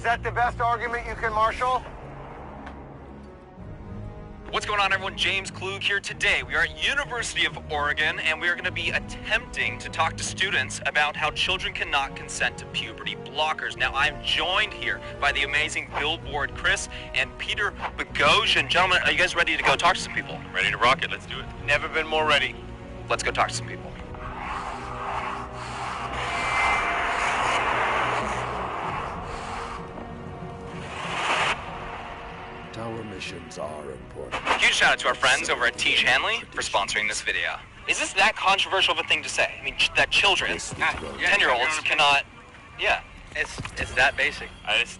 Is that the best argument you can marshal? What's going on, everyone? James Klug here. Today we are at University of Oregon, and we are going to be attempting to talk to students about how children cannot consent to puberty blockers. Now, I'm joined here by the amazing Billboard Chris and Peter Boghossian. Gentlemen, are you guys ready to go talk to some people? Ready to rock it. Let's do it. Never been more ready. Let's go talk to some people. Our missions are important. Huge shout out to our friends over at Tiege Hanley for sponsoring this video. Is this that controversial of a thing to say? I mean, that children, 10-year-olds cannot, yeah. It's that basic. I just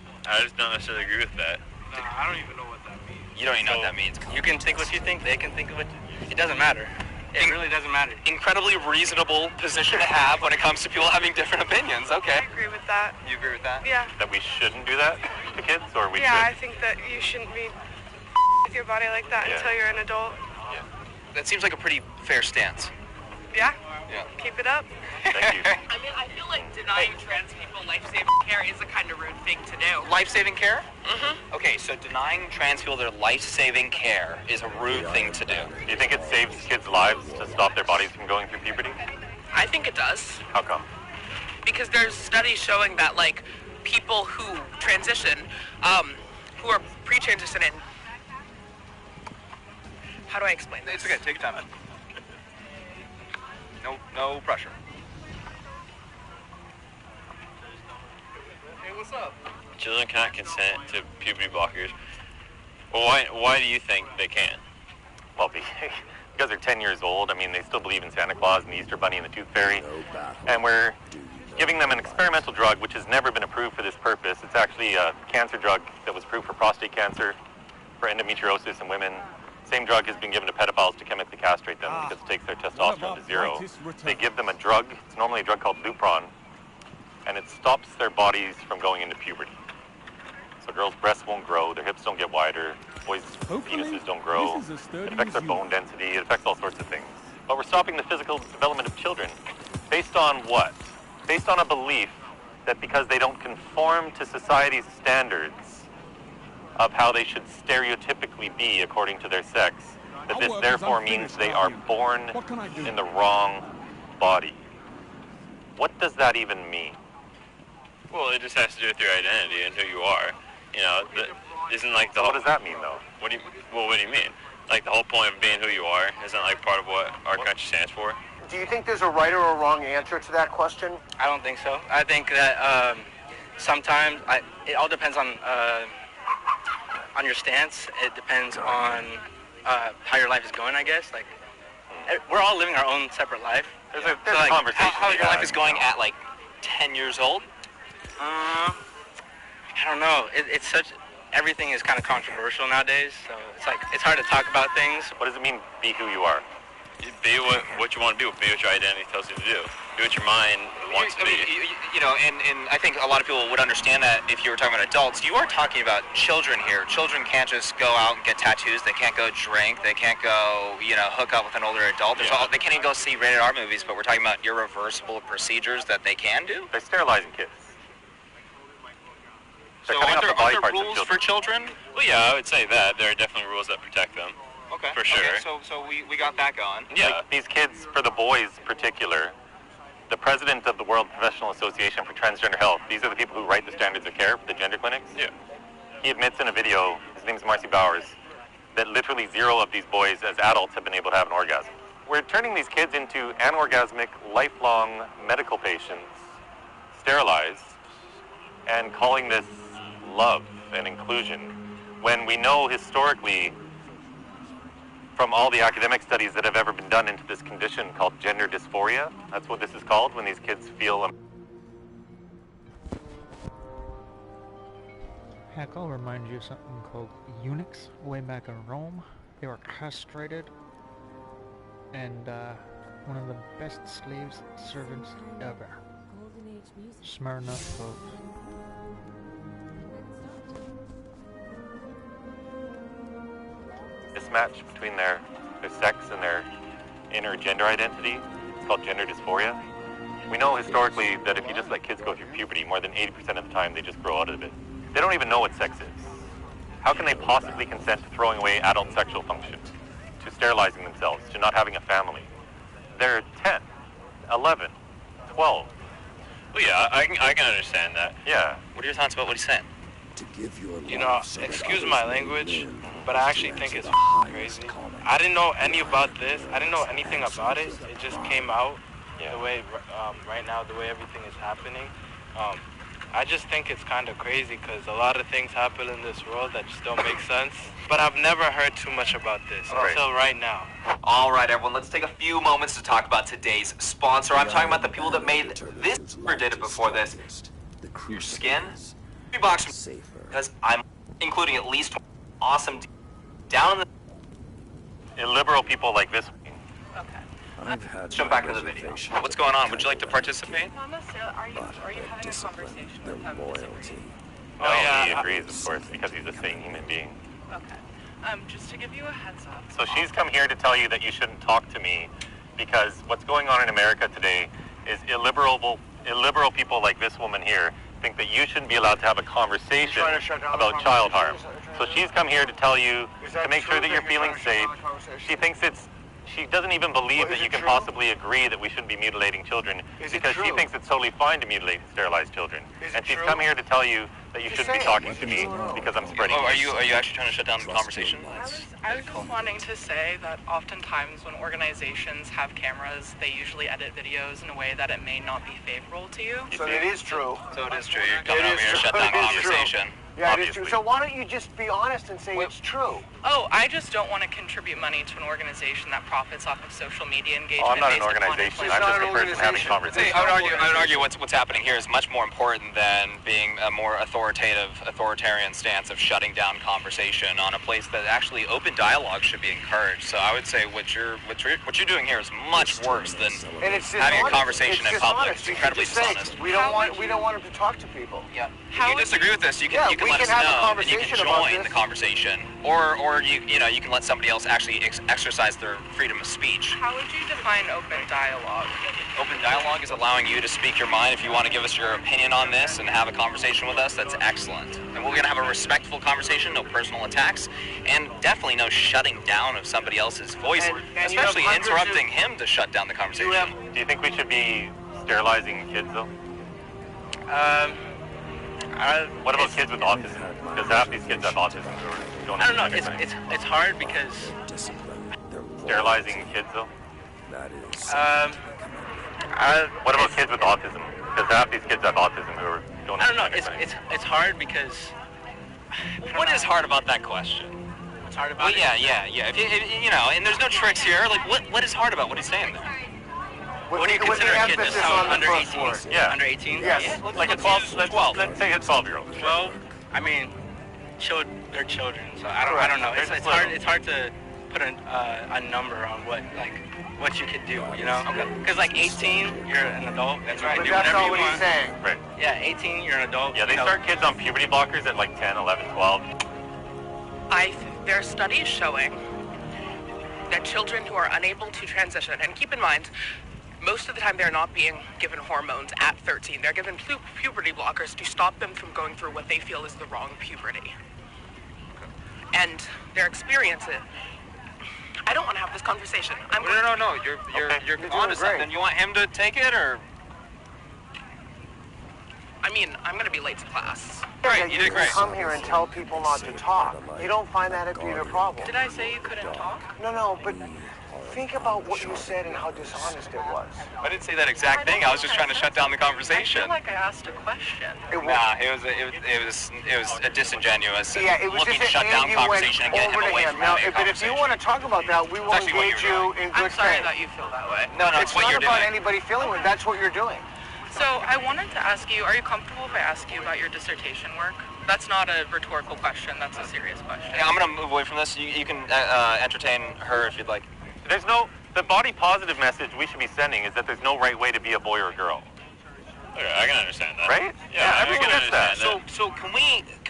don't necessarily agree with that. No, I don't even know what that means. You don't even know what that means. You can think what you think, they can think of it. It doesn't matter. It really doesn't matter. Incredibly reasonable position to have when it comes to people having different opinions. Okay. I agree with that. You agree with that? Yeah. That we shouldn't do that to kids, or we Yeah, I should? think that you shouldn't be with your body like that Yeah. until you're an adult. That seems like a pretty fair stance. Yeah? Yeah. Keep it up. Thank you. I mean, I feel like denying trans people life-saving care is a kind of rude thing to do. Life-saving care? Mm-hmm. Okay, so denying trans people their life-saving care is a rude thing to do. Do you think it saves kids' lives to stop their bodies from going through puberty? I think it does. How come? Because there's studies showing that, like, people who transition, who are pre-transitioning... How do I explain this? It's okay, take your time. No pressure. Hey, what's up? Children cannot consent to puberty blockers. Well, why do you think they can? Well, because they're 10 years old. I mean, they still believe in Santa Claus and the Easter Bunny and the Tooth Fairy. And we're giving them an experimental drug which has never been approved for this purpose. It's actually a cancer drug that was approved for prostate cancer, for endometriosis in women. Same drug has been given to pedophiles to chemically castrate them because it takes their testosterone to zero. They give them a drug. It's normally a drug called Lupron, and it stops their bodies from going into puberty. So girls' breasts won't grow, their hips don't get wider, boys' penises don't grow. It affects their bone density, it affects all sorts of things. But we're stopping the physical development of children. Based on what? Based on a belief that because they don't conform to society's standards of how they should stereotypically be according to their sex, that this therefore means they are born in the wrong body. What does that even mean? Well, it just has to do with your identity and who you are. You know, isn't like the whole... What does that mean, though? What do you mean? Like, the whole point of being who you are isn't like part of what our country stands for? Do you think there's a right or a wrong answer to that question? I don't think so. I think that sometimes it all depends on your stance. It depends on how your life is going, I guess. Like, we're all living our own separate life. There's a conversation. How your life is going at like 10 years old? I don't know. It's such... Everything is kind of controversial nowadays, so it's like, it's hard to talk about things. What does it mean, be who you are? Be what you want to do. Be what your identity tells you to do. Be what your mind wants to be. You know, and I think a lot of people would understand that if you were talking about adults. You are talking about children here. Children can't just go out and get tattoos. They can't go drink. They can't go, you know, hook up with an older adult. They can't even go see rated R movies, but we're talking about irreversible procedures that they can do. They're sterilizing kids. So are there rules for children? Well, yeah, I would say that. There are definitely rules that protect them. Okay. For sure. Okay, so we got that going. Yeah. Like these kids, for the boys particular, the president of the World Professional Association for Transgender Health, these are the people who write the standards of care for the gender clinics. Yeah. He admits in a video, his name's Marcy Bowers, that literally 0 of these boys as adults have been able to have an orgasm. We're turning these kids into anorgasmic, lifelong medical patients, sterilized, and calling this love and inclusion, when we know historically from all the academic studies that have ever been done into this condition called gender dysphoria. That's what this is called, when these kids feel... Heck, I'll remind you of something called eunuchs way back in Rome. They were castrated, and one of the best slaves servants ever. Smart enough, folks. Mismatch between their sex and their inner gender identity. It's called gender dysphoria. We know historically that if you just let kids go through puberty, more than 80% of the time they just grow out of it. They don't even know what sex is. How can they possibly consent to throwing away adult sexual function, to sterilizing themselves, to not having a family? They're 10, 11, 12. Well, yeah, I can understand that. Yeah. What are your thoughts about what he's saying? To give your You know, life so that excuse others my may language, live, but I is actually to think it's answer the highest crazy. calling. I didn't know any about this. I didn't know anything about it. It just came out Yeah. the way right now, the way everything is happening. I just think it's kind of crazy because a lot of things happen in this world that just don't make sense. But I've never heard too much about this until right now. All right, everyone, let's take a few moments to talk about today's sponsor. I'm talking about the people that made this or did it before this. Your skin, $3 Safer. because I'm including at least awesome down in the. Illiberal people like this. Okay. I've had Jump my back to the video. reservations, What's going on? Would you like to participate? Not necessarily. Are you but having their a discipline, conversation their with them? loyalty. No, Oh, yeah, he agrees, of course, because he's a sane human being. Okay. Just to give you a heads up. So she's come here to tell you that you shouldn't talk to me because what's going on in America today is illiberal people like this woman here think that you shouldn't be allowed to have a conversation Trying to shut down the about child harm. conversation? So she's come here to tell you Is that to make true sure that that you're you're feeling trying to shut safe. down the conversation? She thinks she doesn't even believe Well, is that you it can true? possibly agree that we shouldn't be mutilating children Is it because she true? thinks it's totally fine to mutilate and sterilize children. Is And it she's true? come here to tell you that you Just shouldn't be say it. talking to me because I'm spreading. Oh, are this. you actually trying to shut down the conversation? I was just wanting to say that oftentimes when organizations have cameras, they usually edit videos in a way that it may not be favorable to you. So it is true. So it is true. You're coming It over is here to true. shut down the It is true. conversation. Yeah, it is true. Obviously. So why don't you just be honest and say it's true? Oh, I just don't want to contribute money to an organization that profits off of social media engagement. Oh, I'm not an based upon organization. influence. I'm not just an a person having organization. conversations. I would argue what's happening here is much more important than being a more authoritarian stance of shutting down conversation on a place that actually open dialogue should be encouraged. So I would say what you're doing here is much worse than And it's having a dishonest. conversation It's in public. dishonest. It's You incredibly should just say, dishonest. We don't How want would we you- don't want him to talk to people. Yeah. How If you would disagree with this, you can Yeah, we let can us have a know and you can conversation about join this. the conversation, or you can let somebody else actually exercise their freedom of speech. How would you define open dialogue? Open dialogue is allowing you to speak your mind. If you want to give us your opinion on this and have a conversation with us, that's excellent. And we're going to have a respectful conversation, no personal attacks, and definitely no shutting down of somebody else's voice, And you have especially hundreds of- interrupting him to shut down the conversation. Do you think we should be sterilizing kids though? What about kids with autism? Because half these kids have autism who don't I don't know. understand anything. It's hard because Discipline, their Sterilizing kids though? That is. What about kids with autism? Because half these kids have autism who don't I don't know. understand anything. It's hard because What is hard about that question? it's hard Well, about yeah. If you know, and there's no tricks here. Like, what is hard about what he's saying there? What do you With consider the a kid? emphasis That's on the under first 18. word. Yeah. Under 18. Yes. Like a 12, let's say a 12-year-old. Well, I mean, they're children, so I don't know. They're It's just hard. little. It's hard to put a number on what you could do. You know, because like 18, you're an adult. That's right. But Do that's whatever not you what he's want. saying. Right. Yeah, 18, you're an adult. Yeah, they you know. start kids on puberty blockers at like 10, 11, 12. There are studies showing that children who are unable to transition, and keep in mind, most of the time they're not being given hormones at 13. They're given puberty blockers to stop them from going through what they feel is the wrong puberty. And their experience it. I don't want to have this conversation. I'm going to... No. You're Okay. you're You're on doing to something. great. You want him to take it, or I mean, I'm going to be late to class. Great, you did can great. come here and tell people not to talk. You don't find that to be a problem. Did I say you couldn't talk? No, but think about what you said and how dishonest it was. I didn't say that exact thing. I was just trying to shut down the I conversation. feel like I asked a question. It was, Nah, it was a disingenuous and yeah, it was looking just to shut down you went conversation and get him over to away him. from Now, having a but if you conversation. want to talk about that, we will actually what engage you're you in I'm good sorry faith. that you feel that way. No, It's it's what not you're about doing. anybody feeling it. That's what you're doing. So I wanted to ask you, are you comfortable if I ask you about your dissertation work? That's not a rhetorical question, that's a serious question. Yeah, I'm gonna move away from this. You can entertain her if you'd like. The body positive message we should be sending is that there's no right way to be a boy or a girl. Okay, I can understand that. Right? Yeah, I everyone can gets that. understand So can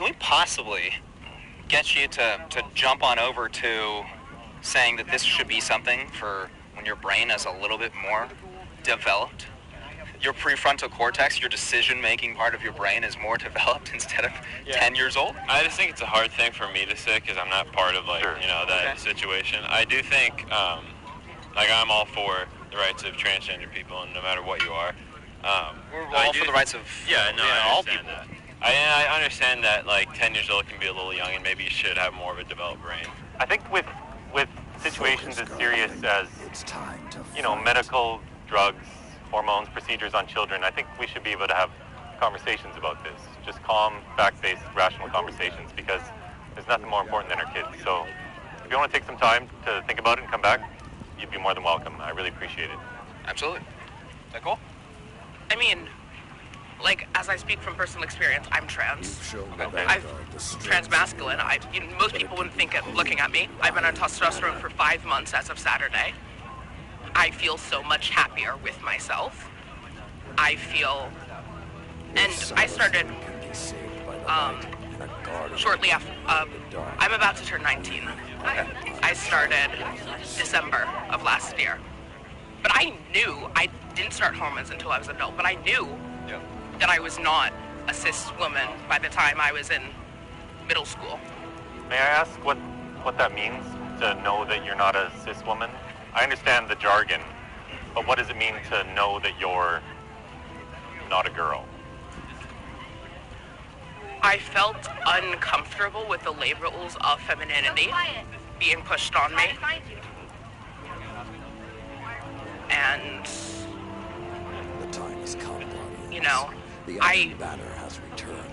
we possibly get you to jump on over to saying that this should be something for when your brain is a little bit more developed? your prefrontal cortex, your decision-making part of your brain is more developed instead of 10 years old? I just think it's a hard thing for me to say because I'm not part of that situation. I do think I'm all for the rights of transgender people, and no matter what you are. We're all for the rights of all people. That. I understand that 10 years old can be a little young, and maybe you should have more of a developed brain. I think with situations as serious as medical, drugs, hormones, procedures on children, I think we should be able to have conversations about this. Just calm, fact-based, rational conversations, because there's nothing more important than our kids. So if you want to take some time to think about it and come back, you'd be more than welcome. I really appreciate it. Absolutely. Is that cool? I mean, as I speak from personal experience, I'm trans. I'm transmasculine. Most people wouldn't think it looking at me. I've been on testosterone for 5 months as of Saturday. I feel so much happier with myself. I feel, and I started shortly after. I'm about to turn 19. I started December of last year, but I knew I didn't start hormones until I was an adult. But I knew that I was not a cis woman by the time I was in middle school. May I ask what that means to know that you're not a cis woman? I understand the jargon, but what does it mean to know that you're not a girl? I felt uncomfortable with the labels of femininity being pushed on me. And, the banner has returned.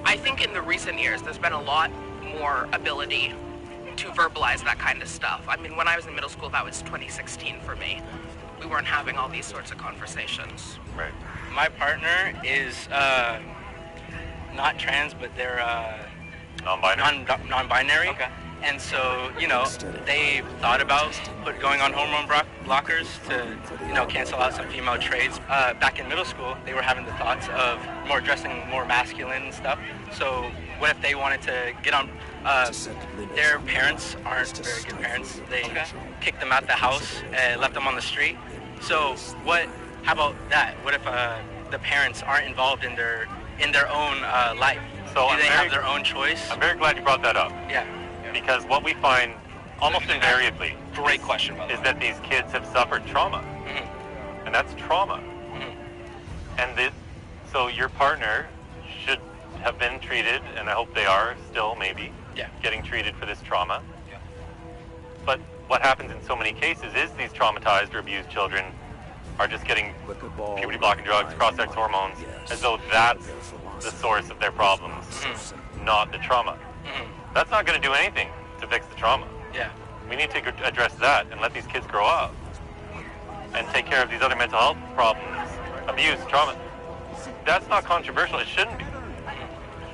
I think in the recent years, there's been a lot more ability to verbalize that kind of stuff. I mean, when I was in middle school, that was 2016 for me. We weren't having all these sorts of conversations. Right. My partner is not trans, but they're non-binary. Non-binary. Okay. And so, they thought about going on hormone blockers to, cancel out some female traits. Back in middle school, they were having the thoughts of dressing more masculine and stuff. So what if they wanted to get on, their parents aren't very good parents. They kicked them out the house and left them on the street. So how about that? What if the parents aren't involved in their own life? So do they have their own choice? I'm very glad you brought that up. Yeah. Because what we find almost invariably Great question, by the is way. that these kids have suffered trauma. Mm-hmm. And that's trauma. Mm-hmm. And so your partner should have been treated, and I hope they are still maybe, getting treated for this trauma. Yeah. But what happens in so many cases is these traumatized or abused children are just getting puberty blocking drugs, cross-sex hormones, as though that's the source of their problems, not the trauma. That's not going to do anything to fix the trauma. Yeah. We need to address that and let these kids grow up and take care of these other mental health problems, abuse, trauma. That's not controversial. It shouldn't be.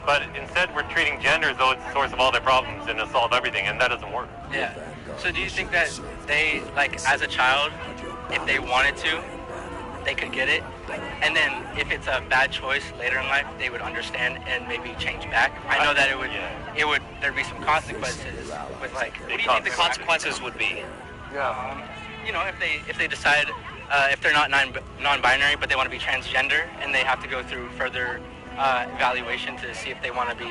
But instead, we're treating gender as though it's the source of all their problems and it'll solve everything, and that doesn't work. Yeah. So do you think that they, as a child, if they wanted to, they could get it? And then if it's a bad choice later in life, they would understand and maybe change back? I know that there'd be some consequences with what do you think the consequences would be? If they decide, if they're not non-binary, but they want to be transgender, and they have to go through further evaluation to see if they want to be,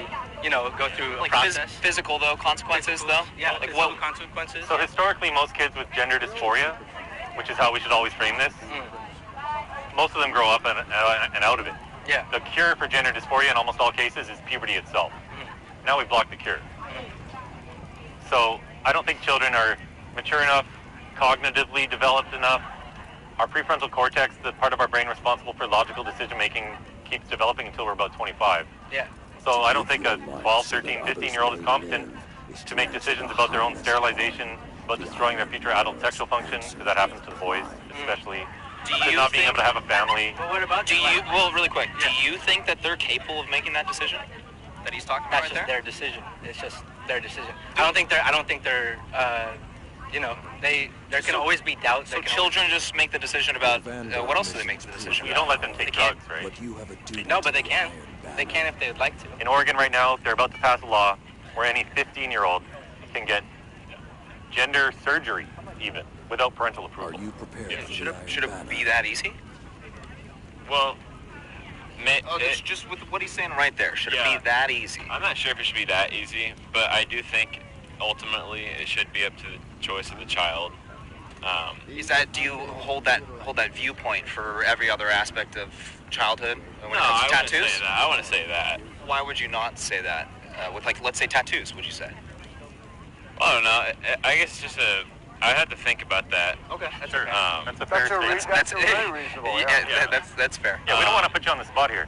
go through a process. Physical consequences. Yeah, what consequences. So historically, most kids with gender dysphoria, which is how we should always frame this, most of them grow up and out of it. Yeah. The cure for gender dysphoria in almost all cases is puberty itself. Now we've blocked the cure. So I don't think children are mature enough, cognitively developed enough. Our prefrontal cortex, the part of our brain responsible for logical decision making, keeps developing until we're about 25. Yeah. So I don't think a 12, 13, 15-year-old is competent to make decisions about their own sterilization, about destroying their future adult sexual function, because that happens to the boys, especially. Not being able to have a family. Well, what about really quick, do you think that they're capable of making that decision that he's talking about That's right just there? their decision. It's just their decision. I don't think they're there can always be doubts. So children just make the decision about, what else do they make the decision You about? don't let them take drugs, right? No, but they can. They can if they'd like to. In Oregon right now, they're about to pass a law where any 15-year-old can get gender surgery, even, without parental approval. Are you prepared? Should it be that easy? Well, just with what he's saying right there, should it Yeah. be that easy? I'm not sure if it should be that easy, but I do think ultimately it should be up to the choice of the child. Do you hold that viewpoint for every other aspect of childhood when it comes to I wouldn't tattoos? say that. I want to say that. Why would you not say that? With like, let's say tattoos, would you say? I don't know. I guess just I had to think about that. Okay, that's Sure. okay. That's a fair statement. That's very reasonable. Yeah. That's fair. Yeah, we don't want to put you on the spot here.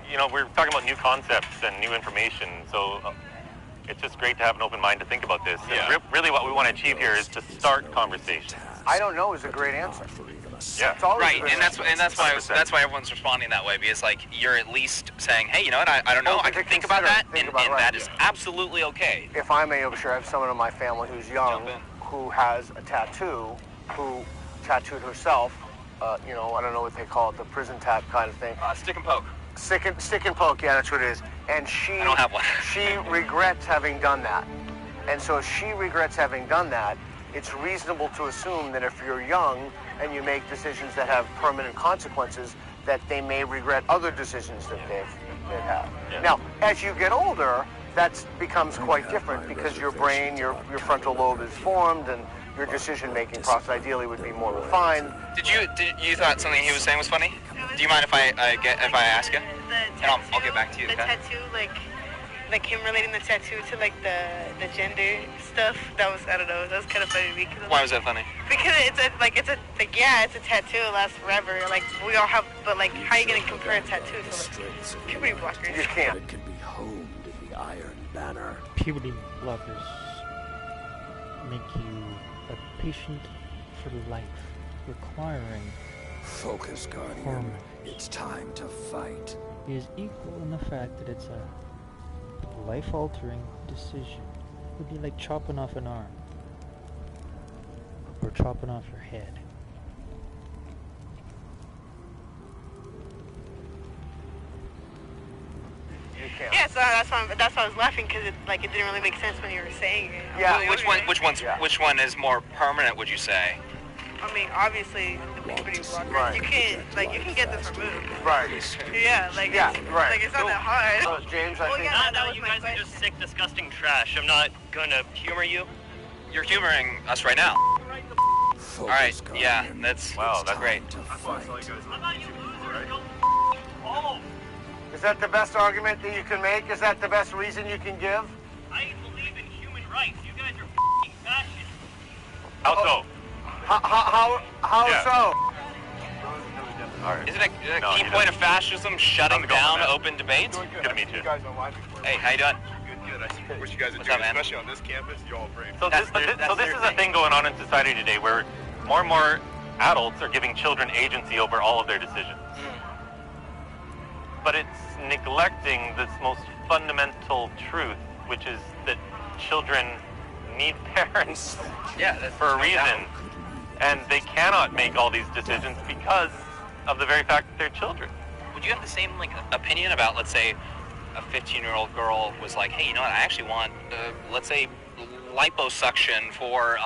You know, we're talking about new concepts and new information, so it's just great to have an open mind to think about this. Yeah. And really what we want to achieve here is to start conversations. I don't know is a great answer. Yeah. It's always Right, a good and that's answer. why 100%. that's why everyone's responding that way, because like you're at least saying, hey, you know what, I don't know, Oh, I can to think about that, consider, and think about, that right, is absolutely okay. If I may overshare, I have someone in my family who's young, Jump in. who has a tattoo, who tattooed herself. You know, I don't know what they call it, the prison tat kind of thing. Stick and poke. Stick and poke, yeah, that's what it is. And she, I don't have one. she regrets having done that. And so if she regrets having done that, it's reasonable to assume that if you're young and you make decisions that have permanent consequences, that they may regret other decisions that they've had. Yeah. Now, as you get older, that becomes quite different because your brain, your frontal lobe is formed, and your decision-making process ideally would be more refined. Did you thought something he was saying was funny? Do you mind if I ask you? And I'll get back to you. The Okay? tattoo, like him relating the tattoo to like the gender stuff. That was, I don't know, that was kind of funny to me. Why was that funny? Because it's a tattoo. It lasts forever. Like we all have, but like how are you gonna compare a tattoo to like puberty blockers? You can't. It can be honed in the Iron Banner. Puberty blockers make you a patient for life, requiring Focus, Guardian. hormones. It's time to fight. Is equal in the fact that it's a life-altering decision. It would be like chopping off an arm or chopping off your head. You can't. Yeah, so that's why I was laughing because it didn't really make sense when you were saying it. Yeah. Which one is more permanent, would you say? I mean, obviously the puberty blockers. Right. You can get this removed. Right. Yeah, like Yeah, right. Like it's not that hard. James, I Well, think. yeah, that No, was you my guys are question. just sick, disgusting trash. I'm not gonna humor you. You're humoring us right now. Focus, All right. Yeah, Guardian. that's Wow, that's great. To fight. How about you losers go home? Is that the best argument that you can make? Is that the best reason you can give? I believe in human rights. You guys are f***ing fascists. How so? How Yeah. so? All right. Isn't a No, key he point doesn't. of fascism shutting How's it going, down man? open debates? Good to meet you. Hey, how you doing? Good. I support what you guys are What's doing, up, man? especially on this campus. You're all brave. So That's this, their- that's so this their is a thing. thing going on in society today where more and more adults are giving children agency over all of their decisions. But it's neglecting this most fundamental truth, which is that children need parents Yeah, that's for a no reason. doubt. And they cannot make all these decisions because of the very fact that they're children. Would you have the same opinion about, let's say, a 15-year-old girl was like, hey, you know what? I actually want, let's say, liposuction for,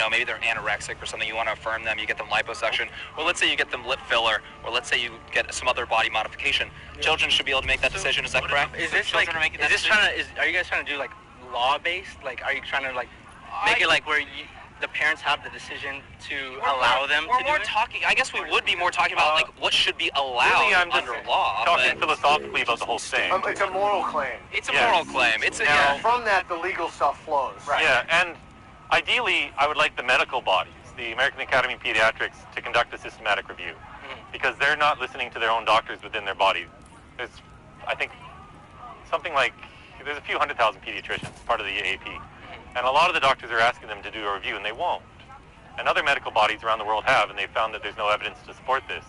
maybe they're anorexic or something. You want to affirm them. You get them liposuction, or let's say you get them lip filler, or let's say you get some other body modification. Children should be able to make that decision. Is that correct? Is this Children like? are making Is that this decision? are you guys trying to do like law-based? Like, are you trying to like make it like where the parents have the decision to allow them We're to do more it? talking. I guess we would be more talking about like what should be allowed Really, I'm just under law. talking but philosophically about the whole thing. It's a moral claim. it's a Yes. moral claim. It's a Now- yeah. From that, the legal stuff flows. Yeah, and ideally, I would like the medical bodies, the American Academy of Pediatrics, to conduct a systematic review, because they're not listening to their own doctors within their body. There's, I think, something like, there's a few 100,000 pediatricians, part of the AAP, and a lot of the doctors are asking them to do a review, and they won't. And other medical bodies around the world have, and they've found that there's no evidence to support this.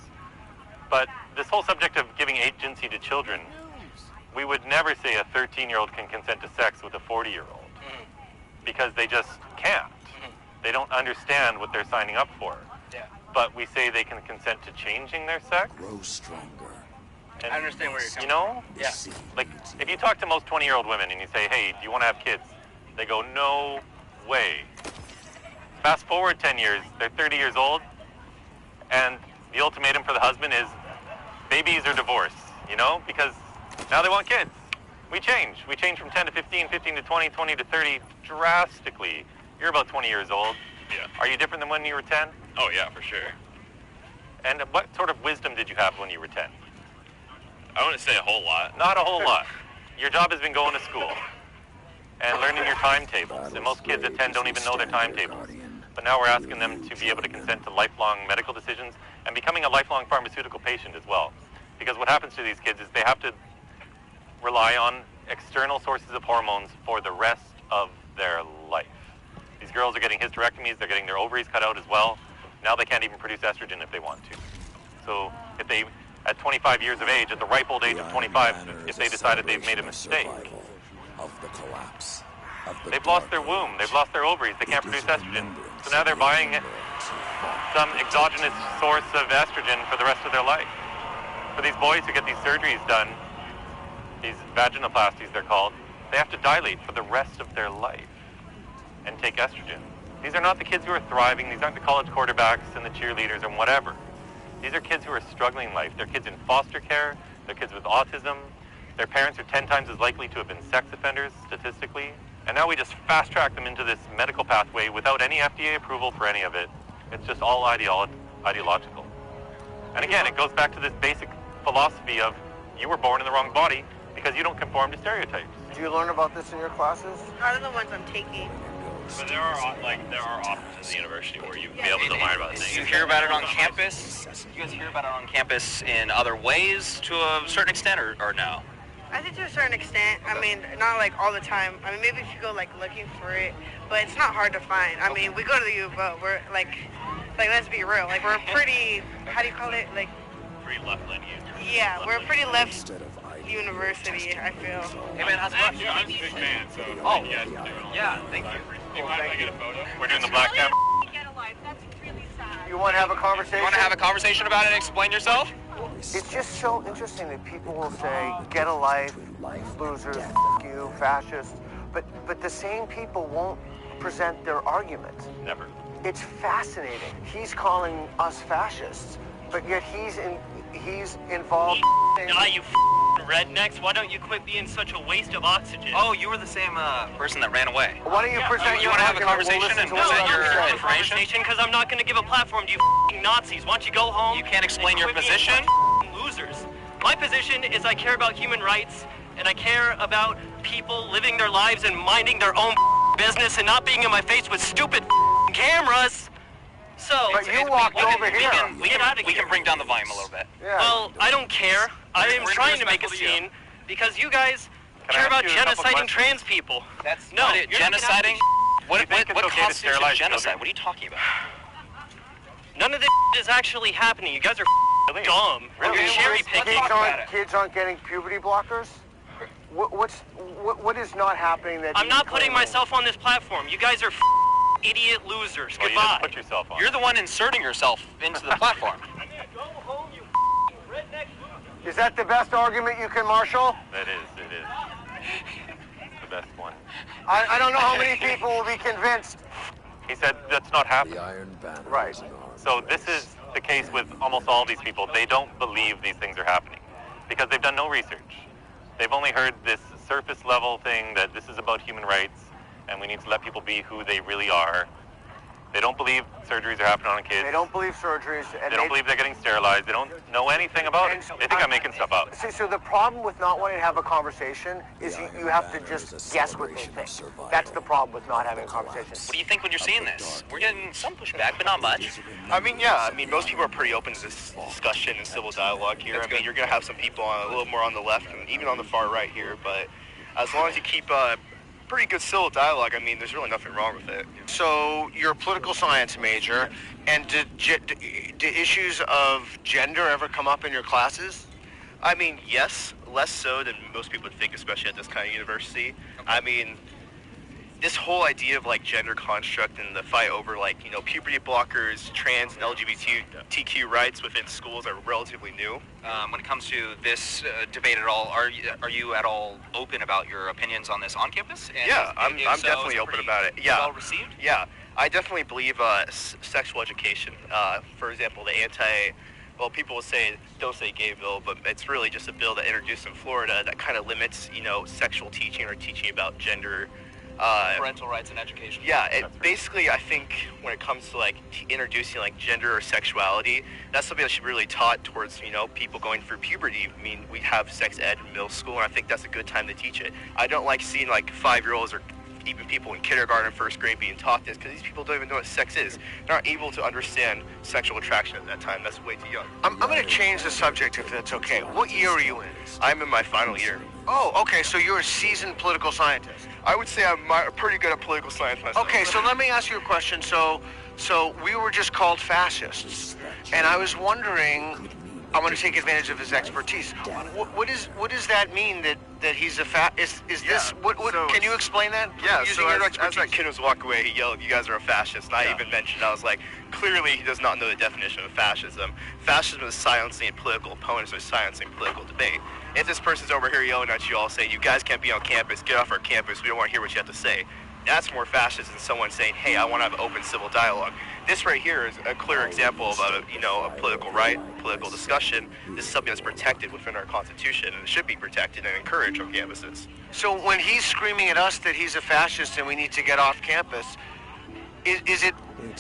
But this whole subject of giving agency to children, we would never say a 13-year-old can consent to sex with a 40-year-old. Because they just can't. They don't understand what they're signing up for. Yeah. But we say they can consent to changing their sex. Grow stronger. And, I understand where you're coming you know, Yeah. like if you talk to most 20-year-old women and you say, hey, do you want to have kids? They go, no way. Fast forward 10 years, they're 30 years old, and the ultimatum for the husband is, babies or divorce, you know, because now they want kids. We change. We change from 10 to 15, 15 to 20, 20 to 30 drastically. You're about 20 years old. Yeah. Are you different than when you were 10? Oh, yeah, for sure. And what sort of wisdom did you have when you were 10? I wouldn't say a whole lot. Not a whole lot. Your job has been going to school and learning your timetables. And most kids at 10 don't even know their timetables. But now we're asking them to be able to consent to lifelong medical decisions and becoming a lifelong pharmaceutical patient as well. Because what happens to these kids is they have to rely on external sources of hormones for the rest of their life. These girls are getting hysterectomies, they're getting their ovaries cut out as well. Now they can't even produce estrogen if they want to. So if they, at 25 years of age, at the ripe old age of 25, if they decided they've made a mistake, they've lost their womb, they've lost their ovaries, they can't produce estrogen. So now they're buying some exogenous source of estrogen for the rest of their life. For these boys who get these surgeries done, these vaginoplasties they're called, they have to dilate for the rest of their life and take estrogen. These are not the kids who are thriving, these aren't the college quarterbacks and the cheerleaders and whatever. These are kids who are struggling in life. They're kids in foster care, they're kids with autism, their parents are 10 times as likely to have been sex offenders statistically, and now we just fast track them into this medical pathway without any FDA approval for any of it. It's just all ideological. And again, it goes back to this basic philosophy of you were born in the wrong body because you don't conform to stereotypes. Do you learn about this in your classes? Out of the ones I'm taking. But there are offices at the university where you can be able to learn about things. You hear about it on campus? You guys hear about it on campus in other ways to a certain extent, or no? I think to a certain extent. I mean, not like all the time. I mean, maybe if you go like looking for it, but it's not hard to find. I mean, we go to the U of O. We're like let's be real. Like we're pretty. How do you call it? Like. Pretty left-leaning. Yeah, we're a pretty left university. I feel. Hey man, how's it going? Yeah, I'm a big fan. So. Oh. Yeah. Thank you. Do you mind if I get a photo? We're doing the black cam. You want to have a conversation? You want to have a conversation about it and explain yourself? It's just so interesting that people will say, get a life, losers, f*** you, fascists, but the same people won't present their argument. Never. It's fascinating. He's calling us fascists, but yet he's involved in... You rednecks, why don't you quit being such a waste of oxygen? Oh, you were the same person that ran away. Why don't you present You want to have a conversation and present your information? Because I'm not going to give a platform to you Nazis. Why don't you go home? You can't explain your position? Losers. My position is I care about human rights, and I care about people living their lives and minding their own business and not being in my face with stupid cameras. So, but you walked over here. We can bring down the volume a little bit. Yeah. Well, I don't care. I am trying to make a scene because you guys care about genociding trans people. That's no, not it. Genociding? What constitutes a genocide? What are you talking about? None of this is actually happening. You guys are dumb. Really? You're cherry picking. Kids aren't getting puberty blockers? What is not happening that... I'm not putting myself on this platform. You guys are idiot losers. Well, Goodbye. you didn't put yourself on. You're the one inserting yourself into the platform. Is that the best argument you can marshal? It is. It's the best one. I don't know how many people will be convinced. He said that's not happening. The Iron Banner. Right. So this is the case with almost all these people. They don't believe these things are happening because they've done no research. They've only heard this surface level thing that this is about human rights and we need to let people be who they really are. They don't believe surgeries are happening on kids. They don't believe surgeries. And they don't believe they're getting sterilized. They don't know anything about it. They think I'm making stuff up. See, so the problem with not wanting to have a conversation is you have to just guess what they think. That's the problem with not having a conversation. What do you think when you're seeing this? We're getting some pushback, but not much. I mean, most people are pretty open to this discussion and civil dialogue here. I mean, you're going to have some people a little more on the left and even on the far right here, but as long as you keep pretty good civil dialogue, I mean, there's really nothing wrong with it. So you're a political science major, and did issues of gender ever come up in your classes? I mean, yes, less so than most people would think, especially at this kind of university. Okay. I mean, this whole idea of like gender construct and the fight over like, you know, puberty blockers, trans and LGBTQ rights within schools are relatively new. When it comes to this debate at all, are you at all open about your opinions on this on campus? And yeah, I'm definitely open about it. Yeah. Well received? Yeah, I definitely believe sexual education. For example, the well, people will say, don't say gay bill, but it's really just a bill that introduced in Florida that kind of limits, sexual teaching or teaching about gender. Parental rights and education. Yeah, basically, I think when it comes to introducing gender or sexuality, that's something that should be really taught towards people going through puberty. I mean, we have sex ed in middle school, and I think that's a good time to teach it. I don't like seeing 5-year-olds or even people in kindergarten, first grade being taught this, because these people don't even know what sex is. They're not able to understand sexual attraction at that time. That's way too young. I'm going to change the subject if that's okay. What year are you in? I'm in my final year. Oh, okay, so you're a seasoned political scientist. I would say I'm pretty good at political science myself. Okay, so let me ask you a question. So we were just called fascists, and I was wondering, I want to take advantage of his expertise. What does that mean that he's a is this what can you explain that? Yeah, using so your as expertise? that kid was walking away, he yelled, "You guys are a fascist." And I even mentioned, I was like, clearly he does not know the definition of fascism. Fascism is silencing political opponents or silencing political debate. If this person's over here yelling at you all saying, "You guys can't be on campus, get off our campus, we don't want to hear what you have to say," that's more fascist than someone saying, "Hey, I want to have open civil dialogue." This right here is a clear example of a political right, political discussion. This is something that's protected within our Constitution, and it should be protected and encouraged on campuses. So when he's screaming at us that he's a fascist and we need to get off campus, is it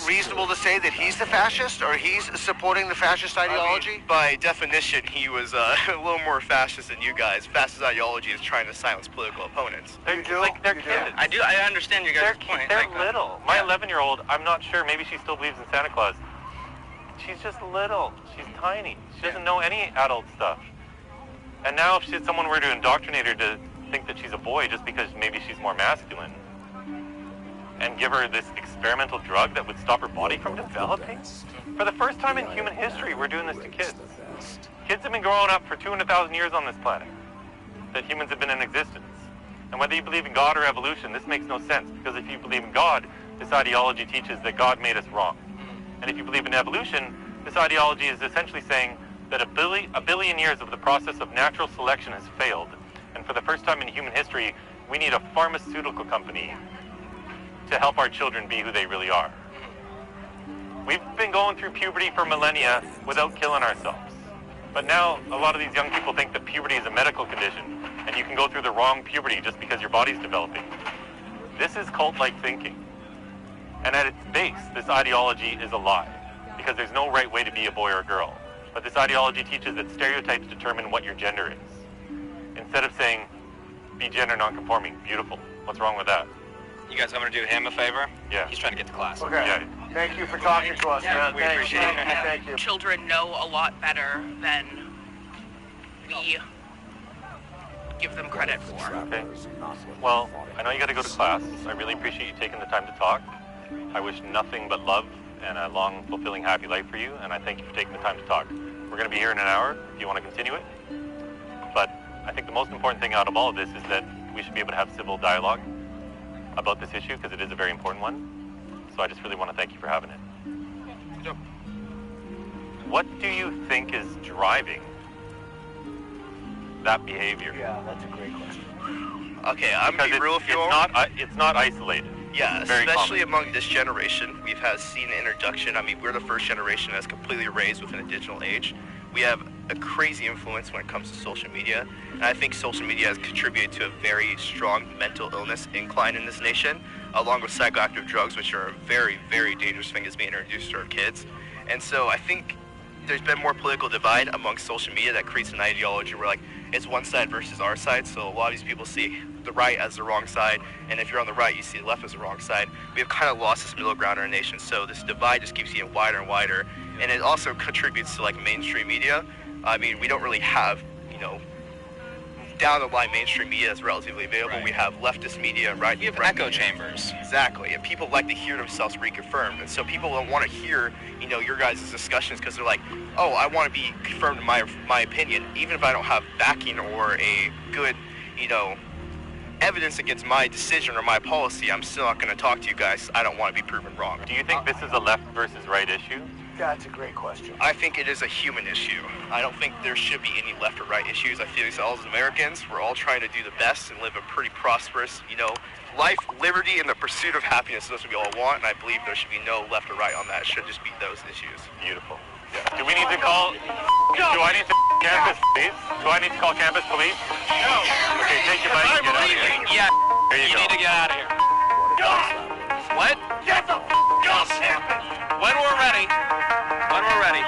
reasonable to say that he's the fascist, or he's supporting the fascist ideology? I mean, by definition, he was a little more fascist than you guys. Fascist ideology is trying to silence political opponents. They're kids. I understand your guys' point. They're little. My 11-year-old, I'm not sure, maybe she still believes in Santa Claus. She's just little. She's tiny. She doesn't know any adult stuff. And now if someone were to indoctrinate her to think that she's a boy just because maybe she's more masculine, and give her this experimental drug that would stop her body from developing? For the first time in human history, we're doing this to kids. Kids have been growing up for 200,000 years on this planet, that humans have been in existence. And whether you believe in God or evolution, this makes no sense, because if you believe in God, this ideology teaches that God made us wrong. And if you believe in evolution, this ideology is essentially saying that a billion years of the process of natural selection has failed. And for the first time in human history, we need a pharmaceutical company to help our children be who they really are. We've been going through puberty for millennia without killing ourselves. But now a lot of these young people think that puberty is a medical condition and you can go through the wrong puberty just because your body's developing. This is cult-like thinking. And at its base, this ideology is a lie, because there's no right way to be a boy or a girl. But this ideology teaches that stereotypes determine what your gender is. Instead of saying, be gender non-conforming, beautiful. What's wrong with that? You guys want me to do him a favor? Yeah. He's trying to get to class. Okay. Yeah. Thank you for talking to us, man. We appreciate it. Thank you. Children know a lot better than we give them credit for. Okay. Well, I know you got to go to class. I really appreciate you taking the time to talk. I wish nothing but love and a long, fulfilling, happy life for you, and I thank you for taking the time to talk. We're going to be here in an hour if you want to continue it. But I think the most important thing out of all of this is that we should be able to have civil dialogue about this issue, because it is a very important one. So I just really want to thank you for having it. Yep. What do you think is driving that behavior? Yeah, that's a great question. Okay, I'm going to be real with you all. It's not isolated. Yeah, It's very especially common. among this generation. We've seen the introduction. I mean, we're the first generation that's completely raised within a digital age. We have a crazy influence when it comes to social media. And I think social media has contributed to a very strong mental illness incline in this nation, along with psychoactive drugs, which are a very, very dangerous thing that's being introduced to our kids. And so I think there's been more political divide among social media that creates an ideology where, like, it's one side versus our side. So a lot of these people see the right as the wrong side, and if you're on the right, you see the left as the wrong side. We have kind of lost this middle ground in our nation, so this divide just keeps getting wider and wider. And it also contributes to, like, mainstream media. I mean, we don't really have, down the line mainstream media is relatively available. Right. We have leftist media and right. You have echo chambers. Exactly, and people like to hear themselves reconfirmed, and so people don't want to hear, your guys' discussions, because they're like, oh, I want to be confirmed in my opinion, even if I don't have backing or a good, evidence against my decision or my policy. I'm still not going to talk to you guys. I don't want to be proven wrong. Do you think this is a left versus right issue? That's a great question. I think it is a human issue. I don't think there should be any left or right issues. I feel like all as Americans, we're all trying to do the best and live a pretty prosperous, life, liberty, and the pursuit of happiness. Those what we all want, and I believe there should be no left or right on that. It should just be those issues. Beautiful. Do we need to call... Do I need to campus police? Do I need to call campus police? No. Okay, take your bike and get out of here. Yeah. There you go. need to get out of here. What? Get the off campus! When we're ready. When we're ready.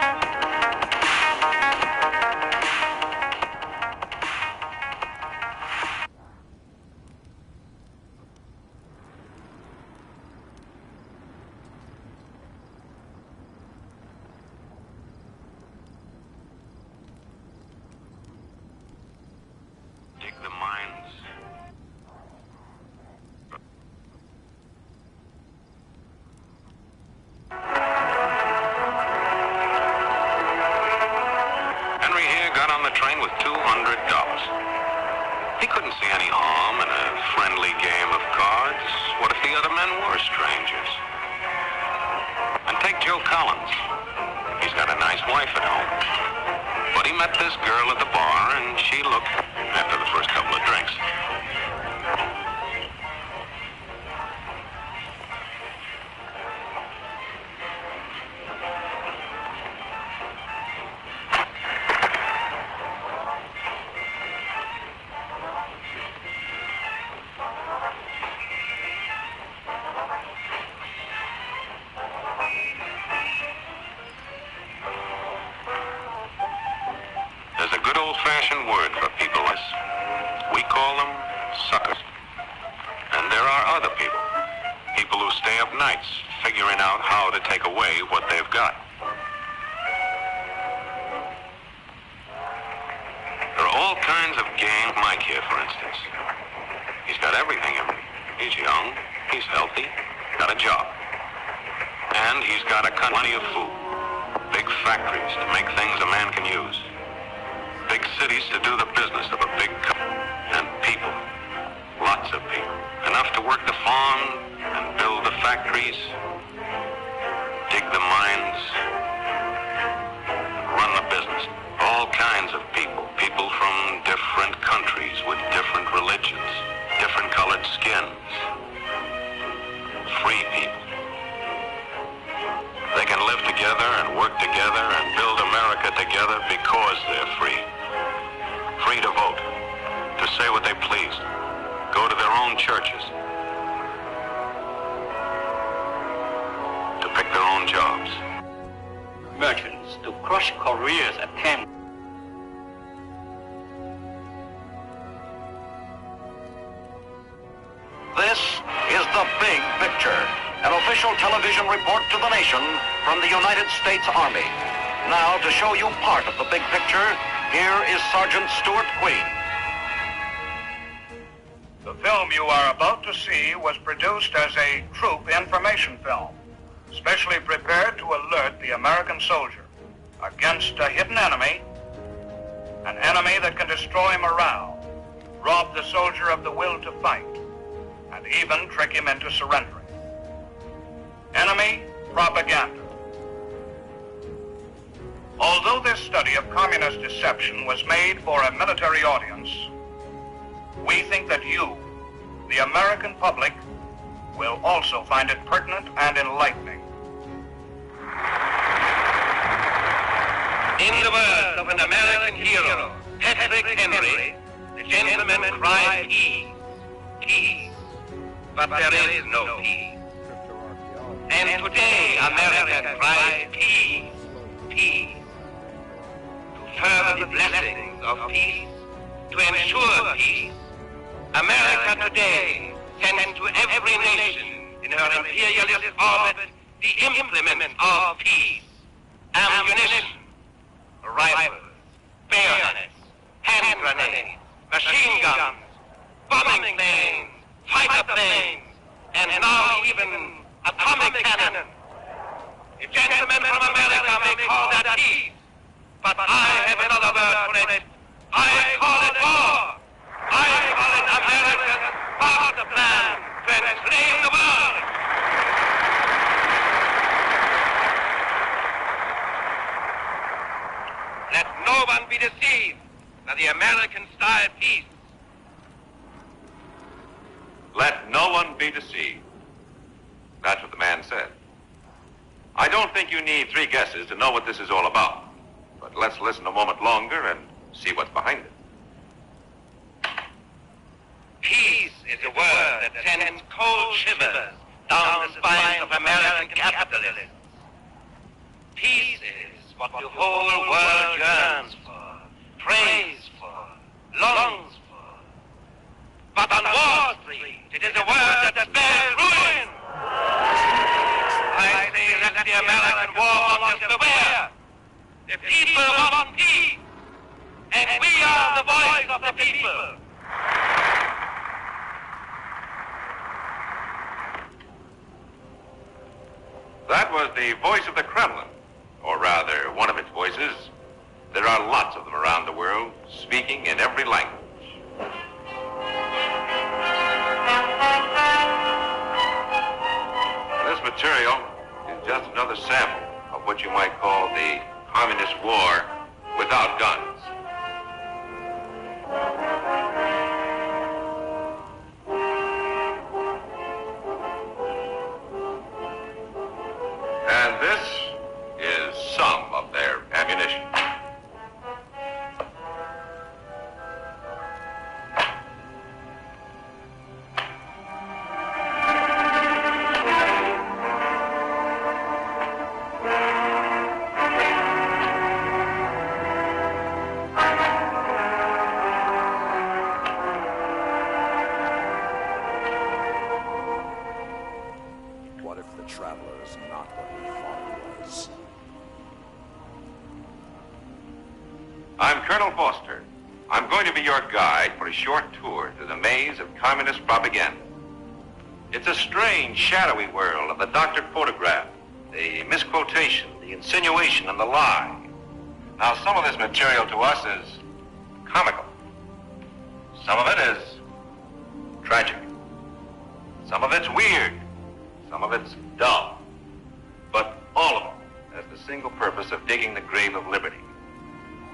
Dig the mines. Henry here got on the train with $200. He couldn't see any harm in a friendly game of cards. What if the other men were strangers? And take Joe Collins. He's got a nice wife at home. But he met this girl at the bar, and she looked after the first couple of drinks. There's a good old-fashioned word for people like this. We call them suckers. And there are other people. People who stay up nights figuring out how to take away what they've got. There are all kinds of games. Mike here, for instance. He's got everything. He's young, he's healthy, got a job. And he's got plenty of food. Big factories to make things a man can use. Big cities to do the business of a big company. And people. Lots of people. Enough to work the farm and build the factories, dig the mines, run the business. All kinds of people. People from different countries with different religions, different colored skins. Free people. They can live together and work together and build America together because they're free. Free to vote, to say what they please, go to their own churches, to pick their own jobs. Merchants to crush Korea's attempt. This is The Big Picture, an official television report to the nation from the United States Army. Now, to show you part of the big picture, here is Sergeant Stuart Queen. The film you are about to see was produced as a troop information film, specially prepared to alert the American soldier against a hidden enemy, an enemy that can destroy morale, rob the soldier of the will to fight, and even trick him into surrendering. Enemy propaganda. Although this study of communist deception was made for a military audience, we think that you, the American public, will also find it pertinent and enlightening. In the words of an American hero, Patrick Henry, the gentleman cried peace, peace, but there is no peace. And today America cries peace, peace. To further the blessings of peace, to ensure peace, America today sends to every nation in her imperialist orbit the implements of peace, ammunition, rifles, bayonets, hand grenades, machine guns, bombing planes, fighter planes, and now even atomic cannon. The gentlemen from America may call that peace, but I have another word for it. I call it war. I call it America's master plan to enslave the world. Let no one be deceived by the American-style peace. Let no one be deceived. That's what the man said. I don't think you need 3 guesses to know what this is all about. But let's listen a moment longer and see what's behind it. Peace is a word that sends cold shivers down the spines of American capitalists. Peace is what the whole world yearns for, prays for, longs for. But on Wall Street, it is a word that spells ruin. I say let the American warmongers beware. The people want peace, and we are the voice of the people. That was the voice of the Kremlin, or rather, one of its voices. There are lots of them around the world, speaking in every language. This material is just another sample of what you might call the communist war without guns. And this is some of their ammunition. What if the Traveler is not what we thought it was? I'm Colonel Foster. I'm going to be your guide for a short tour through the maze of communist propaganda. It's a strange, shadowy world of the doctored photograph, the misquotation, the insinuation, and the lie. Now, some of this material to us is comical. Some of it is tragic. Some of it's weird. Some of it's dull. But all of it has the single purpose of digging the grave of liberty.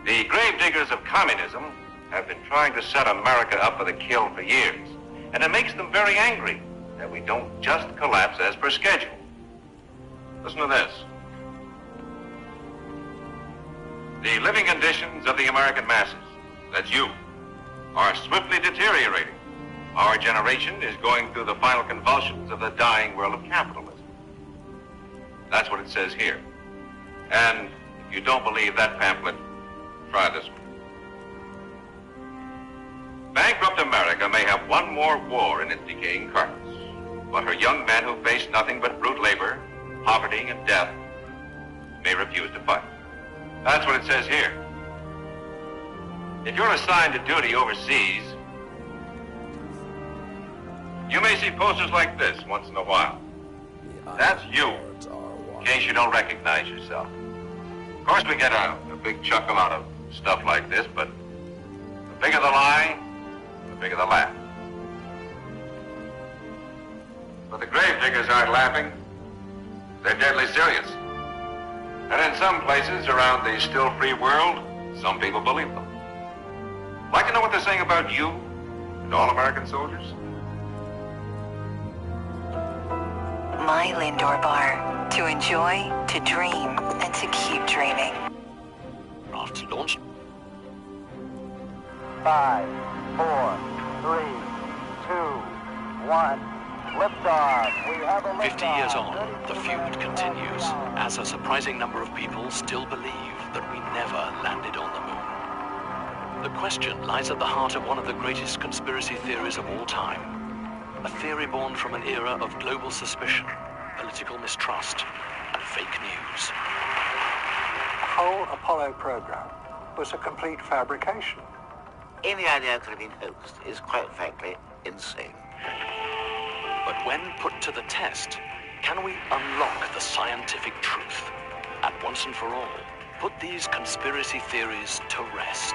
The grave diggers of communism have been trying to set America up for the kill for years. And it makes them very angry that we don't just collapse as per schedule. Listen to this. The living conditions of the American masses, that's you, are swiftly deteriorating. Our generation is going through the final convulsions of the dying world of capitalism. That's what it says here. And if you don't believe that pamphlet, try this one. Bankrupt America may have one more war in its decaying carcass, but her young men who face nothing but brute labor, poverty, and death may refuse to fight. That's what it says here. If you're assigned to duty overseas, you may see posters like this once in a while. That's you, in case you don't recognize yourself. Of course, we get a big chuckle out of stuff like this, but the bigger the lie, the bigger the laugh. But the grave diggers aren't laughing. They're deadly serious. And in some places around the still free world, some people believe them. Like to know what they're saying about you and all American soldiers? My Lindor Bar. To enjoy, to dream, and to keep dreaming. Raft launched. 5, 4, 3, 2, 1. Liftoff. We have a liftoff. 50 years on, the feud continues, as a surprising number of people still believe that we never landed on the moon. The question lies at the heart of one of the greatest conspiracy theories of all time. A theory born from an era of global suspicion, political mistrust, and fake news. The whole Apollo program was a complete fabrication. Any idea could have been hoaxed is, quite frankly, insane. But when put to the test, can we unlock the scientific truth? At once and for all, put these conspiracy theories to rest.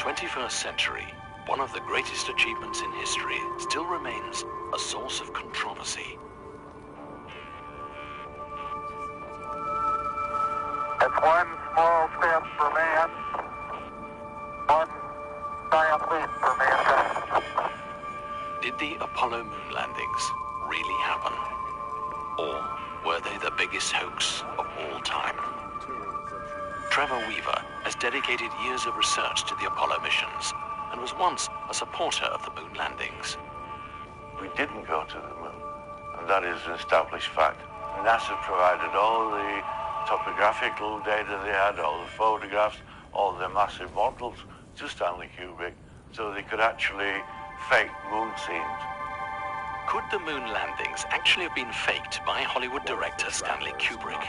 21st century, one of the greatest achievements in history still remains a source of controversy. It's one small step for man, one giant leap for mankind. Did the Apollo moon landings really happen? Or were they the biggest hoax of all time? Trevor Weaver has dedicated years of research to the Apollo missions and was once a supporter of the moon landings. We didn't go to the moon, and that is an established fact. NASA provided all the topographical data they had, all the photographs, all the massive models to Stanley Kubrick, so they could actually fake moon scenes. Could the moon landings actually have been faked by Hollywood director Stanley Kubrick?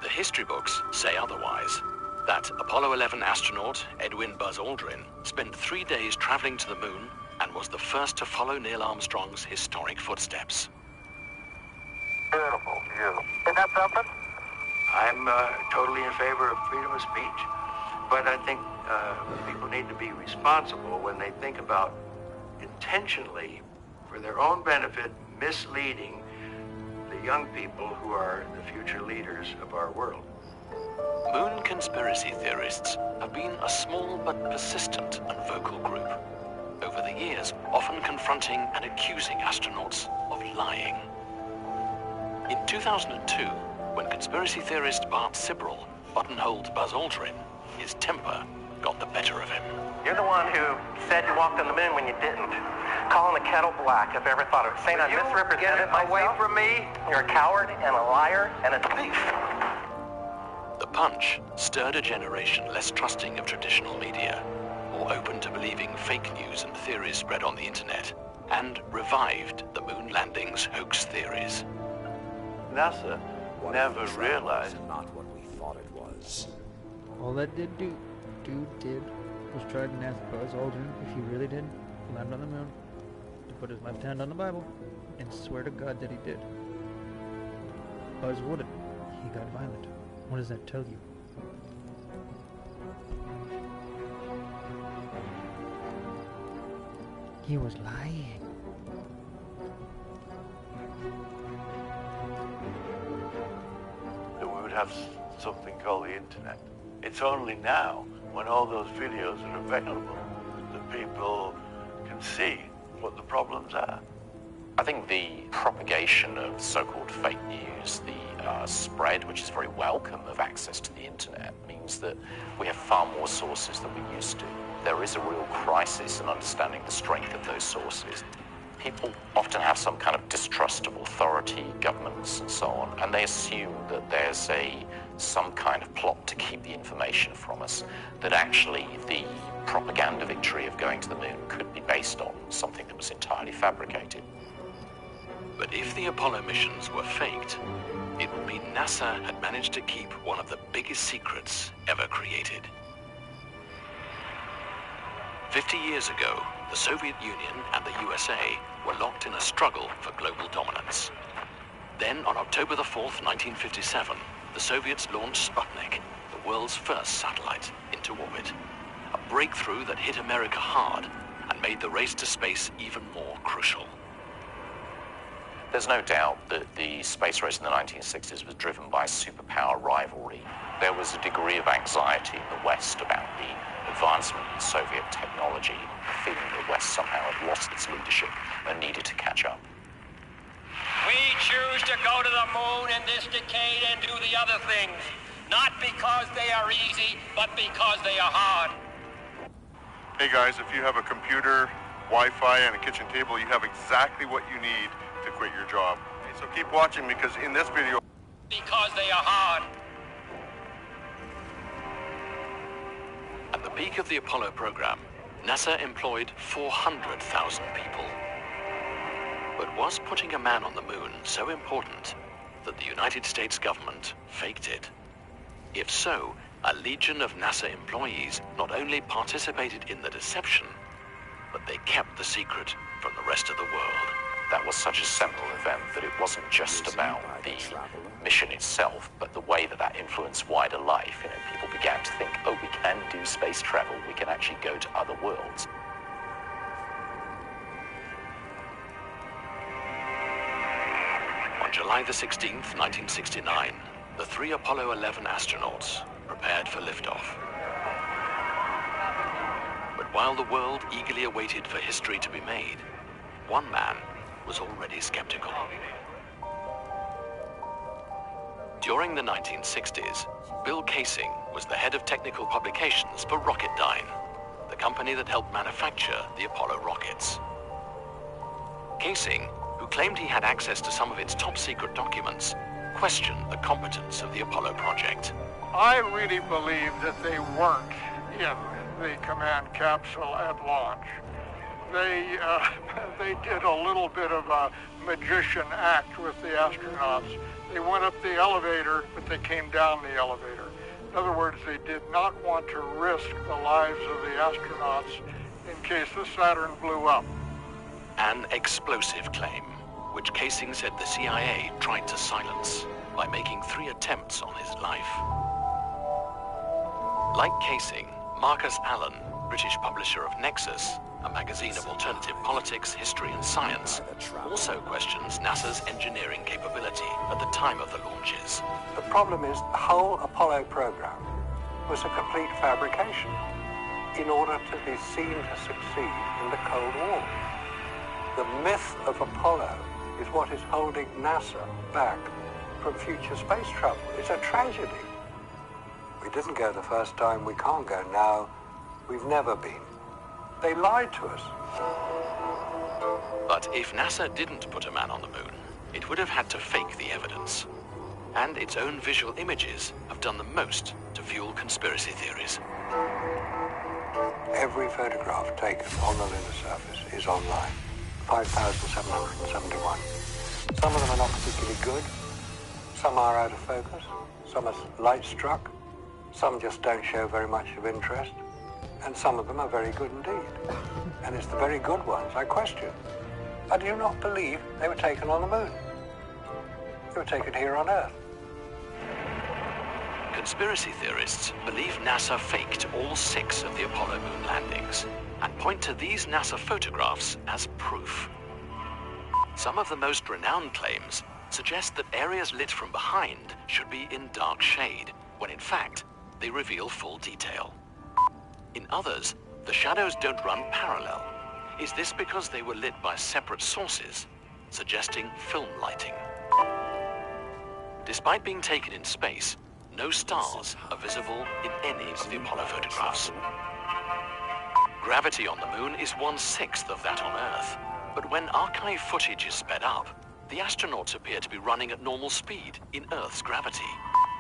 The history books say otherwise. That Apollo 11 astronaut Edwin Buzz Aldrin spent 3 days traveling to the moon and was the first to follow Neil Armstrong's historic footsteps. Beautiful view. Isn't that something? I'm totally in favor of freedom of speech, but I think people need to be responsible when they think about intentionally, for their own benefit, misleading the young people who are the future leaders of our world. Moon conspiracy theorists have been a small but persistent and vocal group, over the years often confronting and accusing astronauts of lying. In 2002, when conspiracy theorist Bart Sibrel buttonholed Buzz Aldrin, his temper got the better of him. You're the one who said you walked on the moon when you didn't. Calling the kettle black if I ever thought of it. Saying I misrepresented myself. Away from me. You're a coward and a liar and a thief. The punch stirred a generation less trusting of traditional media, more open to believing fake news and theories spread on the internet, and revived the moon landings hoax theories. NASA never realized not what we thought it was. All that dude did was try to ask Buzz Aldrin if he really did land on the moon, to put his left hand on the Bible and swear to God that he did. Buzz wouldn't. He got violent. What does that tell you? He was lying. that we would have something called the internet. It's only now, when all those videos are available, that people can see what the problems are. I think the propagation of so-called fake news, the spread, which is very welcome, of access to the internet, means that we have far more sources than we used to. There is a real crisis in understanding the strength of those sources. People often have some kind of distrust of authority, governments, and so on, and they assume that there's some kind of plot to keep the information from us, that actually the propaganda victory of going to the moon could be based on something that was entirely fabricated. But if the Apollo missions were faked, it would mean NASA had managed to keep one of the biggest secrets ever created. 50 years ago, the Soviet Union and the USA were locked in a struggle for global dominance. Then, on October the 4th, 1957, the Soviets launched Sputnik, the world's first satellite, into orbit. A breakthrough that hit America hard and made the race to space even more crucial. There's no doubt that the space race in the 1960s was driven by superpower rivalry. There was a degree of anxiety in the West about the advancement in Soviet technology, feeling the West somehow had lost its leadership and needed to catch up. We choose to go to the moon in this decade and do the other things, not because they are easy, but because they are hard. Hey guys, if you have a computer, Wi-Fi, and a kitchen table, you have exactly what you need to quit your job. So keep watching, because in this video... Because they are hard. At the peak of the Apollo program, NASA employed 400,000 people. But was putting a man on the moon so important that the United States government faked it? If so, a legion of NASA employees not only participated in the deception, but they kept the secret from the rest of the world. That was such a seminal event that it wasn't just about the mission itself, but the way that that influenced wider life. You know, people began to think, oh, we can do space travel, we can actually go to other worlds. On July the 16th, 1969, the 3 Apollo 11 astronauts prepared for liftoff. But while the world eagerly awaited for history to be made, one man was already skeptical. During the 1960s, Bill Kaysing was the head of technical publications for Rocketdyne, the company that helped manufacture the Apollo rockets. Kaysing, who claimed he had access to some of its top-secret documents, questioned the competence of the Apollo project. I really believe that they weren't in the command capsule at launch. They did a little bit of a magician act with the astronauts. They went up the elevator, but they came down the elevator. In other words, they did not want to risk the lives of the astronauts in case the Saturn blew up. An explosive claim, which Kaysing said the CIA tried to silence by making 3 attempts on his life. Like Kaysing, Marcus Allen, British publisher of Nexus, a magazine of alternative politics, history and science, also questions NASA's engineering capability at the time of the launches. The problem is the whole Apollo program was a complete fabrication in order to be seen to succeed in the Cold War. The myth of Apollo is what is holding NASA back from future space travel. It's a tragedy. We didn't go the first time, we can't go now, we've never been. They lied to us. But if NASA didn't put a man on the moon, it would have had to fake the evidence. And its own visual images have done the most to fuel conspiracy theories. Every photograph taken on the lunar surface is online. 5,771. Some of them are not particularly good. Some are out of focus. Some are light struck. Some just don't show very much of interest. And some of them are very good indeed. And it's the very good ones I question. I do not believe they were taken on the moon. They were taken here on Earth. Conspiracy theorists believe NASA faked all 6 of the Apollo moon landings and point to these NASA photographs as proof. Some of the most renowned claims suggest that areas lit from behind should be in dark shade, when in fact, they reveal full detail. In others, the shadows don't run parallel. Is this because they were lit by separate sources, suggesting film lighting? Despite being taken in space, no stars are visible in any of the Apollo photographs. Gravity on the moon is 1/6 of that on Earth, but when archive footage is sped up, the astronauts appear to be running at normal speed in Earth's gravity.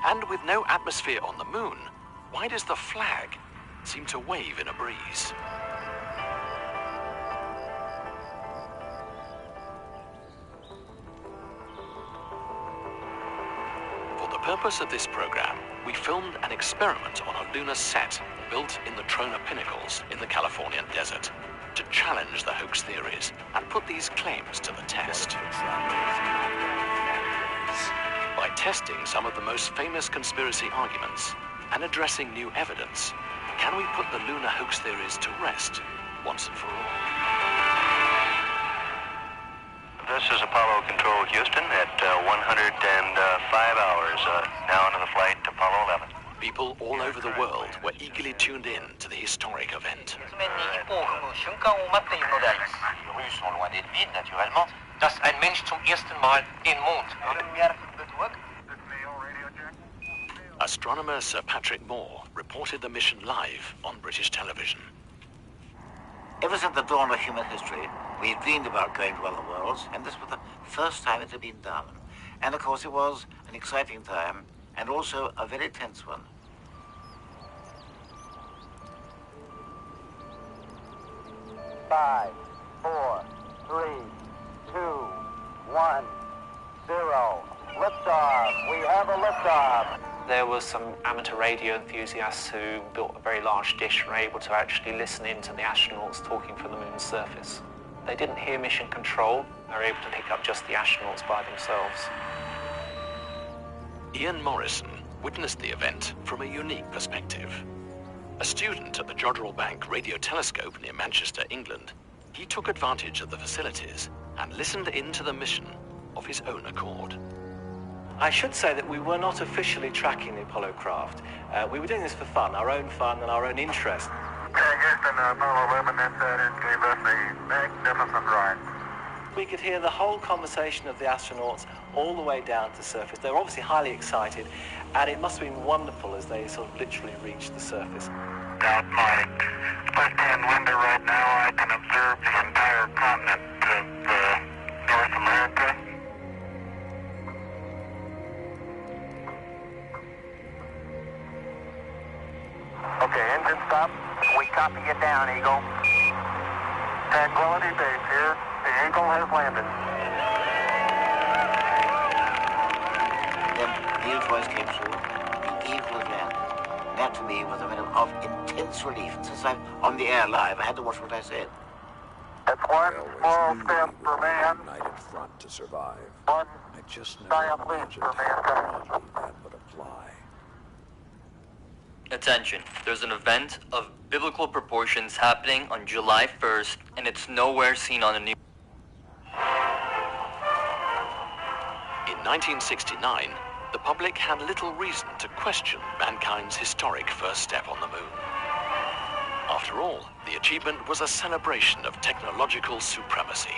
And with no atmosphere on the moon, why does the flag seem to wave in a breeze? For the purpose of this program, we filmed an experiment on a lunar set built in the Trona Pinnacles in the Californian desert to challenge the hoax theories and put these claims to the test. By testing some of the most famous conspiracy arguments and addressing new evidence, can we put the lunar hoax theories to rest once and for all? This is Apollo Control Houston at 105 hours, now into the flight to Apollo 11. People all over the world were eagerly tuned in to the historic event. Dass ein Mensch zum ersten Mal den Mond. Astronomer Sir Patrick Moore reported the mission live on British television. Ever since the dawn of human history, we've dreamed about going to other worlds, and this was the first time it had been done. And of course it was an exciting time, and also a very tense one. Five, 4, 3, 2, 1, 0. Liftoff. We have a liftoff. There were some amateur radio enthusiasts who built a very large dish and were able to actually listen in to the astronauts talking from the moon's surface. They didn't hear mission control. They were able to pick up just the astronauts by themselves. Ian Morrison witnessed the event from a unique perspective. A student at the Jodrell Bank Radio Telescope near Manchester, England, he took advantage of the facilities and listened into the mission of his own accord. I should say that we were not officially tracking the Apollo craft. We were doing this for fun, our own fun and our own interest. Houston, Apollo 11 entered and gave us a magnificent ride. We could hear the whole conversation of the astronauts all the way down to the surface. They were obviously highly excited, and it must have been wonderful as they sort of literally reached the surface. Got my left-hand window right now. I can observe the entire continent of North America. Okay, engine stop. We copy you down, Eagle. Tranquility Base here. The Eagle has landed. Then Neil's voice came through. The Eagle had landed. That to me was a minute of intense relief. Since I'm on the air live, I had to watch what I said. That's one small step for man. United front to survive. One I just giant leap for mankind. that would apply. Attention, there's an event of biblical proportions happening on July 1st, and it's nowhere seen on the news. In 1969, the public had little reason to question mankind's historic first step on the moon. After all, the achievement was a celebration of technological supremacy.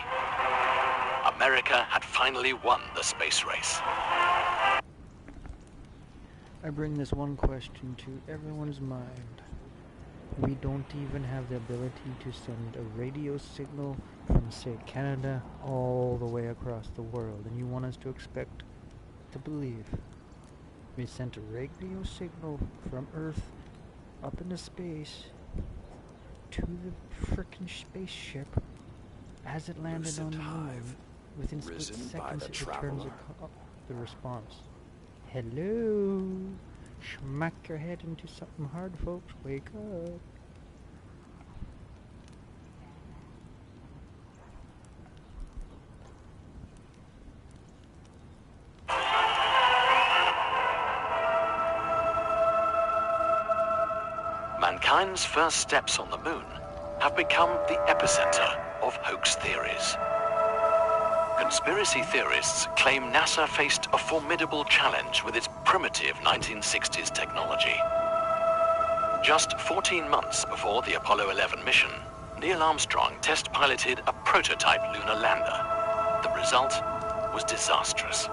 America had finally won the space race. I bring this one question to everyone's mind. We don't even have the ability to send a radio signal from, say, Canada all the way across the world, and you want us to expect to believe we sent a radio signal from Earth up into space to the frickin' spaceship as it landed on the moon. Within split seconds it returns the response. Hello? Smack your head into something hard, folks. Wake up. Mankind's first steps on the moon have become the epicenter of hoax theories. Conspiracy theorists claim NASA faced a formidable challenge with its primitive 1960s technology. Just 14 months before the Apollo 11 mission, Neil Armstrong test-piloted a prototype lunar lander. The result was disastrous.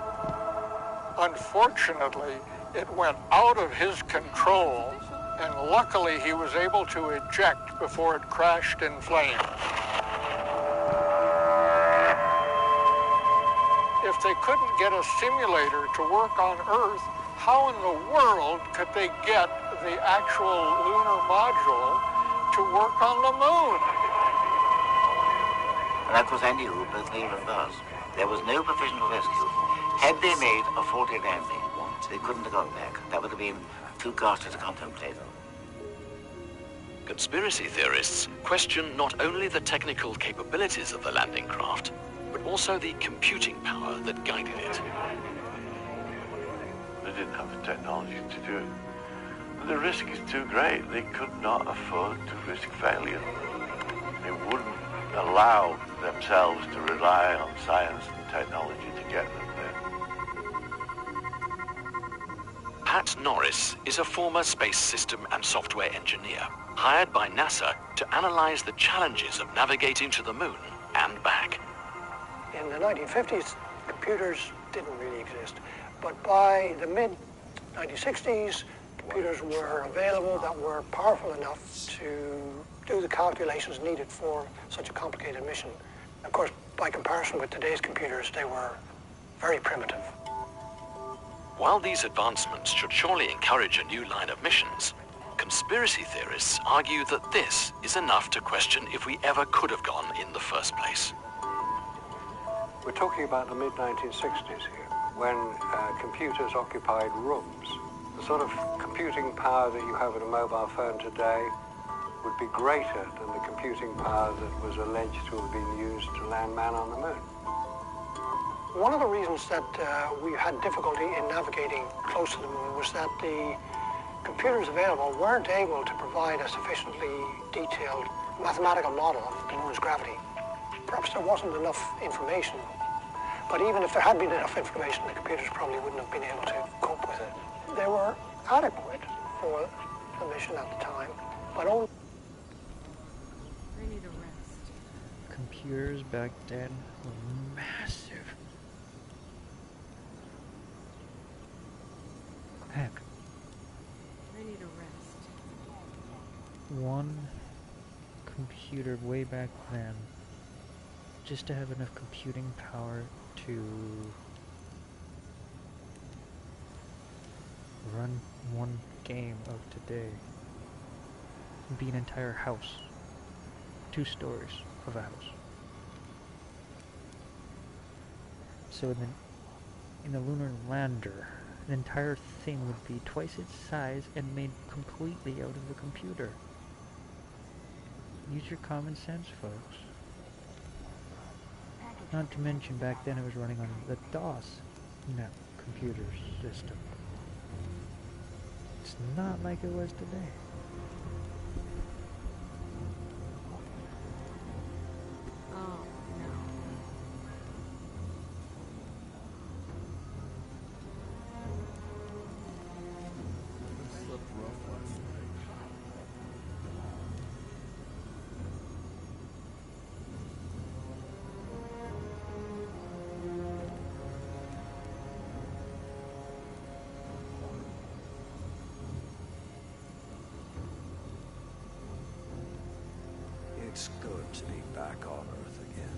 Unfortunately, it went out of his control, and luckily he was able to eject before it crashed in flames. If they couldn't get a simulator to work on Earth, how in the world could they get the actual lunar module to work on the moon? And of course I knew both Neil and Buzz. There was no provision for rescue. Had they made a faulty landing, they couldn't have gone back. That would have been too ghastly to contemplate. Conspiracy theorists question not only the technical capabilities of the landing craft, but also the computing power that guided it. They didn't have the technology to do it. The risk is too great. They could not afford to risk failure. They wouldn't allow themselves to rely on science and technology to get them there. Pat Norris is a former space system and software engineer, hired by NASA to analyze the challenges of navigating to the moon and back. In the 1950s, computers didn't really exist. But by the mid-1960s, computers were available that were powerful enough to do the calculations needed for such a complicated mission. Of course, by comparison with today's computers, they were very primitive. While these advancements should surely encourage a new line of missions, conspiracy theorists argue that this is enough to question if we ever could have gone in the first place. We're talking about the mid-1960s here, when computers occupied rooms. The sort of computing power that you have in a mobile phone today would be greater than the computing power that was alleged to have been used to land man on the moon. One of the reasons that we had difficulty in navigating close to the moon was that the computers available weren't able to provide a sufficiently detailed mathematical model of the moon's gravity. Perhaps there wasn't enough information, but even if there had been enough information, the computers probably wouldn't have been able to cope with it. They were adequate for the mission at the time, but only... I need a rest. Computers back then were massive. Heck. I need a rest. One computer way back then, just to have enough computing power to run one game of today would be an entire house. 2 stories of a house. So in the lunar lander, the entire thing would be twice its size and made completely out of the computer. Use your common sense, folks. Not to mention back then it was running on the DOS computer system. It's not like it was today. Oh, no. I slept rough last night. It's good to be back on Earth again.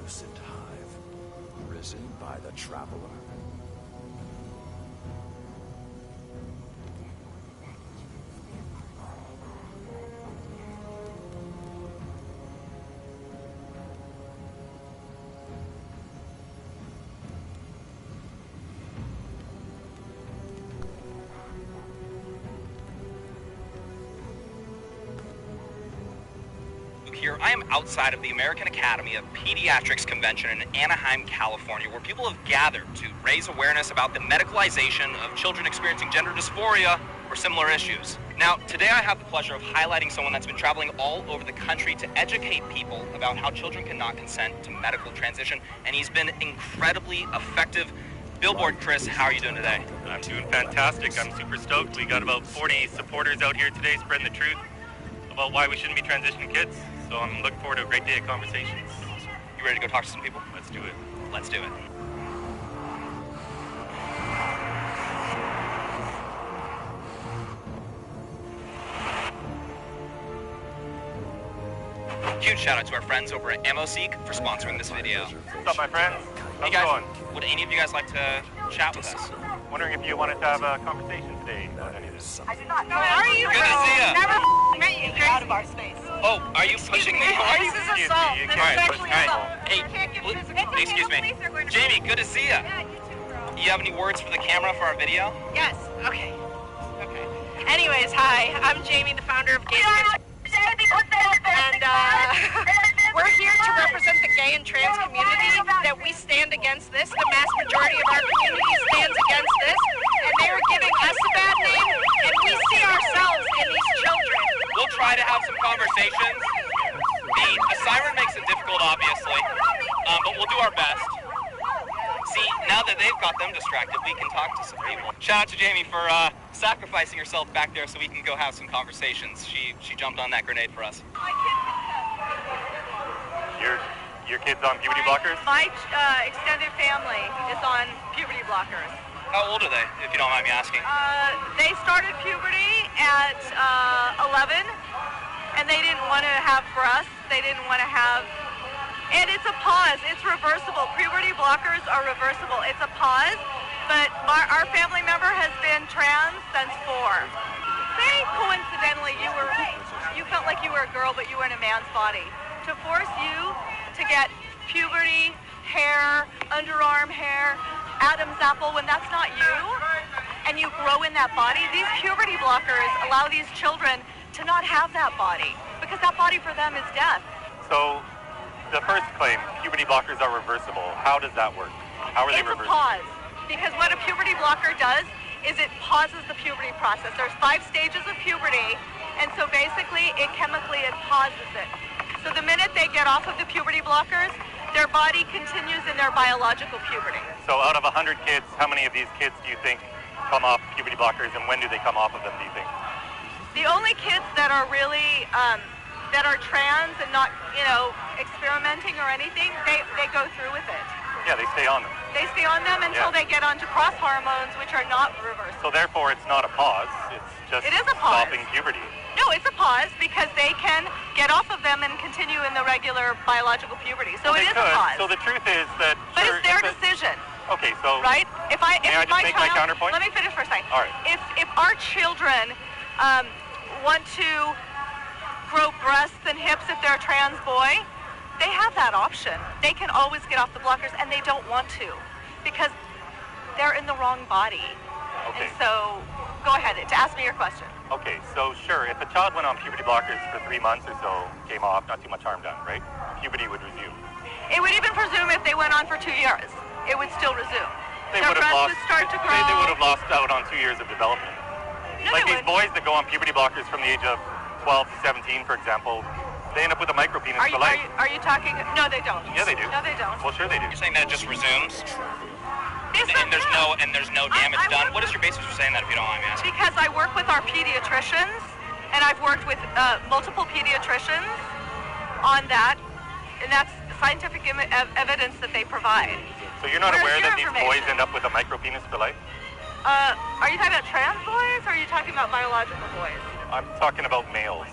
Lucent Hive, risen by the Traveler. Here, I am outside of the American Academy of Pediatrics Convention in Anaheim, California, where people have gathered to raise awareness about the medicalization of children experiencing gender dysphoria or similar issues. Now, today I have the pleasure of highlighting someone that's been traveling all over the country to educate people about how children cannot consent to medical transition, and he's been incredibly effective. Billboard, Chris, how are you doing today? I'm doing fantastic. I'm super stoked. We got about 40 supporters out here today spreading the truth about why we shouldn't be transitioning kids. So I'm looking forward to a great day of conversations. You ready to go talk to some people? Let's do it. Let's do it. Huge shout out to our friends over at AmmoSeek for sponsoring this video. What's up, my friends? Hey guys, would any of you guys like to chat with us? Wondering if you wanted to have a conversation today about any of this. I do not know. How are you? Good to see ya. Never met you. You're out of our space. Oh, are you pushing me? This is assault. This is sexually assault. Hey, excuse me. Jamie, good to see ya. Yeah, you too, bro. You have any words for the camera for our video? Yes. Okay. Anyways, hi. I'm Jamie, the founder of Gay Kids. And we're here to represent the gay and trans community, that we stand against this. The mass majority of our community stands against this, and they are giving us a bad name, and we see ourselves in these children. We'll try to have some conversations. The siren makes it difficult, obviously, but we'll do our best. See, now now that they've got them distracted, we can talk to some people. Shout out to Jamie for sacrificing herself back there so we can go have some conversations. She jumped on that grenade for us. Your kid's on puberty blockers? My extended family is on puberty blockers. How old are they, if you don't mind me asking? They started puberty at 11, and they didn't want to have breasts. They didn't want to have... And it's a pause. It's reversible. Puberty blockers are reversible. It's a pause, but our family member has been trans since 4. Say, coincidentally, you felt like you were a girl, but you were in a man's body. To force you to get puberty, hair, underarm hair, Adam's apple, when that's not you, and you grow in that body, these puberty blockers allow these children to not have that body, because that body for them is death. So, the first claim, puberty blockers are reversible. How does that work? How are they reversible? It's a pause, because what a puberty blocker does is it pauses the puberty process. There's 5 stages of puberty, and so basically it chemically pauses it. So the minute they get off of the puberty blockers, their body continues in their biological puberty. So out of 100 kids, how many of these kids do you think come off puberty blockers, and when do they come off of them, do you think? The only kids that are really, that are trans and not, experimenting or anything, they go through with it. Yeah, they stay on them. They stay on them until they get onto cross hormones, which are not reversible. So therefore, it's not a pause. It's just It is a pause. stopping puberty. No, it's a pause because they can get off of them and continue in the regular biological puberty. So Well, it they is a could. pause. So the truth is that... But sure, it's their if decision. Okay, so... Right? If May I just my make my child, counterpoint? Let me finish for a second. All right. If our children want to grow breasts and hips if they're a trans boy, they have that option. They can always get off the blockers, and they don't want to because they're in the wrong body. Okay. And so, go ahead to ask me your question. Okay, so sure, if a child went on puberty blockers for 3 months or so, came off, not too much harm done, right? Puberty would resume. It would even presume if they went on for 2 years, it would still resume. They Their would have breasts lost. would start to grow. They would have lost out on 2 years of development. No, Like they these boys that go on puberty blockers from the age of 12 to 17, for example, they end up with a micropenis for life. Are you talking? No, they don't. Yeah, they do. No, they don't. Well, sure they do. You're saying that it just resumes? And there's no damage done? What is your basis for saying that, if you don't mind me asking? Because I work with our pediatricians, and I've worked with multiple pediatricians on that, and that's scientific evidence that they provide. So you're not Where's aware your that these boys end up with a micropenis for life? Are you talking about trans boys, or are you talking about biological boys I'm talking about males.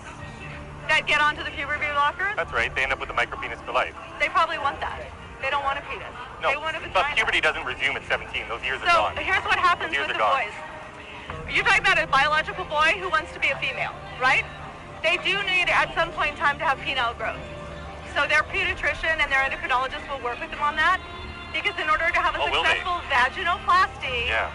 that get onto the puberty blockers? That's right, they end up with a micropenis for life. They probably want that. They don't want a penis. No, They want a but vagina. puberty doesn't resume at 17. Those years are So gone. here's what happens Those years with are the gone. boys. You're talking about a biological boy who wants to be a female, right? They do need at some point in time to have penile growth. So their pediatrician and their endocrinologist will work with them on that, because in order to have a Oh, will they? successful vaginoplasty, Yeah.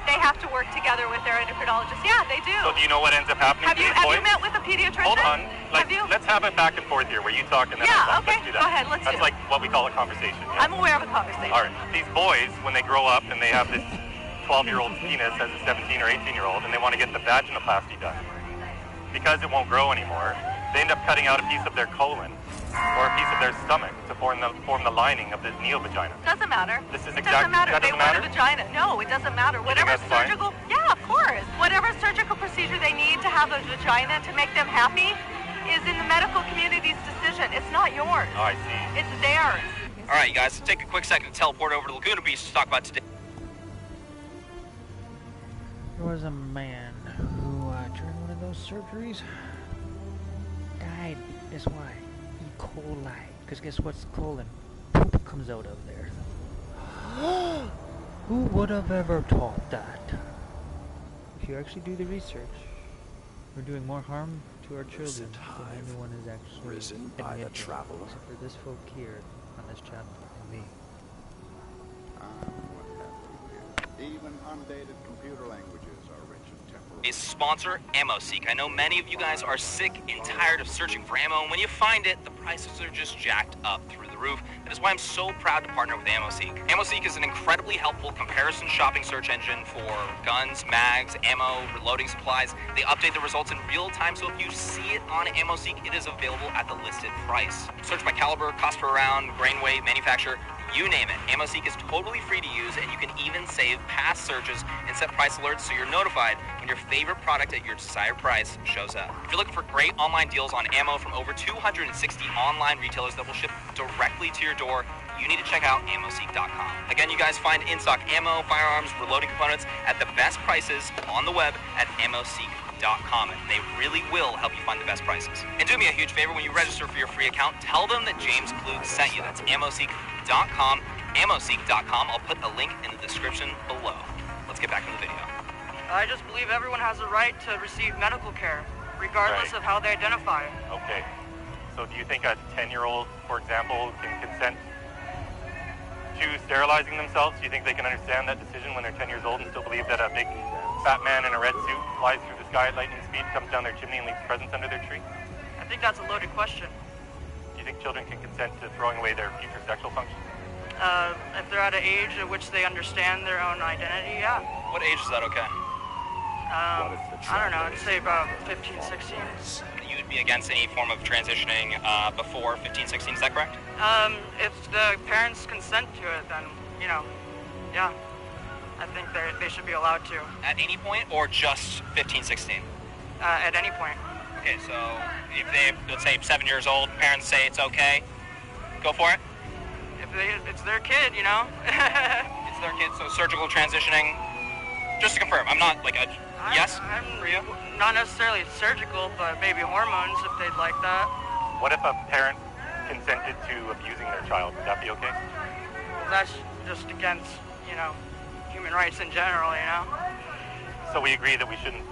they have to work together with their endocrinologist. Yeah, they do. So do you know what ends up happening Have to you these boys? met with a pediatrician? Hold on. Have you? Let's have it back and forth here, where you talk and then Yeah, I talk. okay, Let's do that. go ahead, let's That's do it. like what we call a conversation. Yeah? I'm aware of a conversation. All right. These boys, when they grow up and they have this 12-year-old penis as a 17 or 18-year-old, and they want to get the vaginoplasty done, because it won't grow anymore, they end up cutting out a piece of their colon or a piece of their stomach to form the lining of the neovagina. Doesn't matter. This is It exact- doesn't matter. that They doesn't want matter? a vagina. No, it doesn't matter. think Whatever that's fine? surgical, yeah, of course. Whatever surgical procedure they need to have a vagina to make them happy is in the medical community's decision. It's not yours. Oh, I see. It's theirs. All right, you guys, take a quick second to teleport over to Laguna Beach to talk about today. There was a man who, during one of those surgeries, died. Guess why? E. coli. Because guess what's colon? Poop comes out of there. Who would have ever thought that? If you actually do the research, we're doing more harm to our children than anyone is actually risen by the traveler. except for this folk here on this channel and me. Even undated computer languages are rich in temporal. Is sponsor AmmoSeek. I know many of you guys are sick and tired of searching for ammo, and when you find it, the prices are just jacked up through the roof. That is why I'm so proud to partner with AmmoSeek. AmmoSeek is an incredibly helpful comparison shopping search engine for guns, mags, ammo, reloading supplies. They update the results in real time, so if you see it on AmmoSeek, it is available at the listed price. Search by caliber, cost per round, grain weight, manufacturer. You name it. AmmoSeek is totally free to use, and you can even save past searches and set price alerts so you're notified when your favorite product at your desired price shows up. If you're looking for great online deals on ammo from over 260 online retailers that will ship directly to your door, you need to check out AmmoSeek.com. Again, you guys find in-stock ammo, firearms, reloading components at the best prices on the web at AmmoSeek.com. And they really will help you find the best prices. And do me a huge favor, when you register for your free account, tell them that James Klug sent you. That's AmmoSeek.com, AmmoSeek.com. I'll put a link in the description below. Let's get back to the video. I just believe everyone has a right to receive medical care, regardless of how they identify. Okay. So do you think a 10-year-old, for example, can consent to sterilizing themselves? Do you think they can understand that decision when they're 10 years old and still believe that a big fat man in a red suit flies through the sky at lightning speed, comes down their chimney and leaves presents under their tree? I think that's a loaded question. Do you think children can consent to throwing away their future sexual function? If they're at an age at which they understand their own identity, yeah. What age is that okay? I don't know, I'd say about 15, 16. You would be against any form of transitioning before 15, 16, is that correct? If the parents consent to it, then, you know, yeah. I think they should be allowed to. At any point, or just 15, 16? At any point. Okay, so if they, let's say, 7 years old, parents say it's okay, go for it? It's their kid, you know? It's their kid, so surgical transitioning, just to confirm, I'm not like a yes for you? Not necessarily surgical, but maybe hormones if they'd like that. What if a parent consented to abusing their child? Would that be okay? Well, that's just against, you know, human rights in general, you know? So we agree that we shouldn't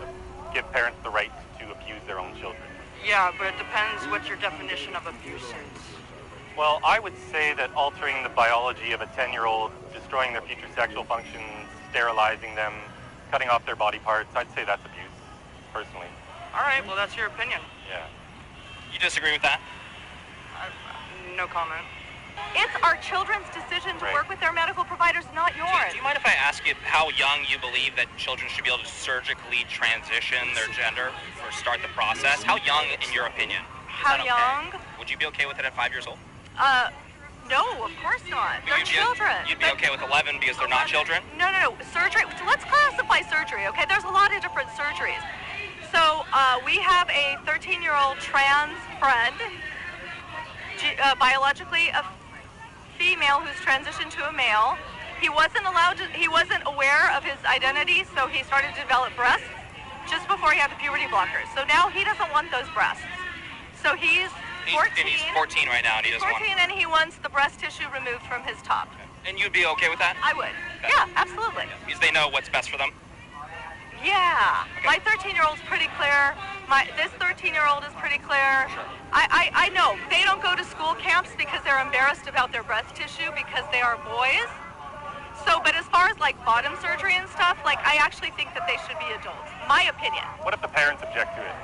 give parents the right to abuse their own children? Yeah, but it depends what your definition of abuse is. Well, I would say that altering the biology of a 10-year-old, destroying their future sexual functions, sterilizing them, cutting off their body parts, I'd say that's abuse, personally. All right, well, that's your opinion. Yeah. You disagree with that? No comment. It's our children's decision to work with their medical providers, not yours. Do you mind if I ask you how young you believe that children should be able to surgically transition their gender or start the process? How young, in your opinion? How young? Would you be okay with it at 5 years old? No, of course not. They're children. You'd be okay with 11 because they're not children? No. Surgery. So let's classify surgery, okay? There's a lot of different surgeries. So we have a 13-year-old trans friend, biologically a female who's transitioned to a male. He wasn't aware of his identity, so he started to develop breasts just before he had the puberty blockers. So now he doesn't want those breasts. So he's 14. And he's 14 right now, and he doesn't want 14, and he wants the breast tissue removed from his top. And you'd be okay with that? I would. Okay. Yeah, absolutely. Because they know what's best for them? Yeah. Okay. My 13-year-old's pretty clear. This 13-year-old is pretty clear. Sure. I know. They don't go to school camps because they're embarrassed about their breast tissue because they are boys. So, but as far as like bottom surgery and stuff, like I actually think that they should be adults. My opinion. What if the parents object to it?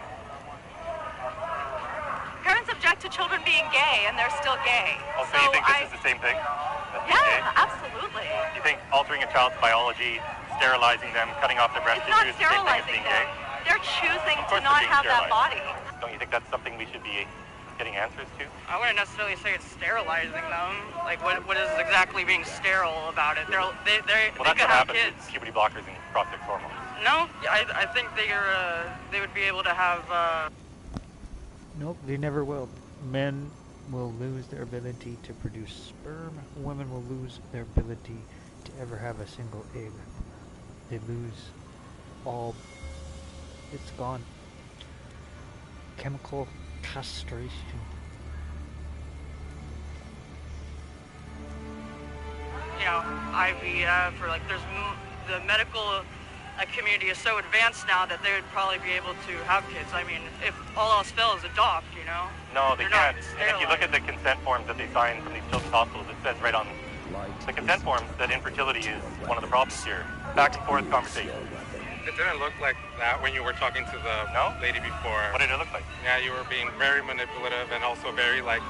Parents object to children being gay, and they're still gay. Oh, so you think this is the same thing? Yeah, absolutely. You think altering a child's biology, sterilizing them, cutting off their breast tissue is the same thing as being gay? They're choosing to not have that body. Don't you think that's something we should be getting answers to? I wouldn't necessarily say it's sterilizing them. Like, what is exactly being sterile about it? They that's could what have happens kids. with puberty blockers and prostate hormones. No, I think they would be able to have. Nope, they never will. Men will lose their ability to produce sperm. Women will lose their ability to ever have a single egg. They lose all. It's gone. Chemical castration. You know, IVF, or like the medical community is so advanced now that they would probably be able to have kids. I mean, if all else fails, adopt, you know? No, they can't. And if you look at the consent forms that they sign from these children's hospitals, it says right on the consent forms that infertility is one of the problems here. Back and forth conversation. It didn't look like that when you were talking to the lady before. What did it look like? Yeah, you were being very manipulative and also very, like,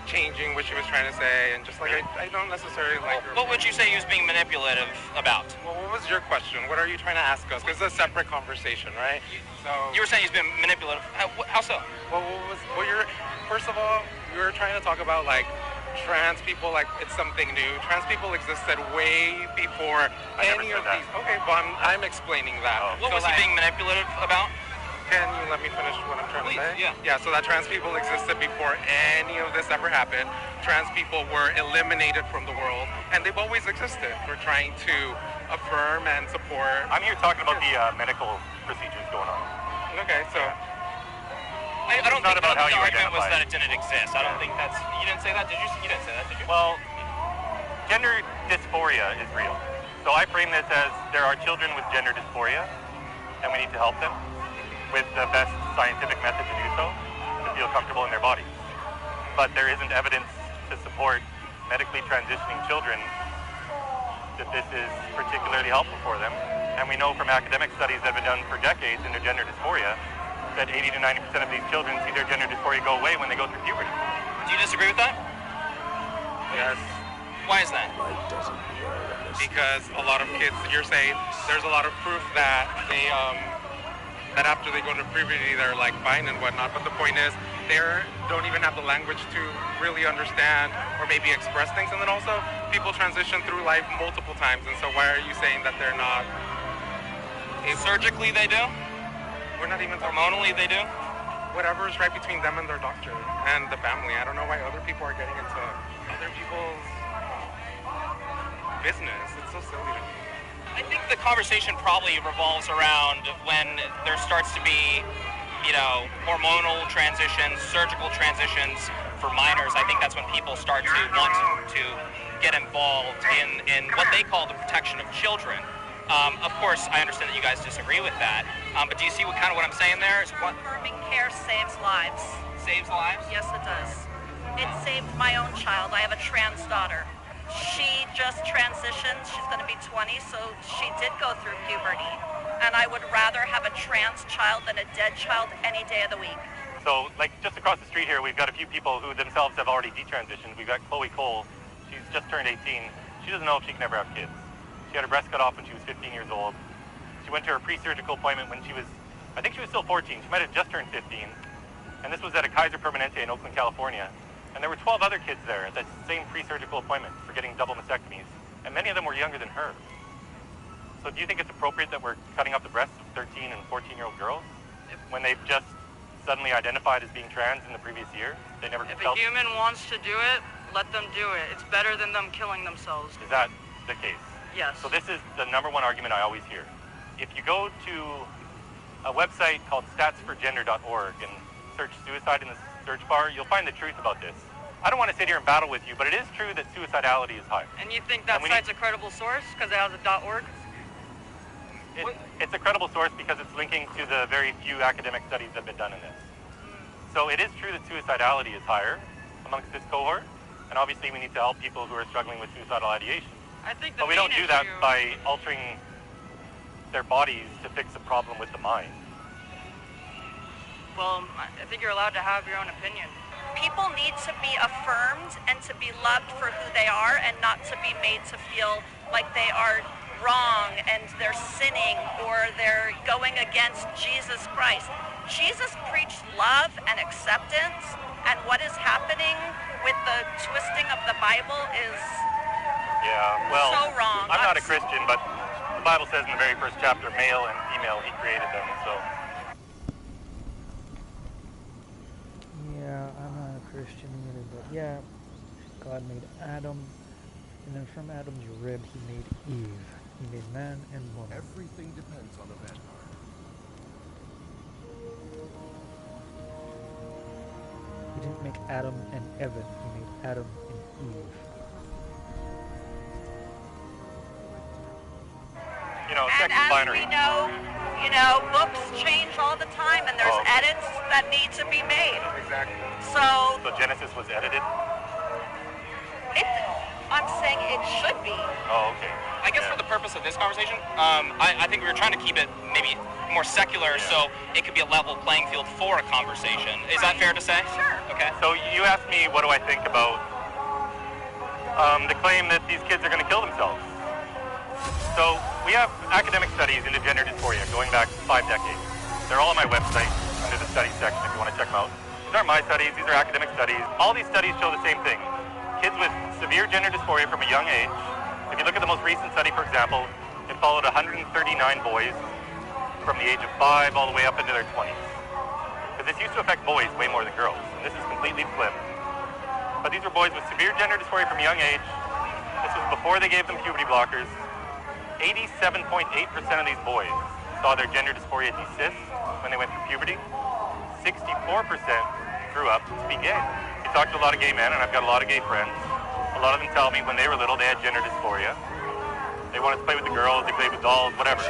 changing what she was trying to say, and just like I don't necessarily like her. What would you say he was being manipulative about? Well, what was your question? What are you trying to ask us? Because it's a separate conversation, right? So you were saying he's been manipulative. How so? Well, first of all, we were trying to talk about like trans people like it's something new. Trans people existed way before any of these. Okay, well, I'm explaining that. What was he being manipulative about? Can you let me finish what I'm trying Please, to say? yeah. Yeah, so that trans people existed before any of this ever happened. Trans people were eliminated from the world, and they've always existed. We're trying to affirm and support. I'm here talking about the medical procedures going on. Okay, so... I don't think about how the you argument was identify. that it didn't exist. I don't think that's... You didn't say that, did you? You didn't say that, did you? Well, gender dysphoria is real. So I frame this as there are children with gender dysphoria, and we need to help them with the best scientific method to do so, to feel comfortable in their bodies. But there isn't evidence to support medically transitioning children that this is particularly helpful for them. And we know from academic studies that have been done for decades into gender dysphoria that 80 to 90% of these children see their gender dysphoria go away when they go through puberty. Do you disagree with that? Yes. Why is that? Because a lot of kids, you're saying, there's a lot of proof that they, that after they go into puberty, they're like fine and whatnot. But the point is, they don't even have the language to really understand or maybe express things. And then also, people transition through life multiple times. And so why are you saying that they're not? Surgically, they do? We're not even hormonally, they do? Whatever is right between them and their doctor and the family. I don't know why other people are getting into other people's business. It's so silly to me. I think the conversation probably revolves around when there starts to be, you know, hormonal transitions, surgical transitions for minors. I think that's when people start to want to get involved in what they call the protection of children. Of course, I understand that you guys disagree with that, but do you see what I'm saying there? Affirming care saves lives. Saves lives? Yes, it does. It saved my own child. I have a trans daughter. She just transitioned. She's going to be 20, so she did go through puberty. And I would rather have a trans child than a dead child any day of the week. So, like, just across the street here, we've got a few people who themselves have already detransitioned. We've got Chloe Cole. She's just turned 18. She doesn't know if she can ever have kids. She had her breast cut off when she was 15 years old. She went to her pre-surgical appointment when she was, I think she was still 14. She might have just turned 15. And this was at a Kaiser Permanente in Oakland, California. And there were 12 other kids there at that same pre-surgical appointment for getting double mastectomies. And many of them were younger than her. So do you think it's appropriate that we're cutting off the breasts of 13 and 14-year-old girls when they've just suddenly identified as being trans in the previous year? They never If a human wants to do it, let them do it. It's better than them killing themselves. Is that the case? Yes. So this is the number one argument I always hear. If you go to a website called statsforgender.org and search suicide in the search bar, you'll find the truth about this. I don't want to sit here and battle with you, but it is true that suicidality is high. And you think that site's a credible source because it has a .org? It's a credible source because it's linking to the very few academic studies that have been done in this. So it is true that suicidality is higher amongst this cohort, and obviously we need to help people who are struggling with suicidal ideation. I think but we don't do that by altering their bodies to fix a problem with the mind. Well, I think you're allowed to have your own opinion. People need to be affirmed and to be loved for who they are and not to be made to feel like they are wrong and they're sinning or they're going against Jesus Christ. Jesus preached love and acceptance, and what is happening with the twisting of the Bible is so wrong. I'm not a Christian, but the Bible says in the very first chapter, male and female, he created them, so... Yeah, I'm not a Christian either, but yeah, God made Adam, and then from Adam's rib he made Eve. He made man and woman. Everything depends on the Vanguard. He didn't make Adam and Evan, he made Adam and Eve. You know, and as binary. we know, books change all the time, and there's edits that need to be made. Exactly. So Genesis was edited? I'm saying it should be. Oh, okay. I guess for the purpose of this conversation, I think we were trying to keep it maybe more secular, so it could be a level playing field for a conversation. Is that fair to say? Sure. Okay. So you asked me, what do I think about the claim that these kids are going to kill themselves? So we have academic studies into gender dysphoria going back 5 decades. They're all on my website under the studies section if you want to check them out. These aren't my studies, these are academic studies. All these studies show the same thing. kids with severe gender dysphoria from a young age. If you look at the most recent study, for example, it followed 139 boys from the age of 5 all the way up into their 20s. Because this used to affect boys way more than girls, and this is completely flipped. But these were boys with severe gender dysphoria from a young age. This was before they gave them puberty blockers. 87.8% of these boys saw their gender dysphoria desist when they went through puberty. 64% grew up to be gay. I talk to a lot of gay men, and I've got a lot of gay friends. A lot of them tell me when they were little they had gender dysphoria. They wanted to play with the girls, they played with dolls, whatever.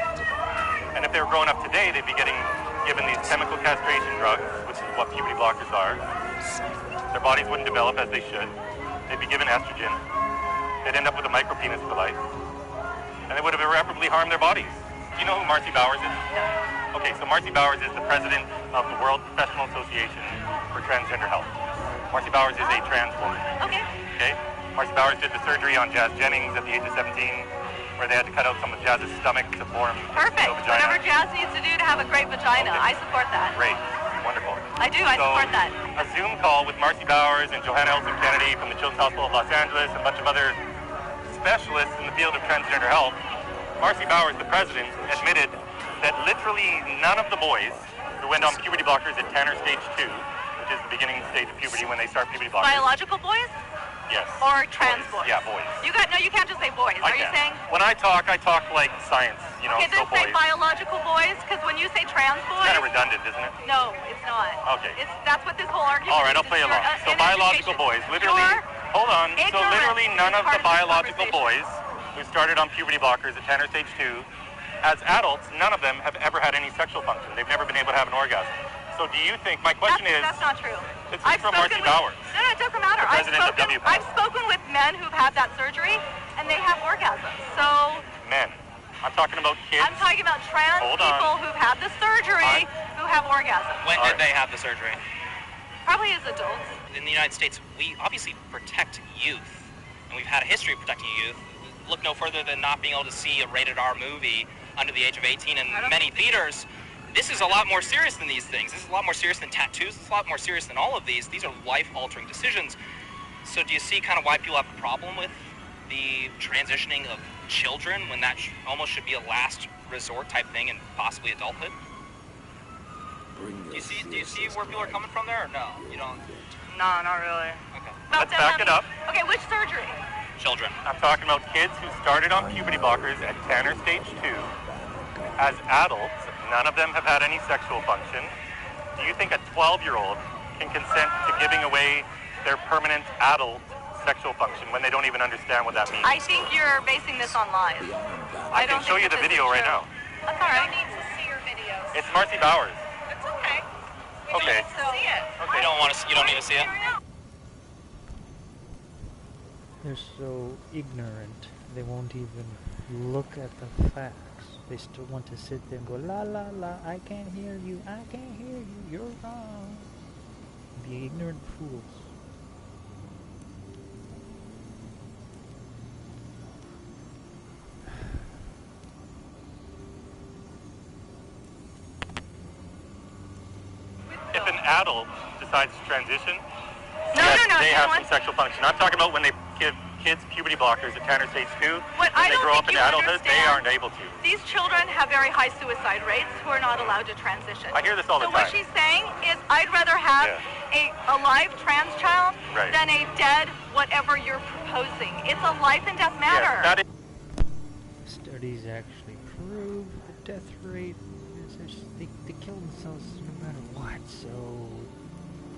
And if they were growing up today, they'd be given these chemical castration drugs, which is what puberty blockers are. Their bodies wouldn't develop as they should. They'd be given estrogen. They'd end up with a micropenis for life. And they would have irreparably harmed their bodies. Do you know who Marcy Bowers is? Okay, so Marcy Bowers is the president of the World Professional Association for Transgender Health. Marcy Bowers is a trans woman. Okay? Marcy Bowers did the surgery on Jazz Jennings at the age of 17, where they had to cut out some of Jazz's stomach to form Perfect. a vagina. Whatever Jazz needs to do to have a great vagina. I support that. Great. Wonderful. I do. I support that. A Zoom call with Marcy Bowers and Johanna Elson Kennedy from the Children's Hospital of Los Angeles and a bunch of other specialists in the field of transgender health. Marcy Bowers, the president, admitted that literally none of the boys who went on puberty blockers at 10 or stage 2, which is the beginning stage of puberty when they start puberty blockers. Biological boys? Yes. Or trans boys? Yeah, boys. You can't just say boys. Are you saying? When I talk like science, you know, Okay, then so say boys. biological boys, because when you say trans boys... It's kind of redundant, isn't it? No, it's not. Okay. That's what this whole argument All right, I'll is. play You're, along. So biological boys, literally, hold on. So literally none of the biological boys who started on puberty blockers at 10 or stage 2, as adults, none of them have ever had any sexual function. They've never been able to have an orgasm. So do you think, my question is... That's not true. It's from Marcy Bowers. No, it doesn't matter. The president of WPATH. I've spoken with men who've had that surgery, and they have orgasms. So... Men. I'm talking about kids. I'm talking about trans people who've had the surgery who have orgasms. When did they have the surgery? Probably as adults. In the United States, we obviously protect youth, and we've had a history of protecting youth. Look no further than not being able to see a rated R movie under the age of 18 in many theaters. This is a lot more serious than these things. This is a lot more serious than tattoos. It's a lot more serious than all of these. These are life-altering decisions. So do you see kind of why people have a problem with the transitioning of children when that almost should be a last resort type thing in possibly adulthood? Do you see where people are coming from there, or no? You don't? No, not really. Okay. Let's back it up. Okay, which surgery? Children. I'm talking about kids who started on puberty blockers at 10 or stage 2. As adults, none of them have had any sexual function. Do you think a 12-year-old can consent to giving away their permanent adult sexual function when they don't even understand what that means? I think you're basing this on lies. I can show you the video right now. That's all right. You don't need to see your videos. It's Marcy Bowers. It's okay. Okay. See it. You don't want to. You don't need to see it. They're so ignorant, they won't even look at the facts. They still want to sit there and go, la la la, I can't hear you, I can't hear you, you're wrong. The ignorant fools. If an adult decides to transition, no, they have some sexual function. I'm talking about when they give kids puberty blockers at 10 or stage 2. When they grow up into adulthood, they aren't able to. These children have very high suicide rates who are not allowed to transition. I hear this all the time. time. So what she's saying is I'd rather have a live trans child than a dead whatever you're proposing. It's a life and death matter. Yes, that is. Studies actually prove the death rate is they kill themselves no matter what. So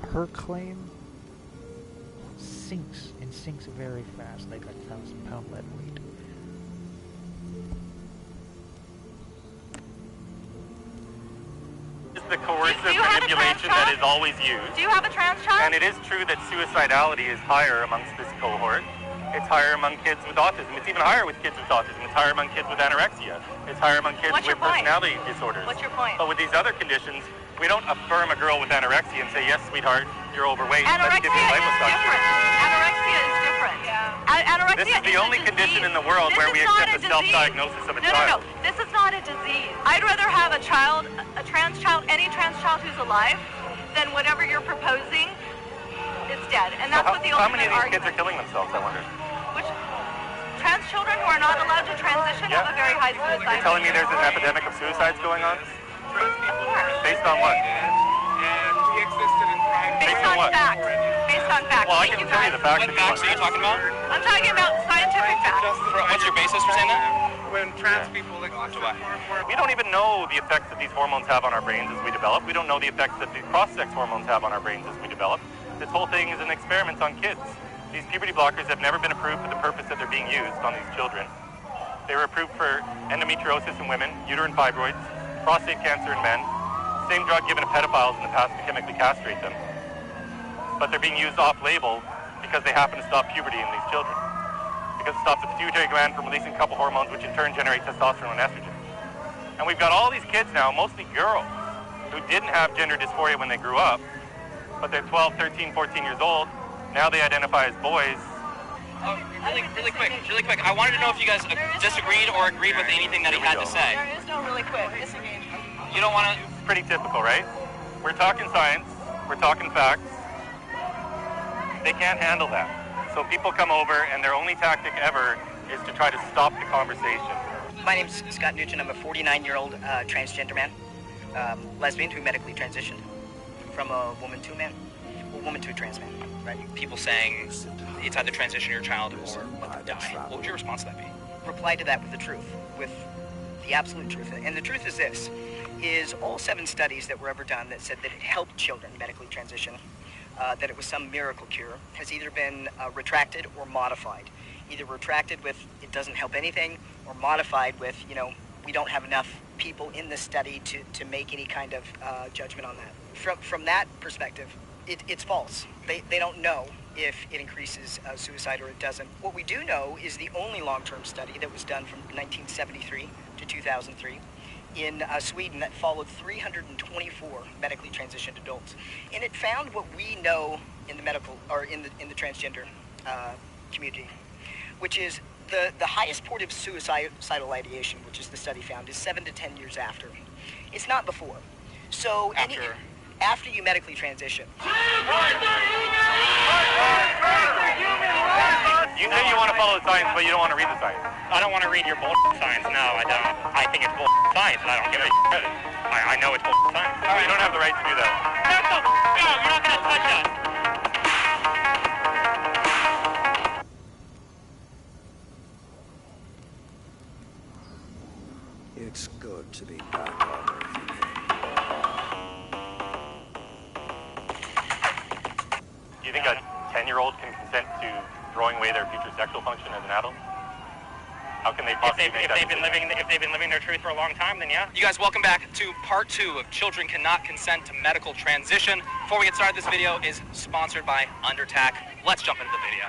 her claim sinks very fast, like a 1,000-pound lead weight. It's the coercive manipulation that is always used. Do you have a trans child? And it is true that suicidality is higher amongst this cohort. It's higher among kids with autism. It's even higher with kids with autism. It's higher among kids with anorexia. It's higher among kids with personality disorders. What's your point? But with these other conditions, we don't affirm a girl with anorexia and say, yes, sweetheart, you're overweight. Let's give you a liposuction. Anorexia is different. Anorexia this is the only condition in the world where we accept the self-diagnosis of a child. No. This is not a disease. I'd rather have a child, a trans child, any trans child who's alive, than whatever you're proposing is dead, and that's what the How many ultimate of these kids argument. are killing themselves, I wonder? Which trans children who are not allowed to transition have a very high suicide rate. You're telling me there's an epidemic of suicides going on? Based on what? Based on facts. Based on facts. Well, I can tell you the facts. What facts are you talking about? I'm talking about scientific facts. What's your basis for saying that? When trans people like we don't even know the effects that these hormones have on our brains as we develop. We don't know the effects that the cross-sex hormones have on our brains as we develop. This whole thing is an experiment on kids. These puberty blockers have never been approved for the purpose that they're being used on these children. They were approved for endometriosis in women, uterine fibroids, prostate cancer in men. Same drug given to pedophiles in the past to chemically castrate them. But they're being used off-label because they happen to stop puberty in these children. Because it stops the pituitary gland from releasing couple hormones which in turn generate testosterone and estrogen. And we've got all these kids now, mostly girls, who didn't have gender dysphoria when they grew up, but they're 12, 13, 14 years old. Now they identify as boys. Really quick. I wanted to know if you guys disagreed or agreed with anything that he had to say. There is no really quick. Disengage. You don't want to... It's pretty typical, right? We're talking science, we're talking facts. They can't handle that. So people come over and their only tactic ever is to try to stop the conversation. My name's Scott Nugent. I'm a 49-year-old transgender man, lesbian who medically transitioned from a woman to a man, or woman to a trans man. Right? People saying it's either transition your child or let them die. What would your response to that be? Reply to that with the truth, with the absolute truth. And the truth is this, is all 7 studies that were ever done that said that it helped children medically transition, that it was some miracle cure, has either been retracted or modified. Either retracted with it doesn't help anything, or modified with, we don't have enough people in the study to make any kind of judgment on that. From that perspective, it's false. They don't know if it increases suicide or it doesn't. What we do know is the only long-term study that was done from 1973 to 2003 in Sweden that followed 324 medically transitioned adults, and it found what we know in the medical or in the transgender community, which is the highest point of suicidal ideation, which is the study found, is 7 to 10 years after. It's not before. So after you medically transition. You say you want to follow the science, but you don't want to read the science. I don't want to read your bullshit science. No, I don't. I think it's bullshit science, and I don't give a credit. I know it's bullshit science. All right, you don't have the right to do that. No, you're not going to touch us. It's good to be back on Earth. Do you think a 10-year-old can consent to throwing away their future sexual function as an adult? How can they possibly if they've been living their truth for a long time, then yeah. You guys, welcome back to part 2 of Children Cannot Consent to Medical Transition. Before we get started, this video is sponsored by Undertac. Let's jump into the video.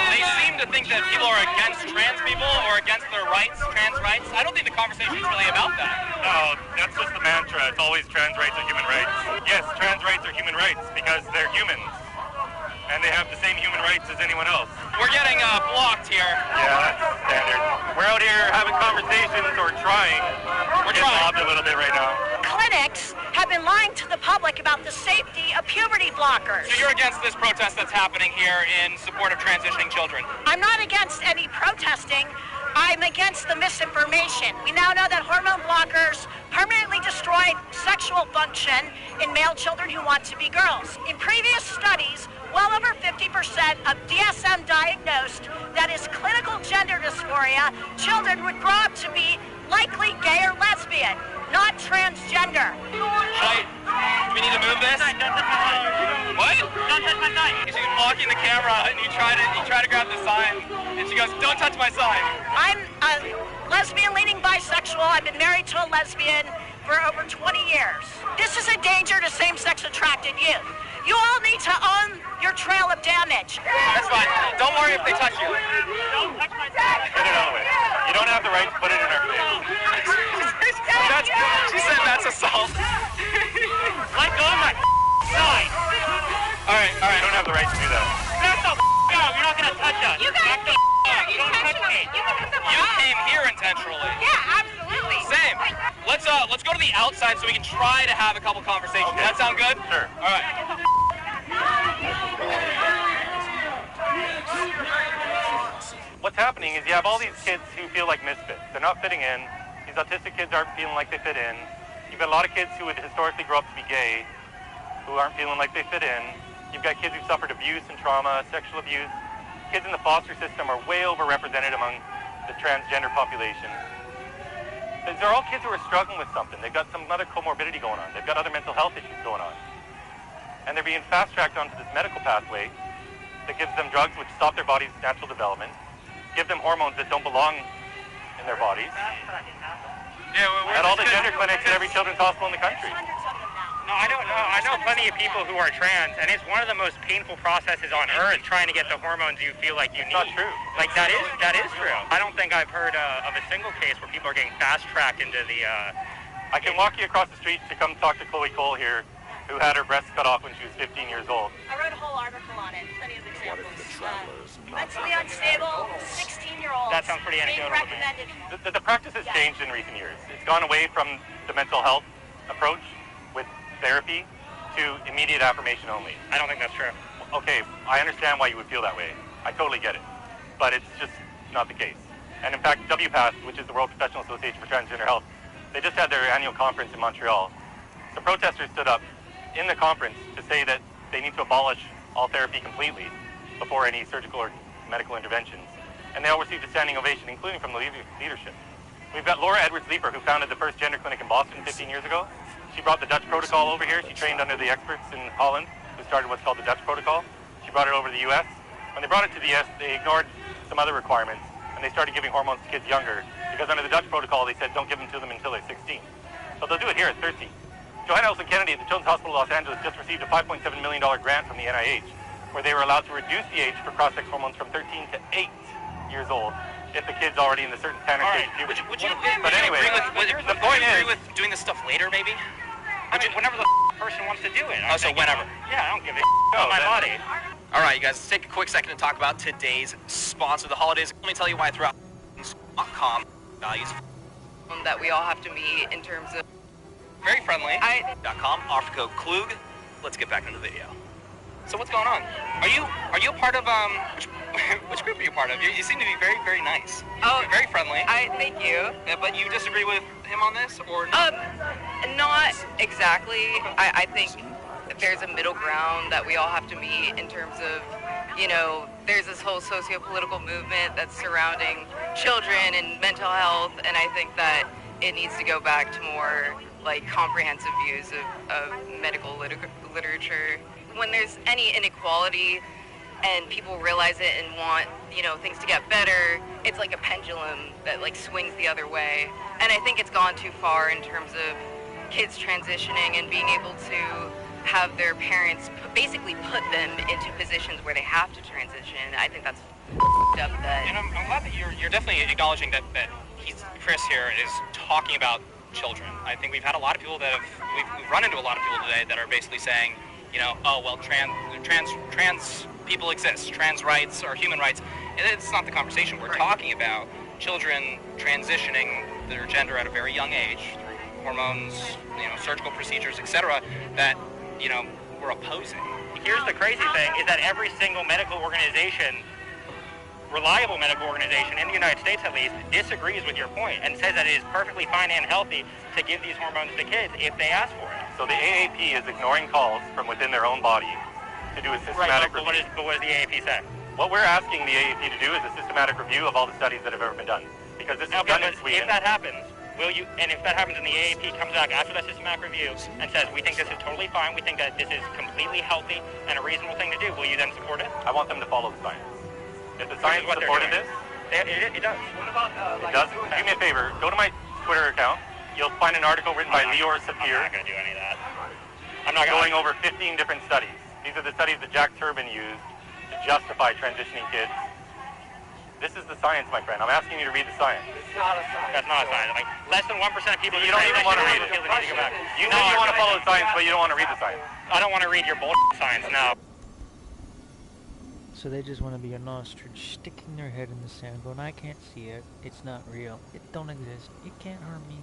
They seem to think that people are against trans people or against their rights, trans rights. I don't think the conversation is really about that. No, that's just the mantra. It's always trans rights are human rights. Yes, trans rights are human rights because they're humans. And they have the same human rights as anyone else. We're getting blocked here. Yeah, that's standard. We're out here having conversations or trying. We're getting mobbed a little bit right now. Clinics have been lying to the public about the safety of puberty blockers. So you're against this protest that's happening here in support of transitioning children? I'm not against any protesting. I'm against the misinformation. We now know that hormone blockers permanently destroy sexual function in male children who want to be girls. In previous studies, well over 50% of DSM diagnosed, that is clinical gender dysphoria, children would grow up to be likely gay or lesbian, not transgender. Do we need to move this? What? Don't touch my sign. She's blocking the camera and you try to grab the sign and she goes, don't touch my sign. I'm a lesbian leaning bisexual. I've been married to a lesbian for over 20 years. This is a danger to same-sex attracted youth. You all need to own your trail of damage. That's fine. Don't worry if they touch you. Don't touch my sign. Get it out of the way. You don't have the right to put it in our face. She said that's assault. Let go of my sign. All right. You don't have the right to do that. Back the out. You're not going to touch us. You guys Back the can't. Don't touch me. You can put them on. You came here intentionally. Yeah, absolutely. Same. Let's go to the outside so we can try to have a couple conversations. Okay. Does that sound good? Sure. All right. What's happening is you have all these kids who feel like misfits. They're not fitting in. These autistic kids aren't feeling like they fit in. You've got a lot of kids who would historically grow up to be gay who aren't feeling like they fit in. You've got kids who've suffered abuse and trauma, sexual abuse. Kids in the foster system are way overrepresented among the transgender population. These are all kids who are struggling with something. They've got some other comorbidity going on. They've got other mental health issues going on. And they're being fast-tracked onto this medical pathway that gives them drugs which stop their body's natural development, give them hormones that don't belong in their bodies. Yeah, at all the gender clinics at every children's hospital in the country. No, I don't know. I know plenty of people who are trans, and it's one of the most painful processes on earth trying to get the hormones you feel like you need. Not true. Like that is true. I don't think I've heard of a single case where people are getting fast-tracked into the... I can walk you across the street to come talk to Chloe Cole here, who had her breasts cut off when she was 15 years old. I wrote a whole article on it, plenty of examples. Mentally not unstable, 16-year-olds. That sounds pretty being anecdotal to me. recommended. The practice has changed in recent years. It's gone away from the mental health approach with therapy to immediate affirmation only. I don't think that's true. Okay, I understand why you would feel that way. I totally get it. But it's just not the case. And in fact, WPATH, which is the World Professional Association for Transgender Health, they just had their annual conference in Montreal. The protesters stood up in the conference to say that they need to abolish all therapy completely before any surgical or medical interventions. And they all received a standing ovation, including from the leadership. We've got Laura Edwards-Leeper, who founded the first gender clinic in Boston 15 years ago. She brought the Dutch protocol over here. She trained under the experts in Holland, who started what's called the Dutch protocol. She brought it over to the U.S. When they brought it to the U.S., they ignored some other requirements, and they started giving hormones to kids younger, because under the Dutch protocol, they said don't give them to them until they're 16. So they'll do it here at 13. Johanna Olsen Kennedy at the Children's Hospital of Los Angeles just received a $5.7 million grant from the NIH, where they were allowed to reduce the age for cross-sex hormones from 13 to 8 years old if the kid's already in the certain standard stage of puberty. Would you But anyway, the point is with doing this stuff later, maybe? I mean, whenever the person wants to do it. Oh, so whenever. Yeah, I don't give a about my body. All right, you guys, let's take a quick second to talk about today's sponsor of the holidays. Let me tell you why throughout .com values that we all have to meet in terms of very friendly. .com offer code Klug. Let's get back into the video. So what's going on? Are you a part of which group are you part of? You seem to be very, very nice. Oh, very friendly. Thank you. Yeah, but you disagree with him on this, or not exactly. I think there's a middle ground that we all have to meet in terms of, you know, there's this whole socio-political movement that's surrounding children and mental health, and I think that it needs to go back to more like comprehensive views of medical literature. When there's any inequality and people realize it and want, you know, things to get better, it's like a pendulum that like swings the other way. And I think it's gone too far in terms of kids transitioning and being able to have their parents basically put them into positions where they have to transition. I think that's up that. And I'm glad that you're definitely acknowledging that Chris here is talking about children. I think we've had a lot of people that we've run into a lot of people today that are basically saying, you know, oh well, trans people exist, trans rights or human rights, and it's not the conversation. We're talking about children transitioning their gender at a very young age through hormones, you know, surgical procedures, etc. That, you know, we're opposing. Here's the crazy thing, is that every single medical organization, reliable medical organization in the United States at least, disagrees with your point and says that it is perfectly fine and healthy to give these hormones to kids if they ask for it. So the AAP is ignoring calls from within their own body to do a systematic review. But what does the AAP say? What we're asking the AAP to do is a systematic review of all the studies that have ever been done. Because this is done in Sweden. If that happens, and if that happens and the AAP comes back after that systematic review and says, we think this is totally fine, we think that this is completely healthy and a reasonable thing to do, will you then support it? I want them to follow the science. If the science supported this, it does. What about, it does. Do me a favor, go to my Twitter account. You'll find an article written by Lior Sapir. I'm not going to do any of that. I'm not going over 15 different studies. These are the studies that Jack Turbin used to justify transitioning kids. This is the science, my friend. I'm asking you to read the science. It's not a science. That's not a science. Like, less than 1% of people you don't even want to read it. You know you want to follow the science, but you don't want to read the science. I don't want to read your bullshit science now. So they just want to be an ostrich sticking their head in the sand going, I can't see it. It's not real. It don't exist. It can't harm me.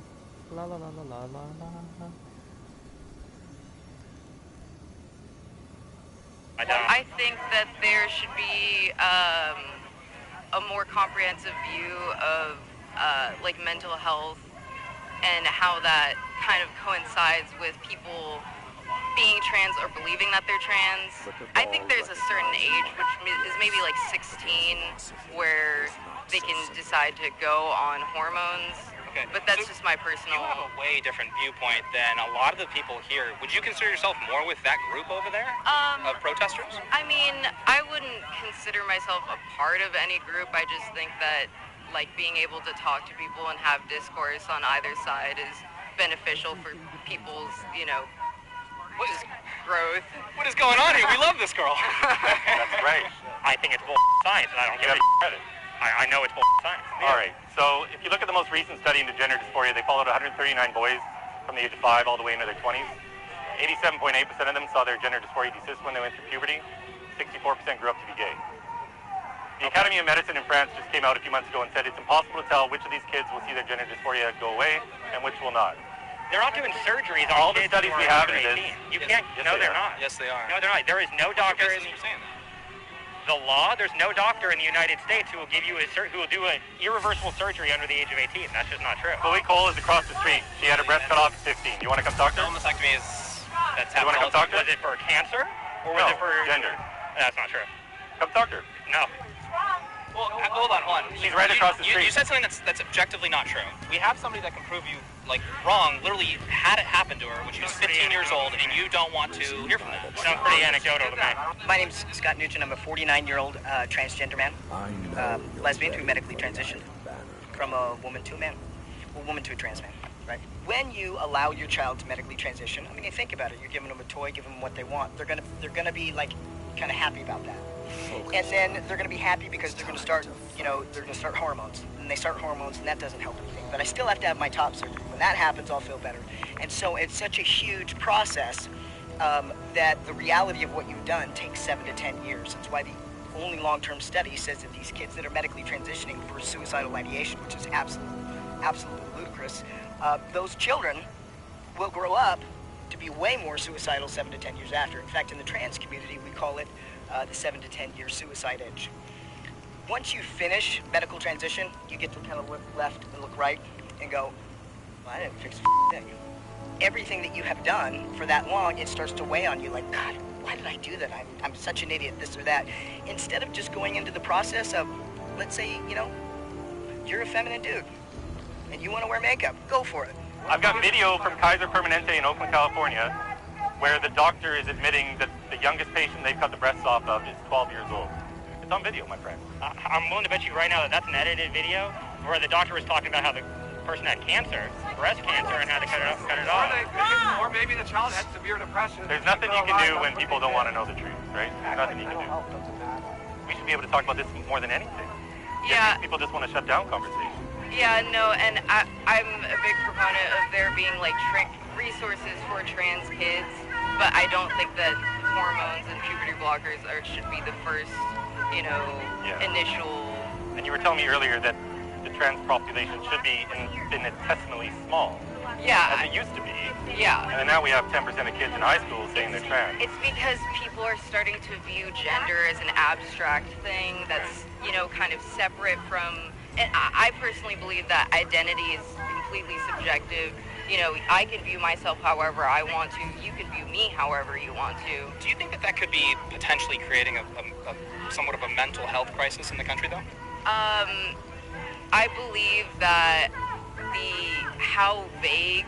La la la la la la la. I think that there should be a more comprehensive view of like mental health and how that kind of coincides with people being trans or believing that they're trans. I think there's a certain age, which is maybe like 16, where they can decide to go on hormones. Okay. But that's just my personal... You have a way different viewpoint than a lot of the people here. Would you consider yourself more with that group over there of protesters? I mean, I wouldn't consider myself a part of any group. I just think that, like, being able to talk to people and have discourse on either side is beneficial for people's, you know, growth. What is going on here? We love this girl. That's right. I think it's bull science, and I don't give it credit. I know it's bull science. All right. So if you look at the most recent study into gender dysphoria, they followed 139 boys from the age of 5 all the way into their 20s. 87.8% of them saw their gender dysphoria desist when they went through puberty. 64% grew up to be gay. The Academy of Medicine in France just came out a few months ago and said it's impossible to tell which of these kids will see their gender dysphoria go away and which will not. They're not doing surgeries on all the kids studies who we are have under in 18. this. You can't. Yes, No, they they're are. not. Yes, they are. No, they're not. There is no doctor in the law. There's no doctor in the United States who will give you who will do an irreversible surgery under the age of 18. That's just not true. Chloe Cole is across the street. She had her breast cut off at 15. You want to come talk to her? Mastectomy is... That's You want to come talk to her? Was it for cancer or was No, it for gender. That's not true. Come talk to her. No. Well, hold on. She's right across the street. You said something that's objectively not true. We have somebody that can prove you, like, wrong, literally had it happen to her when she was 15 years old, and you don't want to hear from that. Sounds pretty anecdotal to me. My name's Scott Nugent. I'm a 49-year-old transgender man, lesbian who medically transitioned from a woman to a man, a woman to a trans man, right? When you allow your child to medically transition, I mean, you think about it. You're giving them a toy, giving them what they want. They're gonna be like kind of happy about that. And then they're going to be happy because they're going to start, you know, they're going to start hormones. And they start hormones, and that doesn't help anything. But I still have to have my top surgery. When that happens, I'll feel better. And so it's such a huge process that the reality of what you've done takes 7 to 10 years. That's why the only long-term study says that these kids that are medically transitioning for suicidal ideation, which is absolutely ludicrous, those children will grow up to be way more suicidal 7 to 10 years after. In fact, in the trans community, we call it the 7 to 10 year suicide age. Once you finish medical transition, you get to kind of look left and look right and go, well, I didn't fix a thing. Everything that you have done for that long, it starts to weigh on you like, God, why did I do that? I'm such an idiot, this or that. Instead of just going into the process of, let's say, you know, you're a feminine dude and you want to wear makeup, go for it. I've got video from Kaiser Permanente in Oakland, California, where the doctor is admitting that the youngest patient they've cut the breasts off of is 12 years old. It's on video, my friend. I'm willing to bet you right now that that's an edited video where the doctor was talking about how the person had cancer, breast cancer, and had to cut it off. Or maybe the child had severe depression. There's nothing you can do when people don't want to know the truth, right? There's nothing you can do. We should be able to talk about this more than anything. Yeah. People just want to shut down conversation. Yeah, no, and I'm a big proponent of there being, like, resources for trans kids, but I don't think that hormones and puberty blockers should be the first, you know, initial... And you were telling me earlier that the trans population should be infinitesimally small. Yeah. As it used to be. Yeah. And then now we have 10% of kids in high school saying they're trans. It's because people are starting to view gender as an abstract thing that's, you know, kind of separate from... And I personally believe that identity is completely subjective. You know, I can view myself however I want to. You can view me however you want to. Do you think that could be potentially creating a somewhat of a mental health crisis in the country, though? I believe that how vague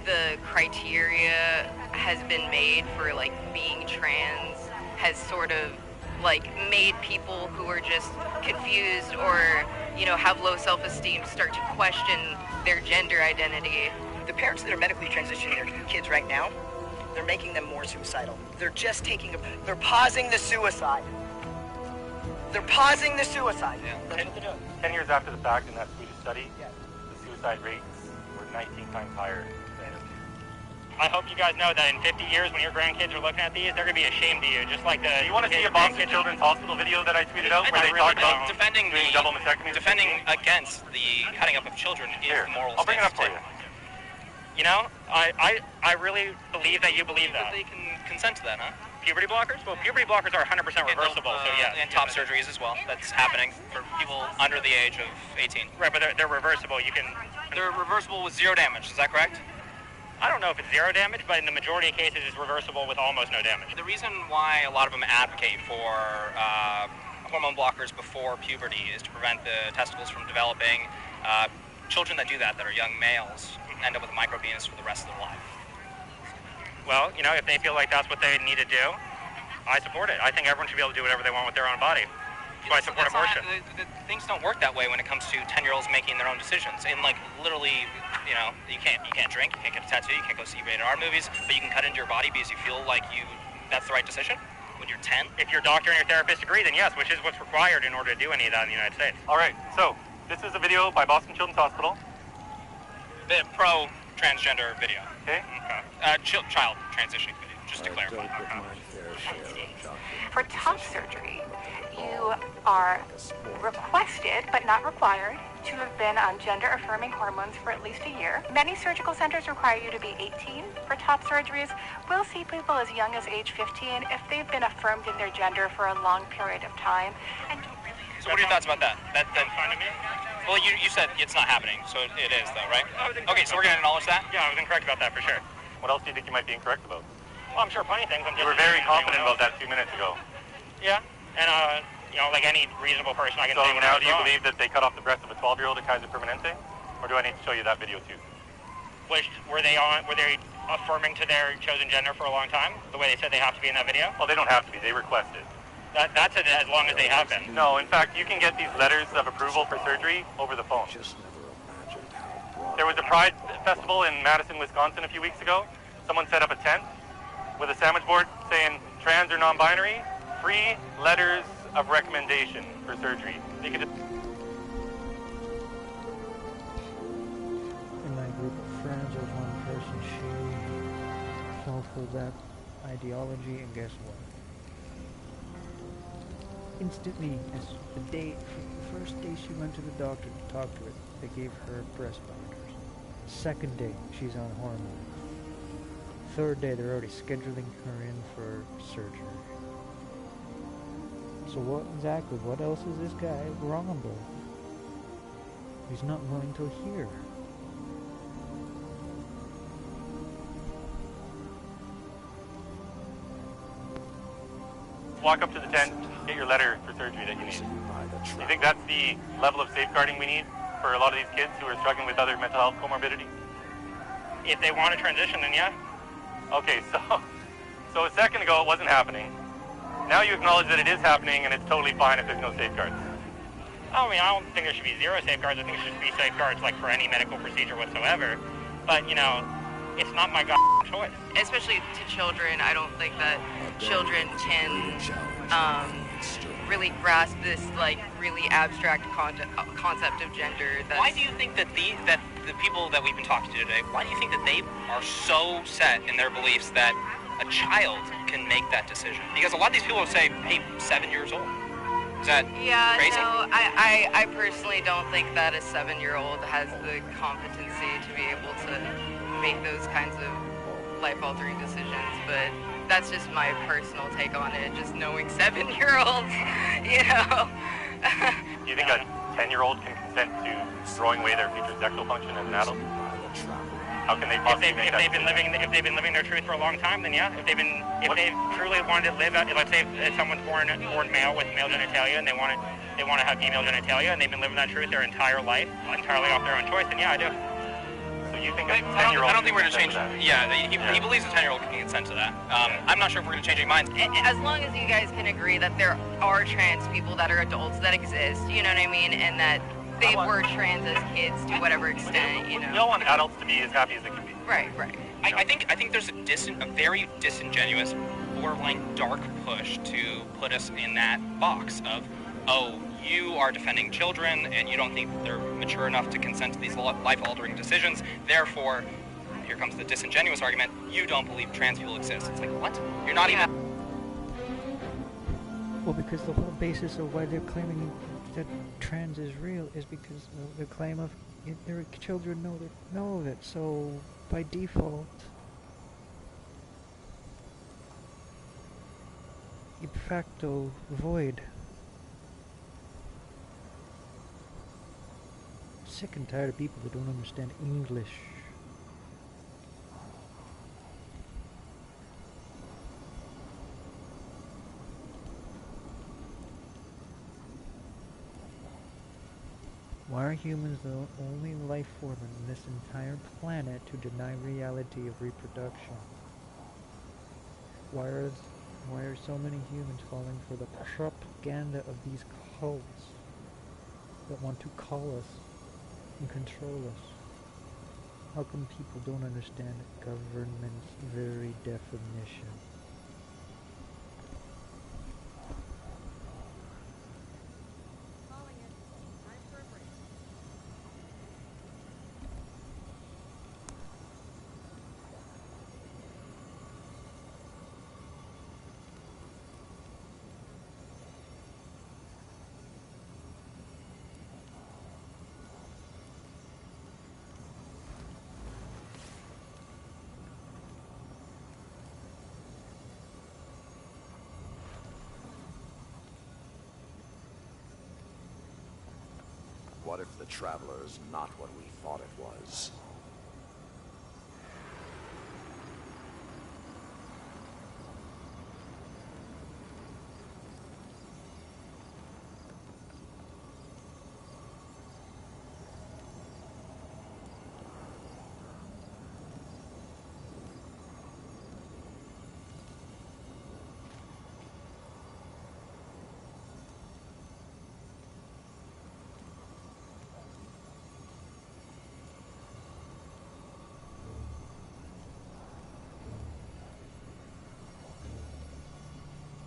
the criteria has been made for, like, being trans has sort of, like, made people who are just confused or, you know, have low self-esteem start to question their gender identity. The parents that are medically transitioning their kids right now, they're making them more suicidal. They're just they're pausing the suicide. They're pausing the suicide. Yeah. That's what they're doing. 10 years after the fact in that Swedish study, the suicide rates were 19 times higher than I hope you guys know that in 50 years, when your grandkids are looking at these, they're going to be ashamed of you, just like the... You want to see a Boston Children's Hospital video that I tweeted out where they talk about defending doing double mastectomy? Defending against the cutting up of children is the moral I'll bring it up stance for you. You know, I really believe that you believe that. They can consent to that, huh? Puberty blockers? Well, puberty blockers are 100% reversible, so yeah. And top surgeries as well. That's happening for people under the age of 18. Right, but they're reversible. You can... They're reversible with zero damage, is that correct? I don't know if it's zero damage, but in the majority of cases, it's reversible with almost no damage. The reason why a lot of them advocate for hormone blockers before puberty is to prevent the testicles from developing. Children that do that are young males, end up with a micropenis for the rest of their life. Well, you know, if they feel like that's what they need to do, I support it. I think everyone should be able to do whatever they want with their own body. So I support abortion. Things don't work that way when it comes to 10-year-olds making their own decisions. And like literally, you know, you can't drink, you can't get a tattoo, you can't go see rated R movies, but you can cut into your body because you feel like that's the right decision when you're 10. If your doctor and your therapist agree, then yes, which is what's required in order to do any of that in the United States. All right, so this is a video by Boston Children's Hospital. The pro-transgender video. Okay. Child transitioning video, just to clarify. For top surgery, you are requested, but not required, to have been on gender-affirming hormones for at least a year. Many surgical centers require you to be 18 for top surgeries. We'll see people as young as age 15 if they've been affirmed in their gender for a long period of time. And so what are your thoughts about that? That's fine to me? Well, you said it's not happening, so it is, though, right? Okay, so we're going to acknowledge that? Yeah, I was incorrect about that for sure. What else do you think you might be incorrect about? Well, I'm sure plenty of things. You were very confident about that 2 minutes ago. Yeah, and you know, like any reasonable person, I can so say when now I was do you wrong. believe that they cut off the breast of a 12-year-old at Kaiser Permanente? Or do I need to show you that video too? Were they affirming to their chosen gender for a long time? The way they said they have to be in that video? Well, they don't have to be. They requested. That's as long as they have been. No, in fact, you can get these letters of approval for surgery over the phone. There was a Pride Festival in Madison, Wisconsin a few weeks ago. Someone set up a tent with a sandwich board saying trans or non-binary, free letters of recommendation for surgery. They could just... In my group of friends, there was one person, she fell for that ideology, and guess what? Instantly, as the first day she went to the doctor to talk to her, they gave her breast blockers. Second day, she's on hormones. Third day, they're already scheduling her in for surgery. So what else is this guy wrong about? He's not willing to hear. Walk up to the tent, get your letter for surgery that you need. Do you think that's the level of safeguarding we need for a lot of these kids who are struggling with other mental health comorbidities? If they want to transition, then yeah. Okay, so a second ago it wasn't happening. Now you acknowledge that it is happening and it's totally fine if there's no safeguards. I mean, I don't think there should be zero safeguards. I think there should be safeguards like for any medical procedure whatsoever. But, you know, it's not my choice. Especially to children, I don't think that children can really grasp this like really abstract concept of gender. Why do you think that the people that we've been talking to today, why do you think that they are so set in their beliefs that a child can make that decision? Because a lot of these people will say, hey, 7 years old. Is that crazy? No, I personally don't think that a 7-year-old has the competency to be able to make those kinds of life-altering decisions, but that's just my personal take on it, just knowing 7-year-olds, you know. Do you think a 10-year-old can consent to throwing away their future sexual function as an adult? How can they possibly make that decision? If they've been living their truth for a long time, then yeah. If they've truly wanted to live, let's say if someone's born male with male genitalia and they want to have female genitalia and they've been living that truth their entire life, entirely off their own choice, then yeah, I do. So you think a 10-year-old? I don't think we're going to change. Yeah, he believes a 10-year-old can consent to that. I'm not sure if we're going to change any minds. As long as you guys can agree that there are trans people that are adults that exist, you know what I mean, and that they were trans as kids to whatever extent, you know. We all want adults to be as happy as they can be. Right. I think there's a very disingenuous, borderline dark push to put us in that box of, oh, you are defending children and you don't think they're mature enough to consent to these life-altering decisions, therefore here comes the disingenuous argument, you don't believe trans people exist. It's like, what? You're not even... Well, because the whole basis of why they're claiming that trans is real is because of the claim of their children know of it, so by default, de facto void. Sick and tired of people that don't understand English. Why are humans the only life form on this entire planet to deny reality of reproduction? Why are so many humans falling for the propaganda of these cults that want to call us and control us? How come people don't understand government's very definition? What if the Traveler is not what we thought it was?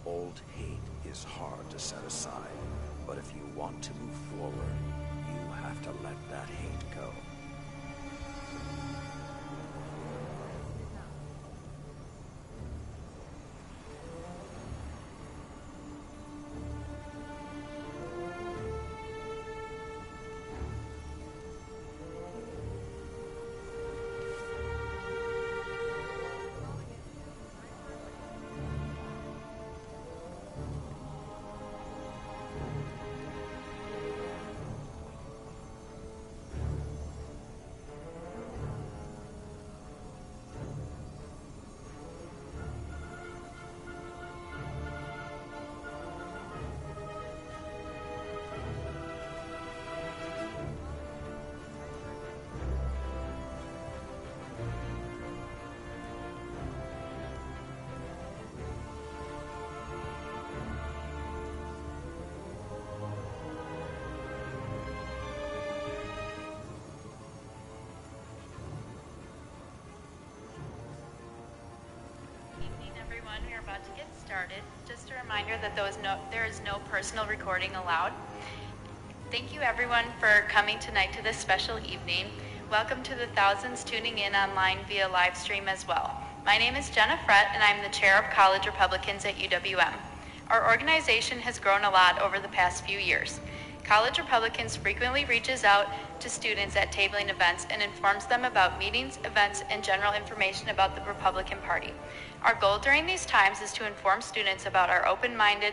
Old hate is hard to set aside, but if you want to move forward, you have to let that hate go. We are about to get started. Just a reminder that there is no personal recording allowed. Thank you everyone for coming tonight to this special evening. Welcome to the thousands tuning in online via live stream as well. My name is Jenna Frett and I'm the chair of College Republicans at UWM. Our organization has grown a lot over the past few years. College Republicans frequently reaches out to students at tabling events and informs them about meetings, events, and general information about the Republican Party. Our goal during these times is to inform students about our open-minded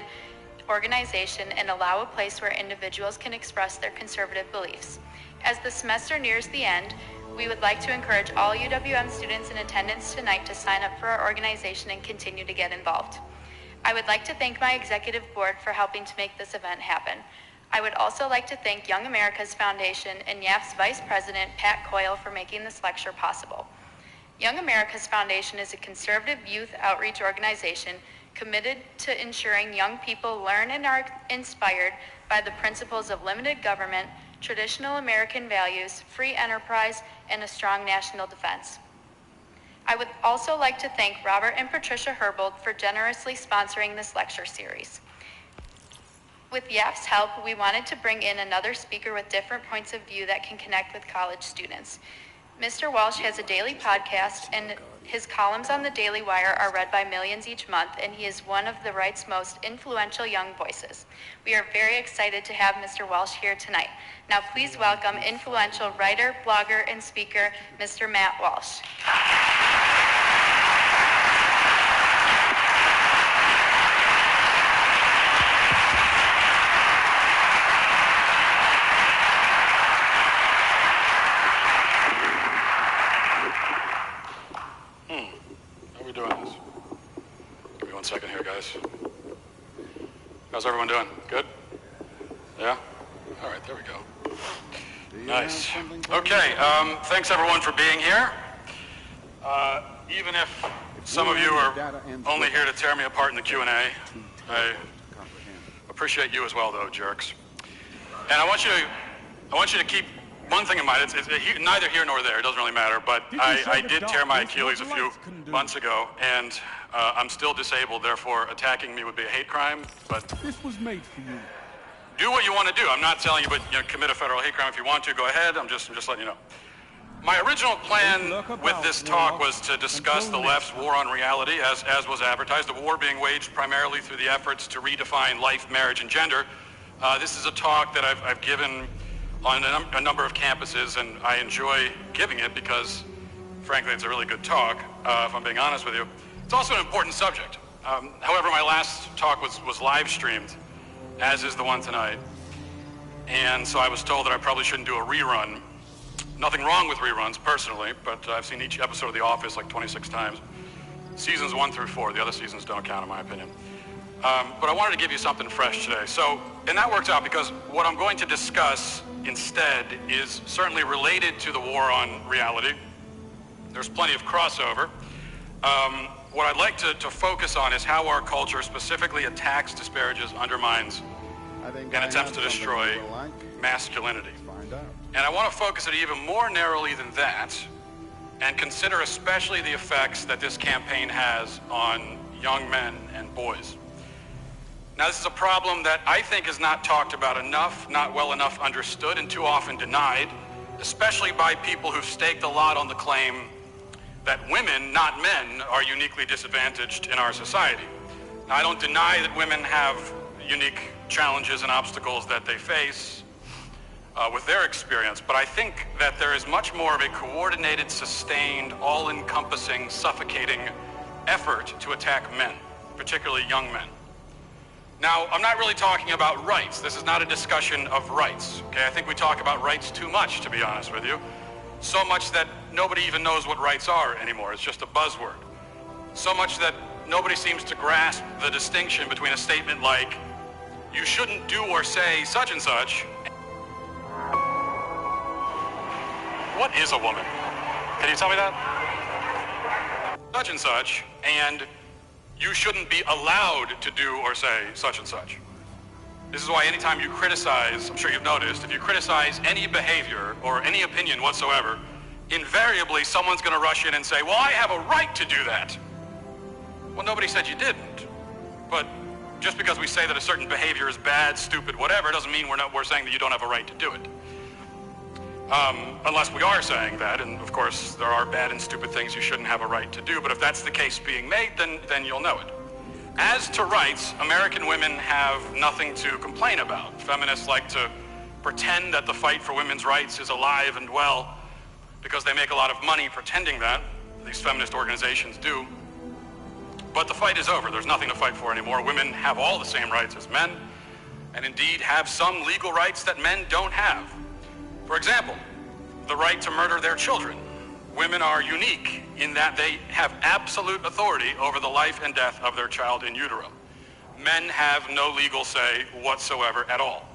organization and allow a place where individuals can express their conservative beliefs. As the semester nears the end, we would like to encourage all UWM students in attendance tonight to sign up for our organization and continue to get involved. I would like to thank my executive board for helping to make this event happen. I would also like to thank Young America's Foundation and YAF's Vice President, Pat Coyle, for making this lecture possible. Young America's Foundation is a conservative youth outreach organization committed to ensuring young people learn and are inspired by the principles of limited government, traditional American values, free enterprise, and a strong national defense. I would also like to thank Robert and Patricia Herbold for generously sponsoring this lecture series. With YAF's help, we wanted to bring in another speaker with different points of view that can connect with college students. Mr. Walsh has a daily podcast, and his columns on the Daily Wire are read by millions each month, and he is one of the right's most influential young voices. We are very excited to have Mr. Walsh here tonight. Now please welcome influential writer, blogger, and speaker, Mr. Matt Walsh. How are we doing this? Give me 1 second here, guys. How's everyone doing? Good? Yeah? All right, there we go. Nice. Okay, thanks everyone for being here. Even if some of you are only here to tear me apart in the Q&A, I appreciate you as well, though, jerks. And I want you to keep one thing in mind. It's neither here nor there. It doesn't really matter. But I did tear my Achilles a few months ago, and I'm still disabled. Therefore, attacking me would be a hate crime. But this was made for you. Do what you want to do. I'm not telling you, but commit a federal hate crime if you want to. Go ahead. I'm just letting you know. My original plan with this talk was to discuss the left's war on reality, as was advertised. The war being waged primarily through the efforts to redefine life, marriage, and gender. This is a talk that I've given on a number of campuses, and I enjoy giving it because, frankly, it's a really good talk, if I'm being honest with you. It's also an important subject. However, my last talk was live streamed, as is the one tonight. And so I was told that I probably shouldn't do a rerun. Nothing wrong with reruns, personally, but I've seen each episode of The Office like 26 times. Seasons 1 through 4, the other seasons don't count in my opinion. But I wanted to give you something fresh today. So, and that worked out because what I'm going to discuss instead is certainly related to the war on reality. There's plenty of crossover. What I'd like to focus on is how our culture specifically attacks, disparages, undermines, and attempts to destroy masculinity. And I want to focus it even more narrowly than that, and consider especially the effects that this campaign has on young men and boys. Now, this is a problem that I think is not talked about enough, not well enough understood, and too often denied, especially by people who've staked a lot on the claim that women, not men, are uniquely disadvantaged in our society. Now, I don't deny that women have unique challenges and obstacles that they face with their experience, but I think that there is much more of a coordinated, sustained, all-encompassing, suffocating effort to attack men, particularly young men. Now, I'm not really talking about rights. This is not a discussion of rights, okay? I think we talk about rights too much, to be honest with you. So much that nobody even knows what rights are anymore. It's just a buzzword. So much that nobody seems to grasp the distinction between a statement like, you shouldn't do or say such and such. What is a woman? Can you tell me that? Such and such, and you shouldn't be allowed to do or say such and such. This is why anytime you criticize, I'm sure you've noticed, if you criticize any behavior or any opinion whatsoever, invariably someone's going to rush in and say, well, I have a right to do that. Well, nobody said you didn't. But just because we say that a certain behavior is bad, stupid, whatever, doesn't mean we're saying that you don't have a right to do it. Unless we are saying that, and of course there are bad and stupid things you shouldn't have a right to do, but if that's the case being made, then you'll know it. As to rights, American women have nothing to complain about. Feminists like to pretend that the fight for women's rights is alive and well because they make a lot of money pretending that. These feminist organizations do. But the fight is over. There's nothing to fight for anymore. Women have all the same rights as men, and indeed have some legal rights that men don't have. For example, the right to murder their children. Women are unique in that they have absolute authority over the life and death of their child in utero. Men have no legal say whatsoever at all.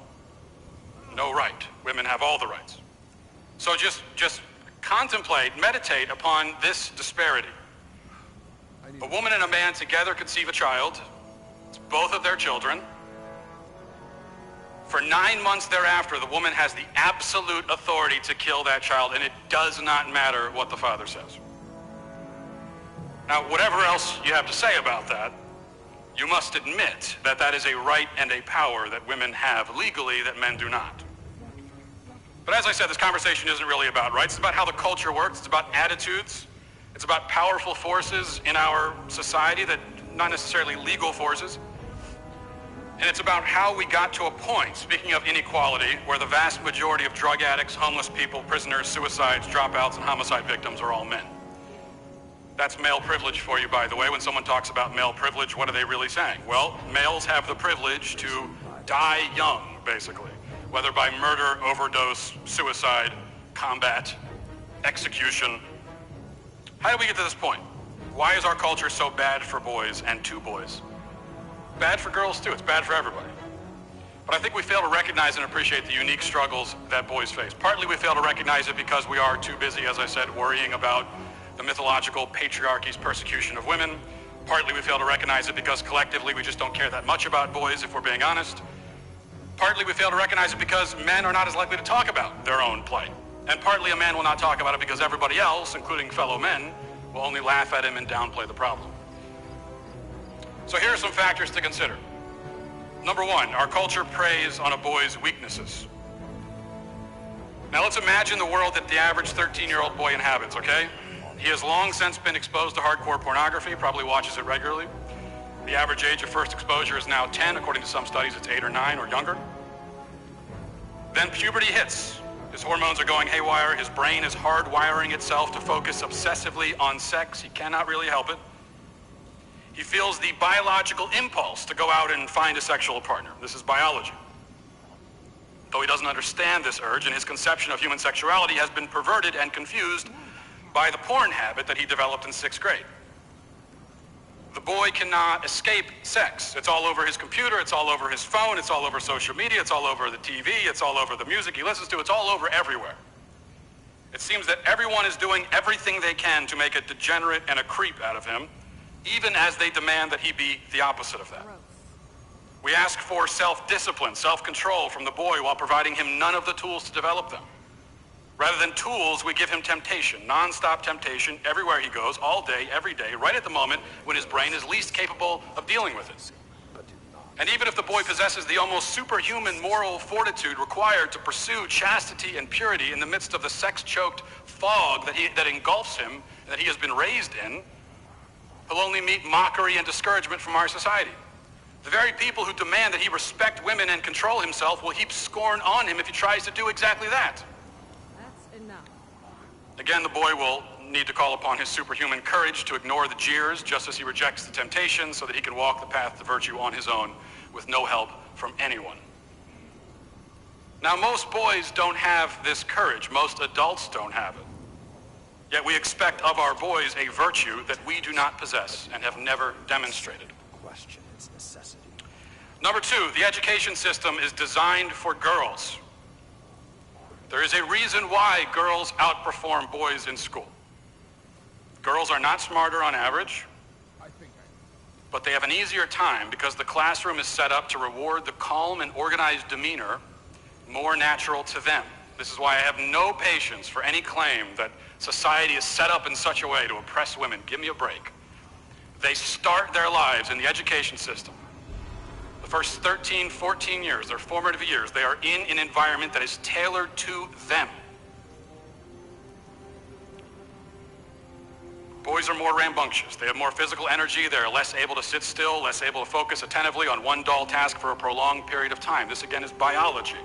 No right. Women have all the rights. So just contemplate, meditate upon this disparity. A woman and a man together conceive a child. It's both of their children. For 9 months thereafter, the woman has the absolute authority to kill that child, and it does not matter what the father says. Now, whatever else you have to say about that, you must admit that that is a right and a power that women have legally that men do not. But as I said, this conversation isn't really about rights. It's about how the culture works. It's about attitudes. It's about powerful forces in our society that not necessarily legal forces. And it's about how we got to a point, speaking of inequality, where the vast majority of drug addicts, homeless people, prisoners, suicides, dropouts, and homicide victims are all men. That's male privilege for you, by the way. When someone talks about male privilege, what are they really saying? Well, males have the privilege to die young, basically, whether by murder, overdose, suicide, combat, execution. How did we get to this point? Why is our culture so bad for boys and to boys? Bad for girls too, it's bad for everybody. But I think we fail to recognize and appreciate the unique struggles that boys face. Partly we fail to recognize it because we are too busy, as I said, worrying about the mythological patriarchy's persecution of women. Partly we fail to recognize it because collectively we just don't care that much about boys, if we're being honest. Partly we fail to recognize it because men are not as likely to talk about their own plight. And partly a man will not talk about it because everybody else, including fellow men, will only laugh at him and downplay the problem. So here are some factors to consider. Number one, our culture preys on a boy's weaknesses. Now let's imagine the world that the average 13-year-old boy inhabits, okay? He has long since been exposed to hardcore pornography, probably watches it regularly. The average age of first exposure is now 10. According to some studies, it's 8 or 9 or younger. Then puberty hits. His hormones are going haywire. His brain is hardwiring itself to focus obsessively on sex. He cannot really help it. He feels the biological impulse to go out and find a sexual partner. This is biology. Though he doesn't understand this urge, and his conception of human sexuality has been perverted and confused by the porn habit that he developed in 6th grade. The boy cannot escape sex. It's all over his computer, it's all over his phone, it's all over social media, it's all over the TV, it's all over the music he listens to, it's all over everywhere. It seems that everyone is doing everything they can to make a degenerate and a creep out of him, even as they demand that he be the opposite of that. We ask for self-discipline, self-control from the boy while providing him none of the tools to develop them. Rather than tools, we give him temptation, non-stop temptation, everywhere he goes, all day, every day, right at the moment when his brain is least capable of dealing with it. And even if the boy possesses the almost superhuman moral fortitude required to pursue chastity and purity in the midst of the sex-choked fog that engulfs him and that he has been raised in, he'll only meet mockery and discouragement from our society. The very people who demand that he respect women and control himself will heap scorn on him if he tries to do exactly that. Again, the boy will need to call upon his superhuman courage to ignore the jeers just as he rejects the temptation so that he can walk the path to virtue on his own with no help from anyone. Now, most boys don't have this courage. Most adults don't have it. Yet we expect of our boys a virtue that we do not possess and have never demonstrated. Question its necessity. Number two, the education system is designed for girls. There is a reason why girls outperform boys in school. Girls are not smarter on average, but they have an easier time because the classroom is set up to reward the calm and organized demeanor more natural to them. This is why I have no patience for any claim that society is set up in such a way to oppress women. Give me a break. They start their lives in the education system. The first 13, 14 years, their formative years, they are in an environment that is tailored to them. Boys are more rambunctious. They have more physical energy. They're less able to sit still, less able to focus attentively on one dull task for a prolonged period of time. This, again, is biology.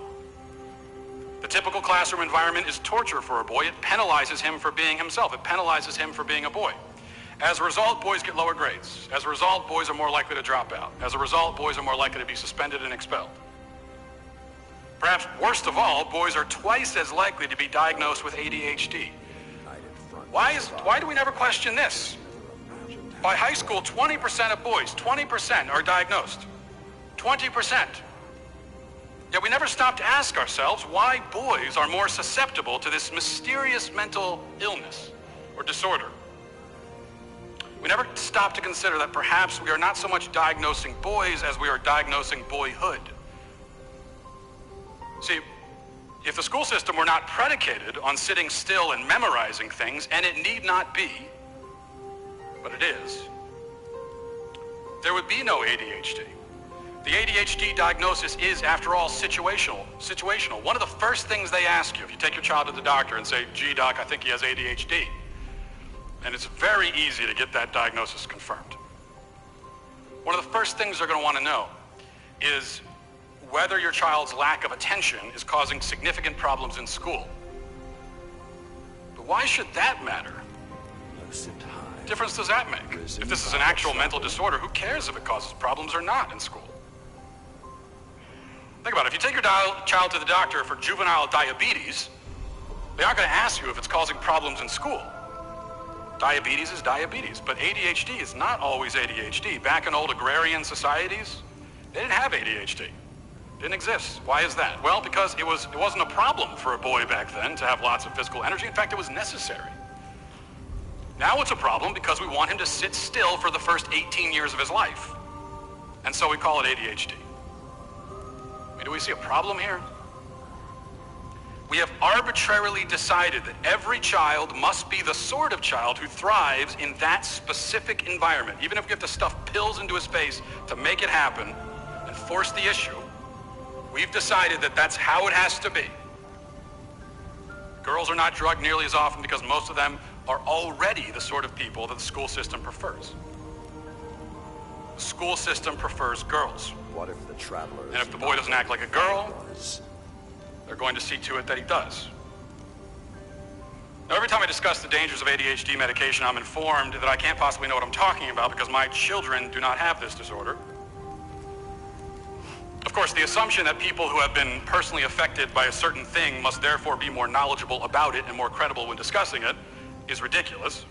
The typical classroom environment is torture for a boy. It penalizes him for being himself. It penalizes him for being a boy. As a result, boys get lower grades. As a result, boys are more likely to drop out. As a result, boys are more likely to be suspended and expelled. Perhaps worst of all, boys are twice as likely to be diagnosed with ADHD. Why do we never question this? By high school, 20% of boys, 20% are diagnosed. 20%. Yet we never stop to ask ourselves why boys are more susceptible to this mysterious mental illness or disorder. We never stop to consider that perhaps we are not so much diagnosing boys as we are diagnosing boyhood. See, if the school system were not predicated on sitting still and memorizing things, and it need not be, but it is, there would be no ADHD. The ADHD diagnosis is, after all, situational. One of the first things they ask you, if you take your child to the doctor and say, gee, doc, I think he has ADHD, and it's very easy to get that diagnosis confirmed. One of the first things they're going to want to know is whether your child's lack of attention is causing significant problems in school. But why should that matter? What difference does that make? If this is an actual mental disorder, who cares if it causes problems or not in school? Think about it. If you take your child to the doctor for juvenile diabetes, they aren't going to ask you if it's causing problems in school. Diabetes is diabetes, but ADHD is not always ADHD. Back in old agrarian societies, they didn't have ADHD. Didn't exist. Why is that? Well, because it wasn't a problem for a boy back then to have lots of physical energy. In fact, it was necessary. Now it's a problem because we want him to sit still for the first 18 years of his life. And so we call it ADHD. I mean, do we see a problem here? We have arbitrarily decided that every child must be the sort of child who thrives in that specific environment. Even if we have to stuff pills into his face to make it happen and force the issue, we've decided that that's how it has to be. Girls are not drugged nearly as often because most of them are already the sort of people that the school system prefers. The school system prefers girls. What if the traveler? And if the boy doesn't act like a girl, they're going to see to it that he does. Now, every time I discuss the dangers of ADHD medication, I'm informed that I can't possibly know what I'm talking about because my children do not have this disorder. Of course, the assumption that people who have been personally affected by a certain thing must therefore be more knowledgeable about it and more credible when discussing it is ridiculous.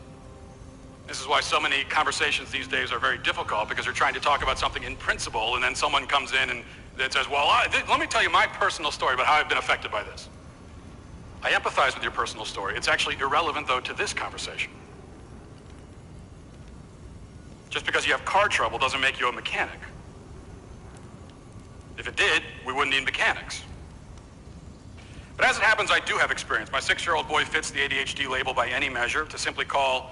This is why so many conversations these days are very difficult, because you're trying to talk about something in principle and then someone comes in and says, well, let me tell you my personal story about how I've been affected by this. I empathize with your personal story. It's actually irrelevant, though, to this conversation. Just because you have car trouble doesn't make you a mechanic. If it did, we wouldn't need mechanics. But as it happens, I do have experience. My 6-year-old boy fits the ADHD label by any measure. To simply call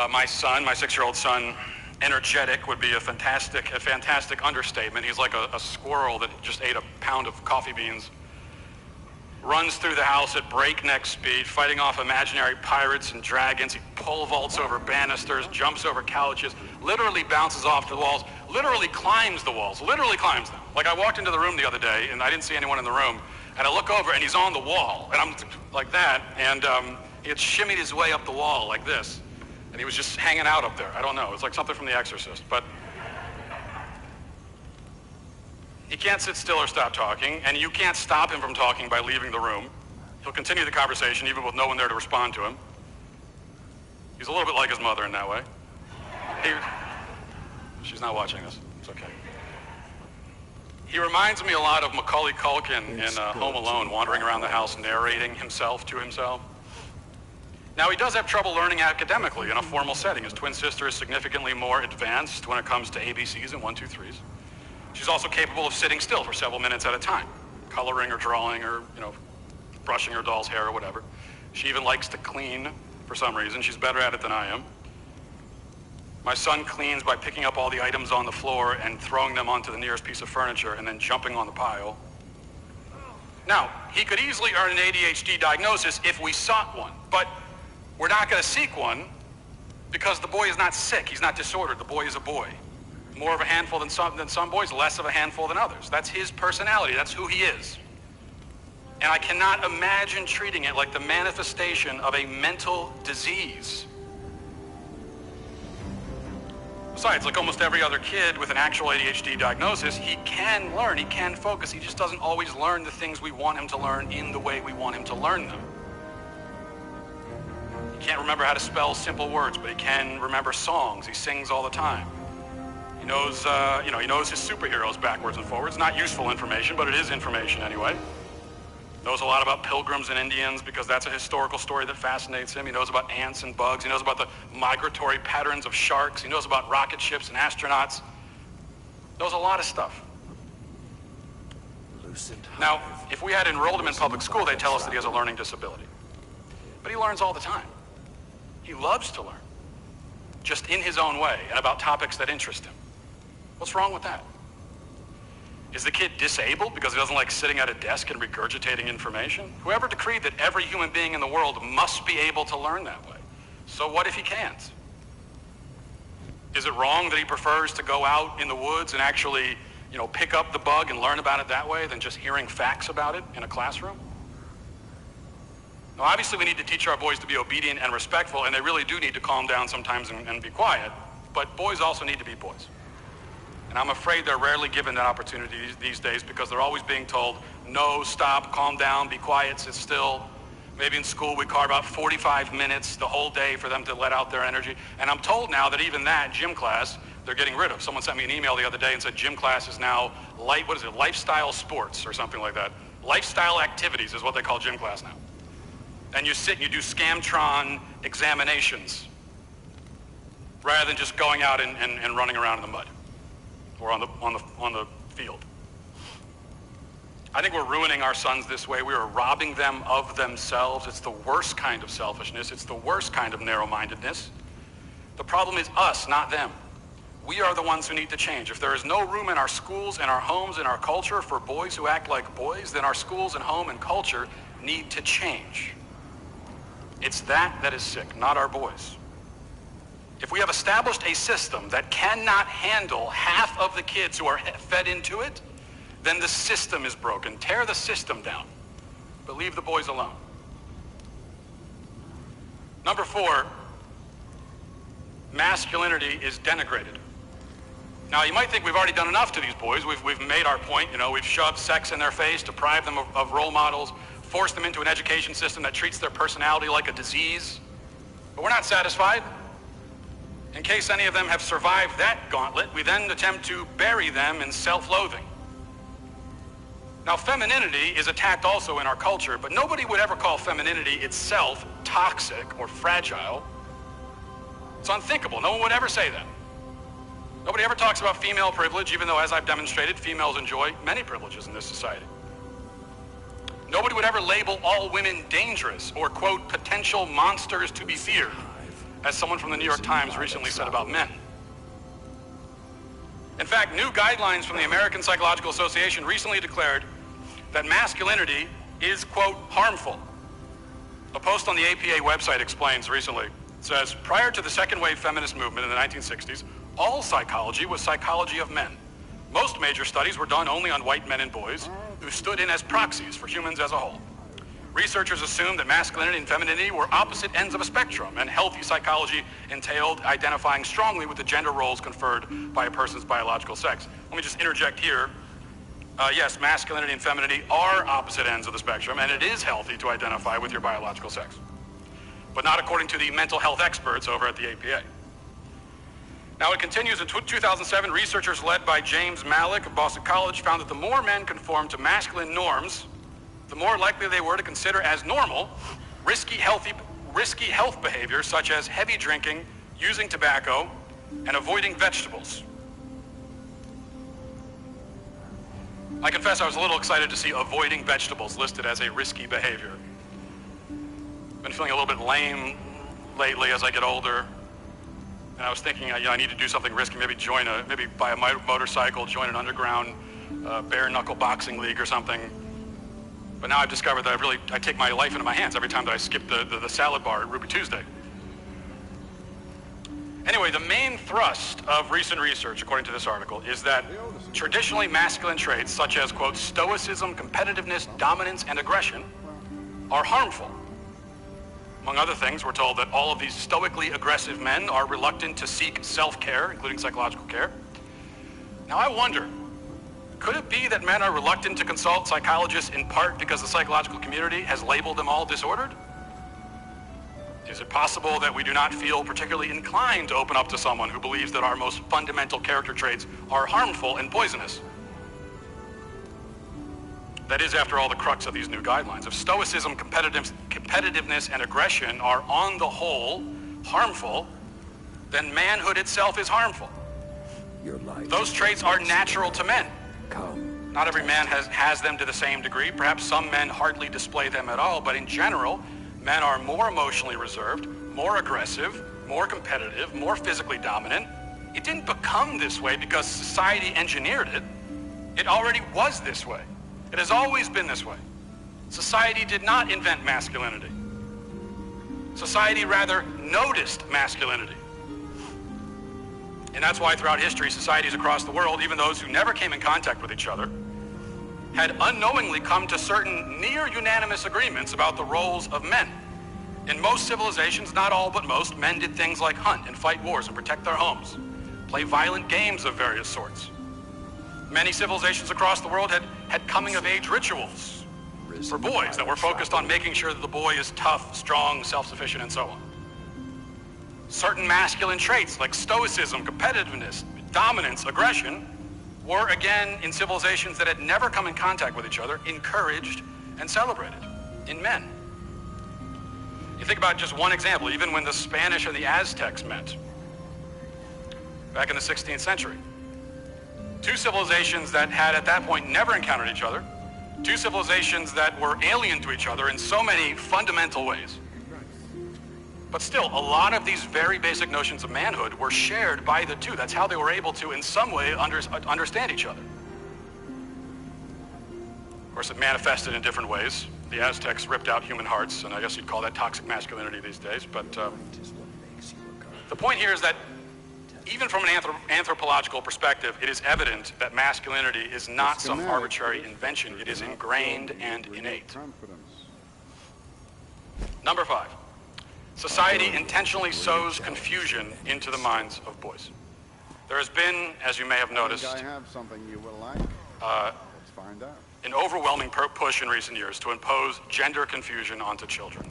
my 6-year-old son, energetic would be a fantastic understatement. He's like a squirrel that just ate a pound of coffee beans. Runs through the house at breakneck speed, fighting off imaginary pirates and dragons. He pole vaults over banisters, jumps over couches, literally bounces off the walls, literally climbs the walls, literally climbs them. Like, I walked into the room the other day and I didn't see anyone in the room, and I look over and he's on the wall, and I'm like that, and he had shimmied his way up the wall like this, and he was just hanging out up there. I don't know, it's like something from The Exorcist, but he can't sit still or stop talking, and you can't stop him from talking by leaving the room. He'll continue the conversation even with no one there to respond to him. He's a little bit like his mother in that way. She's not watching this, it's okay. He reminds me a lot of Macaulay Culkin in Home Alone, wandering around the house narrating himself to himself. Now, he does have trouble learning academically in a formal setting. His twin sister is significantly more advanced when it comes to ABCs and 1, 2, 3s. She's also capable of sitting still for several minutes at a time, coloring or drawing or, brushing her doll's hair or whatever. She even likes to clean for some reason. She's better at it than I am. My son cleans by picking up all the items on the floor and throwing them onto the nearest piece of furniture and then jumping on the pile. Now, he could easily earn an ADHD diagnosis if we sought one, but we're not going to seek one because the boy is not sick. He's not disordered. The boy is a boy. More of a handful than some boys, less of a handful than others. That's his personality. That's who he is. And I cannot imagine treating it like the manifestation of a mental disease. Besides, like almost every other kid with an actual ADHD diagnosis, he can learn, he can focus. He just doesn't always learn the things we want him to learn in the way we want him to learn them. He can't remember how to spell simple words, but he can remember songs. He sings all the time. He knows, he knows his superheroes backwards and forwards. Not useful information, but it is information anyway. Knows a lot about pilgrims and Indians because that's a historical story that fascinates him. He knows about ants and bugs. He knows about the migratory patterns of sharks. He knows about rocket ships and astronauts. Knows a lot of stuff. Now, if we had enrolled him in public school, they'd tell us that he has a learning disability. But he learns all the time. He loves to learn, just in his own way and about topics that interest him. What's wrong with that? Is the kid disabled because he doesn't like sitting at a desk and regurgitating information? Whoever decreed that every human being in the world must be able to learn that way? So what if he can't? Is it wrong that he prefers to go out in the woods and actually, pick up the bug and learn about it that way than just hearing facts about it in a classroom? Now, obviously, we need to teach our boys to be obedient and respectful, and they really do need to calm down sometimes and be quiet, but boys also need to be boys. And I'm afraid they're rarely given that opportunity these days because they're always being told, no, stop, calm down, be quiet, sit still. Maybe in school we carve out 45 minutes the whole day for them to let out their energy. And I'm told now that even that gym class, they're getting rid of. Someone sent me an email the other day and said gym class is now, lifestyle sports or something like that. Lifestyle activities is what they call gym class now. And you sit and you do Scamtron examinations rather than just going out and running around in the mud or on the field. I think we're ruining our sons this way. We are robbing them of themselves. It's the worst kind of selfishness. It's the worst kind of narrow-mindedness. The problem is us, not them. We are the ones who need to change. If there is no room in our schools, in our homes, in our culture for boys who act like boys, then our schools and home and culture need to change. It's that is sick, not our boys. If we have established a system that cannot handle half of the kids who are fed into it, then the system is broken. Tear the system down, but leave the boys alone. Number 4, masculinity is denigrated. Now, you might think we've already done enough to these boys. We've made our point, we've shoved sex in their face, deprived them of role models, forced them into an education system that treats their personality like a disease. But we're not satisfied. In case any of them have survived that gauntlet, we then attempt to bury them in self-loathing. Now, femininity is attacked also in our culture, but nobody would ever call femininity itself toxic or fragile. It's unthinkable. No one would ever say that. Nobody ever talks about female privilege, even though, as I've demonstrated, females enjoy many privileges in this society. Nobody would ever label all women dangerous or, quote, potential monsters to be feared, as someone from the New York Times recently said about men. In fact, new guidelines from the American Psychological Association recently declared that masculinity is, quote, harmful. A post on the APA website explains recently, it says, prior to the second wave feminist movement in the 1960s, all psychology was psychology of men. Most major studies were done only on white men and boys who stood in as proxies for humans as a whole. Researchers assumed that masculinity and femininity were opposite ends of a spectrum, and healthy psychology entailed identifying strongly with the gender roles conferred by a person's biological sex. Let me just interject here. Yes, masculinity and femininity are opposite ends of the spectrum, and it is healthy to identify with your biological sex. But not according to the mental health experts over at the APA. Now, it continues. In 2007, researchers led by James Malik of Boston College found that the more men conformed to masculine norms, the more likely they were to consider as normal risky health behaviors such as heavy drinking, using tobacco, and avoiding vegetables. I confess I was a little excited to see avoiding vegetables listed as a risky behavior. Been feeling a little bit lame lately as I get older. And I was thinking, I need to do something risky, maybe buy a motorcycle, join an underground bare knuckle boxing league or something. But now I've discovered that I take my life into my hands every time that I skip the salad bar at Ruby Tuesday. Anyway, the main thrust of recent research, according to this article, is that traditionally masculine traits such as, quote, stoicism, competitiveness, dominance, and aggression are harmful. Among other things, we're told that all of these stoically aggressive men are reluctant to seek self-care, including psychological care. Now, I wonder, could it be that men are reluctant to consult psychologists in part because the psychological community has labeled them all disordered? Is it possible that we do not feel particularly inclined to open up to someone who believes that our most fundamental character traits are harmful and poisonous? That is, after all, the crux of these new guidelines. If stoicism, competitiveness, and aggression are on the whole harmful, then manhood itself is harmful. Those traits are natural to men. Not every man has them to the same degree. Perhaps some men hardly display them at all, but in general, men are more emotionally reserved, more aggressive, more competitive, more physically dominant. It didn't become this way because society engineered it. It already was this way. It has always been this way. Society did not invent masculinity. Society rather noticed masculinity. And that's why throughout history, societies across the world, even those who never came in contact with each other, had unknowingly come to certain near unanimous agreements about the roles of men. In most civilizations, not all but most, men did things like hunt and fight wars and protect their homes, play violent games of various sorts. Many civilizations across the world had coming-of-age rituals for boys that were focused on making sure that the boy is tough, strong, self-sufficient, and so on. Certain masculine traits like stoicism, competitiveness, dominance, aggression were, again, in civilizations that had never come in contact with each other, encouraged and celebrated in men. You think about just one example, even when the Spanish and the Aztecs met back in the 16th century. Two civilizations that had at that point never encountered each other, two civilizations that were alien to each other in so many fundamental ways. But still, a lot of these very basic notions of manhood were shared by the two. That's how they were able to, in some way, understand each other. Of course, it manifested in different ways. The Aztecs ripped out human hearts, and I guess you'd call that toxic masculinity these days. But the point here is that even from an anthropological perspective, it is evident that masculinity is not some arbitrary invention. It is ingrained and innate. Number 5. Society intentionally sows confusion into the minds of boys. There has been, as you may have noticed, I have something you will like. Let's find out. An overwhelming push in recent years to impose gender confusion onto children.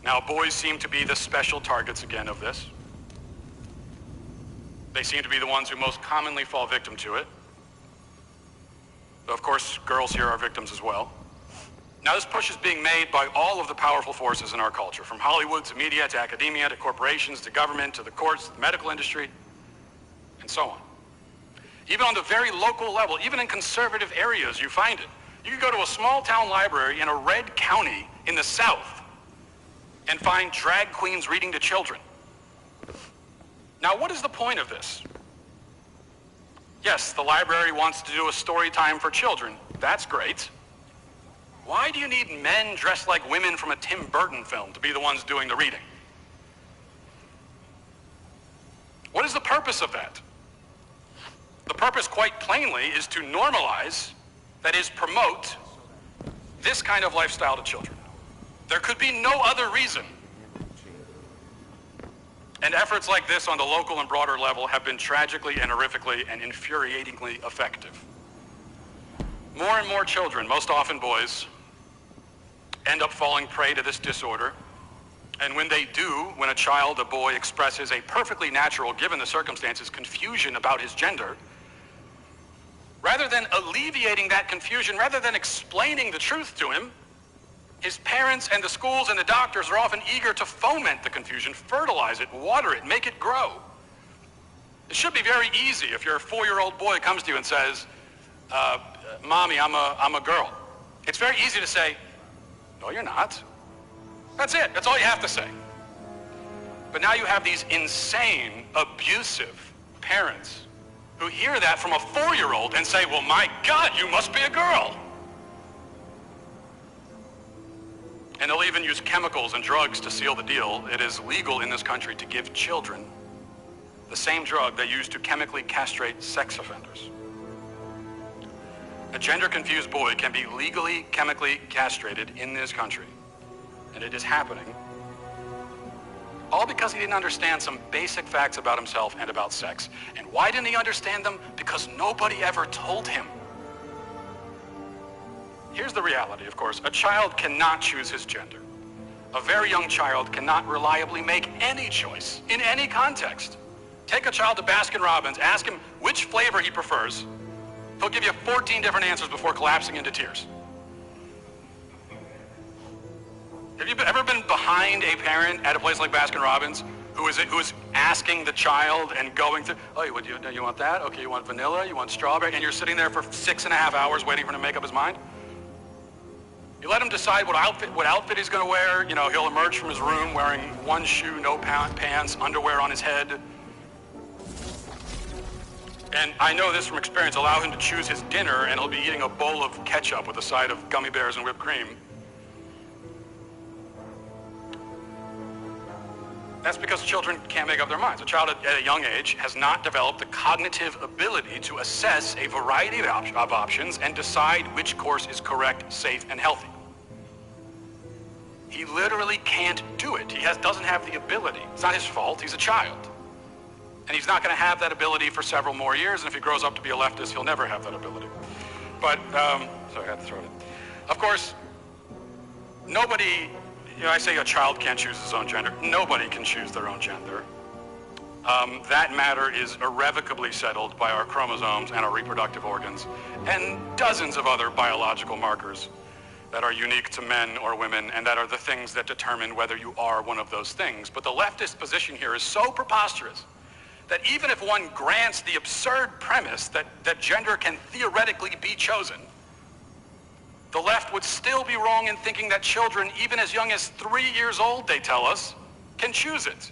Now, boys seem to be the special targets again of this. They seem to be the ones who most commonly fall victim to it. Though, of course, girls here are victims as well. Now, this push is being made by all of the powerful forces in our culture, from Hollywood to media to academia to corporations to government to the courts, the medical industry, and so on. Even on the very local level, even in conservative areas, you find it. You can go to a small town library in a red county in the South and find drag queens reading to children. Now, what is the point of this? Yes, the library wants to do a story time for children. That's great. Why do you need men dressed like women from a Tim Burton film to be the ones doing the reading? What is the purpose of that? The purpose, quite plainly, is to normalize, that is, promote this kind of lifestyle to children. There could be no other reason. And efforts like this on the local and broader level have been tragically and horrifically and infuriatingly effective. More and more children, most often boys, end up falling prey to this disorder. And when they do, when a child, a boy, expresses a perfectly natural, given the circumstances, confusion about his gender, rather than alleviating that confusion, rather than explaining the truth to him, his parents and the schools and the doctors are often eager to foment the confusion, fertilize it, water it, make it grow. It should be very easy if your 4-year-old boy comes to you and says, Mommy, I'm a girl. It's very easy to say, no, you're not. That's it. That's all you have to say. But now you have these insane, abusive parents who hear that from a 4-year-old and say, well, my God, you must be a girl. And they'll even use chemicals and drugs to seal the deal. It is legal in this country to give children the same drug they use to chemically castrate sex offenders. A gender-confused boy can be legally chemically castrated in this country. And it is happening. All because he didn't understand some basic facts about himself and about sex. And why didn't he understand them? Because nobody ever told him. Here's the reality, of course. A child cannot choose his gender. A very young child cannot reliably make any choice in any context. Take a child to Baskin-Robbins, ask him which flavor he prefers. He'll give you 14 different answers before collapsing into tears. Have you ever been behind a parent at a place like Baskin-Robbins who is asking the child and going through, oh, you want that? Okay, you want vanilla? You want strawberry? And you're sitting there for 6.5 hours waiting for him to make up his mind? You let him decide what outfit he's going to wear. You know, he'll emerge from his room wearing one shoe, no pants, underwear on his head. And I know this from experience. Allow him to choose his dinner, and he'll be eating a bowl of ketchup with a side of gummy bears and whipped cream. That's because children can't make up their minds. A child at a young age has not developed the cognitive ability to assess a variety of options and decide which course is correct, safe, and healthy. He literally can't do it. He doesn't have the ability. It's not his fault. He's a child. And he's not going to have that ability for several more years, and if he grows up to be a leftist, he'll never have that ability. But, sorry, I had to throw it in. Of course, nobody, I say a child can't choose his own gender. Nobody can choose their own gender. That matter is irrevocably settled by our chromosomes and our reproductive organs, and dozens of other biological markers that are unique to men or women, and that are the things that determine whether you are one of those things. But the leftist position here is so preposterous that even if one grants the absurd premise that gender can theoretically be chosen, the left would still be wrong in thinking that children, even as young as 3 years old, they tell us, can choose it.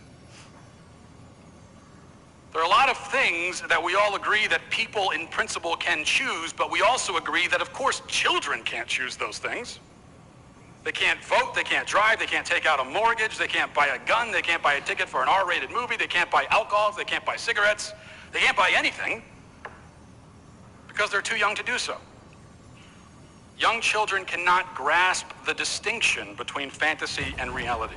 There are a lot of things that we all agree that people in principle can choose, but we also agree that, of course, children can't choose those things. They can't vote, they can't drive, they can't take out a mortgage, they can't buy a gun, they can't buy a ticket for an R-rated movie, they can't buy alcohol, they can't buy cigarettes, they can't buy anything because they're too young to do so. Young children cannot grasp the distinction between fantasy and reality.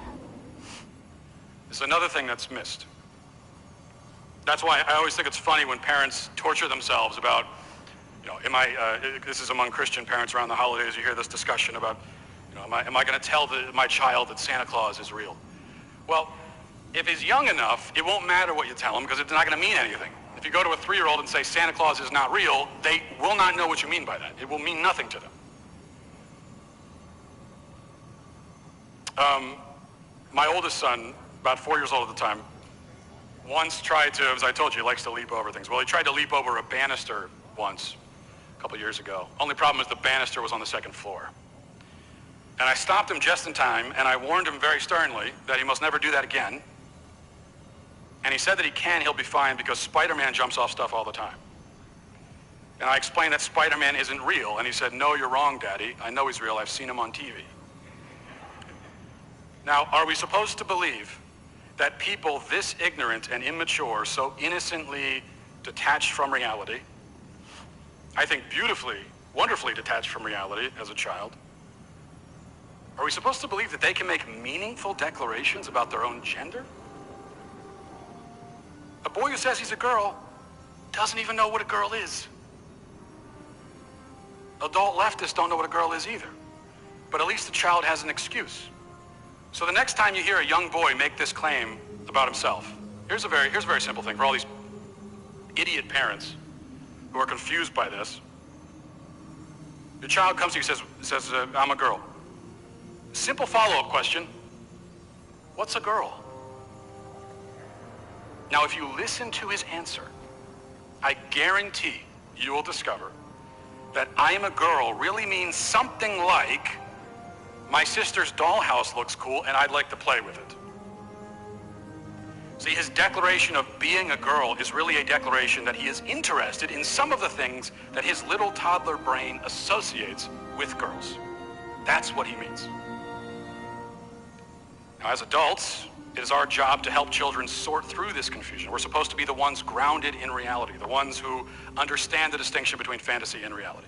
It's another thing that's missed. That's why I always think it's funny when parents torture themselves about, this is among Christian parents around the holidays, you hear this discussion about, am I going to tell my child that Santa Claus is real? Well, if he's young enough, it won't matter what you tell him because it's not going to mean anything. If you go to a 3-year-old and say Santa Claus is not real, they will not know what you mean by that. It will mean nothing to them. My oldest son, about 4 years old at the time, once tried to, as I told you, he likes to leap over things. Well, he tried to leap over a banister once, a couple years ago. Only problem is the banister was on the 2nd floor. And I stopped him just in time, and I warned him very sternly that he must never do that again. And he said that he'll be fine because Spider-Man jumps off stuff all the time. And I explained that Spider-Man isn't real, and he said, "No, you're wrong, Daddy. I know he's real. I've seen him on TV." Now, are we supposed to believe that people this ignorant and immature, so innocently detached from reality, I think beautifully, wonderfully detached from reality as a child, are we supposed to believe that they can make meaningful declarations about their own gender? A boy who says he's a girl doesn't even know what a girl is. Adult leftists don't know what a girl is either. But at least the child has an excuse. So the next time you hear a young boy make this claim about himself, here's a very simple thing for all these idiot parents who are confused by this. Your child comes to you and says, "I'm a girl." Simple follow-up question, what's a girl? Now, if you listen to his answer, I guarantee you will discover that "I am a girl" really means something like, "My sister's dollhouse looks cool and I'd like to play with it." See, his declaration of being a girl is really a declaration that he is interested in some of the things that his little toddler brain associates with girls. That's what he means. Now, as adults, it is our job to help children sort through this confusion. We're supposed to be the ones grounded in reality, the ones who understand the distinction between fantasy and reality.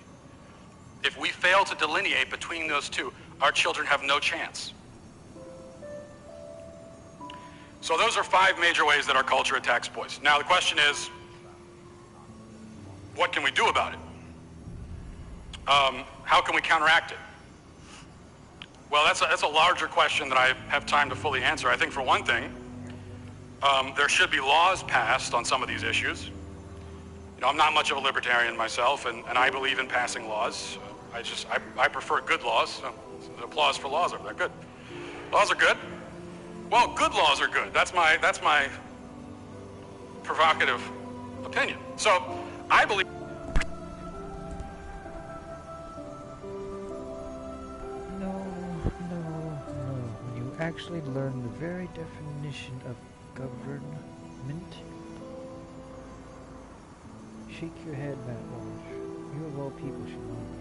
If we fail to delineate between those two, our children have no chance. So those are 5 major ways that our culture attacks boys. Now the question is, what can we do about it? How can we counteract it? Well, that's a larger question that I have time to fully answer. I think for one thing, there should be laws passed on some of these issues. I'm not much of a libertarian myself, and I believe in passing laws. I prefer good laws. So applause for laws. They're good. Laws are good. Well, good laws are good. That's my provocative opinion. So I believe. No. When you actually learn the very definition of government, shake your head, Matt Walsh. You of all people should know me.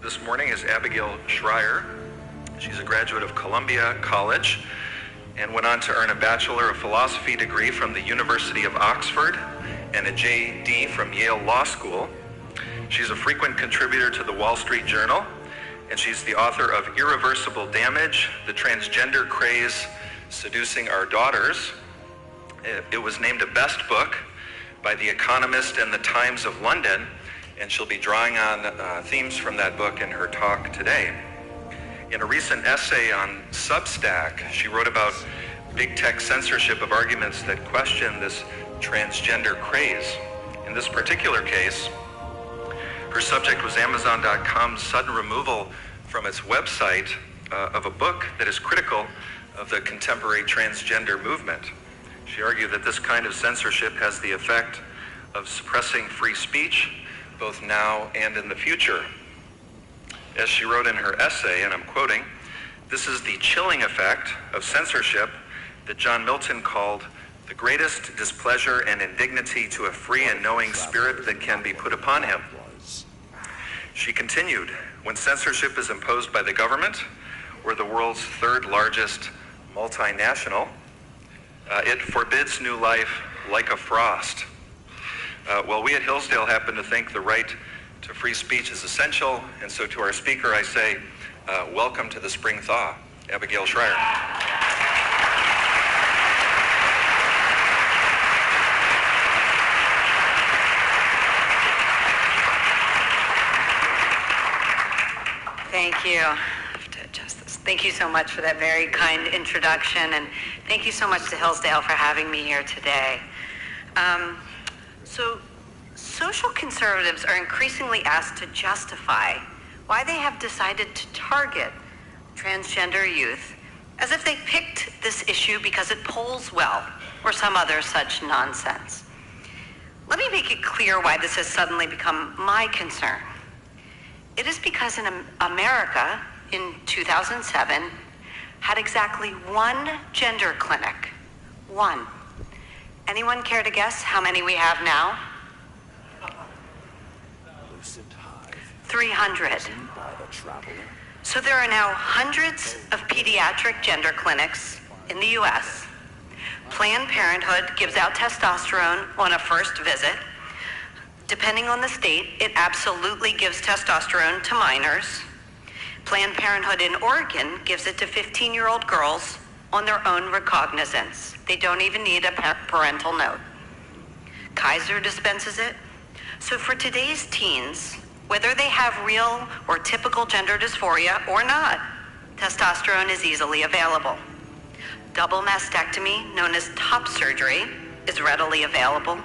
This morning is Abigail Schreier. She's a graduate of Columbia College and went on to earn a Bachelor of Philosophy degree from the University of Oxford and a JD from Yale Law School. She's a frequent contributor to the Wall Street Journal, and she's the author of Irreversible Damage, The Transgender Craze Seducing Our Daughters. It was named a best book by The Economist and The Times of London, and she'll be drawing on themes from that book in her talk today. In a recent essay on Substack, she wrote about big tech censorship of arguments that question this transgender craze. In this particular case, her subject was Amazon.com's sudden removal from its website of a book that is critical of the contemporary transgender movement. She argued that this kind of censorship has the effect of suppressing free speech, both now and in the future. As she wrote in her essay, and I'm quoting, "This is the chilling effect of censorship that John Milton called the greatest displeasure and indignity to a free and knowing spirit that can be put upon him." She continued, "When censorship is imposed by the government or the world's third largest multinational, it forbids new life like a frost." Well, we at Hillsdale happen to think the right to free speech is essential, and so to our speaker I say, welcome to the spring thaw, Abigail Schreier. Thank you. I have to adjust this. Thank you so much for that very kind introduction, and thank you so much to Hillsdale for having me here today. So, social conservatives are increasingly asked to justify why they have decided to target transgender youth, as if they picked this issue because it polls well, or some other such nonsense. Let me make it clear why this has suddenly become my concern. It is because in America, in 2007, had exactly one gender clinic. One. Anyone care to guess how many we have now? 300. So there are now hundreds of pediatric gender clinics in the U.S. Planned Parenthood gives out testosterone on a first visit. Depending on the state, it absolutely gives testosterone to minors. Planned Parenthood in Oregon gives it to 15-year-old girls on their own recognizance. They don't even need a parental note. Kaiser dispenses it. So for today's teens, whether they have real or typical gender dysphoria or not, testosterone is easily available. Double mastectomy, known as top surgery, is readily available.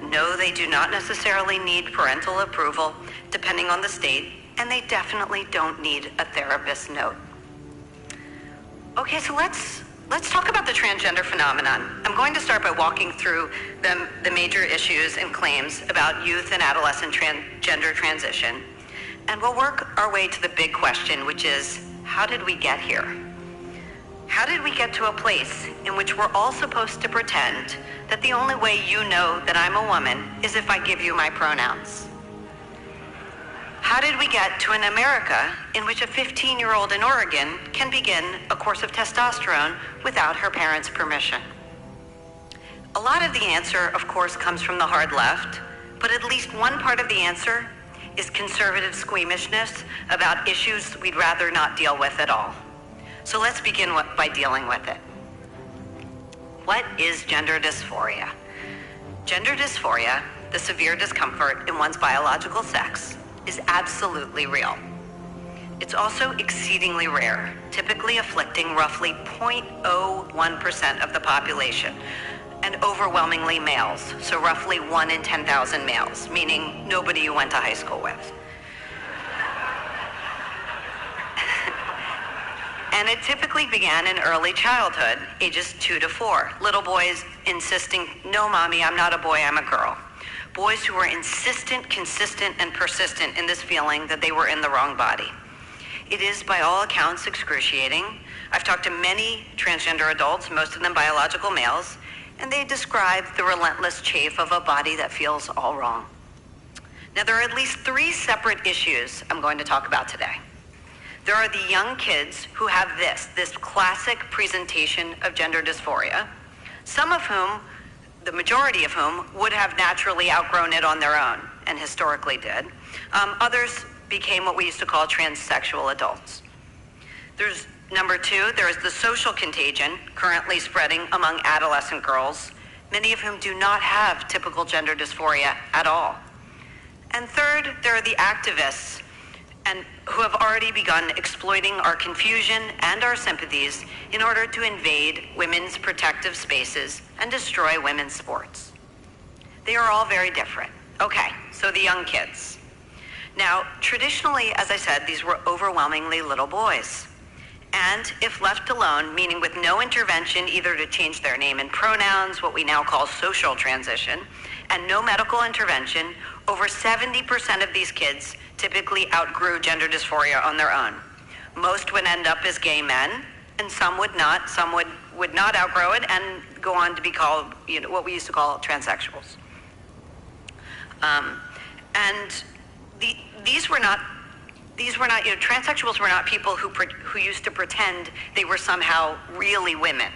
No, they do not necessarily need parental approval, depending on the state, and they definitely don't need a therapist's note. Okay, so let's talk about the transgender phenomenon. I'm going to start by walking through the major issues and claims about youth and adolescent gender transition, and we'll work our way to the big question, which is, how did we get here? How did we get to a place in which we're all supposed to pretend that the only way you know that I'm a woman is if I give you my pronouns? How did we get to an America in which a 15-year-old in Oregon can begin a course of testosterone without her parents' permission? A lot of the answer, of course, comes from the hard left, but at least one part of the answer is conservative squeamishness about issues we'd rather not deal with at all. So let's begin by dealing with it. What is gender dysphoria? Gender dysphoria, the severe discomfort in one's biological sex, is absolutely real. It's also exceedingly rare, typically afflicting roughly 0.01% of the population, and overwhelmingly males, so roughly 1 in 10,000 males, meaning nobody you went to high school with. And it typically began in early childhood, ages 2 to 4. Little boys insisting, no mommy, I'm not a boy, I'm a girl. Boys who were insistent, consistent, and persistent in this feeling that they were in the wrong body. It is, by all accounts, excruciating. I've talked to many transgender adults, most of them biological males, and they describe the relentless chafe of a body that feels all wrong. Now, there are at least 3 separate issues I'm going to talk about today. There are the young kids who have this classic presentation of gender dysphoria, some of whom, the majority of whom, would have naturally outgrown it on their own, and historically did. Others became what we used to call transsexual adults. There's number 2, there is the social contagion currently spreading among adolescent girls, many of whom do not have typical gender dysphoria at all. And third, there are the activists and who have already begun exploiting our confusion and our sympathies in order to invade women's protective spaces and destroy women's sports. They are all very different. Okay, so the young kids. Now, traditionally, as I said, these were overwhelmingly little boys. And if left alone, meaning with no intervention either to change their name and pronouns, what we now call social transition, and no medical intervention, over 70% of these kids typically outgrew gender dysphoria on their own. Most would end up as gay men, and some would not. Some would not outgrow it and go on to be called, what we used to call transsexuals. These were not, transsexuals were not people who used to pretend they were somehow really women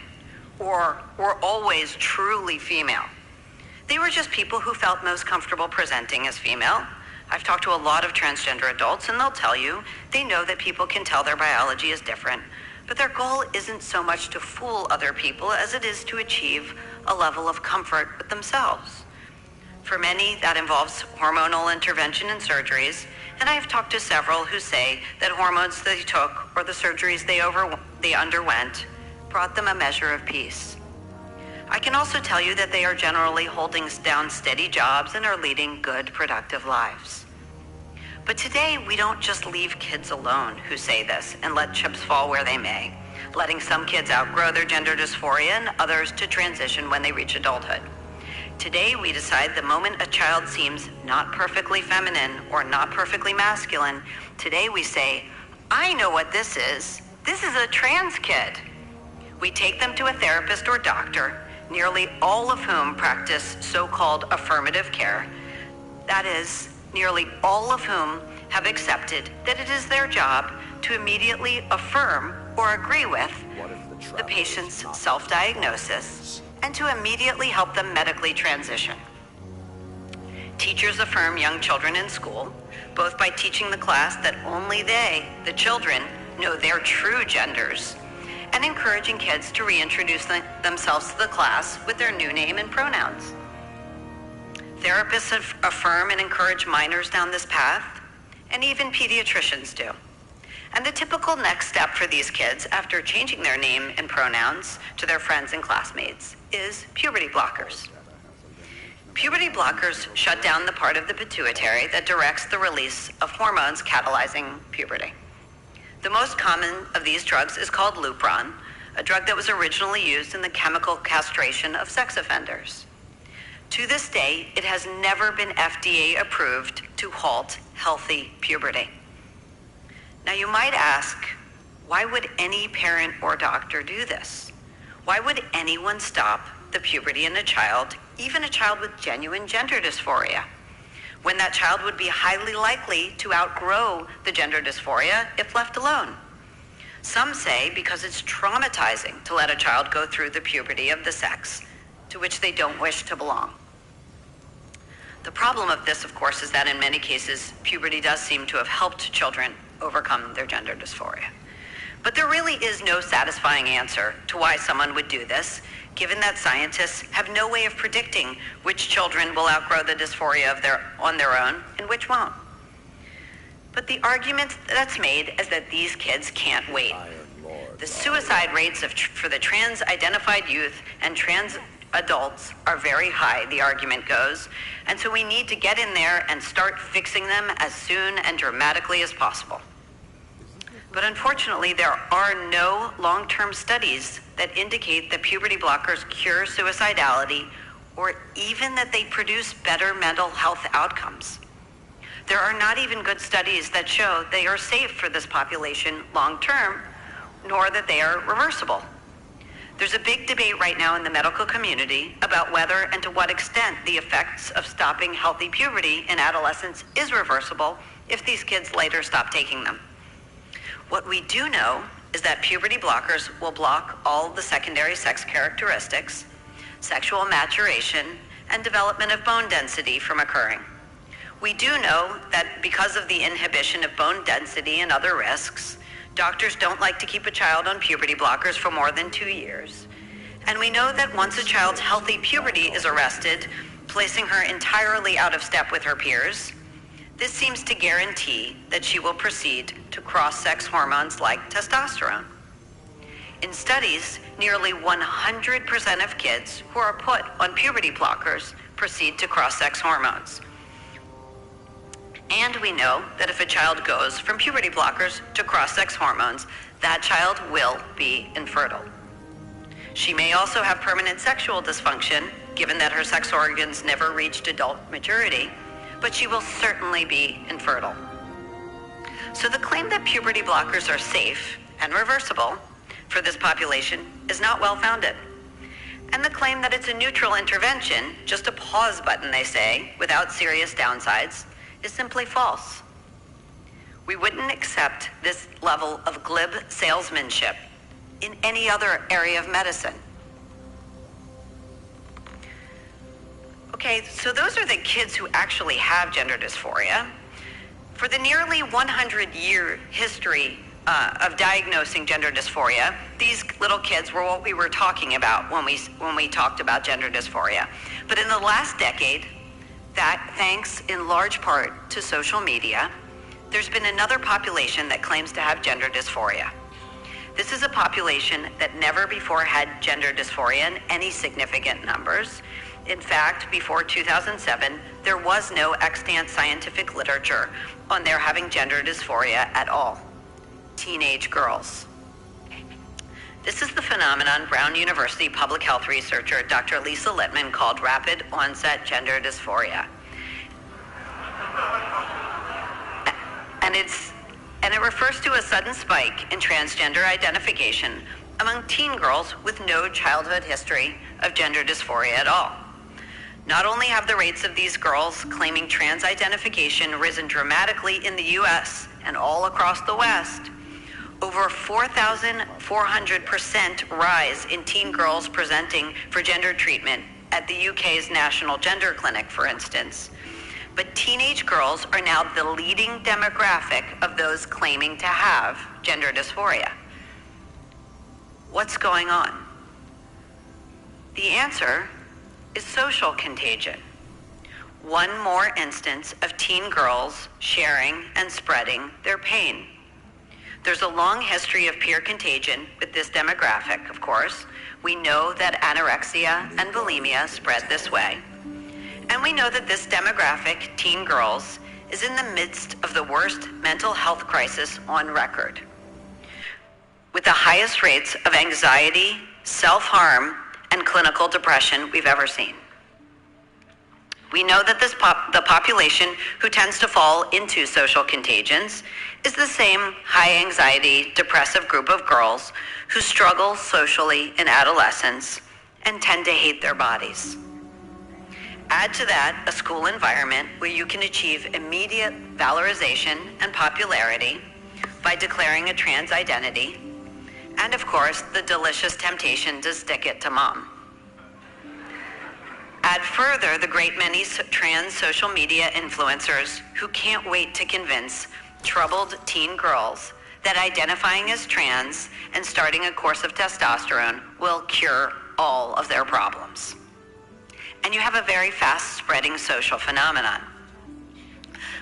or always truly female. They were just people who felt most comfortable presenting as female. I've talked to a lot of transgender adults, and they'll tell you they know that people can tell their biology is different, but their goal isn't so much to fool other people as it is to achieve a level of comfort with themselves. For many, that involves hormonal intervention and surgeries, and I have talked to several who say that hormones they took or the surgeries they underwent brought them a measure of peace. I can also tell you that they are generally holding down steady jobs and are leading good, productive lives. But today, we don't just leave kids alone who say this and let chips fall where they may, letting some kids outgrow their gender dysphoria and others to transition when they reach adulthood. Today, we decide the moment a child seems not perfectly feminine or not perfectly masculine, today we say, I know what this is. This is a trans kid. We take them to a therapist or doctor, nearly all of whom practice so-called affirmative care. That is, nearly all of whom have accepted that it is their job to immediately affirm or agree with the patient's self-diagnosis and to immediately help them medically transition. Teachers affirm young children in school, both by teaching the class that only they, the children, know their true genders, and encouraging kids to reintroduce themselves to the class with their new name and pronouns. Therapists affirm and encourage minors down this path, and even pediatricians do. And the typical next step for these kids after changing their name and pronouns to their friends and classmates is puberty blockers. Puberty blockers shut down the part of the pituitary that directs the release of hormones catalyzing puberty. The most common of these drugs is called Lupron, a drug that was originally used in the chemical castration of sex offenders. To this day, it has never been FDA approved to halt healthy puberty. Now you might ask, why would any parent or doctor do this? Why would anyone stop the puberty in a child, even a child with genuine gender dysphoria, when that child would be highly likely to outgrow the gender dysphoria if left alone? Some say because it's traumatizing to let a child go through the puberty of the sex to which they don't wish to belong. The problem of this, of course, is that in many cases, puberty does seem to have helped children overcome their gender dysphoria. But there really is no satisfying answer to why someone would do this, given that scientists have no way of predicting which children will outgrow the dysphoria on their own and which won't. But the argument that's made is that these kids can't wait. The suicide rates for the trans-identified youth and trans adults are very high, the argument goes, and so we need to get in there and start fixing them as soon and dramatically as possible. But unfortunately, there are no long-term studies that indicate that puberty blockers cure suicidality or even that they produce better mental health outcomes. There are not even good studies that show they are safe for this population long-term, nor that they are reversible. There's a big debate right now in the medical community about whether and to what extent the effects of stopping healthy puberty in adolescence is reversible if these kids later stop taking them. What we do know is that puberty blockers will block all the secondary sex characteristics, sexual maturation, and development of bone density from occurring. We do know that because of the inhibition of bone density and other risks, doctors don't like to keep a child on puberty blockers for more than 2 years. And we know that once a child's healthy puberty is arrested, placing her entirely out of step with her peers, this seems to guarantee that she will proceed to cross-sex hormones like testosterone. In studies, nearly 100% of kids who are put on puberty blockers proceed to cross-sex hormones. And we know that if a child goes from puberty blockers to cross-sex hormones, that child will be infertile. She may also have permanent sexual dysfunction, given that her sex organs never reached adult maturity, but she will certainly be infertile. So the claim that puberty blockers are safe and reversible for this population is not well-founded. And the claim that it's a neutral intervention, just a pause button, they say, without serious downsides, is simply false. We wouldn't accept this level of glib salesmanship in any other area of medicine. Okay, so those are the kids who actually have gender dysphoria. For the nearly 100-year history of diagnosing gender dysphoria, these little kids were what we were talking about when we talked about gender dysphoria. But in the last decade, that thanks in large part to social media, there's been another population that claims to have gender dysphoria. This is a population that never before had gender dysphoria in any significant numbers. In fact, before 2007, there was no extant scientific literature on their having gender dysphoria at all. Teenage girls. This is the phenomenon Brown University public health researcher Dr. Lisa Littman called rapid onset gender dysphoria. And it refers to a sudden spike in transgender identification among teen girls with no childhood history of gender dysphoria at all. Not only have the rates of these girls claiming trans identification risen dramatically in the US and all across the West, over 4,400% rise in teen girls presenting for gender treatment at the UK's National Gender Clinic, for instance. But teenage girls are now the leading demographic of those claiming to have gender dysphoria. What's going on? The answer is social contagion. One more instance of teen girls sharing and spreading their pain. There's a long history of peer contagion with this demographic, of course. We know that anorexia and bulimia spread this way. And we know that this demographic, teen girls, is in the midst of the worst mental health crisis on record, with the highest rates of anxiety, self-harm, and clinical depression we've ever seen. We know that the population who tends to fall into social contagions is the same high anxiety, depressive group of girls who struggle socially in adolescence and tend to hate their bodies. Add to that a school environment where you can achieve immediate valorization and popularity by declaring a trans identity, and of course, the delicious temptation to stick it to mom. Add further the great many trans social media influencers who can't wait to convince troubled teen girls that identifying as trans and starting a course of testosterone will cure all of their problems. And you have a very fast-spreading social phenomenon.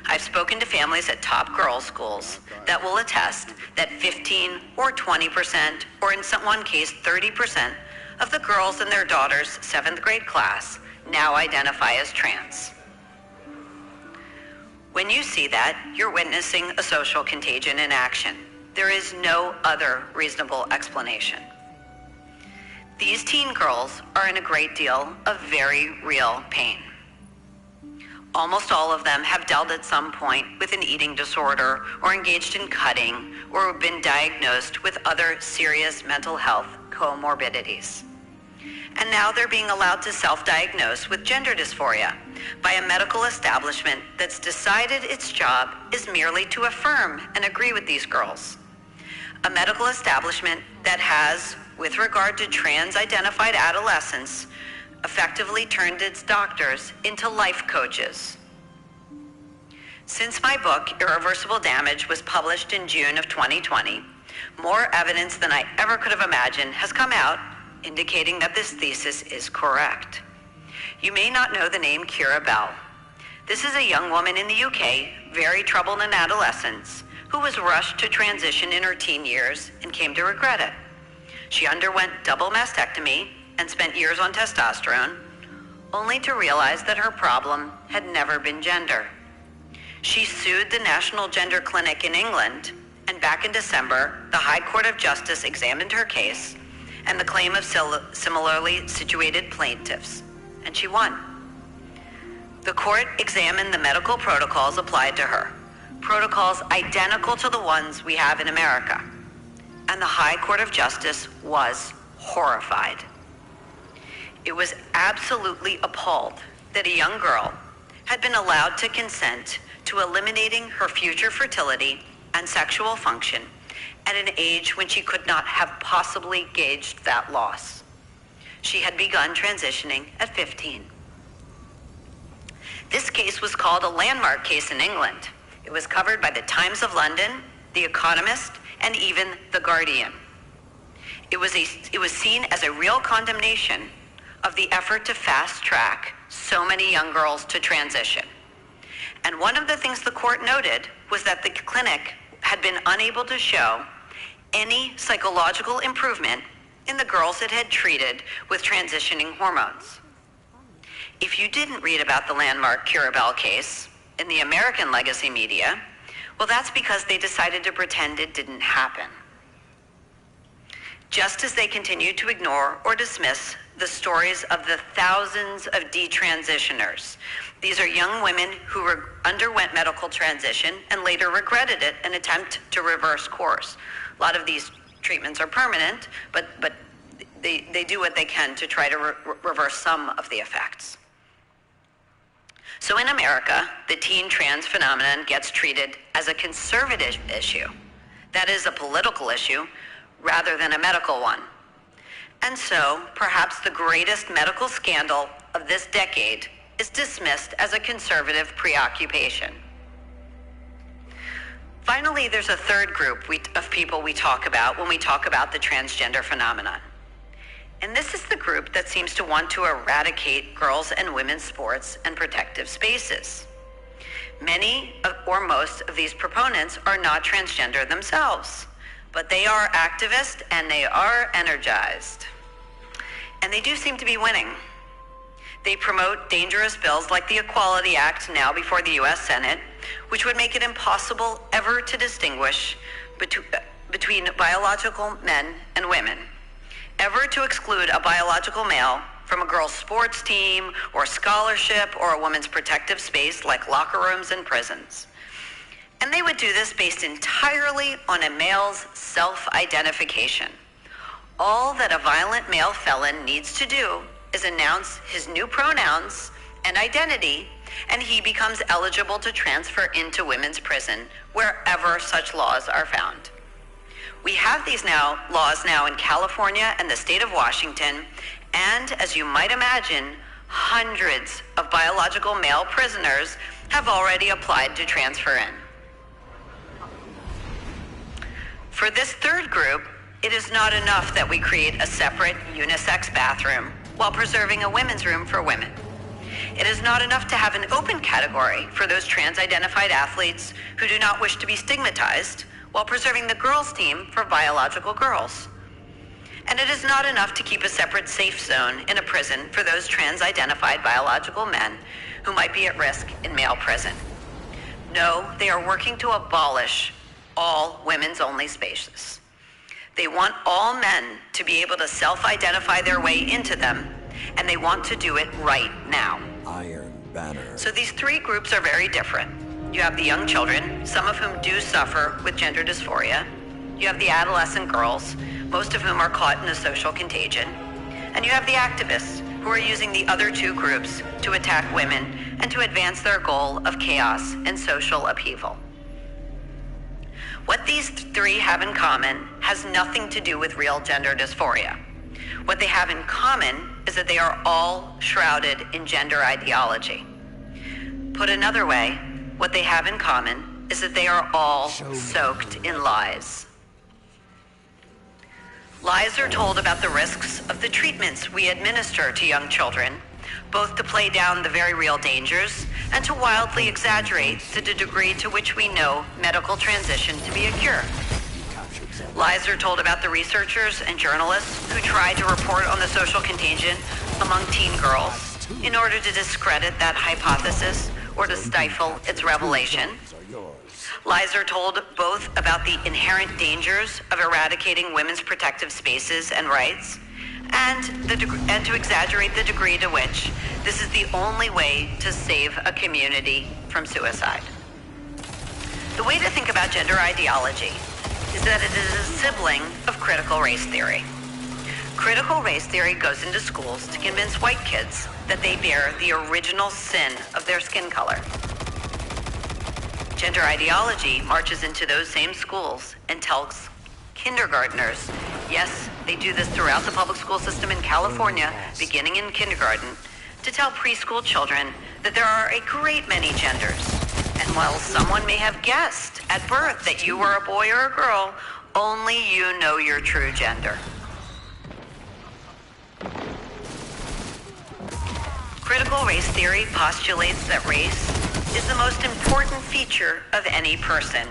I've spoken to families at top girls' schools that will attest that 15 or 20%, or in one case 30%, of the girls in their daughter's 7th grade class now identify as trans. When you see that, you're witnessing a social contagion in action. There is no other reasonable explanation. These teen girls are in a great deal of very real pain. Almost all of them have dealt at some point with an eating disorder or engaged in cutting or have been diagnosed with other serious mental health comorbidities. And now they're being allowed to self-diagnose with gender dysphoria by a medical establishment that's decided its job is merely to affirm and agree with these girls. A medical establishment that has, with regard to trans-identified adolescents, effectively turned its doctors into life coaches. Since my book, Irreversible Damage, was published in June of 2020, more evidence than I ever could have imagined has come out indicating that this thesis is correct. You may not know the name Keira Bell. This is a young woman in the UK, very troubled in adolescence, who was rushed to transition in her teen years and came to regret it. She underwent double mastectomy and spent years on testosterone, only to realize that her problem had never been gender. She sued the National Gender Clinic in England, and back in December, the High Court of Justice examined her case and the claim of similarly situated plaintiffs, and she won. The court examined the medical protocols applied to her, protocols identical to the ones we have in America, and the High Court of Justice was horrified. It was absolutely appalled that a young girl had been allowed to consent to eliminating her future fertility and sexual function at an age when she could not have possibly gauged that loss. She had begun transitioning at 15. This case was called a landmark case in England. It was covered by the Times of London, The Economist, and even The Guardian. It was seen as a real condemnation of the effort to fast track so many young girls to transition. And one of the things the court noted was that the clinic had been unable to show any psychological improvement in the girls it had treated with transitioning hormones. If you didn't read about the landmark Curabell case in the American legacy media, well, that's because they decided to pretend it didn't happen. Just as they continued to ignore or dismiss the stories of the thousands of detransitioners. These are young women who underwent medical transition and later regretted it and attempt to reverse course. A lot of these treatments are permanent, but they do what they can to try to reverse some of the effects. So in America, the teen trans phenomenon gets treated as a conservative issue. That is a political issue rather than a medical one. And so, perhaps the greatest medical scandal of this decade is dismissed as a conservative preoccupation. Finally, there's a third group of people we talk about when we talk about the transgender phenomenon. And this is the group that seems to want to eradicate girls' and women's sports and protective spaces. Many or most of these proponents are not transgender themselves, but they are activists and they are energized. And they do seem to be winning. They promote dangerous bills like the Equality Act, now before the U.S. Senate, which would make it impossible ever to distinguish between biological men and women, ever to exclude a biological male from a girl's sports team or scholarship or a woman's protective space like locker rooms and prisons. And they would do this based entirely on a male's self-identification. All that a violent male felon needs to do is announce his new pronouns and identity, and he becomes eligible to transfer into women's prison wherever such laws are found. We have these laws now in California and the state of Washington, and as you might imagine, hundreds of biological male prisoners have already applied to transfer in. For this third group, it is not enough that we create a separate unisex bathroom while preserving a women's room for women. It is not enough to have an open category for those trans-identified athletes who do not wish to be stigmatized while preserving the girls' team for biological girls. And it is not enough to keep a separate safe zone in a prison for those trans-identified biological men who might be at risk in male prison. No, they are working to abolish all women's-only spaces. They want all men to be able to self-identify their way into them, and they want to do it right now. Iron Banner. So these three groups are very different. You have the young children, some of whom do suffer with gender dysphoria. You have the adolescent girls, most of whom are caught in a social contagion. And you have the activists, who are using the other two groups to attack women and to advance their goal of chaos and social upheaval. What these three have in common has nothing to do with real gender dysphoria. What they have in common is that they are all shrouded in gender ideology. Put another way, what they have in common is that they are all soaked in lies. Lies are told about the risks of the treatments we administer to young children, both to play down the very real dangers and to wildly exaggerate the degree to which we know medical transition to be a cure. Lies are told about the researchers and journalists who try to report on the social contagion among teen girls in order to discredit that hypothesis or to stifle its revelation. Lies are told both about the inherent dangers of eradicating women's protective spaces and rights, and to exaggerate the degree to which this is the only way to save a community from suicide. The way to think about gender ideology is that it is a sibling of critical race theory. Critical race theory goes into schools to convince white kids that they bear the original sin of their skin color. Gender ideology marches into those same schools and tells kindergartners, yes, they do this throughout the public school system in California, beginning in kindergarten, to tell preschool children that there are a great many genders. And while someone may have guessed at birth that you were a boy or a girl, only you know your true gender. Critical race theory postulates that race is the most important feature of any person,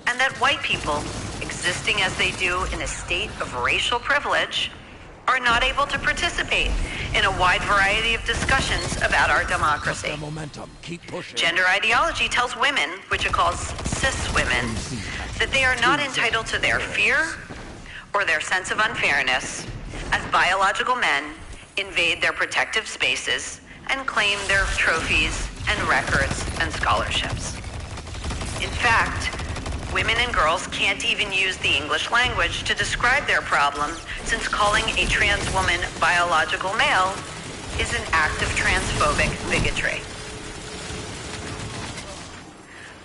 and that white people, existing as they do in a state of racial privilege, are not able to participate in a wide variety of discussions about our democracy. Gender ideology tells women, which it calls cis women, that they are not entitled to their fear or their sense of unfairness as biological men invade their protective spaces and claim their trophies and records and scholarships. In fact, women and girls can't even use the English language to describe their problem, since calling a trans woman biological male is an act of transphobic bigotry.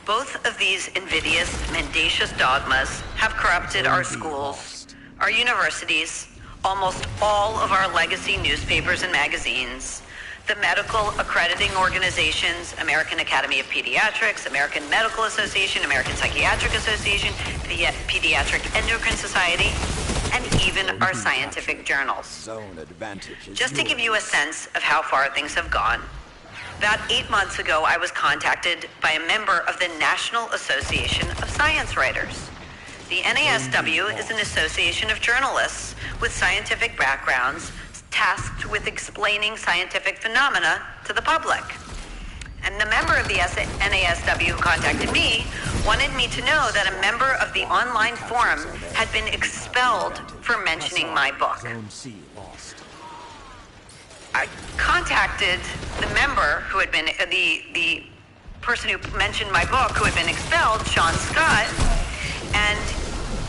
Both of these invidious, mendacious dogmas have corrupted our schools, our universities, almost all of our legacy newspapers and magazines, the medical accrediting organizations, American Academy of Pediatrics, American Medical Association, American Psychiatric Association, the Pediatric Endocrine Society, and even our scientific journals. Just to give you a sense of how far things have gone, about 8 months ago, I was contacted by a member of the National Association of Science Writers. The NASW is an association of journalists with scientific backgrounds tasked with explaining scientific phenomena to the public. And the member of the NASW who contacted me wanted me to know that a member of the online forum had been expelled for mentioning my book. I contacted the member who had been, the person who mentioned my book who had been expelled, Sean Scott, and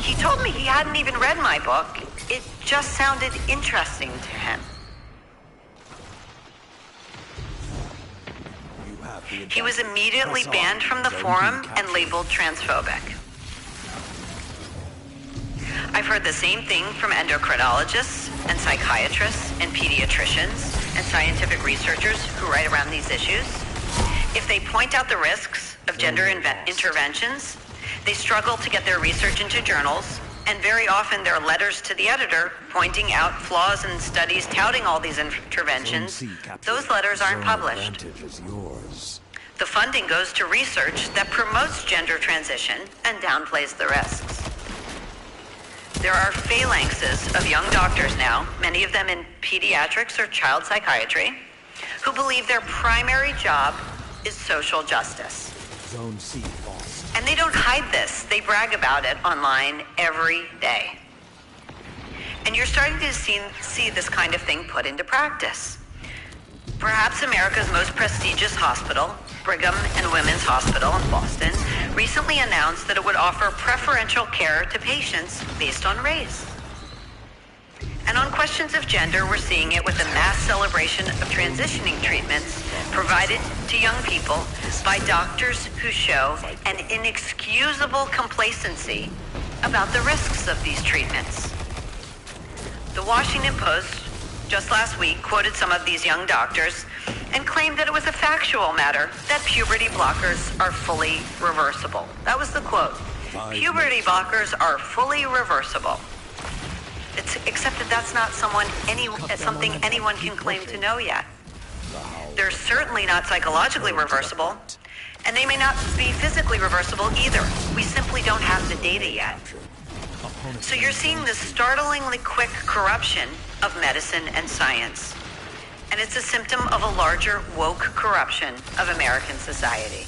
he told me he hadn't even read my book. It just sounded interesting to him. He was immediately banned from the forum and labeled transphobic. I've heard the same thing from endocrinologists and psychiatrists and pediatricians and scientific researchers who write around these issues. If they point out the risks of gender interventions, they struggle to get their research into journals, and very often their letters to the editor pointing out flaws in studies touting all these interventions, those letters aren't published. The funding goes to research that promotes gender transition and downplays the risks. There are phalanxes of young doctors now, many of them in pediatrics or child psychiatry, who believe their primary job is social justice. Zone C, boss. And they don't hide this. They brag about it online every day. And you're starting to see this kind of thing put into practice. Perhaps America's most prestigious hospital, Brigham and Women's Hospital in Boston, recently announced that it would offer preferential care to patients based on race. And on questions of gender, we're seeing it with a mass celebration of transitioning treatments provided to young people by doctors who show an inexcusable complacency about the risks of these treatments. The Washington Post just last week quoted some of these young doctors and claimed that it was a factual matter that puberty blockers are fully reversible. That was the quote. Puberty blockers are fully reversible. Except that that's not something anyone can claim to know yet. They're certainly not psychologically reversible, and they may not be physically reversible either. We simply don't have the data yet. So you're seeing this startlingly quick corruption of medicine and science. And it's a symptom of a larger woke corruption of American society.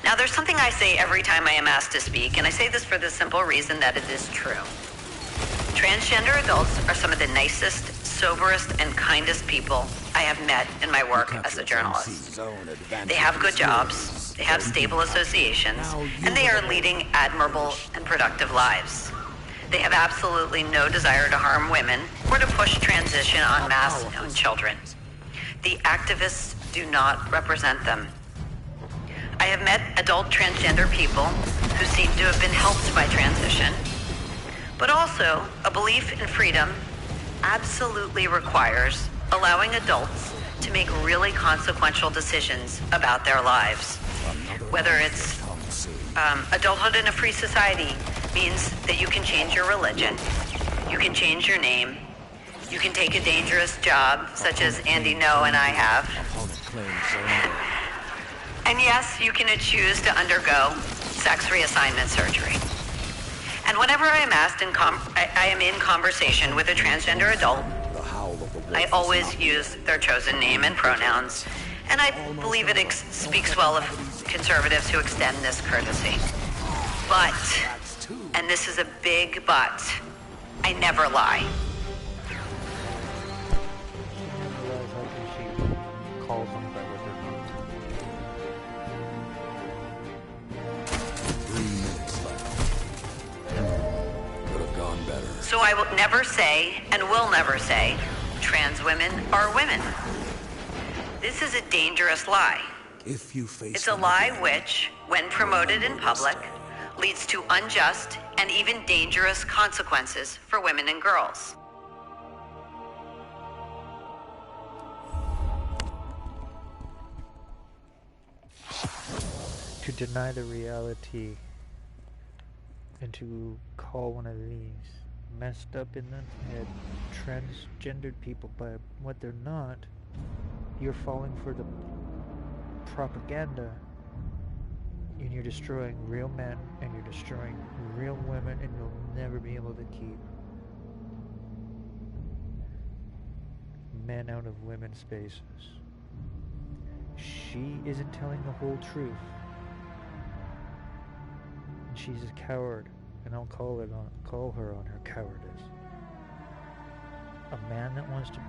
Now, there's something I say every time I am asked to speak, and I say this for the simple reason that it is true. Transgender adults are some of the nicest, soberest, and kindest people I have met in my work as a journalist. They have good jobs, they have stable associations, and they are leading admirable and productive lives. They have absolutely no desire to harm women or to push transition en masse on children. The activists do not represent them. I have met adult transgender people who seem to have been helped by transition, but also a belief in freedom absolutely requires allowing adults to make really consequential decisions about their lives. Whether it's adulthood in a free society means that you can change your religion, you can change your name, You can take a dangerous job, such as Andy No and I have. And yes, you can choose to undergo sex reassignment surgery. And whenever I am asked I am in conversation with a transgender adult, I always use their chosen name and pronouns, and I believe it speaks well of conservatives who extend this courtesy. But, and this is a big but, I never lie. Calls them by what they're not. 3 minutes left. Could have gone better. So I will never say, and will never say, trans women are women. This is a dangerous lie. If you face It's a lie which, when promoted in public, leads to unjust and even dangerous consequences for women and girls. To deny the reality and to call one of these messed up in the head transgendered people by what they're not, you're falling for the propaganda, and you're destroying real men and you're destroying real women, and you'll never be able to keep men out of women's spaces. She isn't telling the whole truth. And she's a coward, and I'll call her on her cowardice. A man that wants to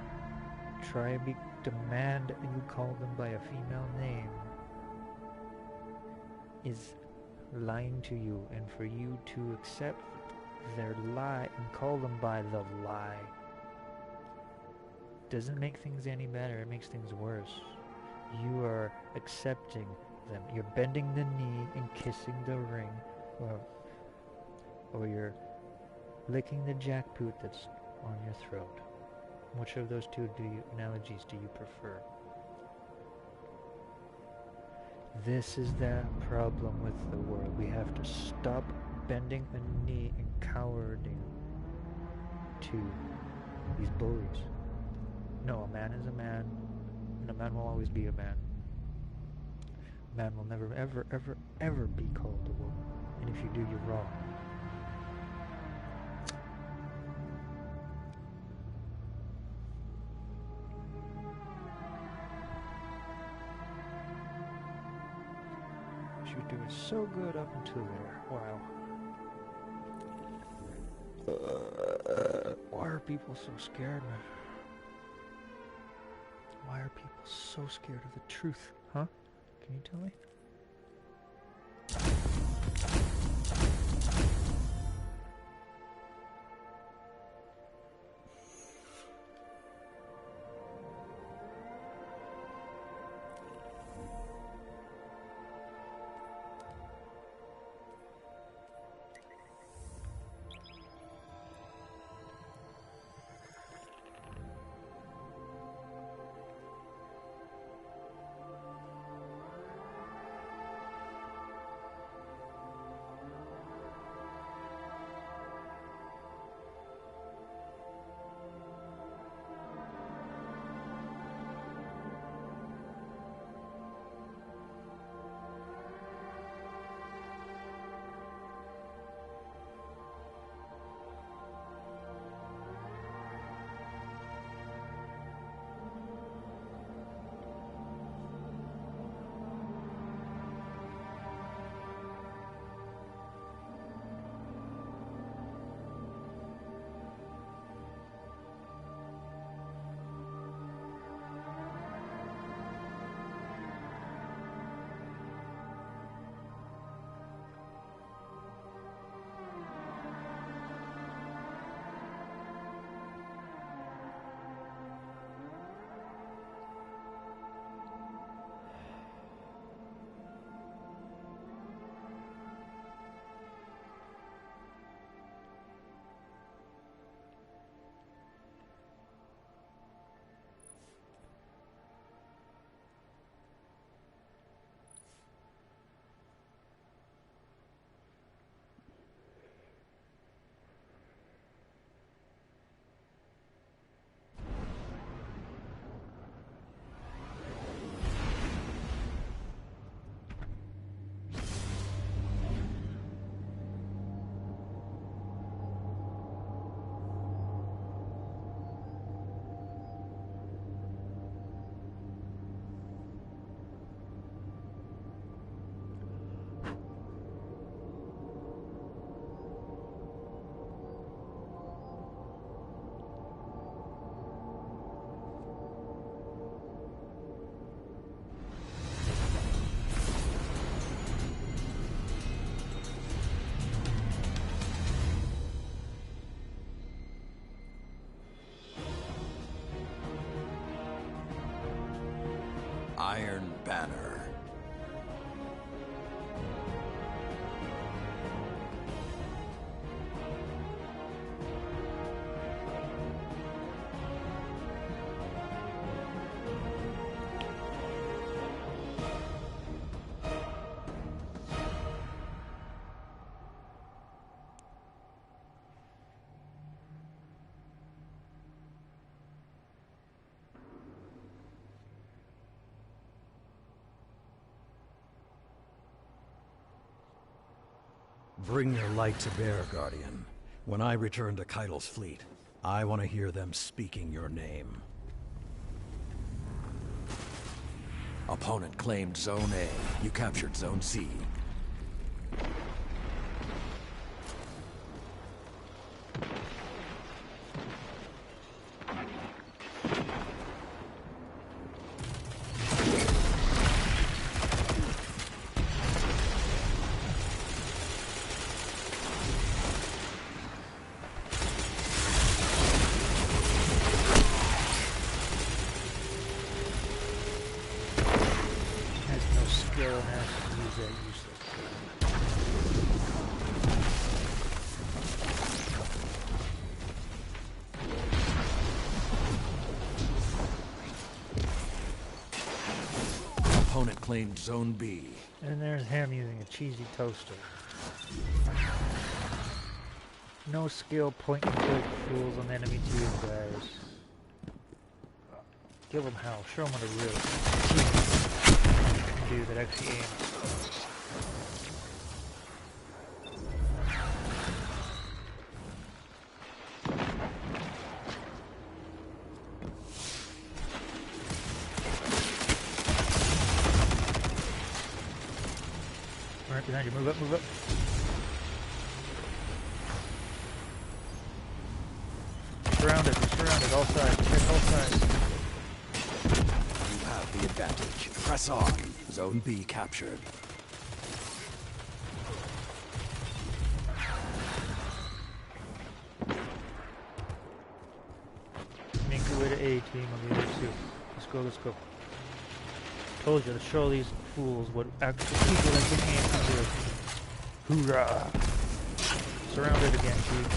try and demand that you call them by a female name is lying to you, and for you to accept their lie and call them by the lie doesn't make things any better, it makes things worse. You are accepting them. You're bending the knee and kissing the ring, or you're licking the jackpoot that's on your throat. Which of those two analogies do you prefer? This is the problem with the world. We have to stop bending a knee and cowarding to these bullies. No, a man is a man, and a man will always be a man. A man will never, ever, ever, ever be called a woman. And if you do, you're wrong. She was doing so good up until there. Wow. Why are people so scared, man? Why are people so scared of the truth, huh? Can you tell me? banner. Bring your light to bear, Guardian. When I return to Keitel's fleet, I want to hear them speaking your name. Opponent claimed Zone A. You captured Zone C. Opponent claimed Zone B. And there's him using a cheesy toaster. No skill, point and click fools on enemy to you guys. Give them hell. Show them what a real team can do that actually aims. Right behind you. Move up, move up. Surrounded, we're surrounded, all sides. Check all sides. You have the advantage. Press on. Zone B captured. Make your way to A team on the other two. Let's go, let's go. Told you to show these fools what actual people that can aim can do. Hoorah! Surrounded again, chief.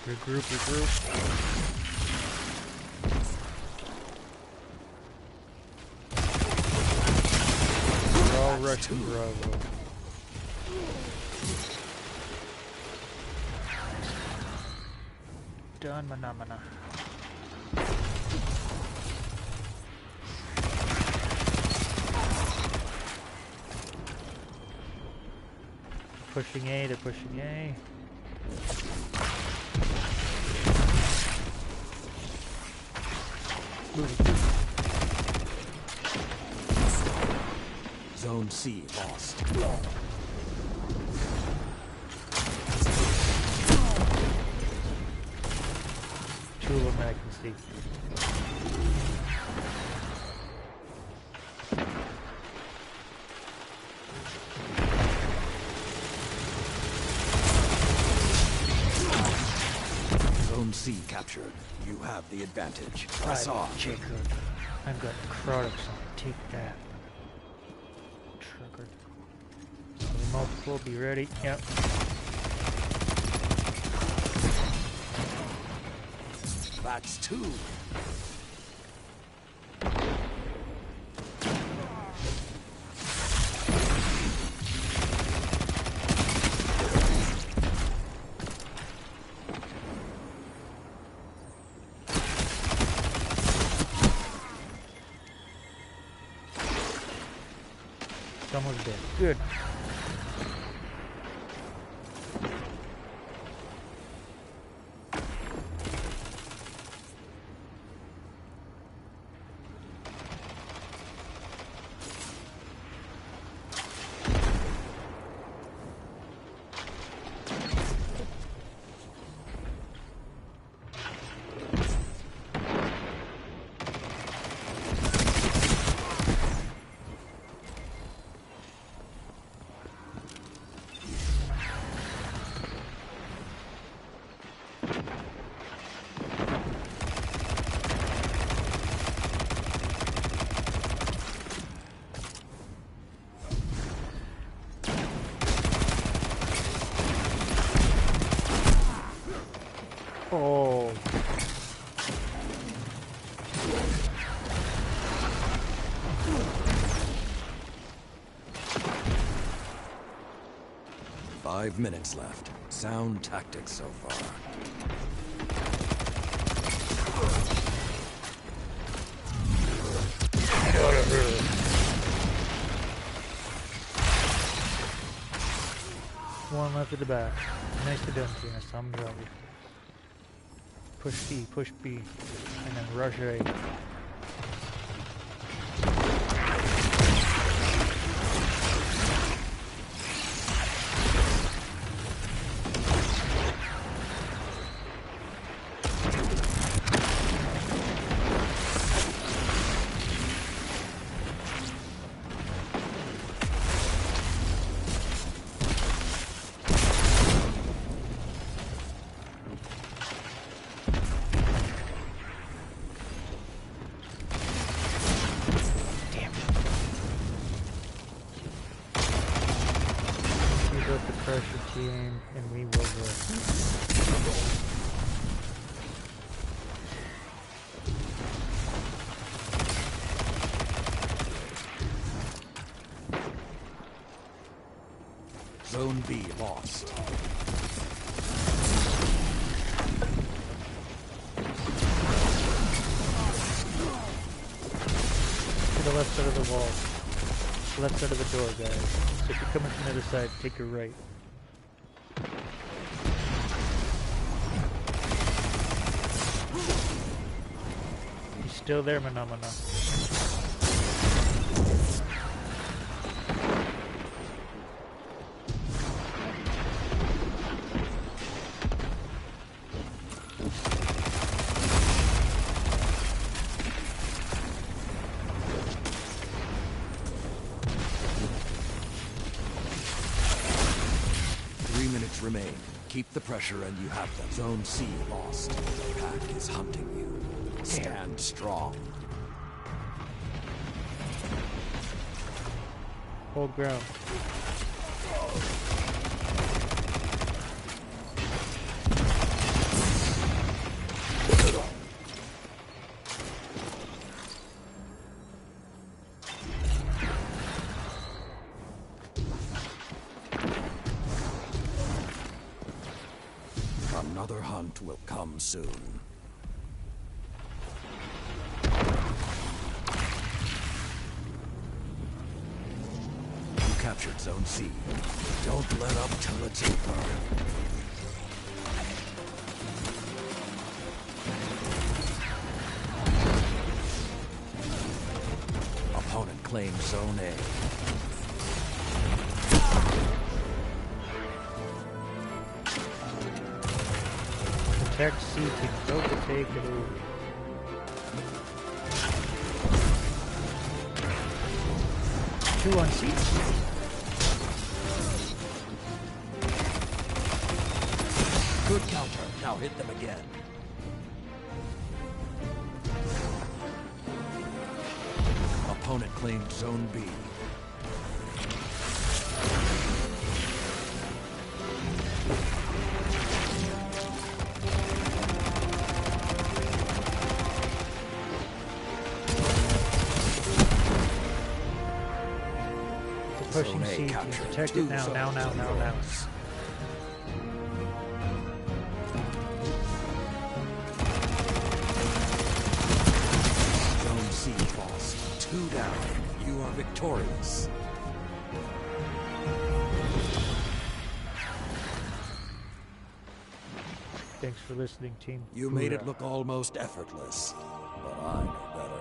Regroup, regroup. Russian Bravo. Done, Manamana. Pushing A, they're pushing A. Zone C lost. Two of them I can see. Zone C captured. You have the advantage. Press on. Jacob. I've got Crocs on. Take that. Trucker. Multiple, be ready. Yep. That's two. Someone's dead. Good. 5 minutes left. Sound tactics so far. Get out of here. One left at the back. Nicely done, Tina. Some job. Push B, and then rush A. Team, and we will go. Zone B lost. To the left side of the wall. Left side of the door, guys. So if you're coming from the other side, take your right. Still there, Manamana. Remain. Keep the pressure and you have them. Zone C lost. The pack is hunting you. Stand strong. Hold ground. Another hunt will come soon. You captured Zone C. Don't let up till it's over. Opponent claims Zone A. Protect C team. Go to take it over. Two on C. Good counter. Now hit them again. Opponent claimed Zone B. Pushing C, protect it now, now. Zone C lost. 2 down. You are victorious. Thanks for listening, team. You made it look almost effortless, but I know better.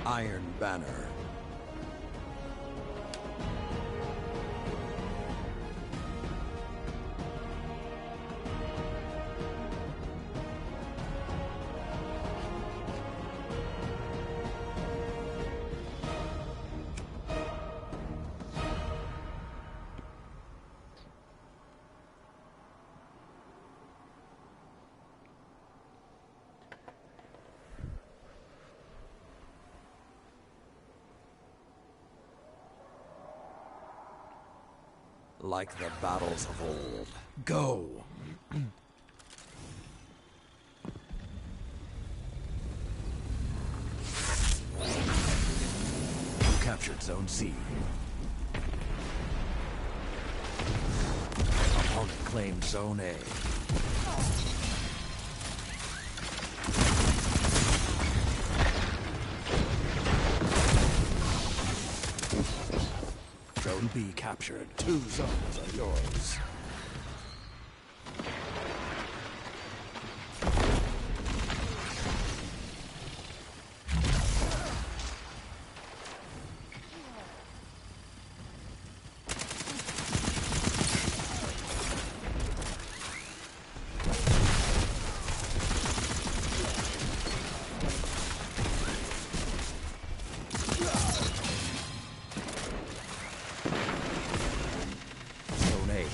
Iron Banner. Like the battles of old. Go! You captured Zone C. Opponent claimed Zone A. Zone B captured. 2 zones are yours.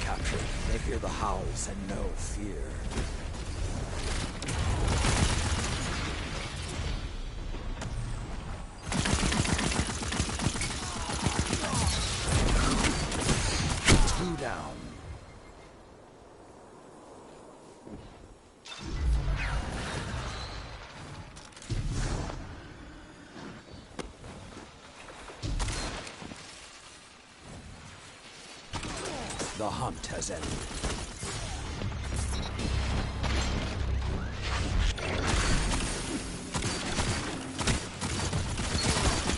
Captured. They hear the howls and no fear. Two down. The hunt has ended.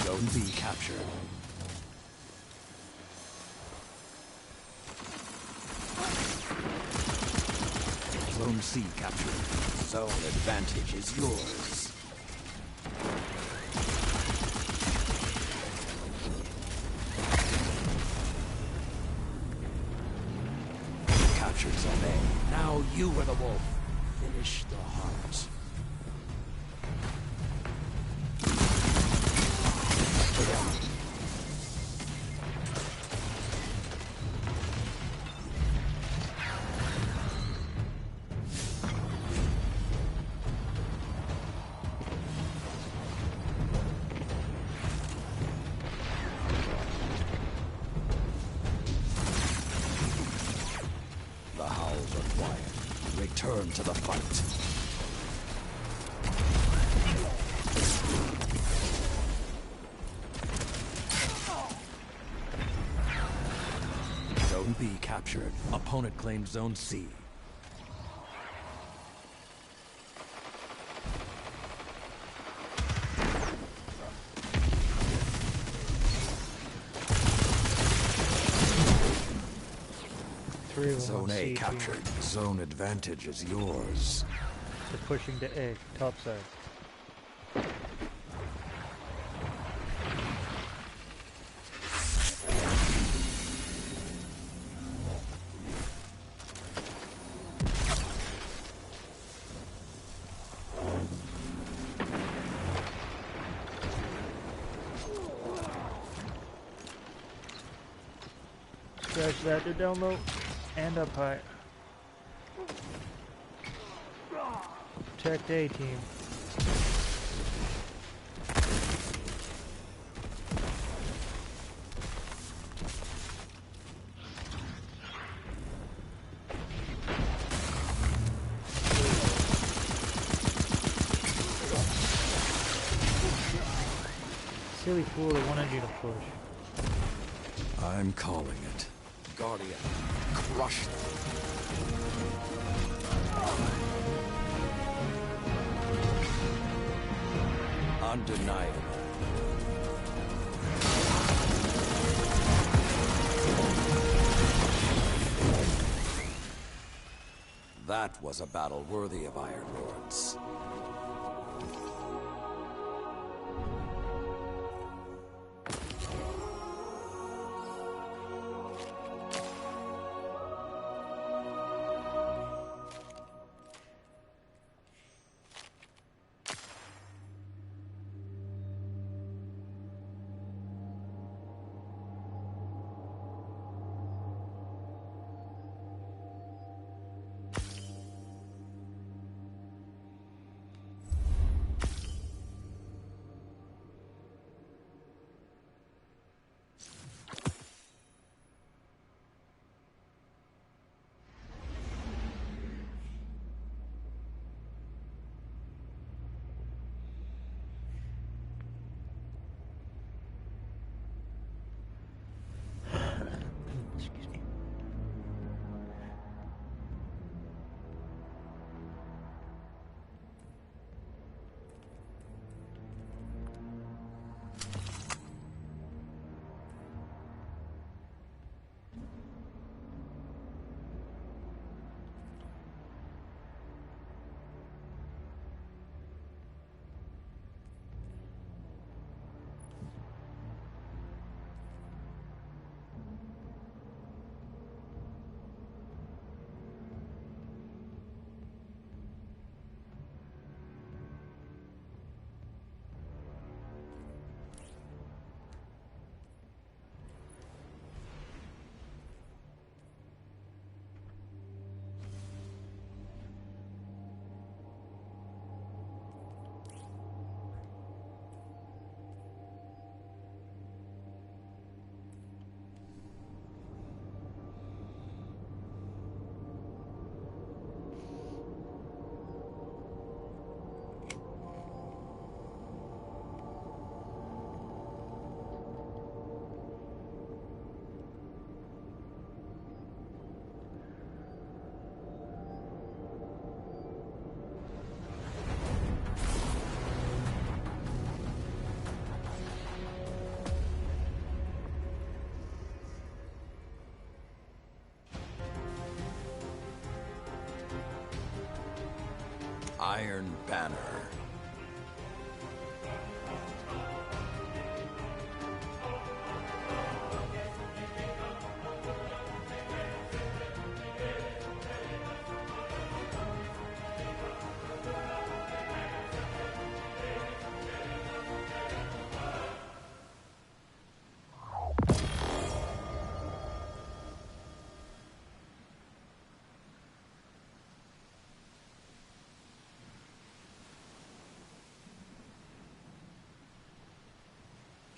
Zone B captured. Zone C captured. Zone advantage is yours. Zone A. Now you are the wolf. Finish the hunt. Return to the fight. Zone B captured. Opponent claimed Zone C. Zone A captured. Zone advantage is yours. They're pushing to A, top side. Scratch that to down low. And up high. Protect A team. Silly fool that wanted you to push. I'm calling it. Guardian, crush them. Undeniable. That was a battle worthy of Iron Lords. banner.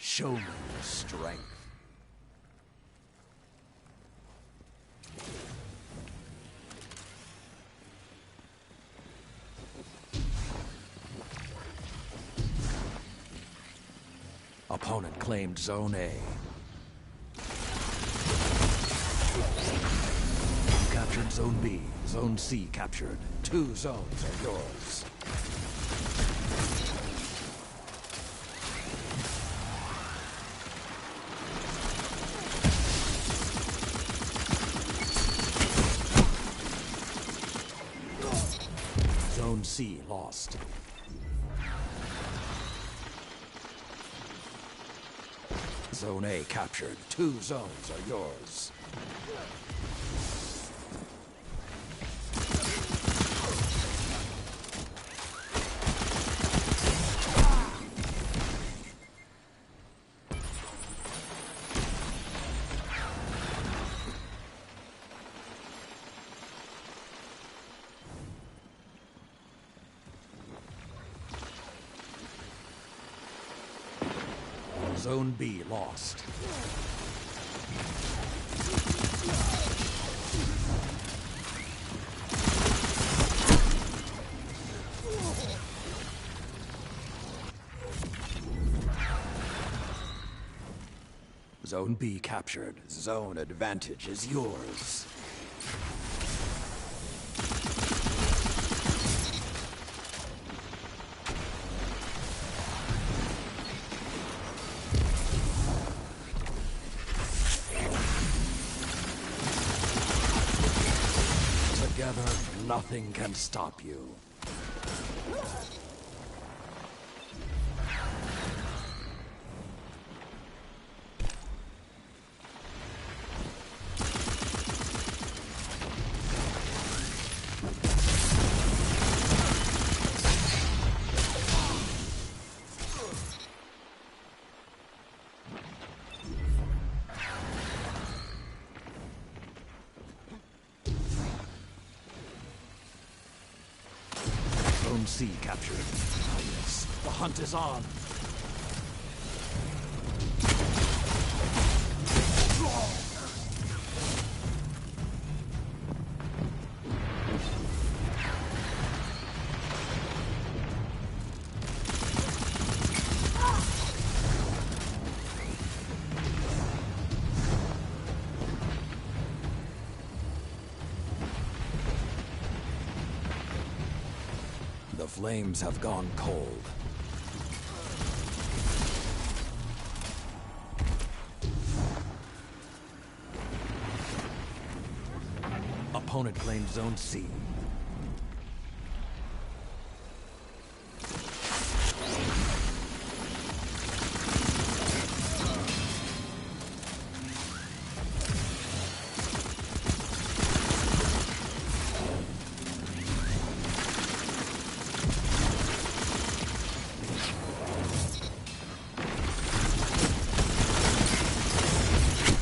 Show me your strength. Opponent claimed Zone A. You captured Zone B. Zone C captured. 2 zones are yours. Zone C lost. Zone A captured. 2 zones are yours. Zone B lost. Zone B captured. Zone advantage is yours. Together, nothing can stop you. Zone C captured. Ah, yes, the hunt is on. The flames have gone cold. Opponent claimed Zone C.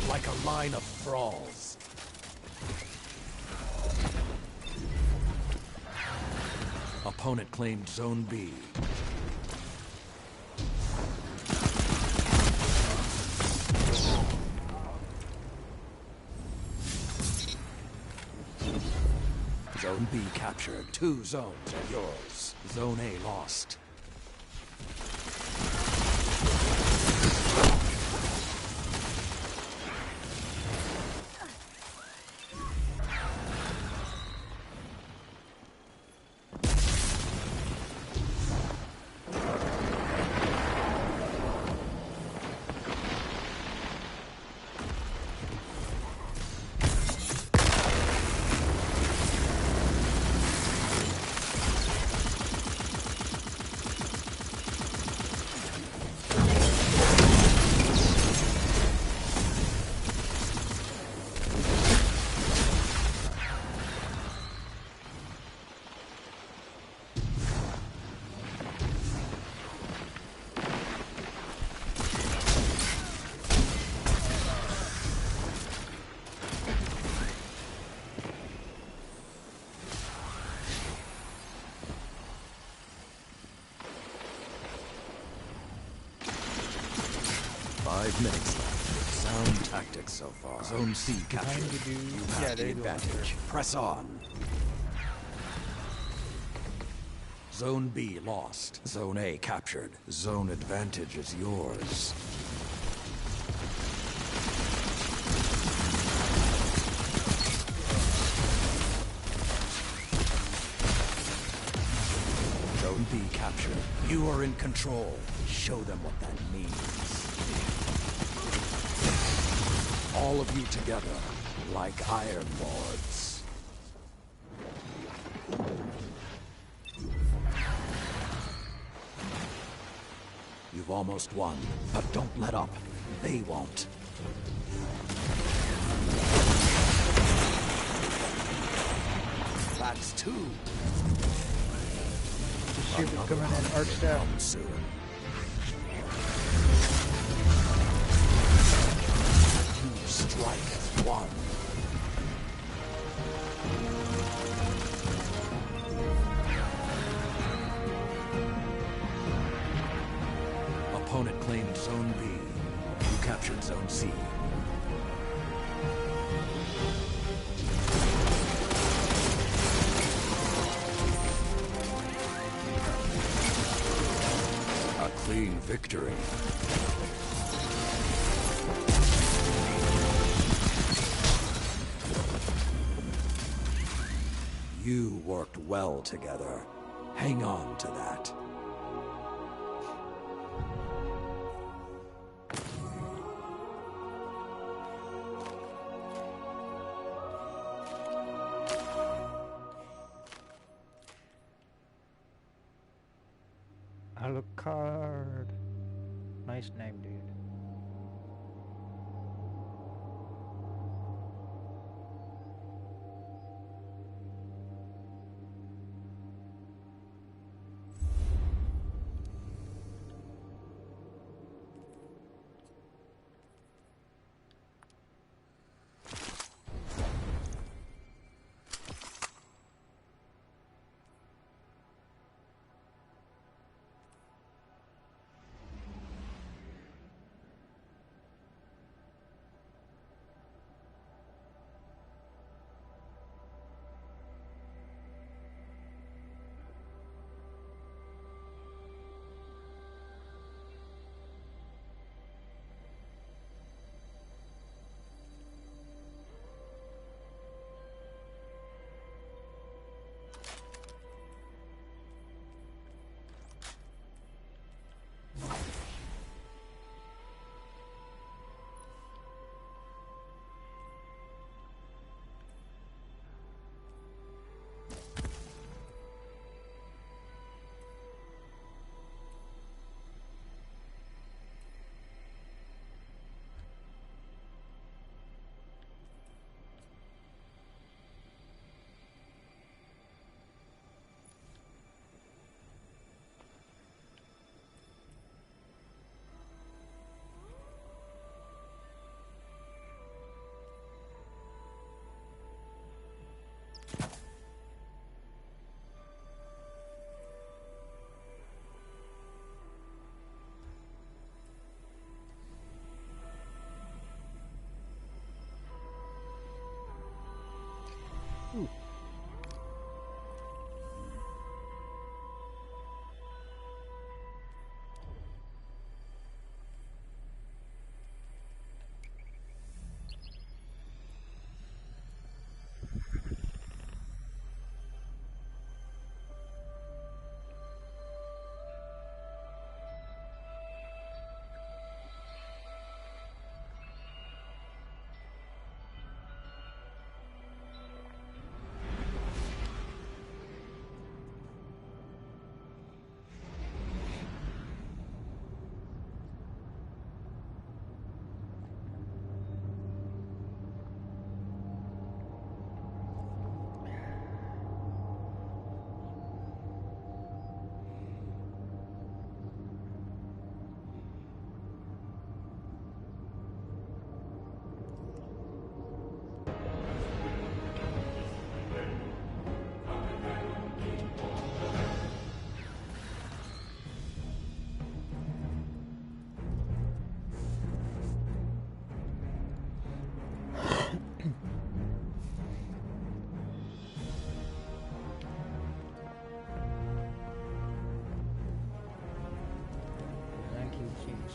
Like a line of thralls. Opponent claimed Zone B. Zone B captured. 2 zones are yours. Zone A lost. 5 minutes left. Sound tactics so far. Zone C captured. You have the advantage. Press on. Zone B lost. Zone A captured. Zone advantage is yours. Zone B captured. You are in control. Show them what that means. All of you together, like Iron Lords. You've almost won, but don't let up. They won't. That's 2. See if it's coming in arch staff. Soon. You strike as one. Opponent claimed Zone B. You captured Zone C. A clean victory. You worked well together. Hang on to that. Alucard. Nice name, dude.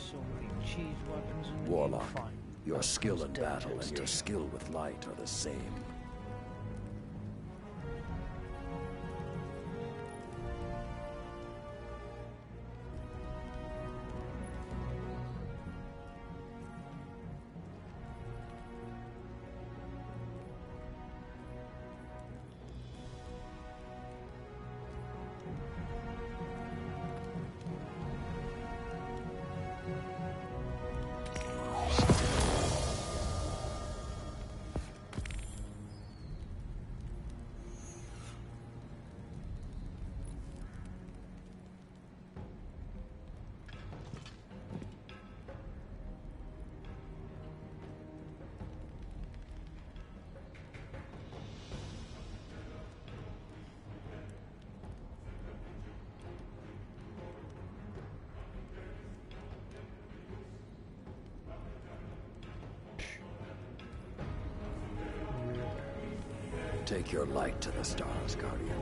So many cheese weapons in the Warlock, game. Fine. your skill in Take battle this and your too. skill with light are the same. Take your light to the stars, Guardian.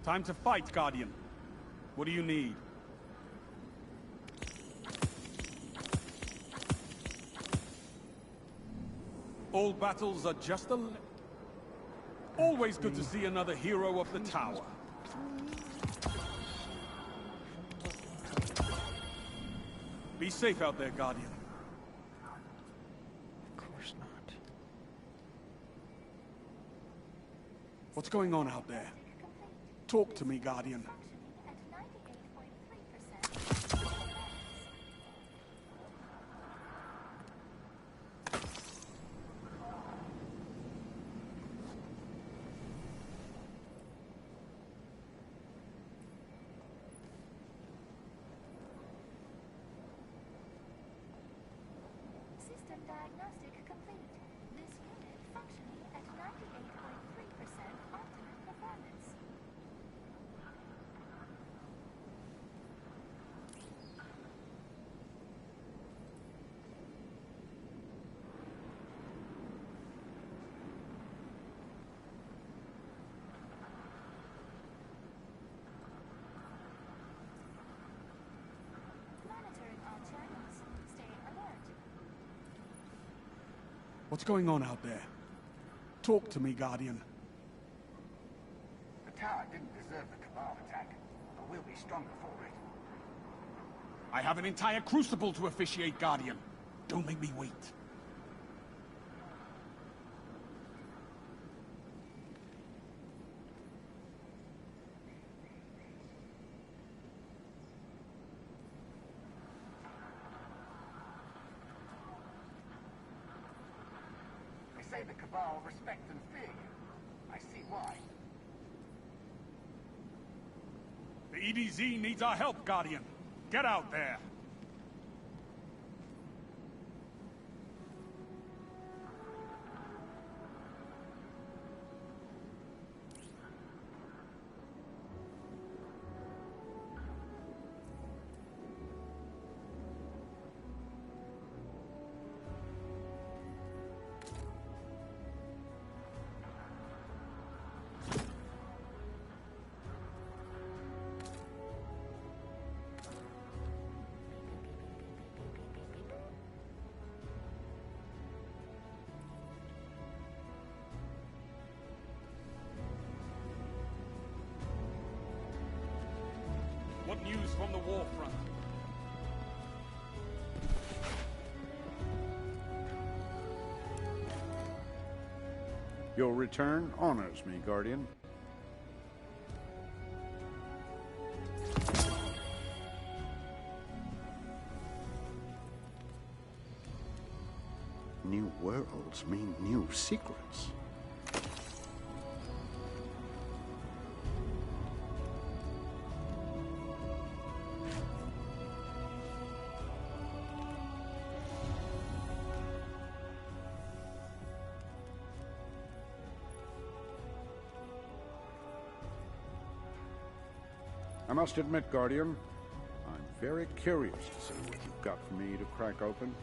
Time to fight, Guardian. What do you need? All battles are just a... Always good to see another hero of the tower. Be safe out there, Guardian. Of course not. What's going on out there? Talk to me, Guardian. System diagnostic complete. This unit functioning at 98.3% optimum performance. Monitoring all channels. Stay alert. What's going on out there? Talk to me, Guardian. The tower didn't deserve the Cabal attack, but we'll be stronger for it. I have an entire crucible to officiate, Guardian. Don't make me wait. They say the Cabal respect and fear you. I see why. The EDZ needs our help, Guardian. Get out there. What news from the war front? Your return honors me, Guardian. New worlds mean new secrets. must admit, Guardian, I'm very curious to see what you've got for me to crack open.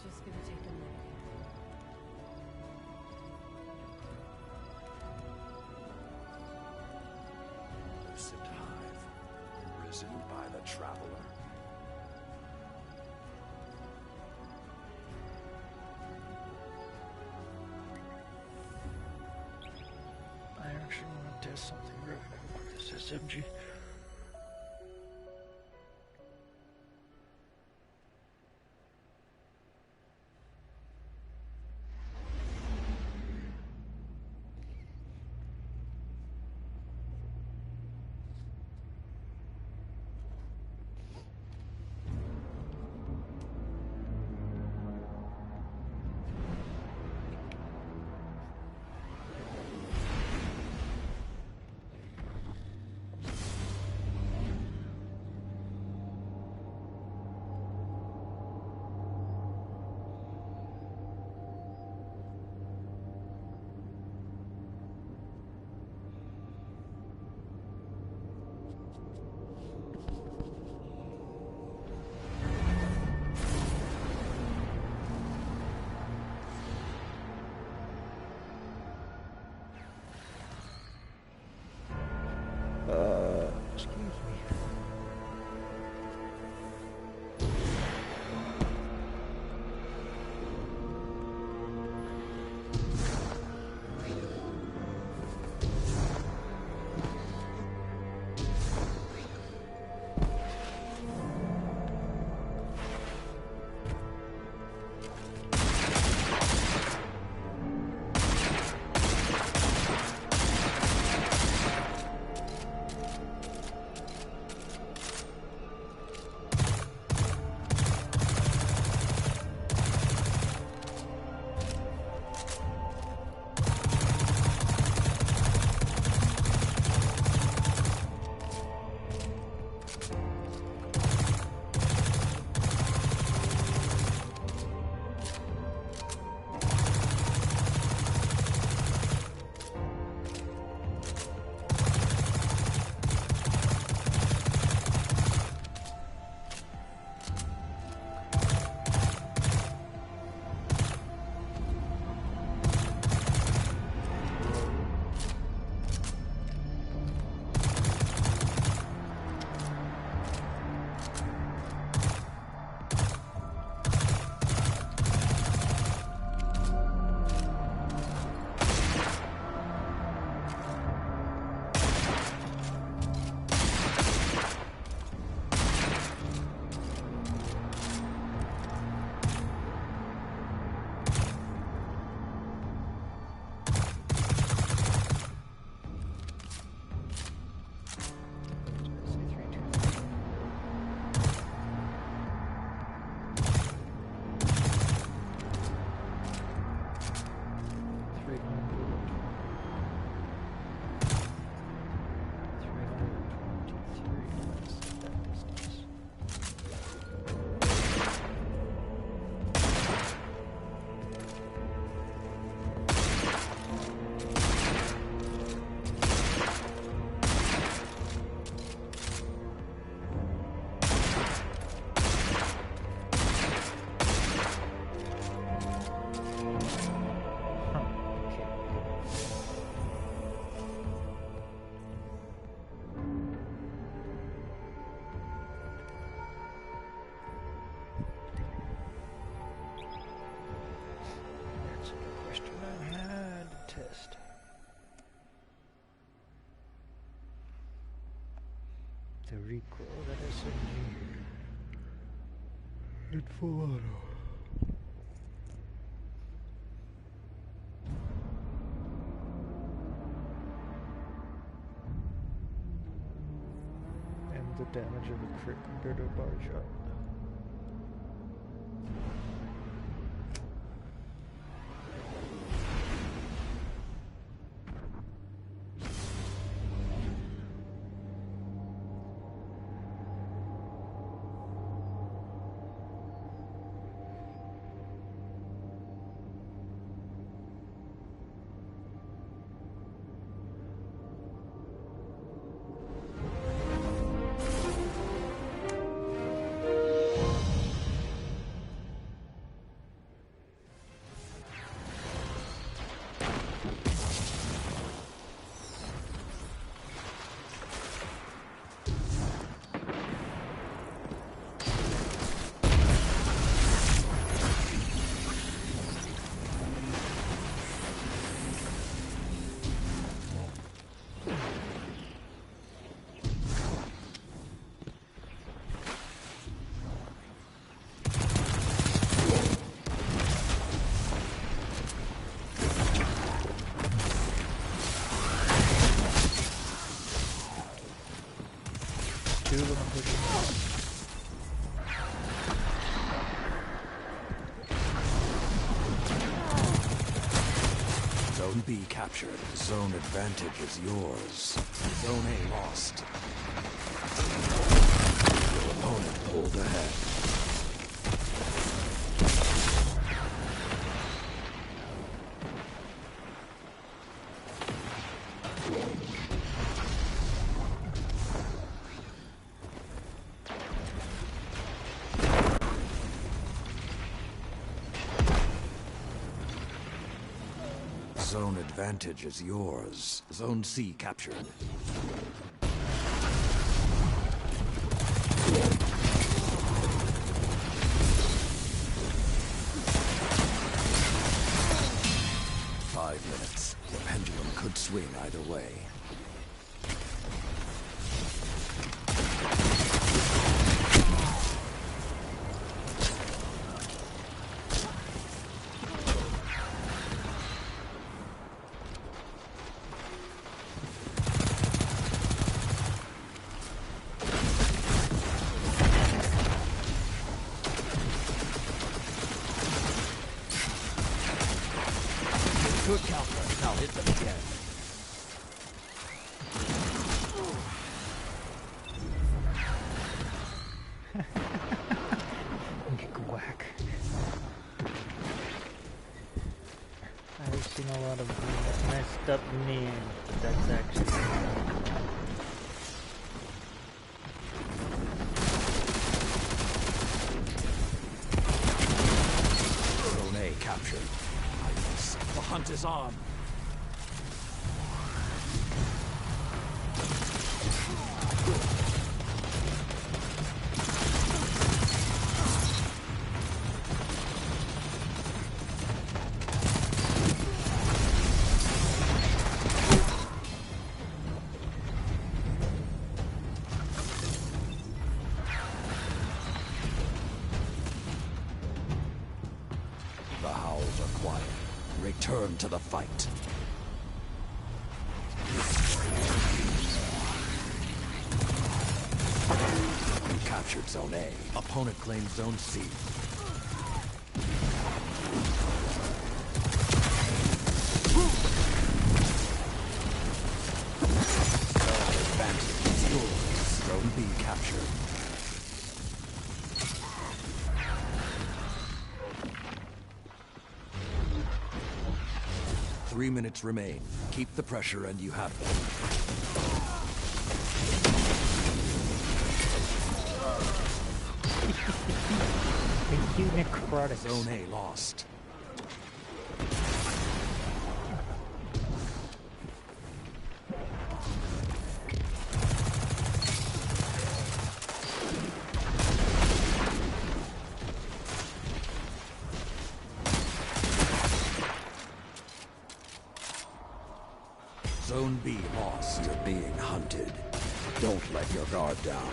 Just gonna take a minute. Lucid Hive, risen by the Traveler. I actually want to test something real quick with this SMG. Excuse me. The recoil that SMG at full auto. And the damage of a crit compared to a body shot. Zone B captured. Zone advantage is yours. Zone A lost. Your opponent pulled ahead. Zone advantage is yours. Zone C captured. Five minutes. The pendulum could swing either way. Good counter. Now hit them again. Whack. I've seen a lot of messed up names, but that's actually... Zone A captured. The hunt is on. The howls are quiet. Return to the fight. You captured Zone A. Opponent claims Zone C. Zone advantage is yours. Zone B captured. Three minutes remain. Keep the pressure and you have them. Thank you, Necrotic. Zone A lost. Zone B lost. You're being hunted. Don't let your guard down.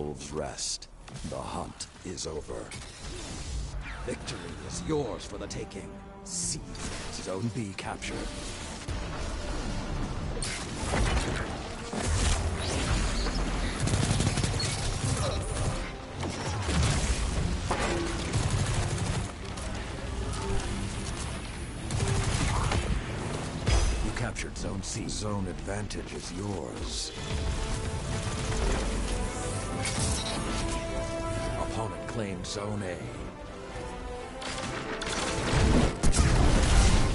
wolves rest. The hunt is over. Victory is yours for the taking. C. Zone B captured. You captured Zone C. Zone advantage is yours. Opponent claimed Zone A.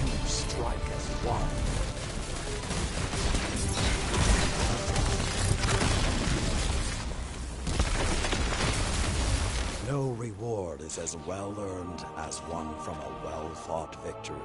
You strike as one. No reward is as well earned as one from a well-fought victory.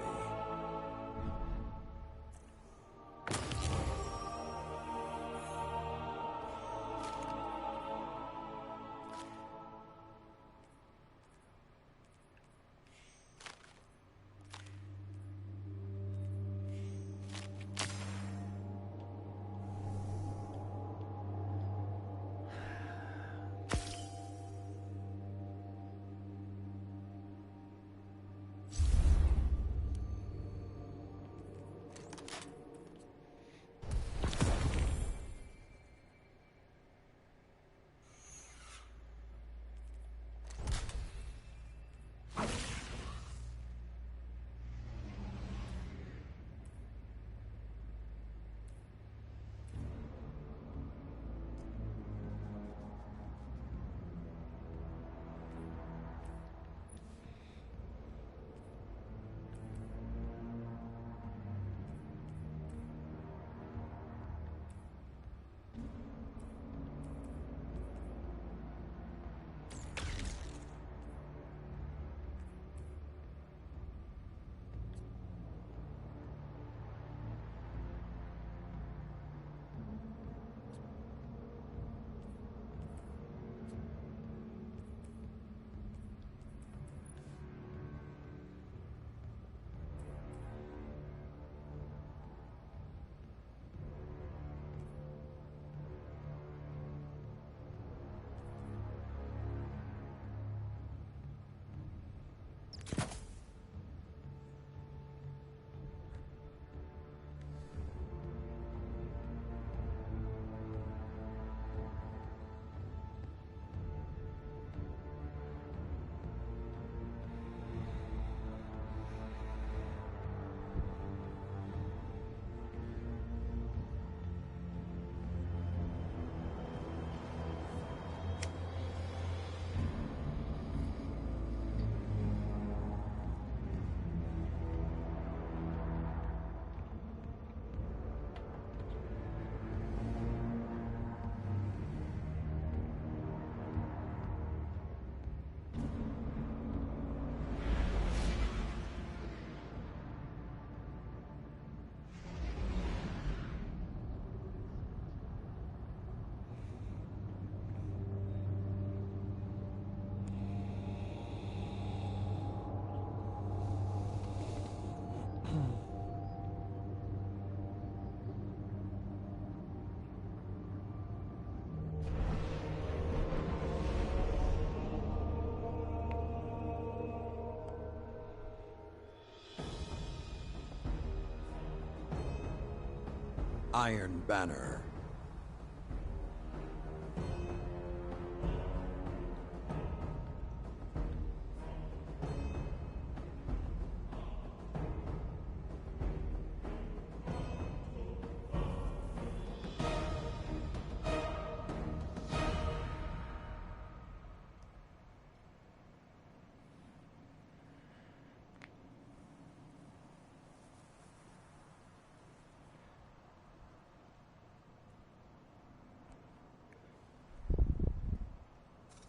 Iron Banner.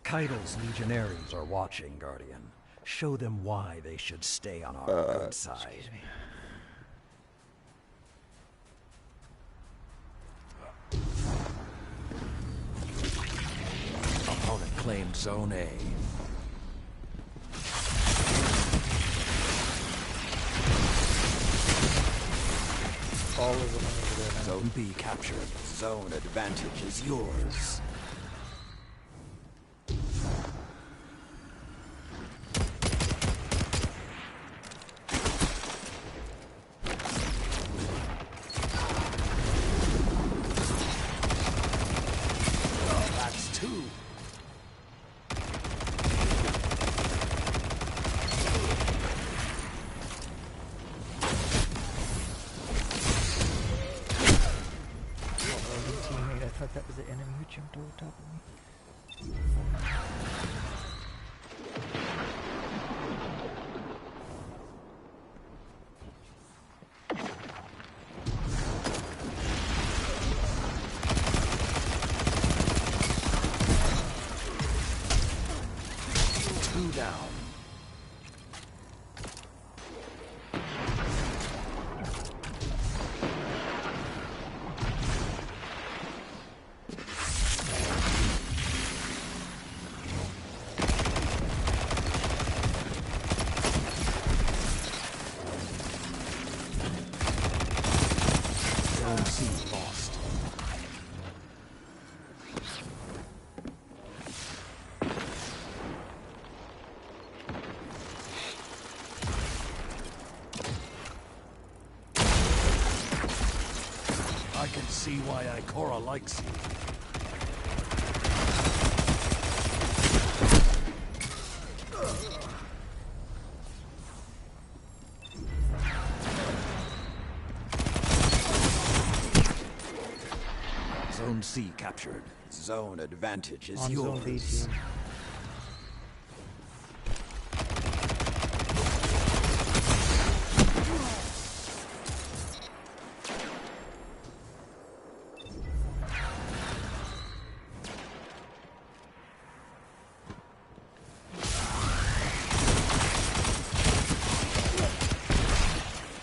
Kaido's legionaries are watching, Guardian. Show them why they should stay on our good side. Excuse me. Opponent claimed Zone A. All of them over there now. Zone B captured. Zone advantage is yours. jumped over top of me. Two down. Zone C lost. I can see why Ikora likes you. Zone C captured. Zone advantage is On yours. Zone B team.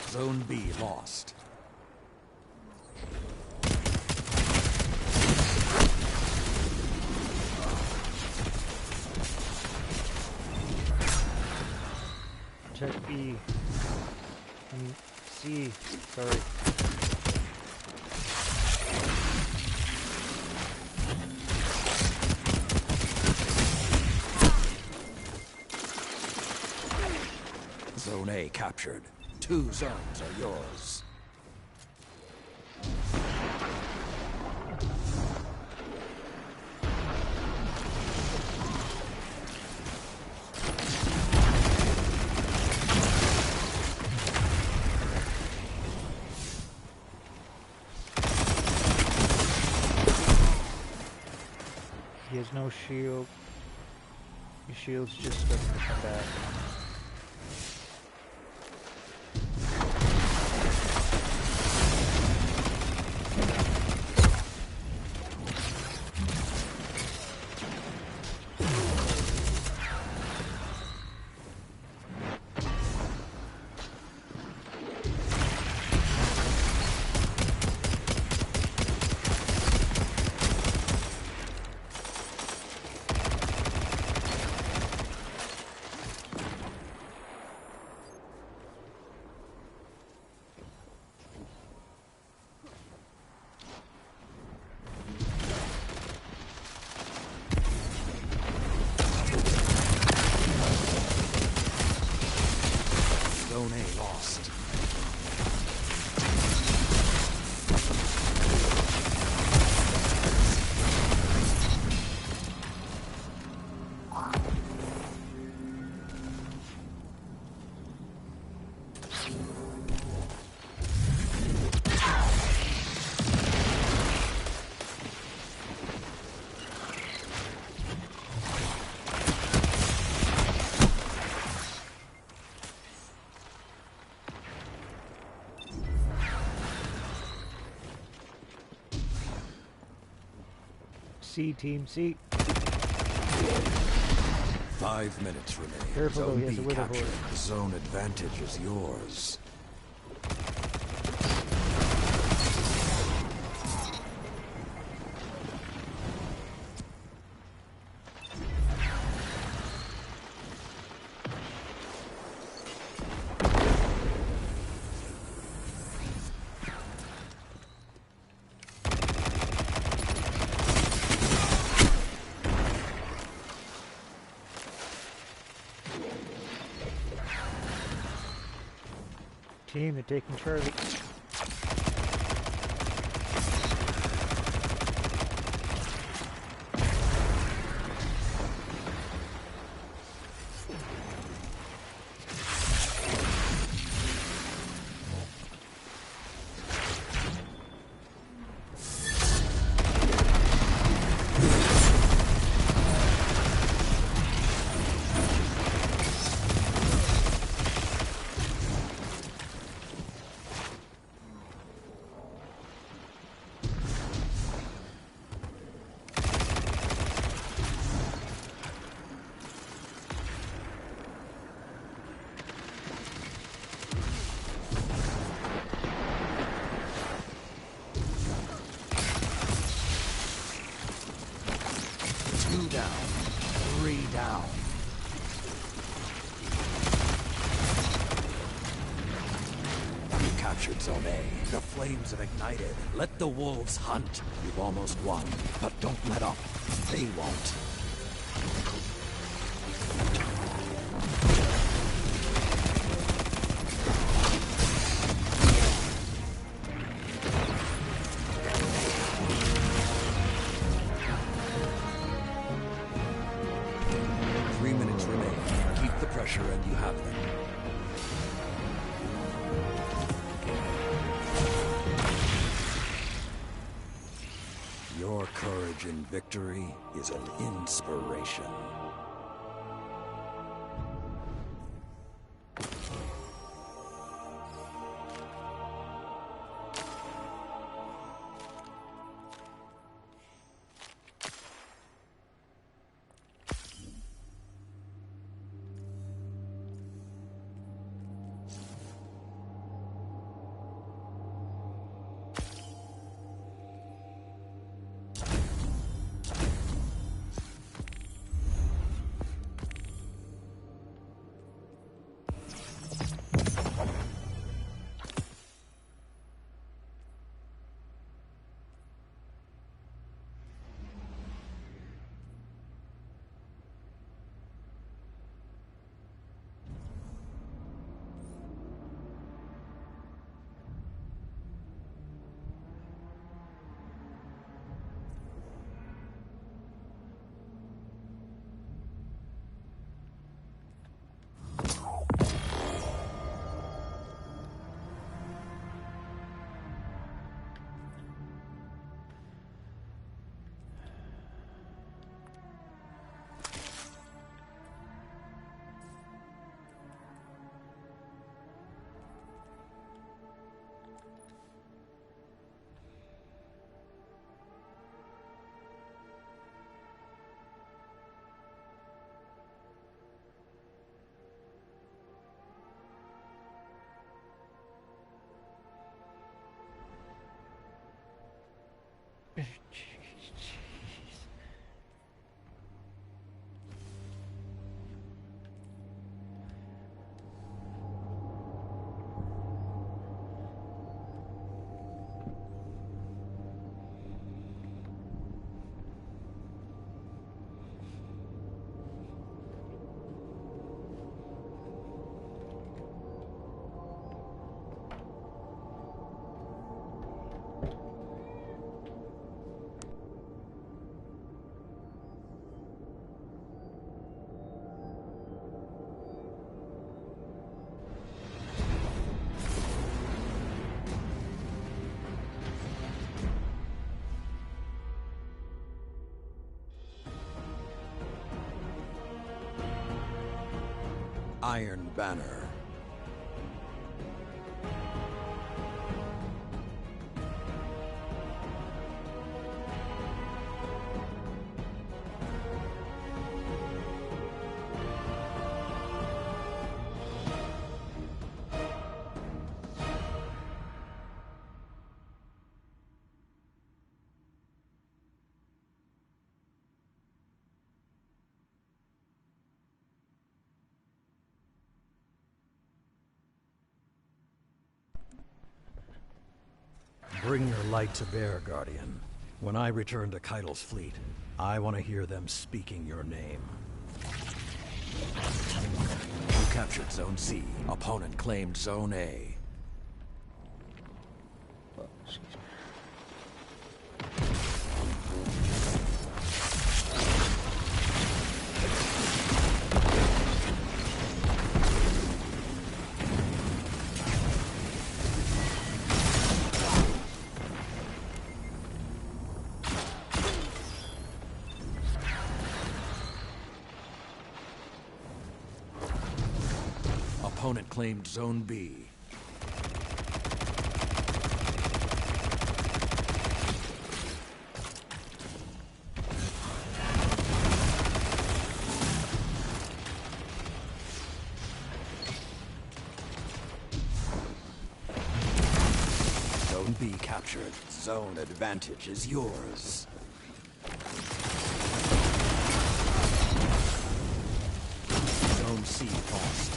Zone B lost. Check B. C. Sorry. Zone A captured. 2 zones are yours. He has no shield. His shield's just starting to come back. Zone A lost. C team, C. 5 minutes remain. Careful though, Zone he has B a wither captured. horde. Zone advantage is yours. Team, they're taking Charlie. captured Zone A. The flames have ignited. Let the wolves hunt. You've almost won, but don't let up. They won't. And you have them. Your courage in victory is an inspiration. Iron Banner. Bring your light to bear, Guardian. When I return to Keitel's fleet, I want to hear them speaking your name. You captured Zone C. Opponent claimed Zone A. Opponent claimed Zone B. Zone B captured. Zone advantage is yours. Zone C lost.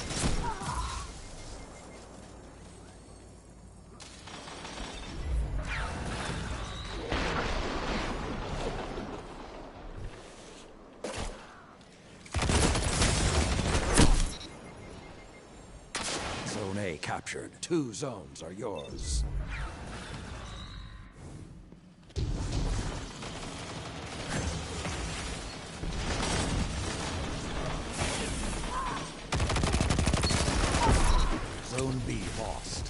captured. 2 zones are yours. Zone B lost.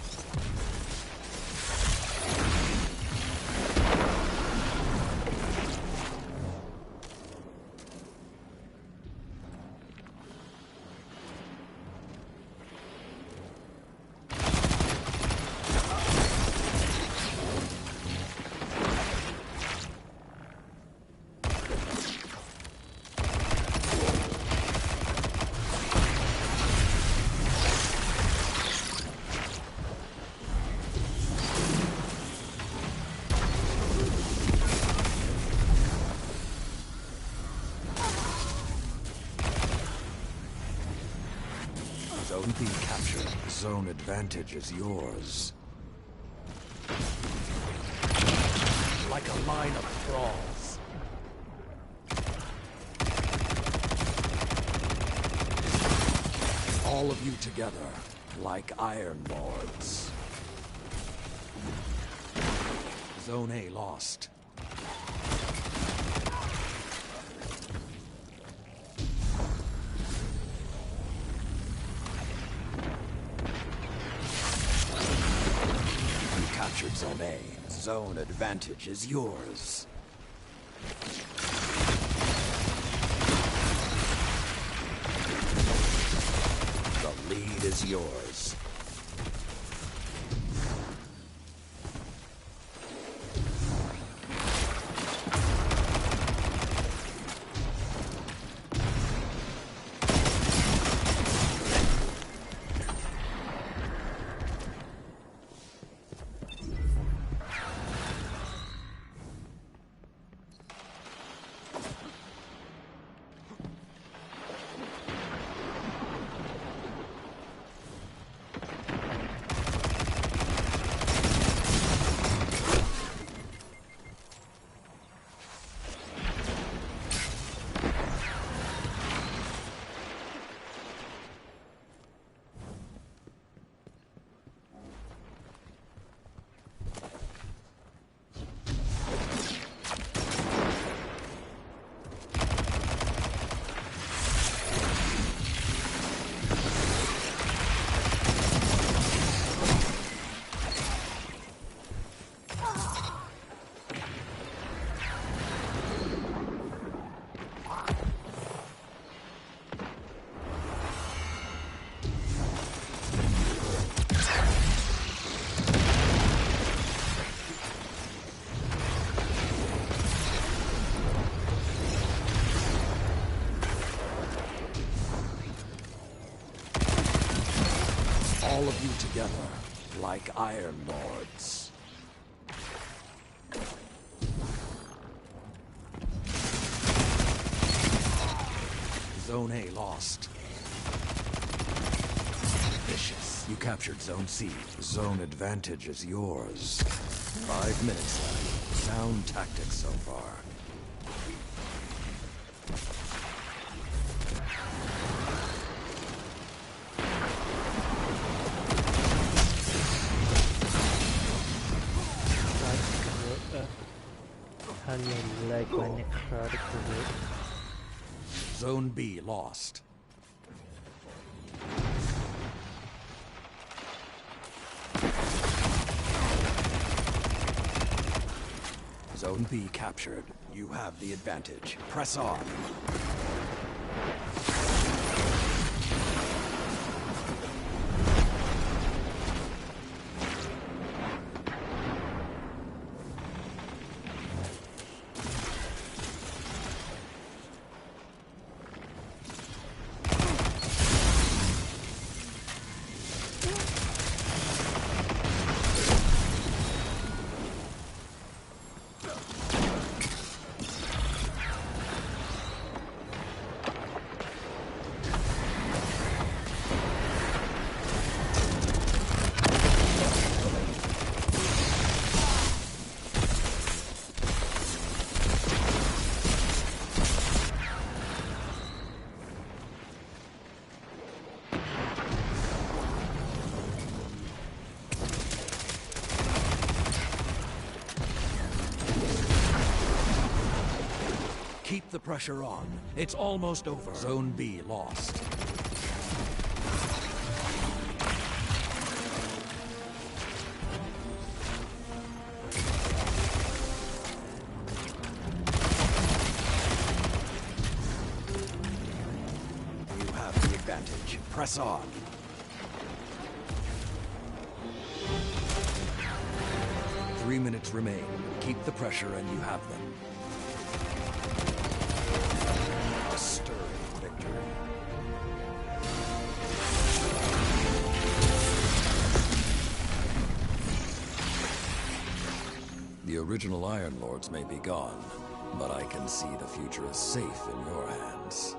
Zone B captured. Zone advantage is yours. Like a line of thralls. All of you together, like Iron Lords. Zone A lost. Captured Zone A. Zone advantage is yours. The lead is yours. All of you together, like Iron Lords. Zone A lost. Vicious. You captured Zone C. Zone advantage is yours. 5 minutes left. Sound tactics so far. Like my necrotic grenade. Zone B lost. Zone B captured. You have the advantage. Press on. Keep the pressure on. It's almost over. Zone B lost. You have the advantage. Press on. Three minutes remain. Keep the pressure and you have them. A stirring victory. The original Iron Lords may be gone, but I can see the future is safe in your hands.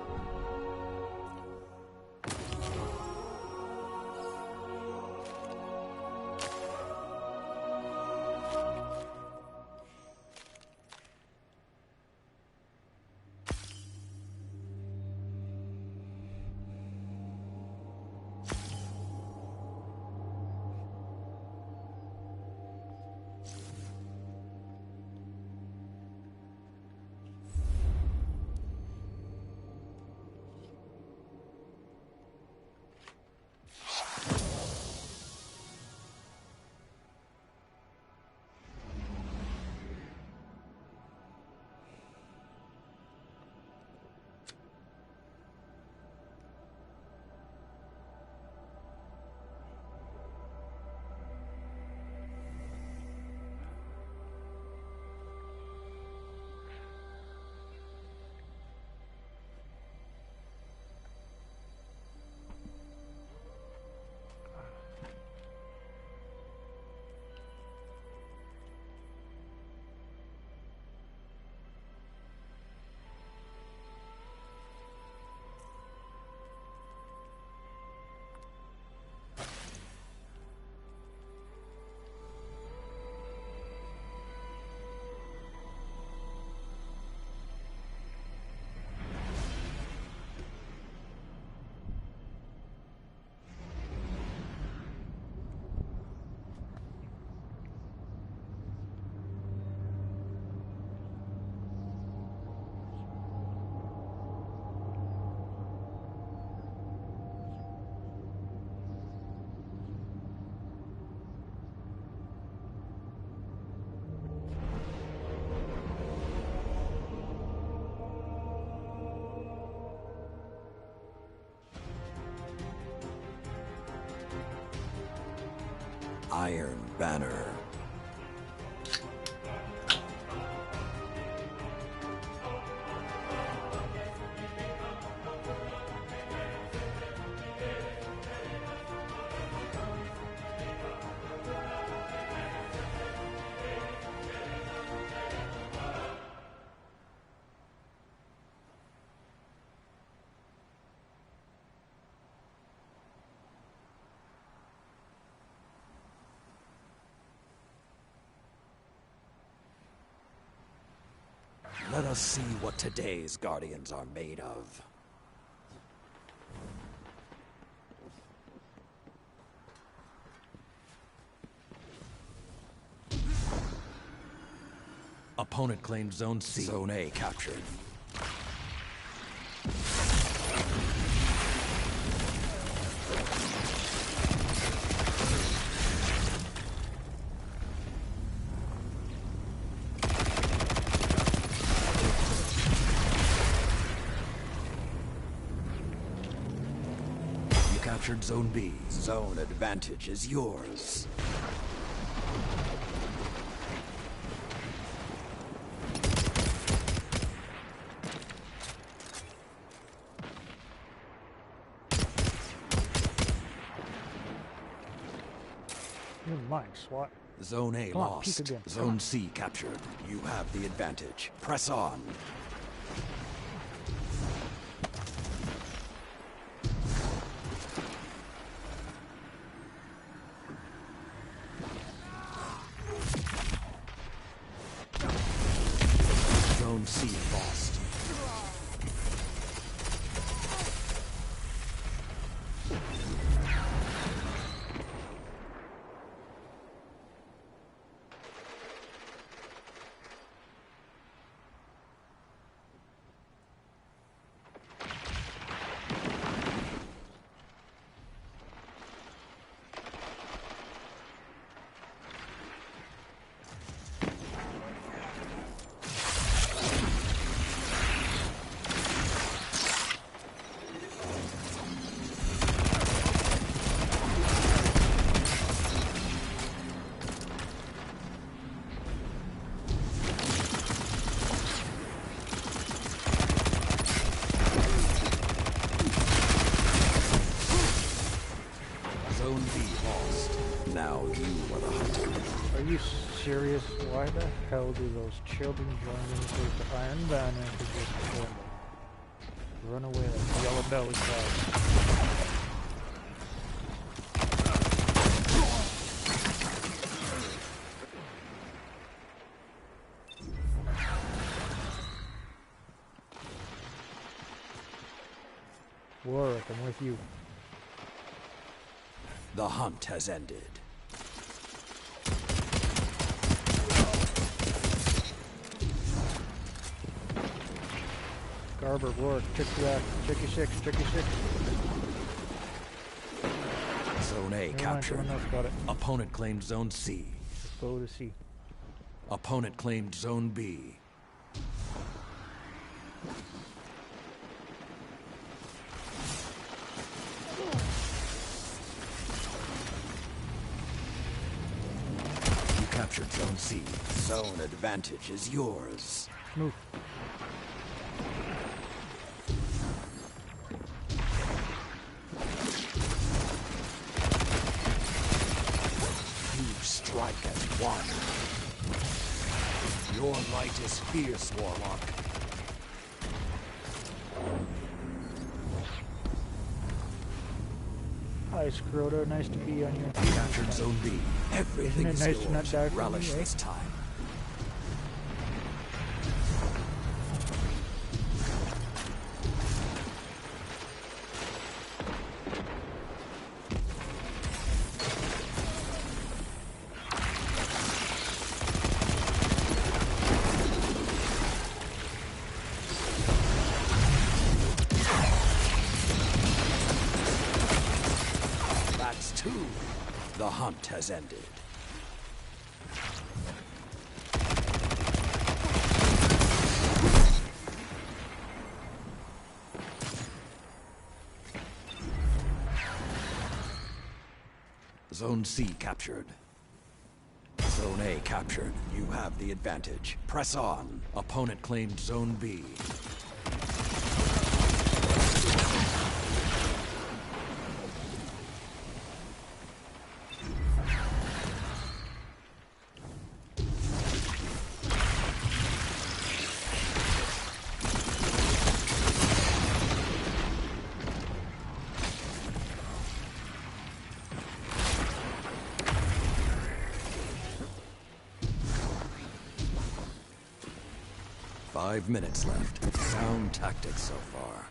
Iron Banner. Let us see what today's Guardians are made of. Opponent claimed Zone C. Zone A captured. Captured Zone B. Zone advantage is yours. You're mine, SWAT. Zone A Come on, lost. peek again. Zone C captured. You have the advantage. Press on. Zone C lost. Zone B lost. Now you are the hunted. Are you serious? Why the hell do those children join in with the Iron Banner to just kill me? Run away like yellow belly cows. Warwick, I'm with you. The hunt has ended. Garber, Warwick, check your six. Zone A captured. Got it. Opponent claimed Zone C. Let's go to C. Opponent claimed Zone B. You captured Zone C. Zone advantage is yours. Move. Strike as one. Your light is fierce, Warlock. Hi, Scroto. Nice to be on your team. Captured Zone B. Everything Isn't it is nice to not yours. die for Relish me, eh? this time. The hunt has ended. Zone C captured. Zone A captured. You have the advantage. Press on. Opponent claimed Zone B. Five minutes left. Sound tactics so far.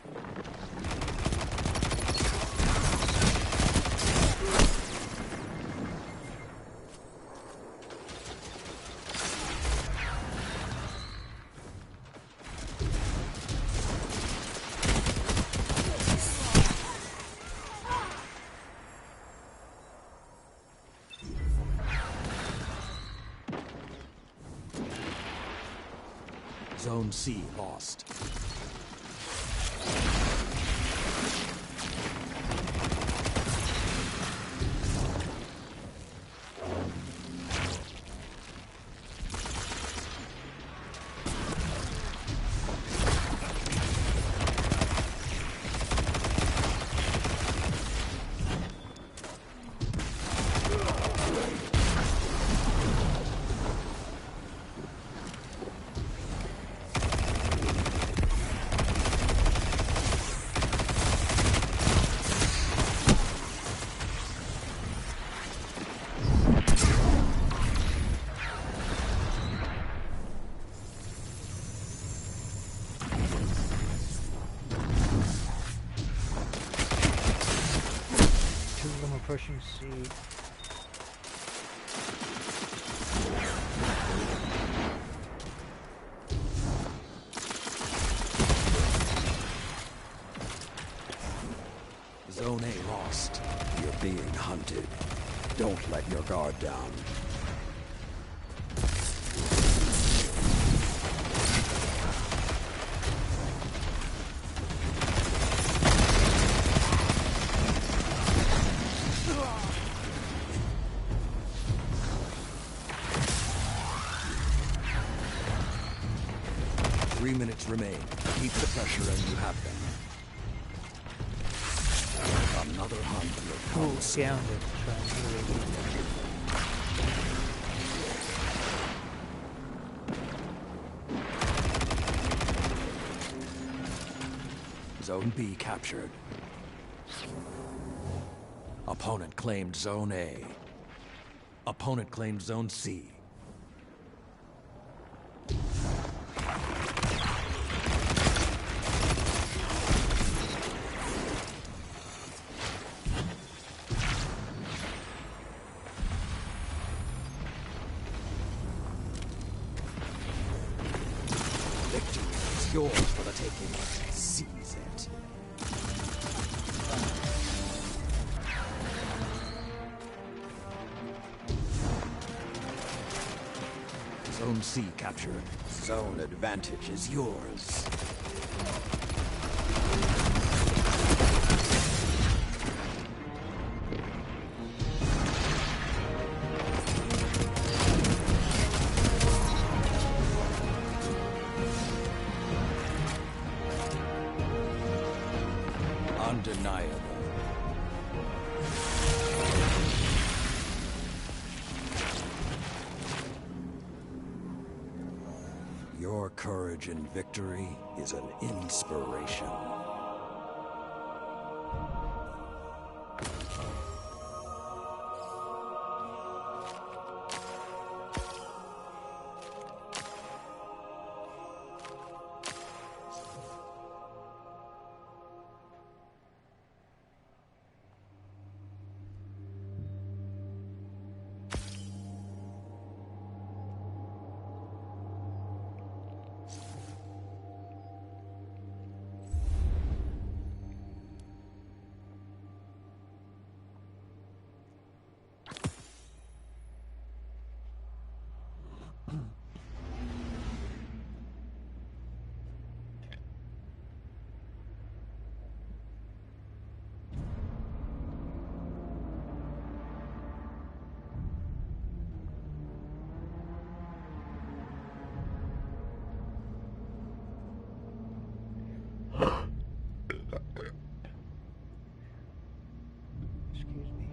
Zone C lost. Pushing C. Zone A lost. You're being hunted. Don't let your guard down. Remain. Keep the pressure and you have them. Another hunt will Cool come. sounded. Zone B captured. Opponent claimed Zone A. Opponent claimed Zone C. Victory is yours for the taking. Seize it. Zone C captured. Zone advantage is yours. Undeniable. Your courage in victory is an inspiration. Excuse me.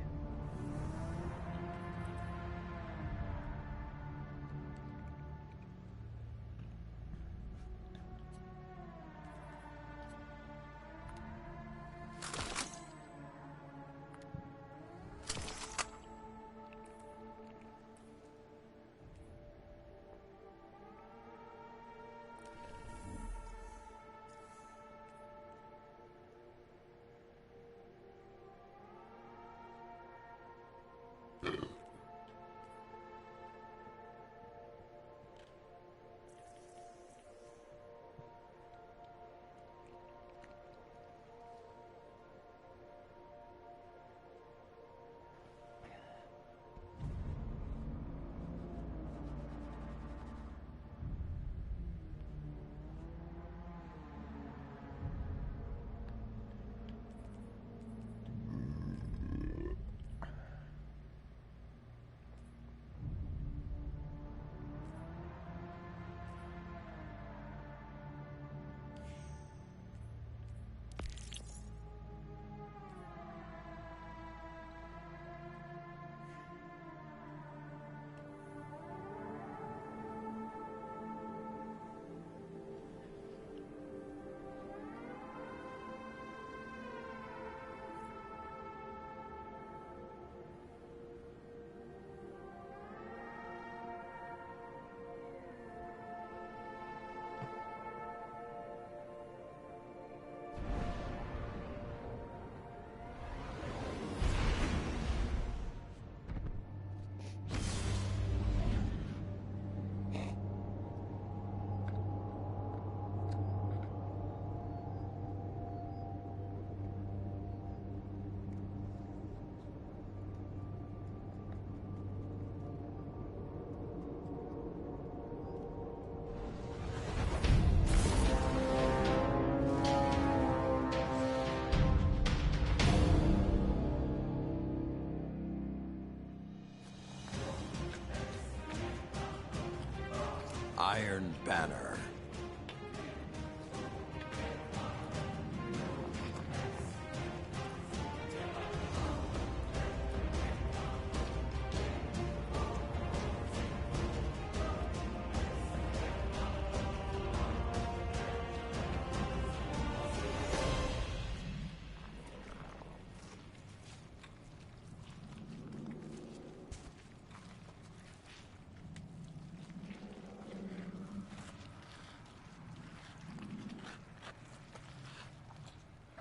Iron Banner.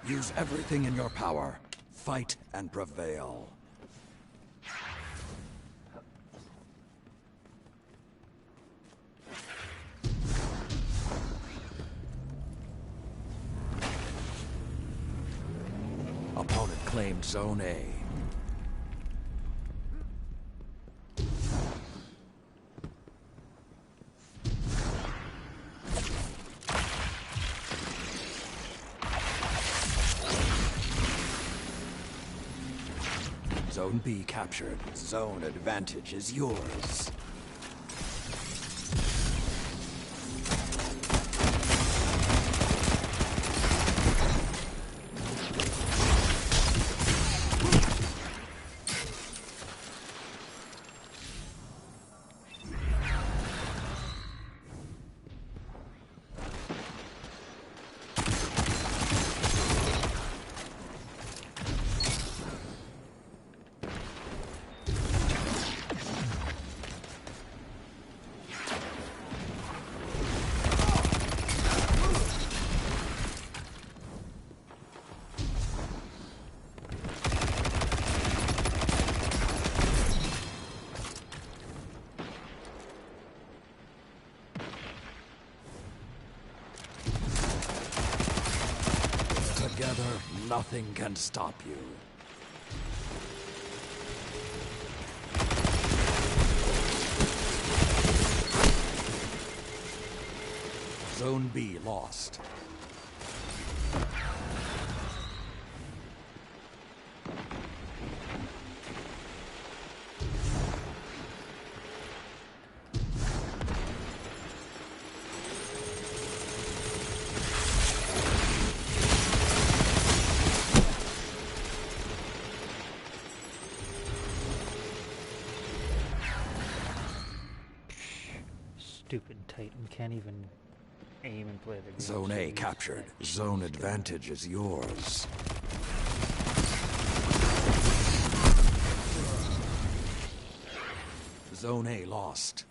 Use everything in your power. Fight and prevail. Opponent claimed Zone A. Zone B captured. Zone advantage is yours. Together, nothing can stop you. Zone B lost. Stupid Titan can't even aim and play the game. Zone A captured. Zone advantage is yours. Zone A lost.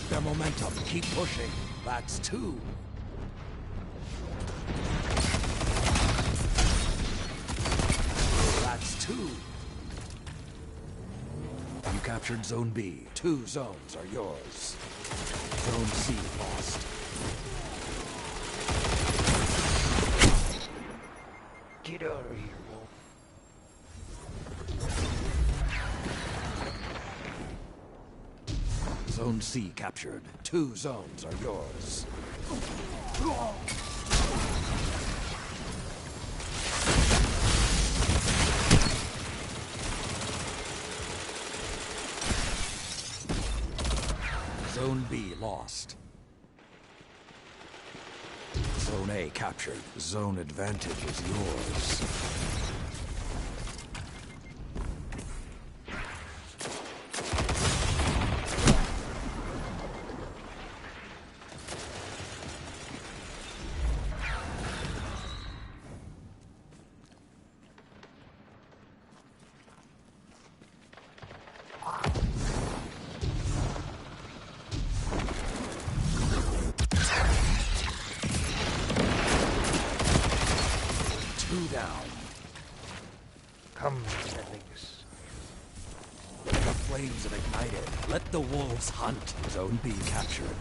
Their momentum. Keep pushing. That's 2. That's 2. You captured Zone B. 2 zones are yours. Zone C lost. Get out of here, Wolf. Zone C captured. 2 zones are yours. Zone B lost. Zone A captured. Zone advantage is yours. Down. Come, Elise. The flames have ignited. Let the wolves hunt. Zone B captured.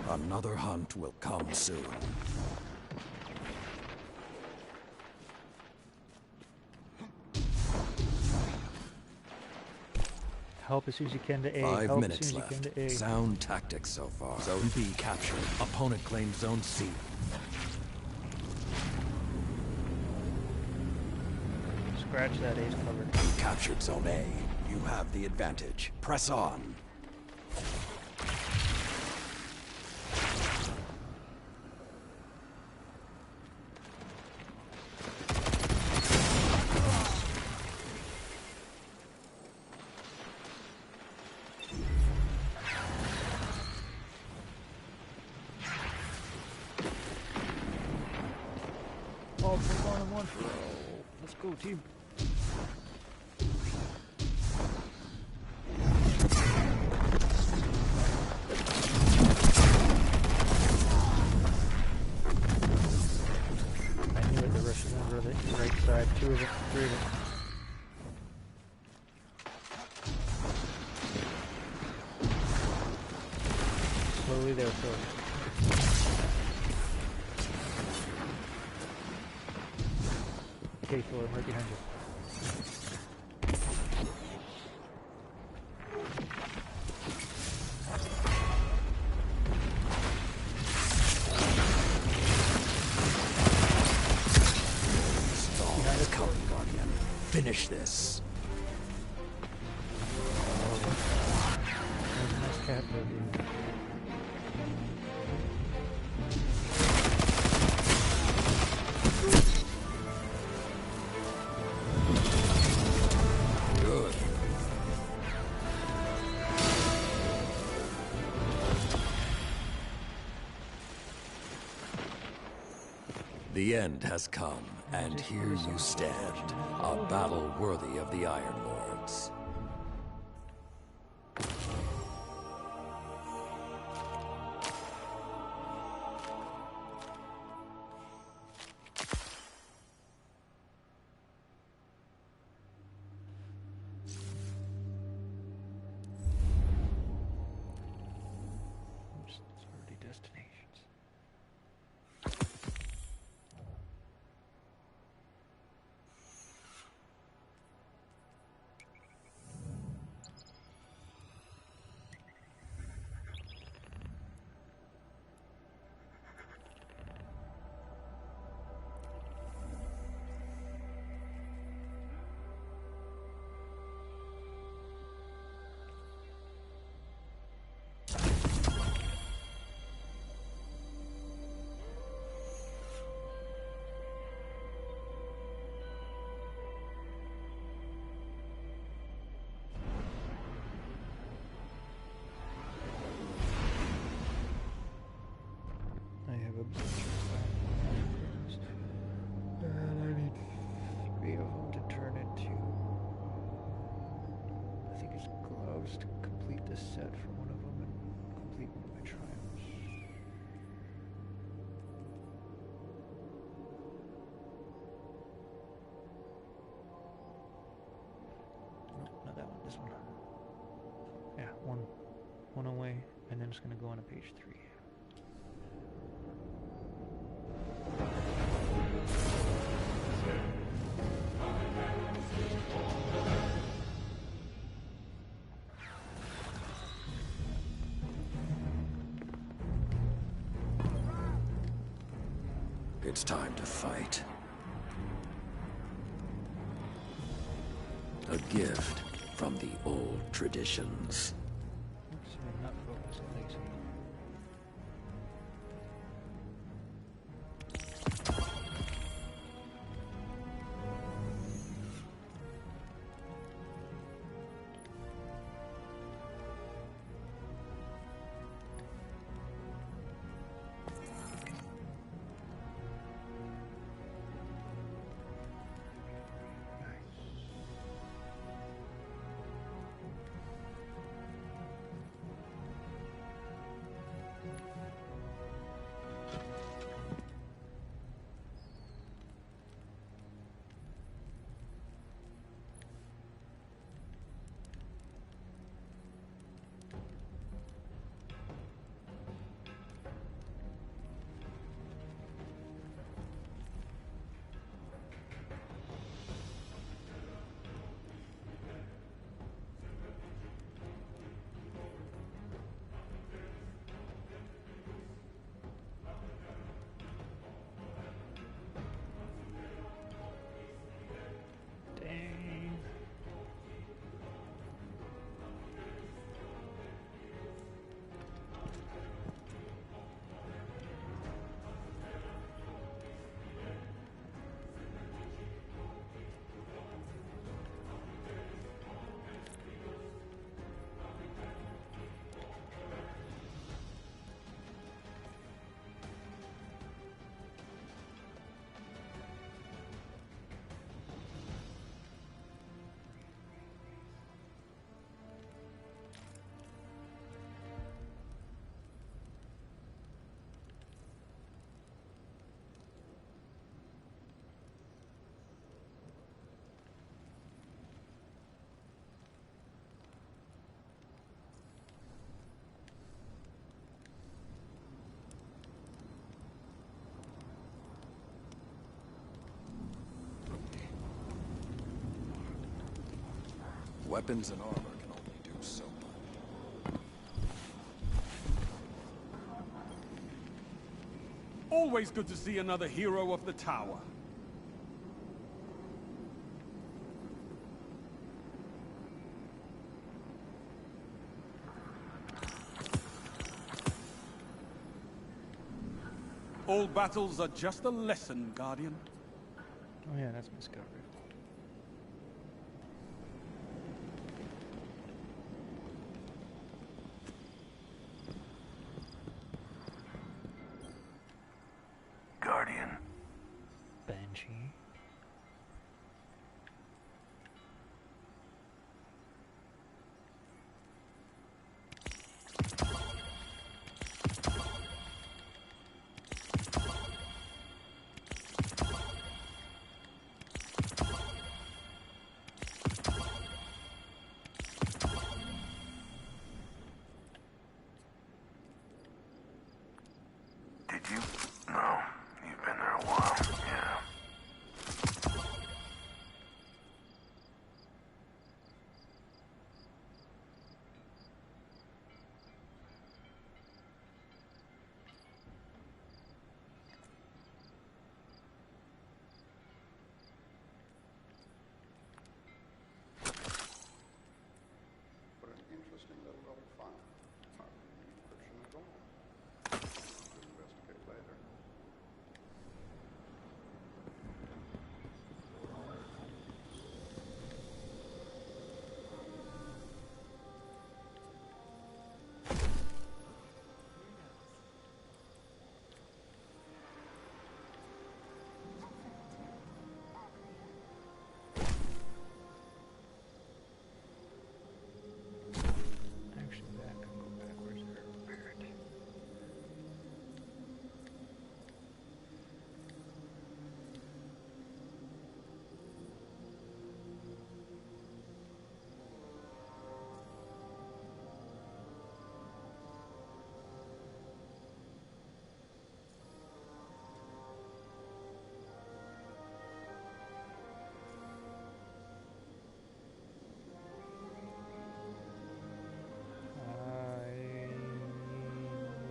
Another hunt will come soon. Help as soon as you can to A. 5 Help minutes as soon as you left. can to A. Sound tactics so far. Zone B captured. Opponent claims Zone C. Scratch that, A's covered. You captured Zone A. You have the advantage. Press on. Oh, we're going in one for all. Let's go, team. I knew it, the Russians were the right side. 2 of them, 3 of them. Slowly there, slowly. Okay, Thor, I'm right behind you. Stall the Coven Guardian. Finish this. Nice cat, baby. Good. The end has come, and here you stand, a battle worthy of the Iron Lords. Oops, it's already destinations. I have a bunch of firearms, and I need 3 of them to turn into, I think it's gloves to complete the set for one of them and complete one of my triumphs. No, not that one, this one. Yeah, one away, and then it's gonna go on to page 3. It's time to fight. A gift from the old traditions. Oops, I'm not focusing, lazy. Weapons and armor can only do so much. Always good to see another hero of the tower. All battles are just a lesson, Guardian. Oh yeah, that's Discovery. Guardian. Banshee. Did you? No. You've been there a while. Yeah. What an interesting little file. Not any encryption at all. We'll investigate later. Actually, that can go backwards there. Weird. I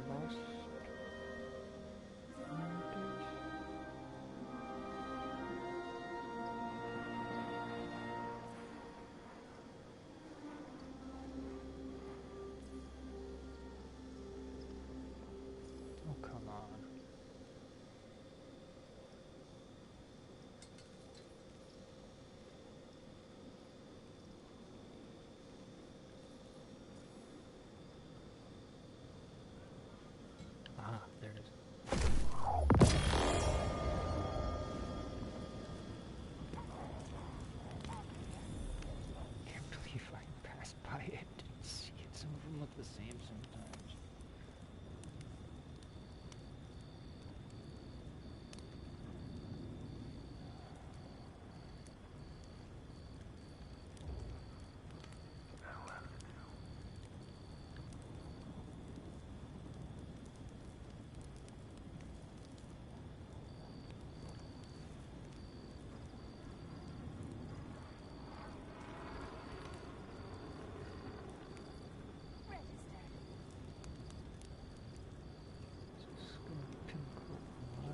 lost oh, come on. Ah, there it is. Can't believe I passed by it. Didn't see it. Some of them look the same sometimes.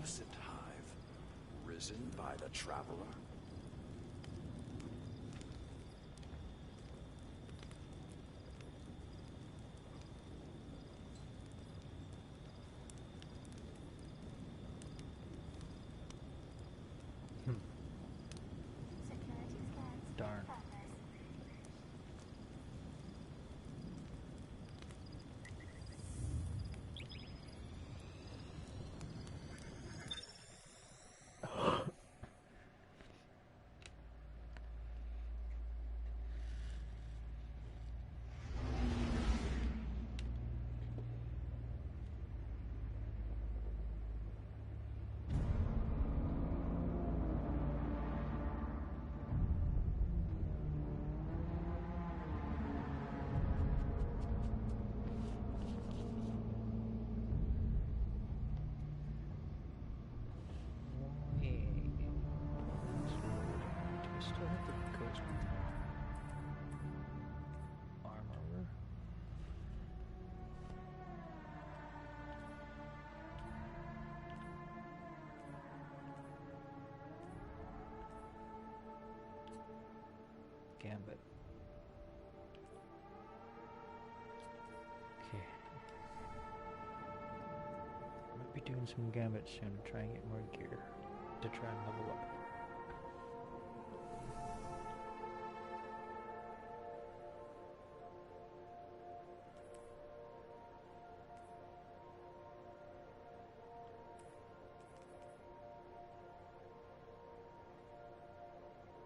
Lucid Hive. Risen by the Traveler. Darn. Gambit. Okay. Might be doing some Gambit soon to try and get more gear to try and level up.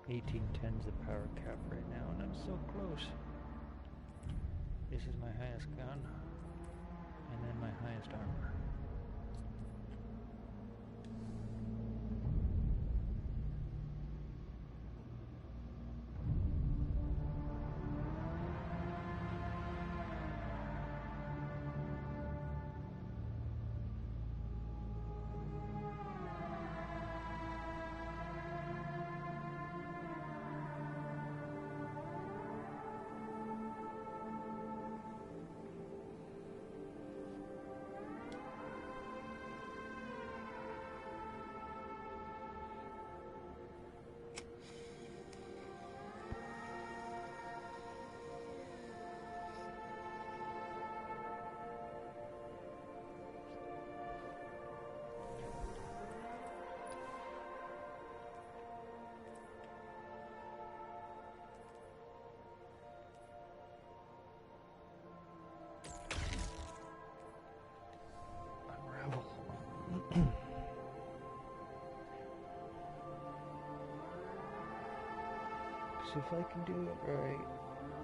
$1810's the power cap right now, and I'm so close. This is my highest gun, and then my highest armor. So if I can do it right,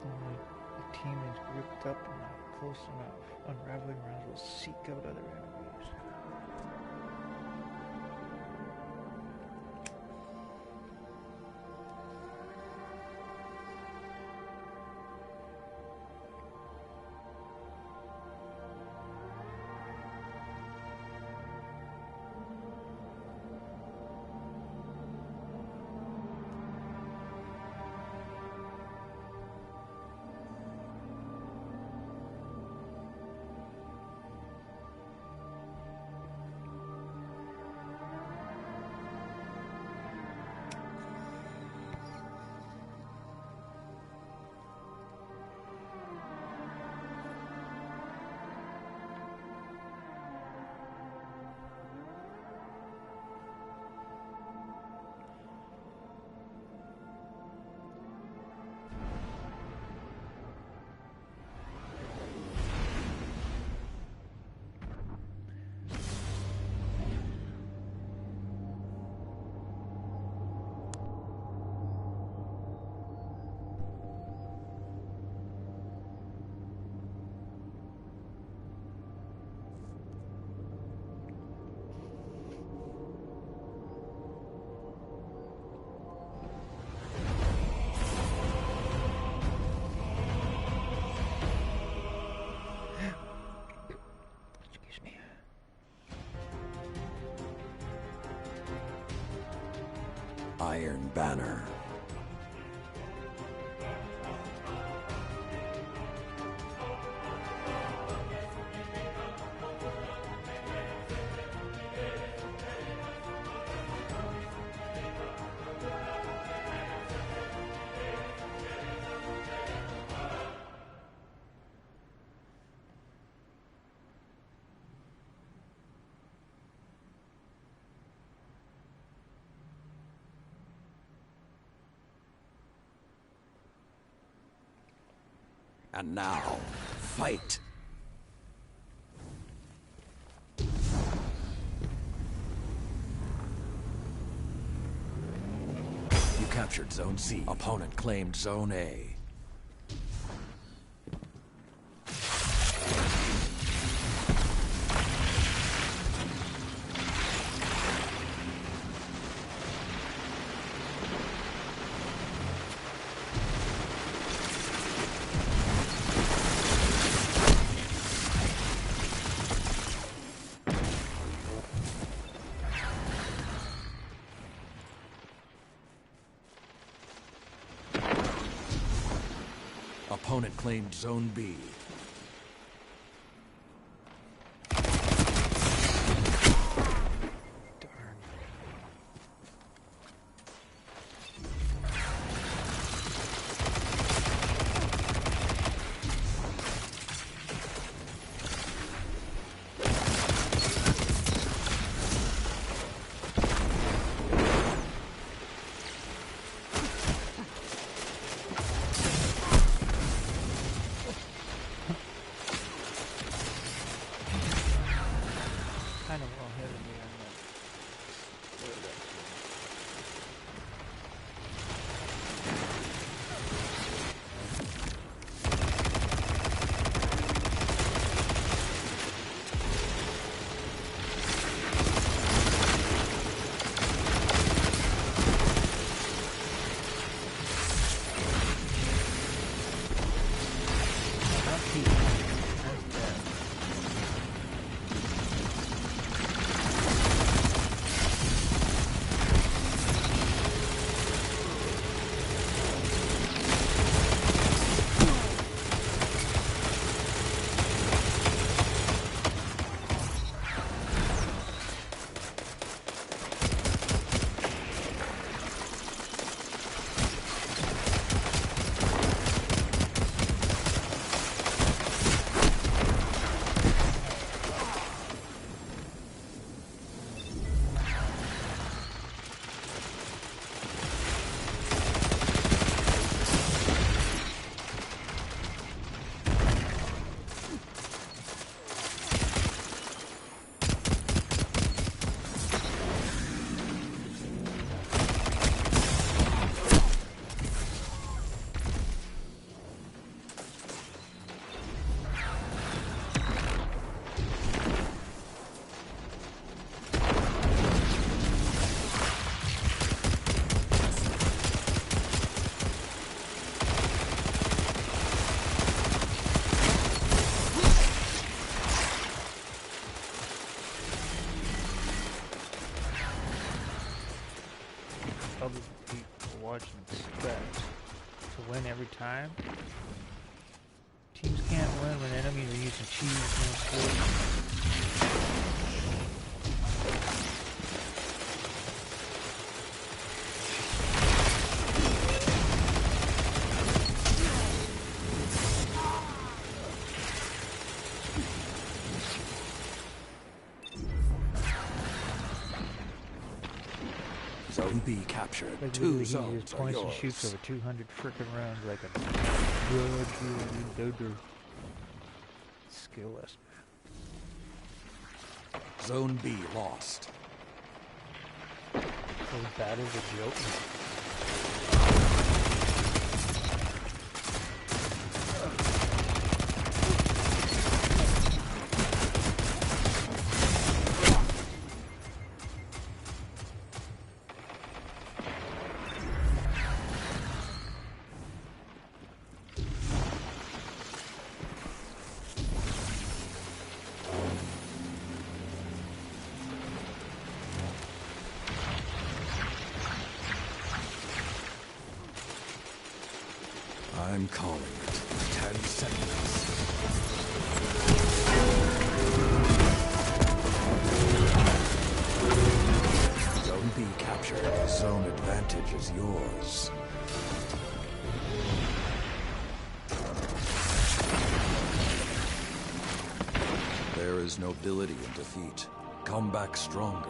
and the team is grouped up and not close enough, unraveling rounds will seek out other enemies. Iron Banner. And now, fight! You captured Zone C. Opponent claimed Zone A. Opponent claimed Zone B. kind of well ahead of me on that. Other people watch and expect to win every time. Teams can't win when enemies are using cheese and skills. Zone B captured. Like Two zones he just are points and yours. shoots over 200 frickin' rounds like a dodo. Skillless. Zone B lost. Those battles are joke. I'm calling it 10 seconds. Zone B captured. Zone advantage is yours. There is nobility in defeat. Come back stronger.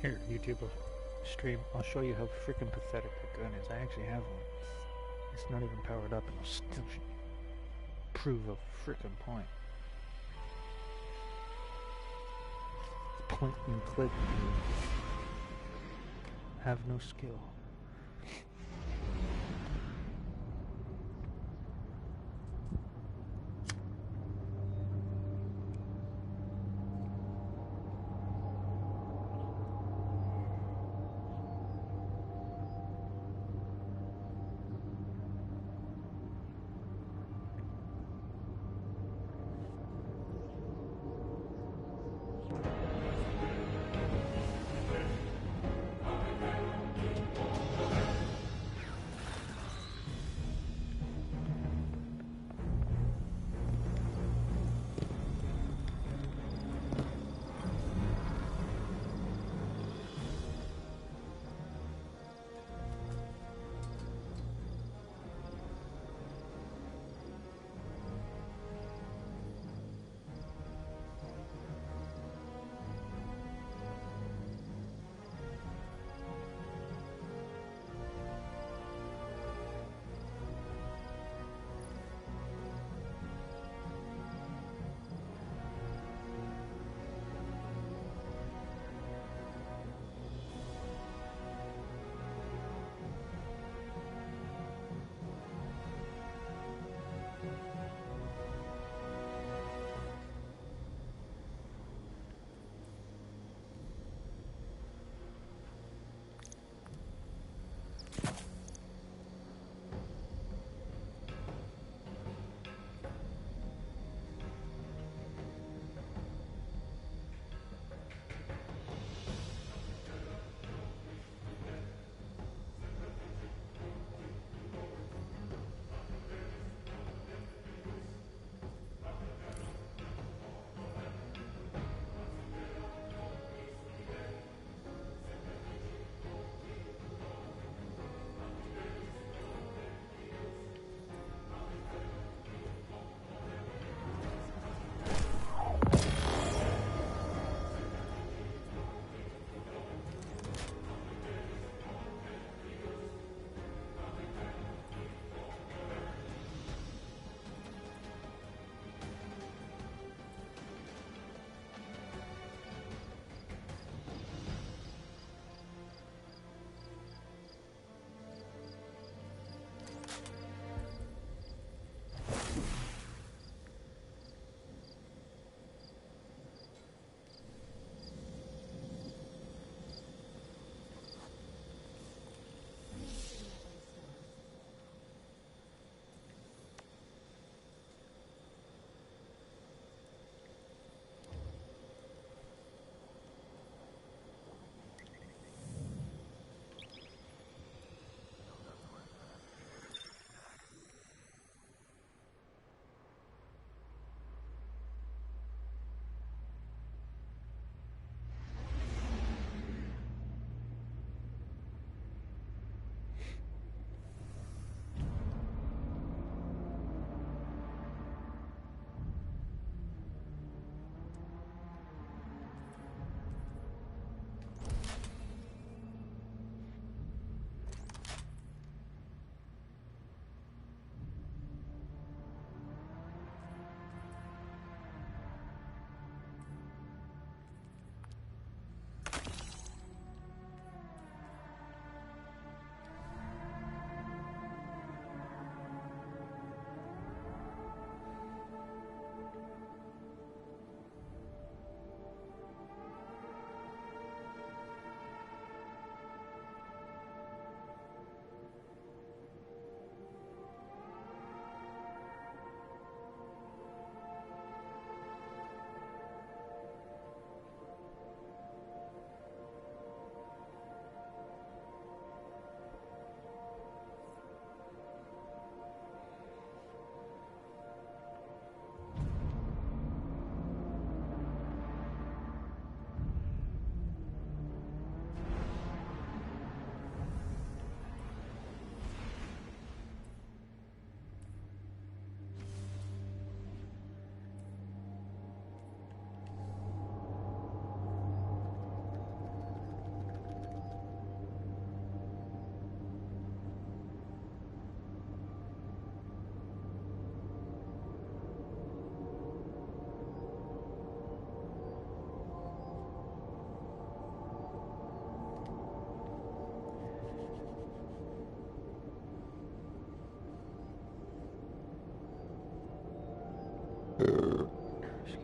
Here, YouTube stream, I'll show you how freaking pathetic the gun is. I actually have one. It's not even powered up and I'll still prove a freaking point. Point and click. Have no skill.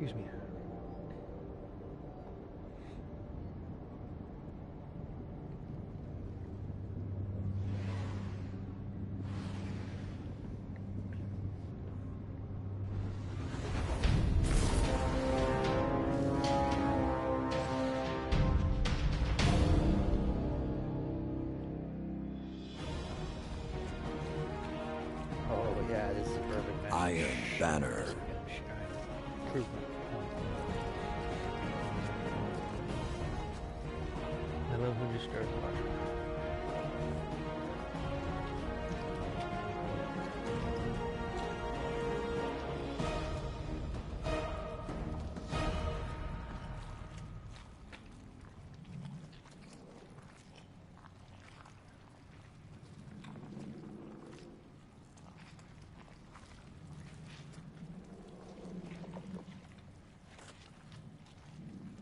Excuse me. Oh yeah, this is perfect match. Iron Banner. True. I love who just started watching.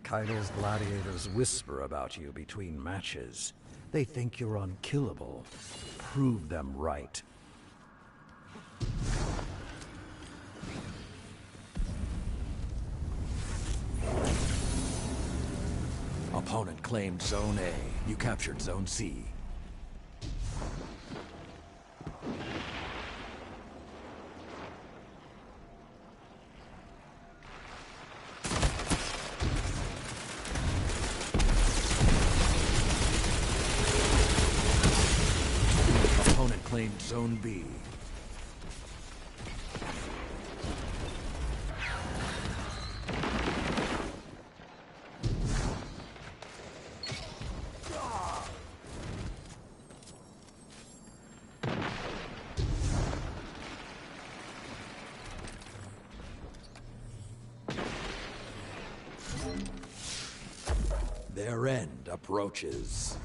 Kaido's gladiators whisper about you between matches. They think you're unkillable. Prove them right. Opponent claimed Zone A. You captured Zone C. Opponent claimed Zone B. Their end approaches.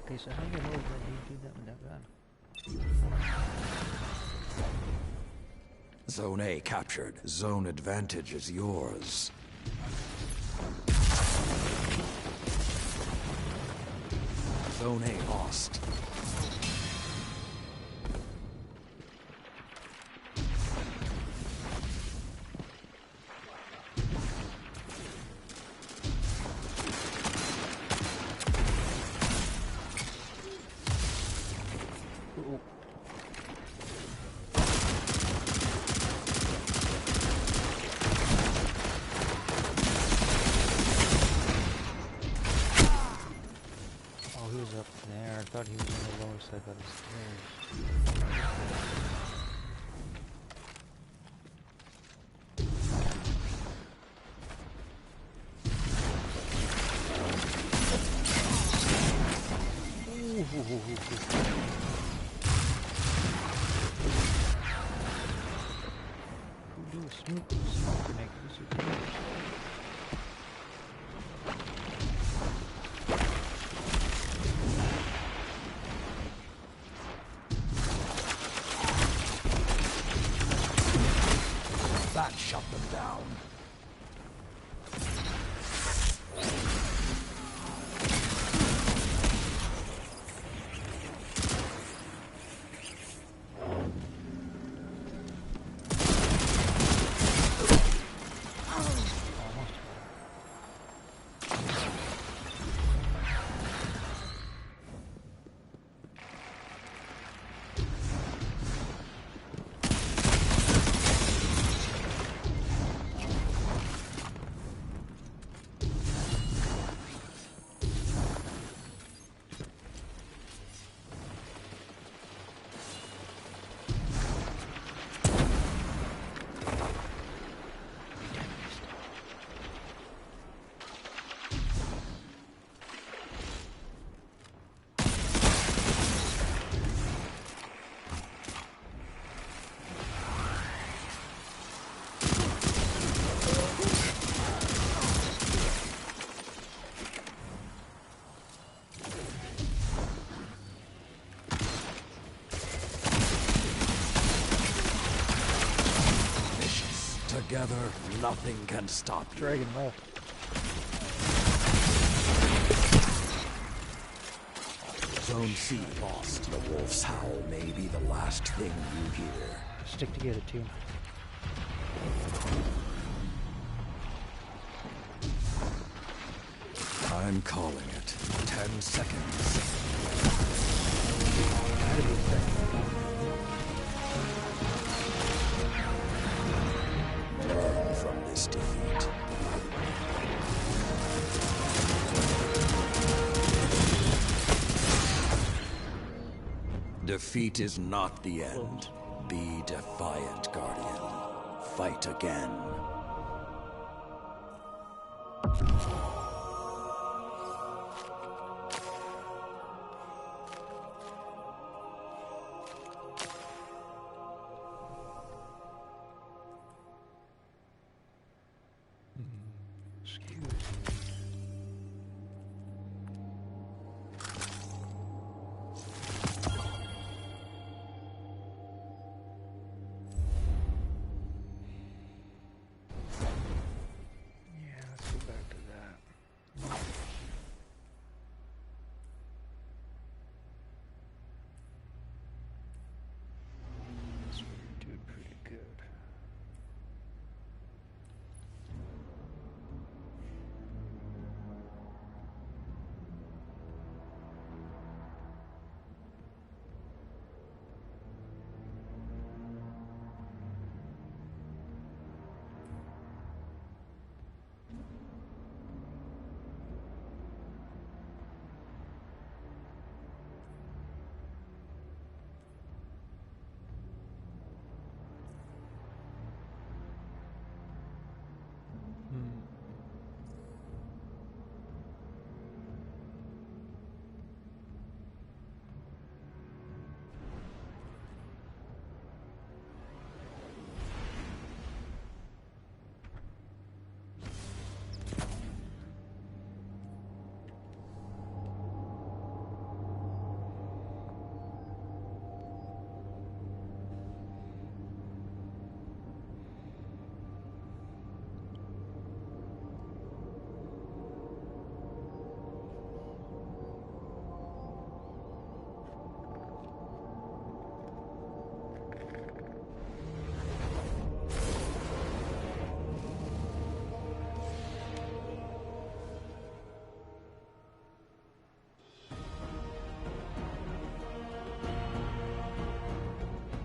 Okay, so how the hell did he do that with that gun? Zone A captured. Zone advantage is yours. Zone A lost. Oh, he was up there. I thought he was on the lower side of the stairs. Who do a smoke grenade? Who's your team? That shut them down. together, nothing can stop you. Dragon left. Zone C lost. The wolf's howl may be the last thing you hear. Stick together, team. I'm calling it. 10 seconds. Learn from this defeat. Defeat is not the end. Be defiant, Guardian. Fight again.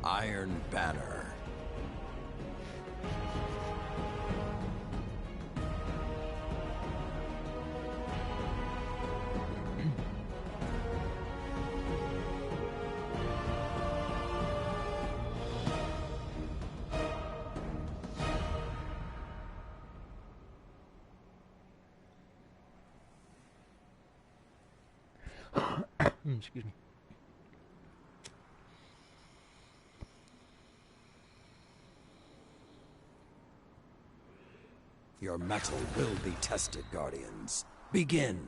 Iron Banner. Excuse me. Your mettle will be tested, Guardians. Begin.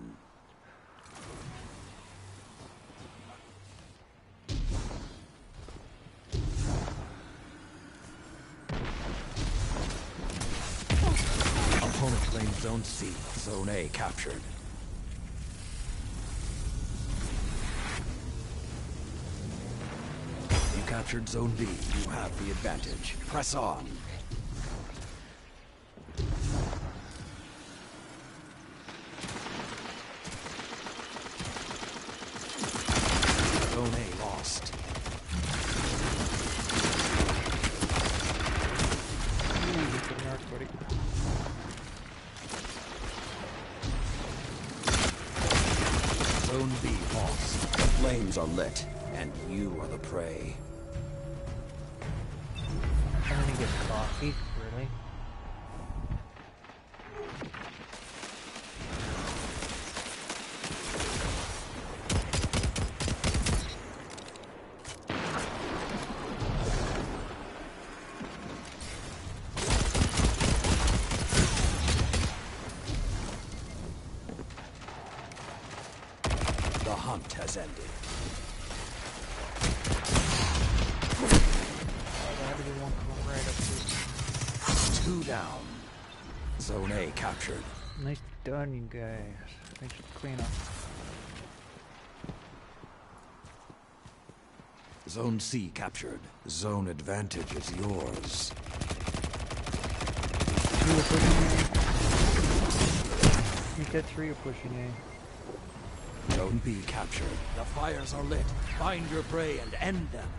Opponent claims Zone C. Zone A captured. You captured Zone B. You have the advantage. Press on. Zone A lost. Zone B lost. The flames are lit, and you are the prey. I'm gonna get coffee, really? The hunt has ended. 2 down. Zone A captured. Nice done, you guys. Thanks for the cleanup. Zone C captured. Zone advantage is yours. 2 are pushing A. You get 3 are pushing A. Zone B captured. The fires are lit. Find your prey and end them.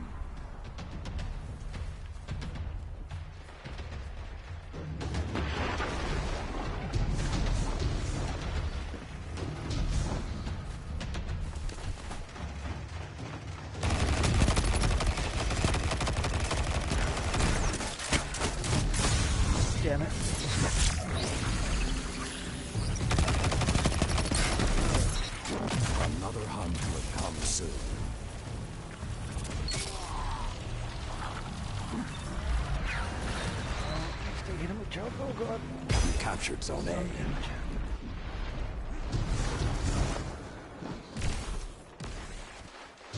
Damn it. Another hunt will come soon. Hit him with choke, oh god. You captured Zone A.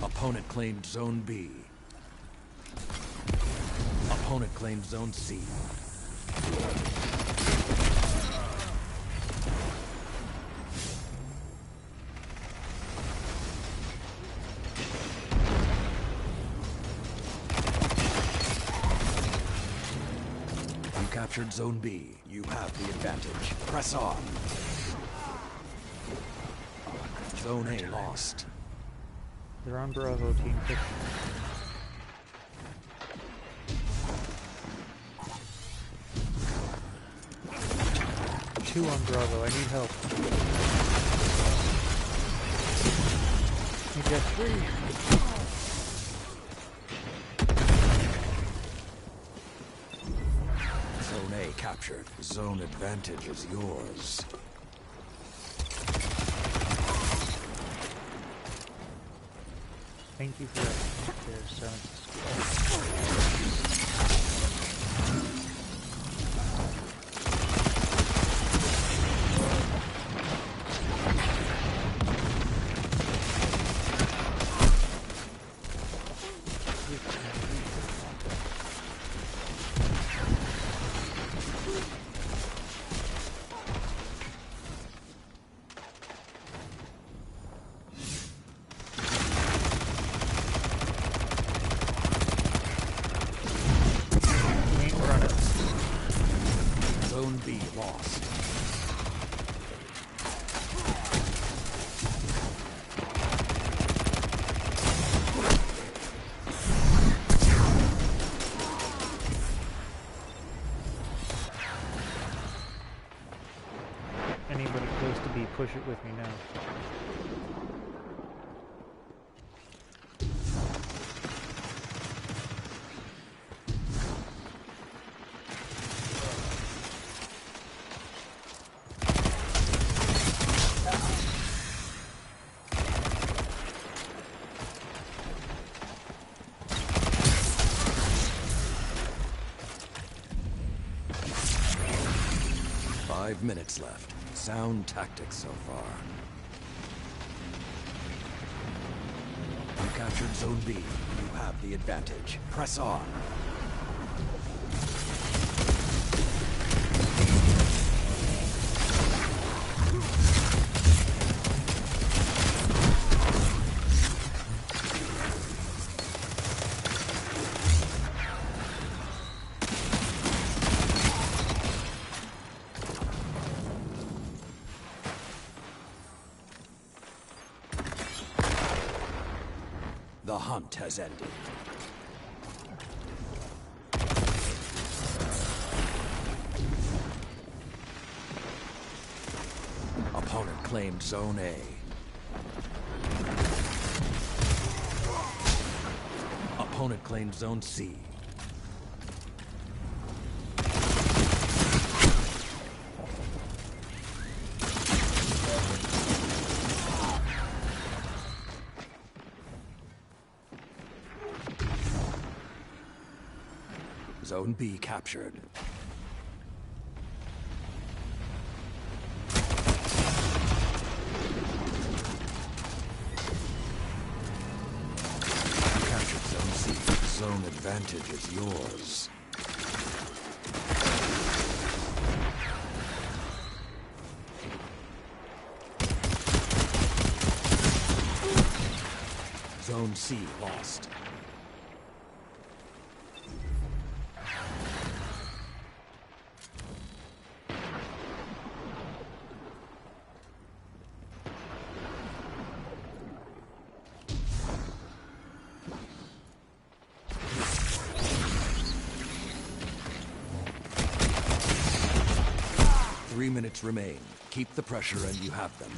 Opponent claimed Zone B. Opponent claimed Zone C. You captured Zone B. You have the advantage. Press on. Zone A lost. They're on Bravo, Team 50. Two on Bravo, I need help. You get 3. Zone A captured. Zone advantage is yours. Thank you for that. There's Zone B lost. anybody close to B, push it with me now. Minutes left. Sound tactics so far. You captured Zone B. You have the advantage. Press on. The hunt has ended. Opponent claimed Zone A. Opponent claimed Zone C. Zone B captured. Captured Zone C. Zone advantage is yours. Zone C lost. Three minutes remain. Keep the pressure and you have them.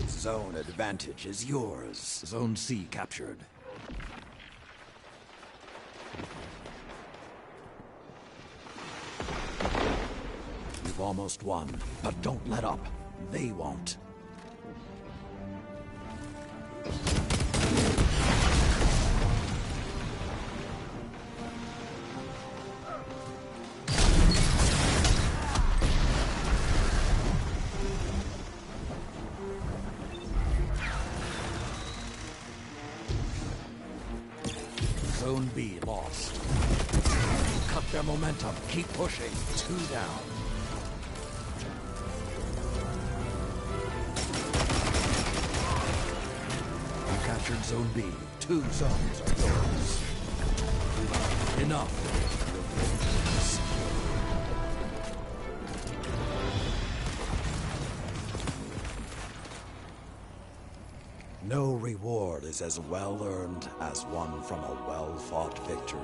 Zone advantage is yours. Zone C captured. You've almost won, but don't let up. They won't. Zone B lost. Cut their momentum. Keep pushing. 2 down. You captured Zone B. 2 zones are yours. Enough. No reward is as well earned as one from a well-fought victory.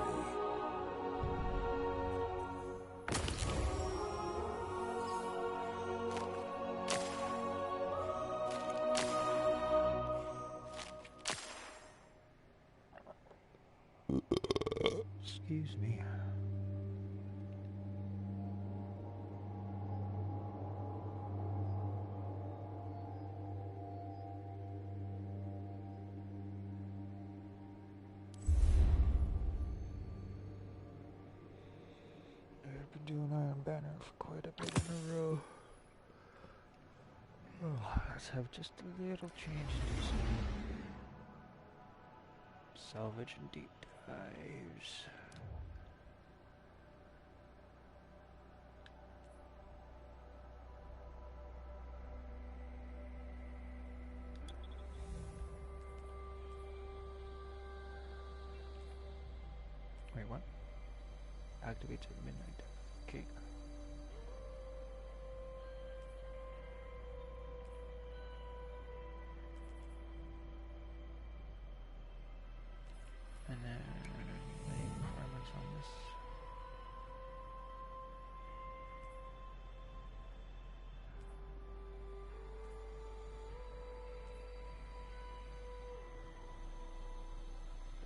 Excuse me. I've been doing Iron Banner for quite a bit in a row. Oh, let's have just a little change to do some salvage and deep dives. Wait, what? Activates at midnight. Okay. And then any requirements on this?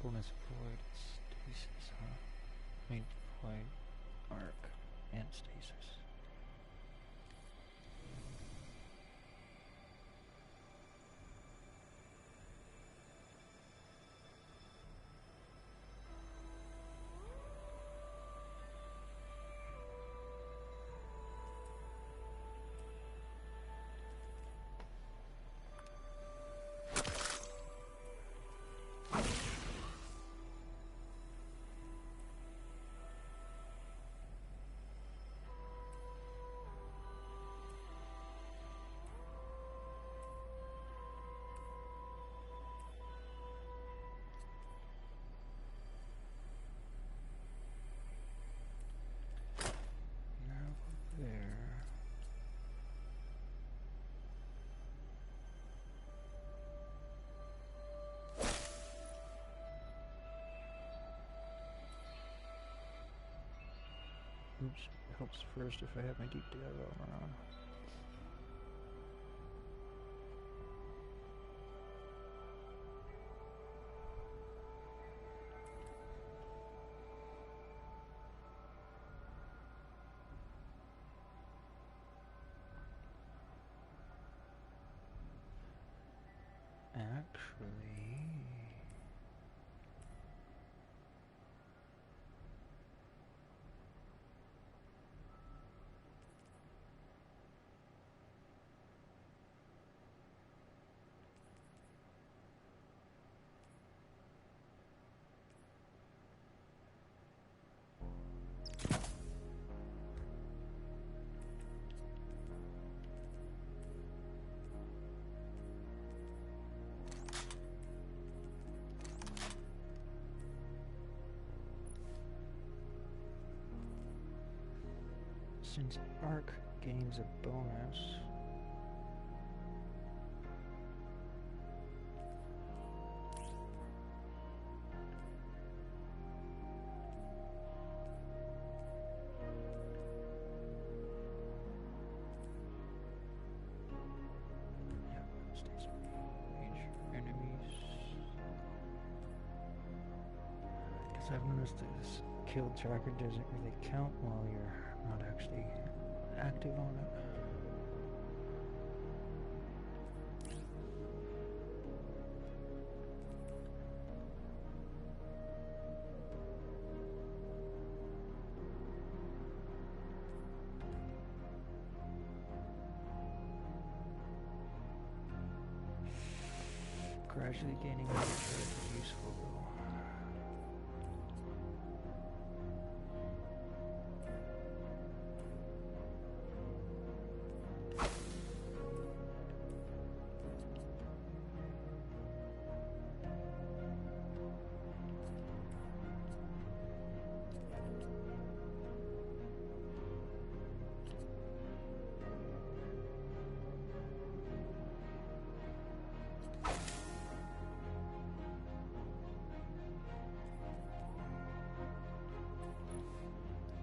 Bonus void stasis, huh? I mean, void arc and stasis. Oops, it helps first if I have my deep dive armor on. Actually, Since Arc gains a bonus, I've noticed that this kill tracker doesn't really count while you're not actually active on it. Gradually gaining more is useful though.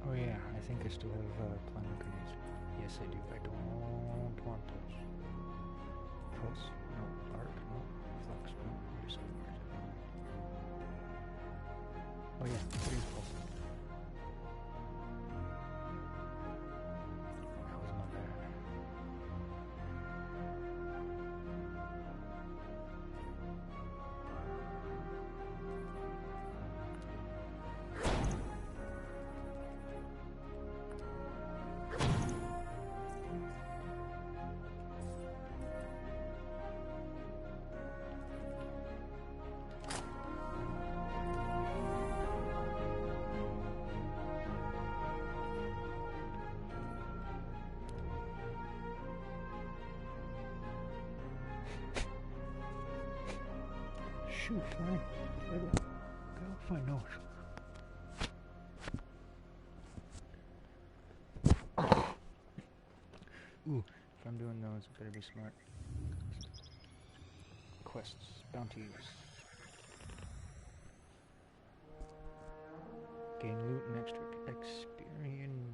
Oh yeah, I think I still have plenty of grenades. Yes I do, I don't want those. Pulse? No. Arc? No. Flux? No. There's somewhere. Oh yeah, please pulse. That was not bad. Shoot, fine. Go find Noah. Ooh, if I'm doing those, I better be smart. Quests, bounties. Gain loot and extra experience.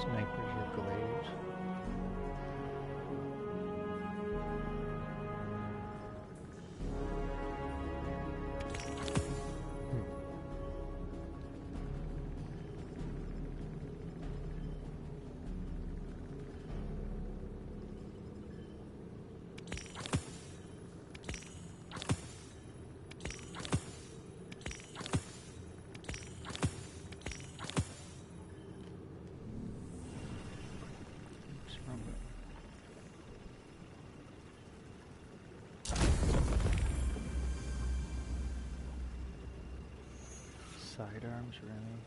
Snipers or glaives. Sidearms, really?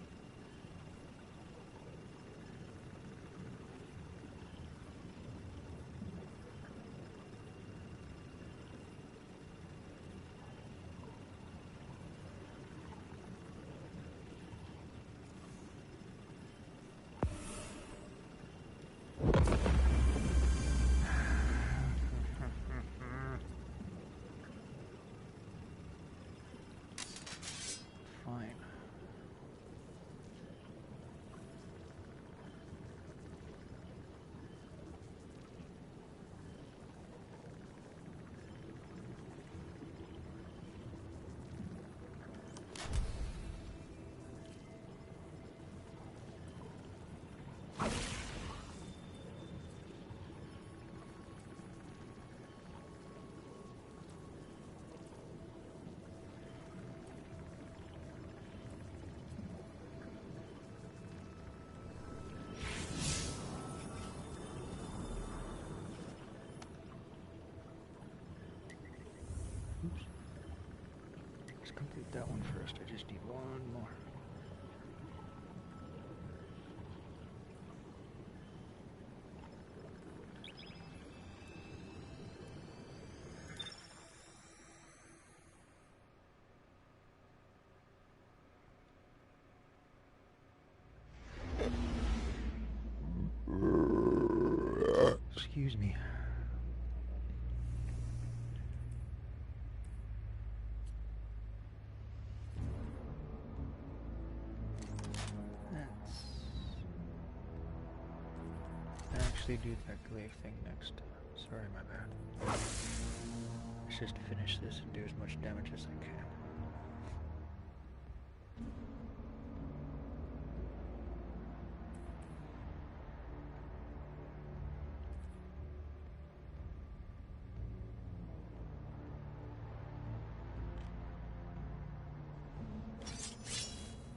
Oops. Let's complete that one first. I just need one more. Excuse me. I actually do that glaive thing next. Sorry, my bad. Let's just finish this and do as much damage as I can.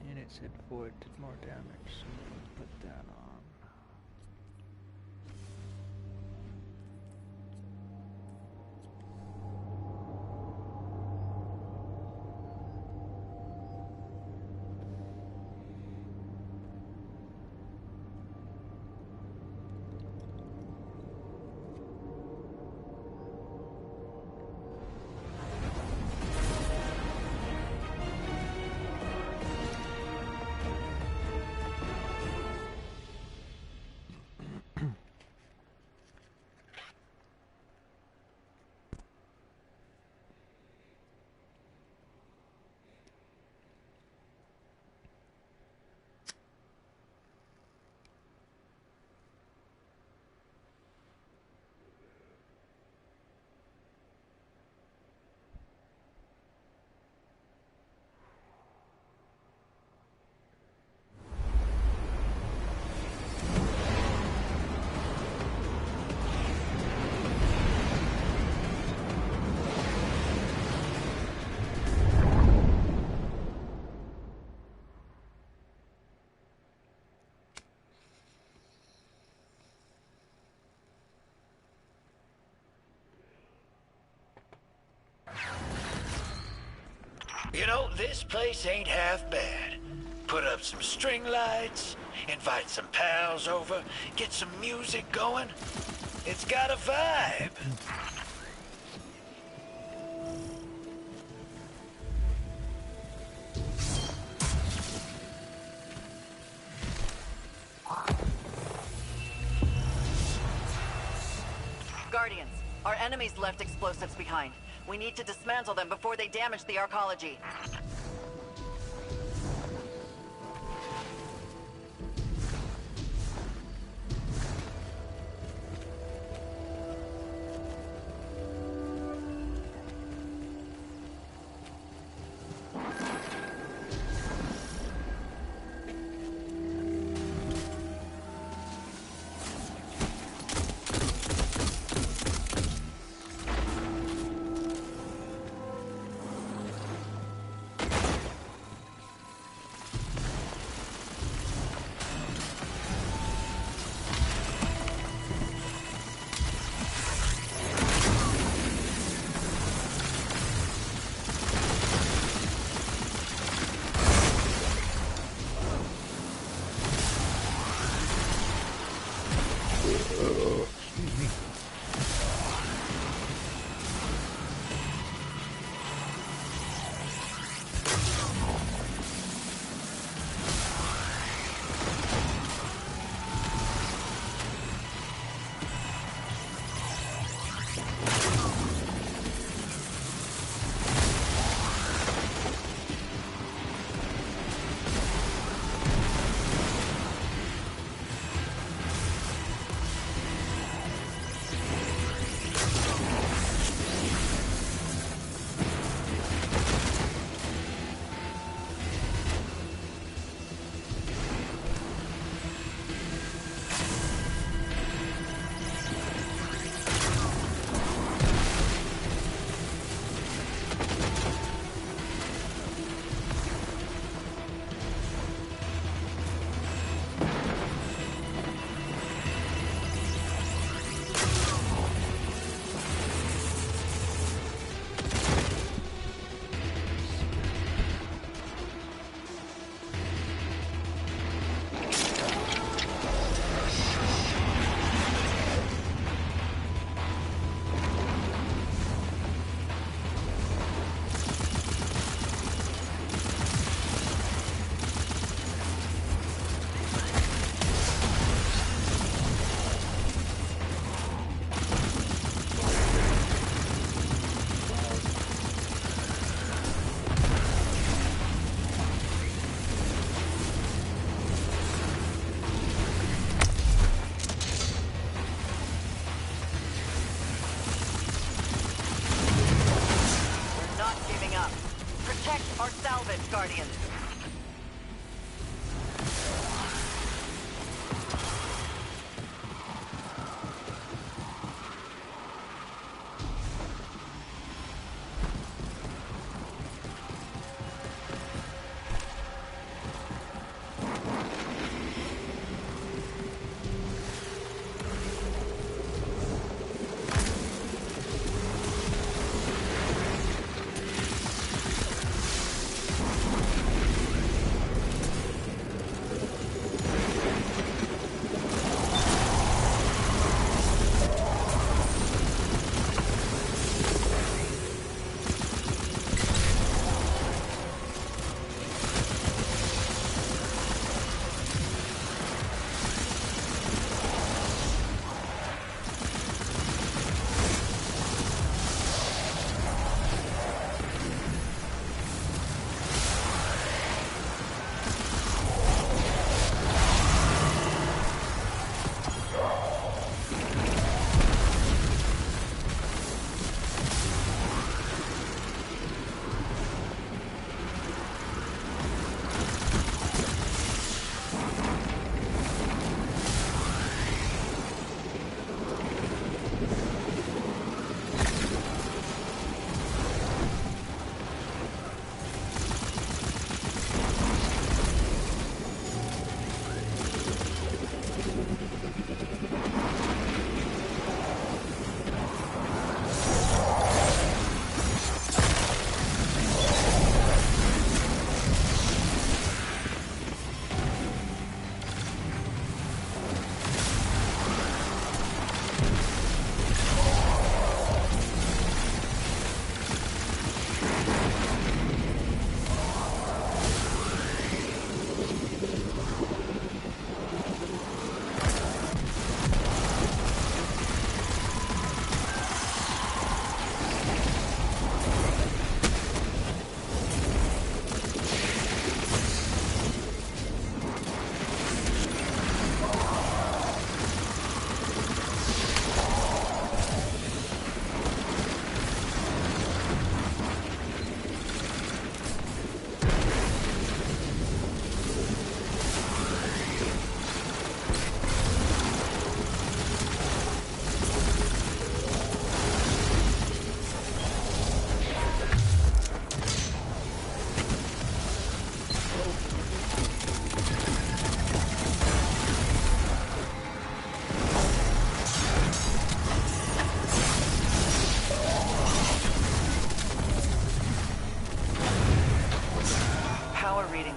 And it said void did more damage, so put that on. You know, this place ain't half bad. Put up some string lights, invite some pals over, get some music going. It's got a vibe. Guardians, our enemies left explosives behind. We need to dismantle them before they damage the arcology. Protect or salvage, Guardian.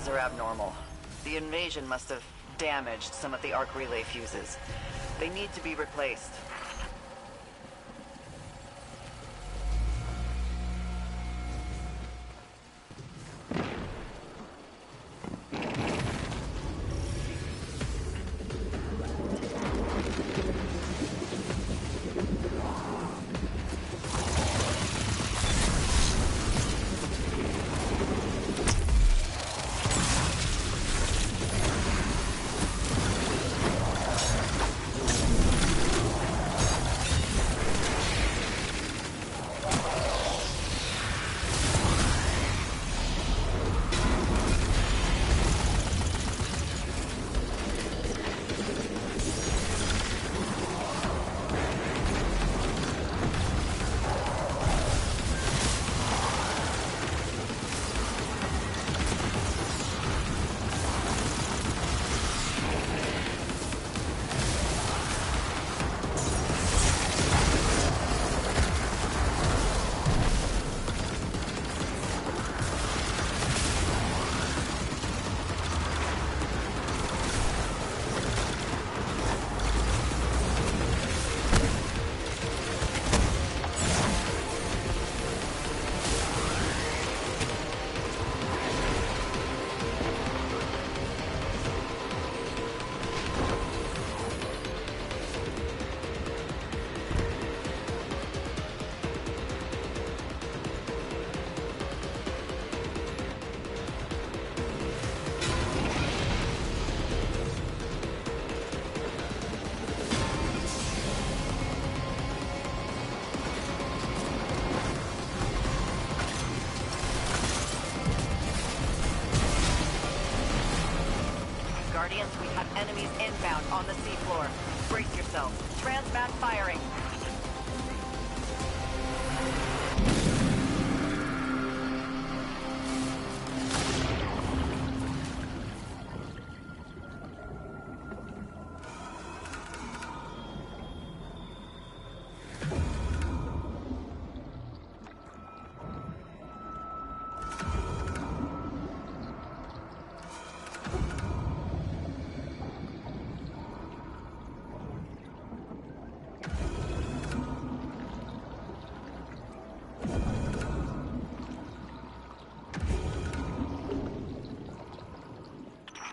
Are abnormal. The invasion must have damaged some of the arc relay fuses. They need to be replaced. Guardians, we have enemies inbound on the seafloor. Brace yourselves. Transmat firing.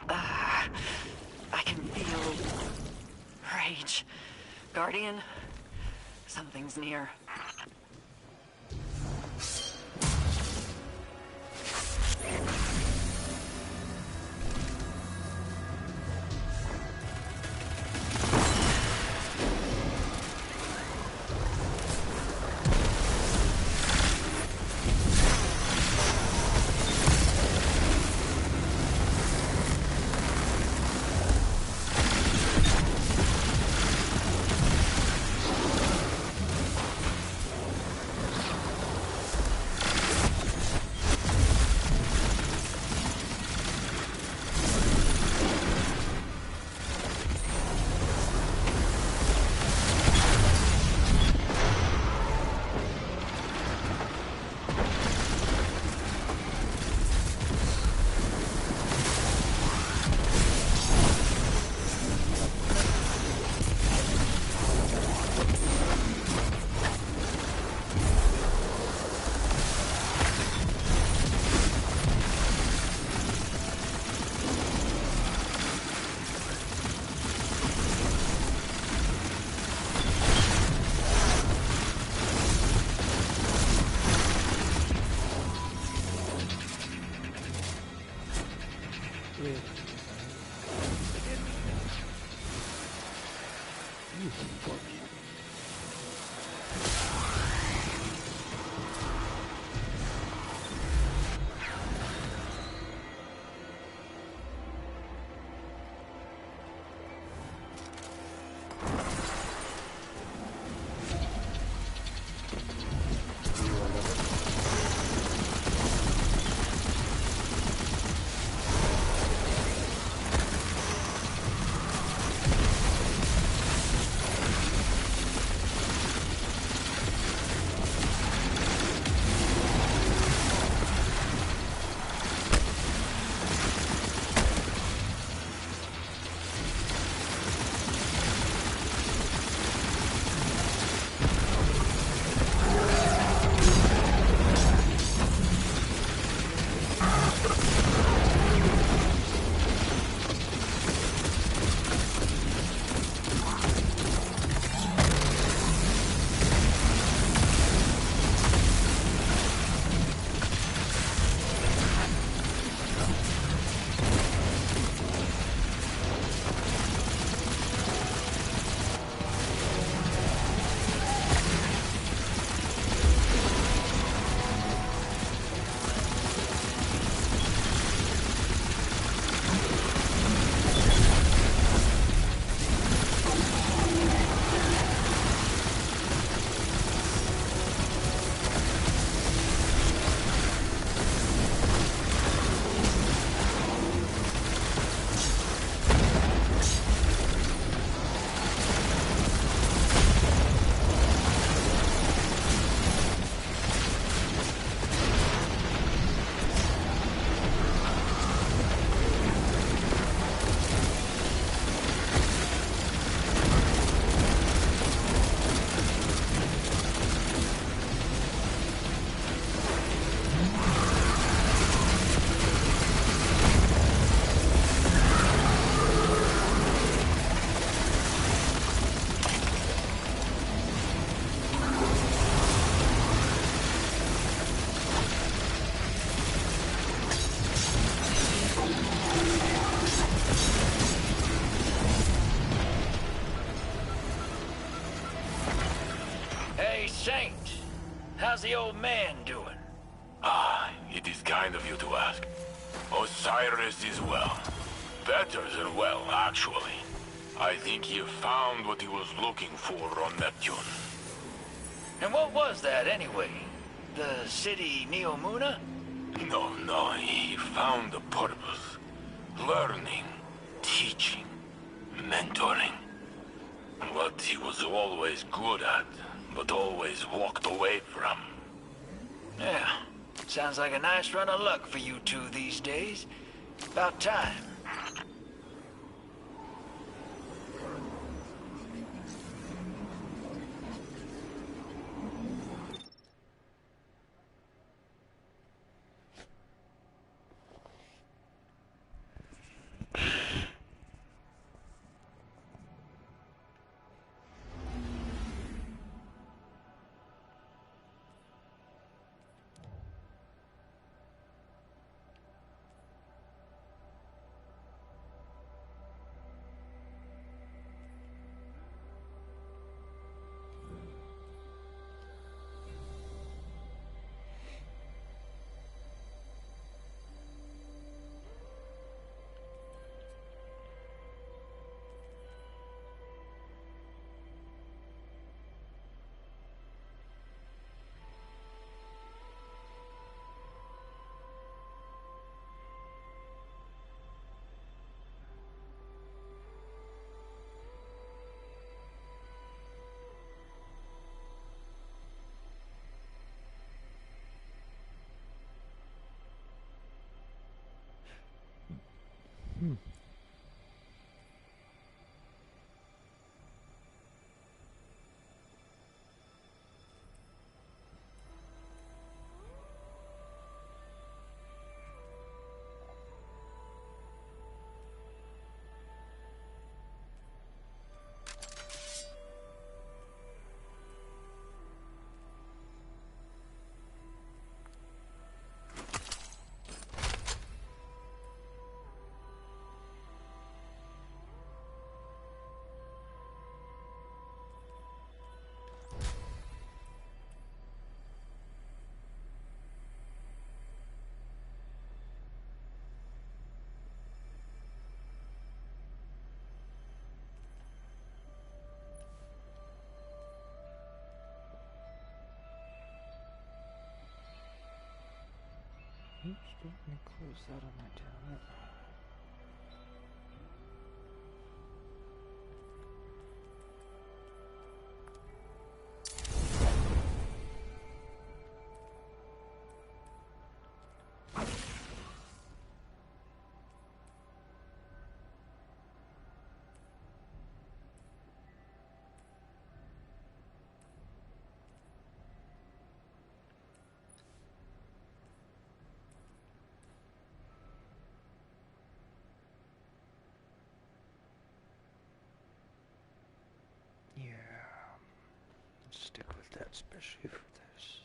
I can feel rage. Guardian, something's near. How's the old man doing? Ah, it is kind of you to ask. Osiris is well. Better than well, actually. I think he found what he was looking for on Neptune. And what was that, anyway? The city Neomuna? No, he found a purpose. Learning, teaching, mentoring. What he was always good at, but always walked away from. Yeah, sounds like a nice run of luck for you two these days. About time. Oops, don't let me close that on my tablet. Stick with that, especially for this.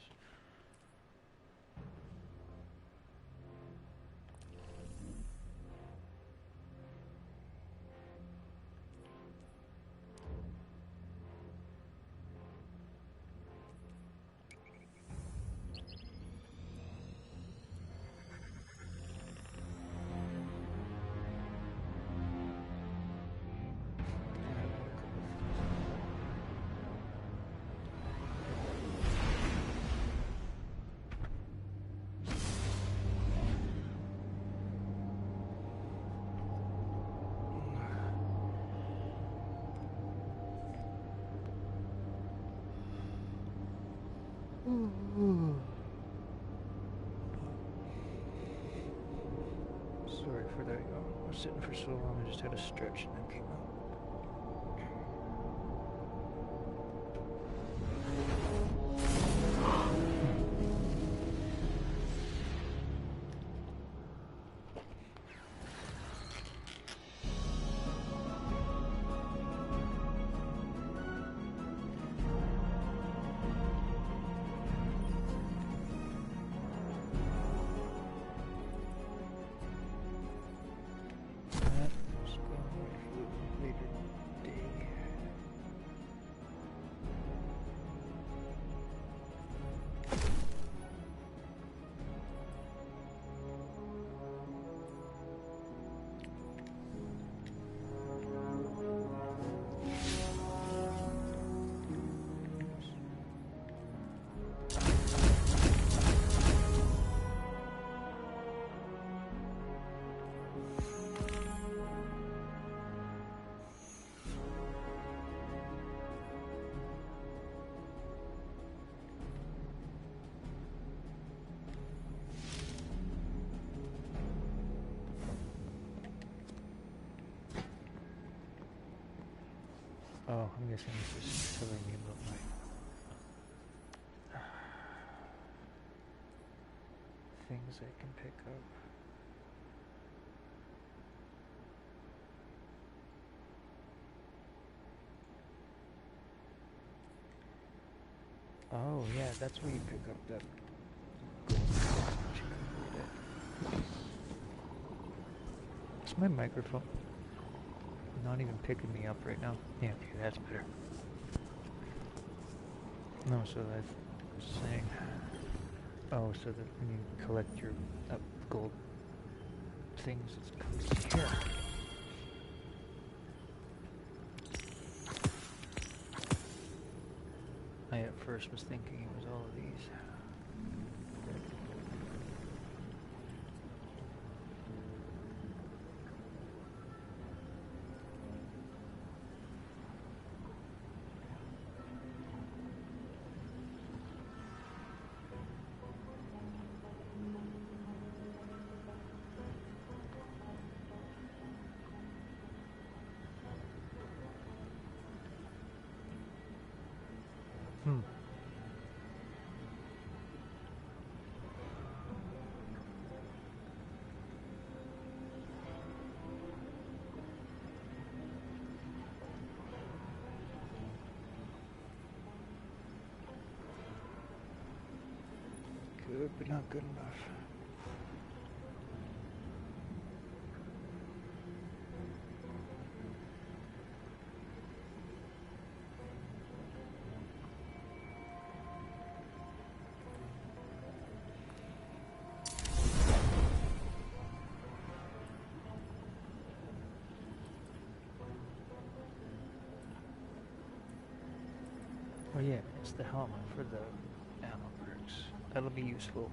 Sorry for that, y'all. I was sitting for so long, I just had a stretch and then came out. Oh, I'm guessing this is telling me about my things I can pick up. Oh yeah, that's where you pick up that gold. It's my microphone. Not even picking me up right now. Yeah, okay, that's better. No, so I was saying... Oh, so that when you collect your gold things, it comes here. I at first was thinking it was all of these. Good, but not good enough. Oh yeah, it's the helmet for the ammo perks. That'll be useful.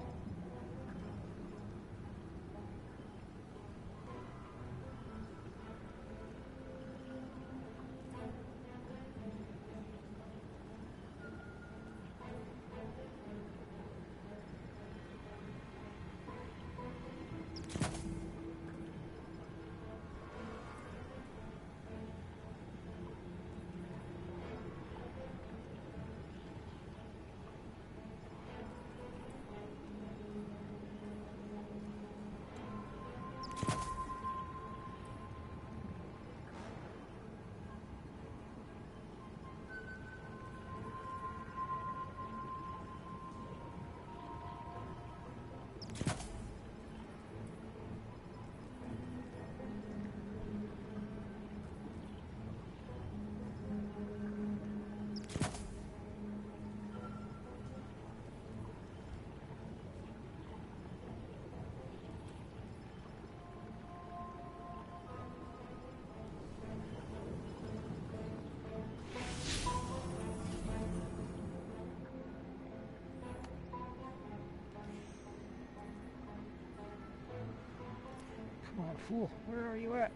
Come on, fool, where are you at?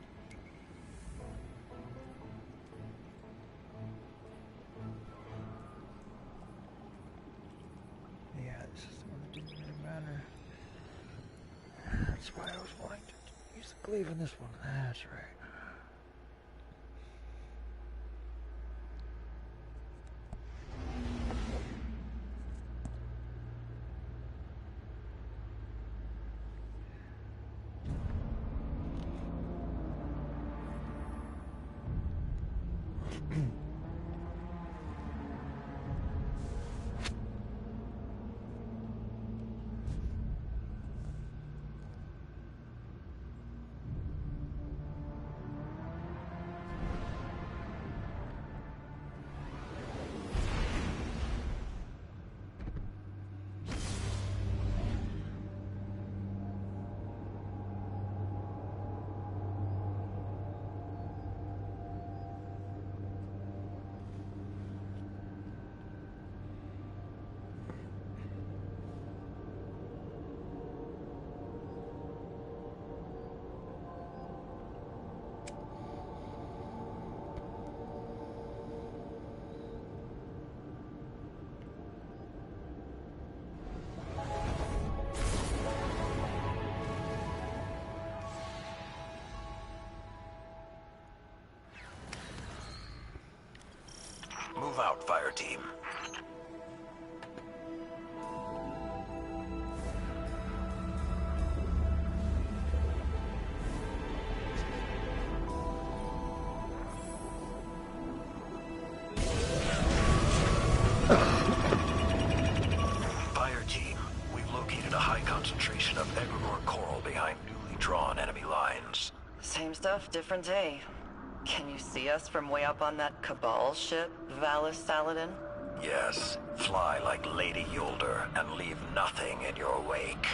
Yeah, this is the one that didn't really matter. That's why I was wanting to use the glaive in this one. That's right. Move out, fire team. Fire team, we've located a high concentration of egregore coral behind newly drawn enemy lines. Same stuff, different day. Can you see us from way up on that Cabal ship, Valis Saladin? Yes, fly like Lady Yulder and leave nothing in your wake.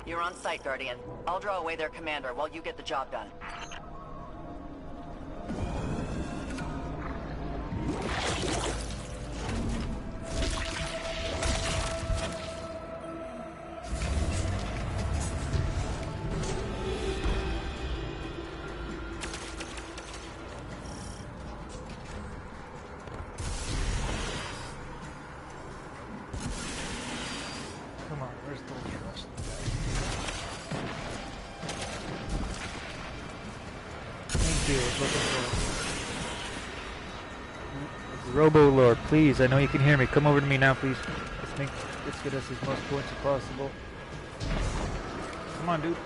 You're on site, Guardian. I'll draw away their commander while you get the job done. Come on, where's the trust? Thank you, I was looking for Robo Lord, please, I know you can hear me. Come over to me now, please. Let's get us as much points as possible. Come on, dude.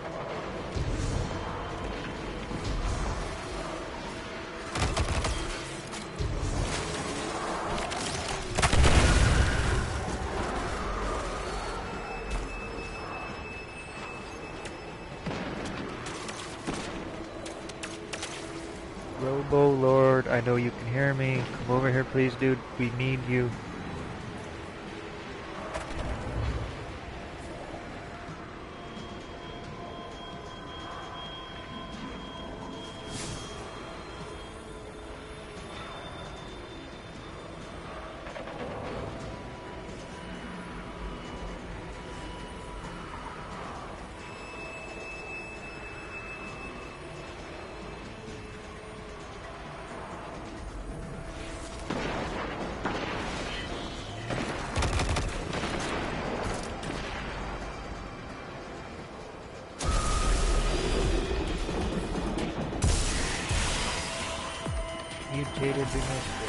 Robo Lord, I know you can hear me. Come over here, please, dude. We need you. Mutated Dynasty.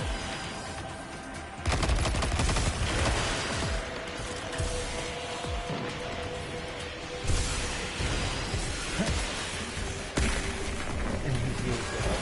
And he's used that.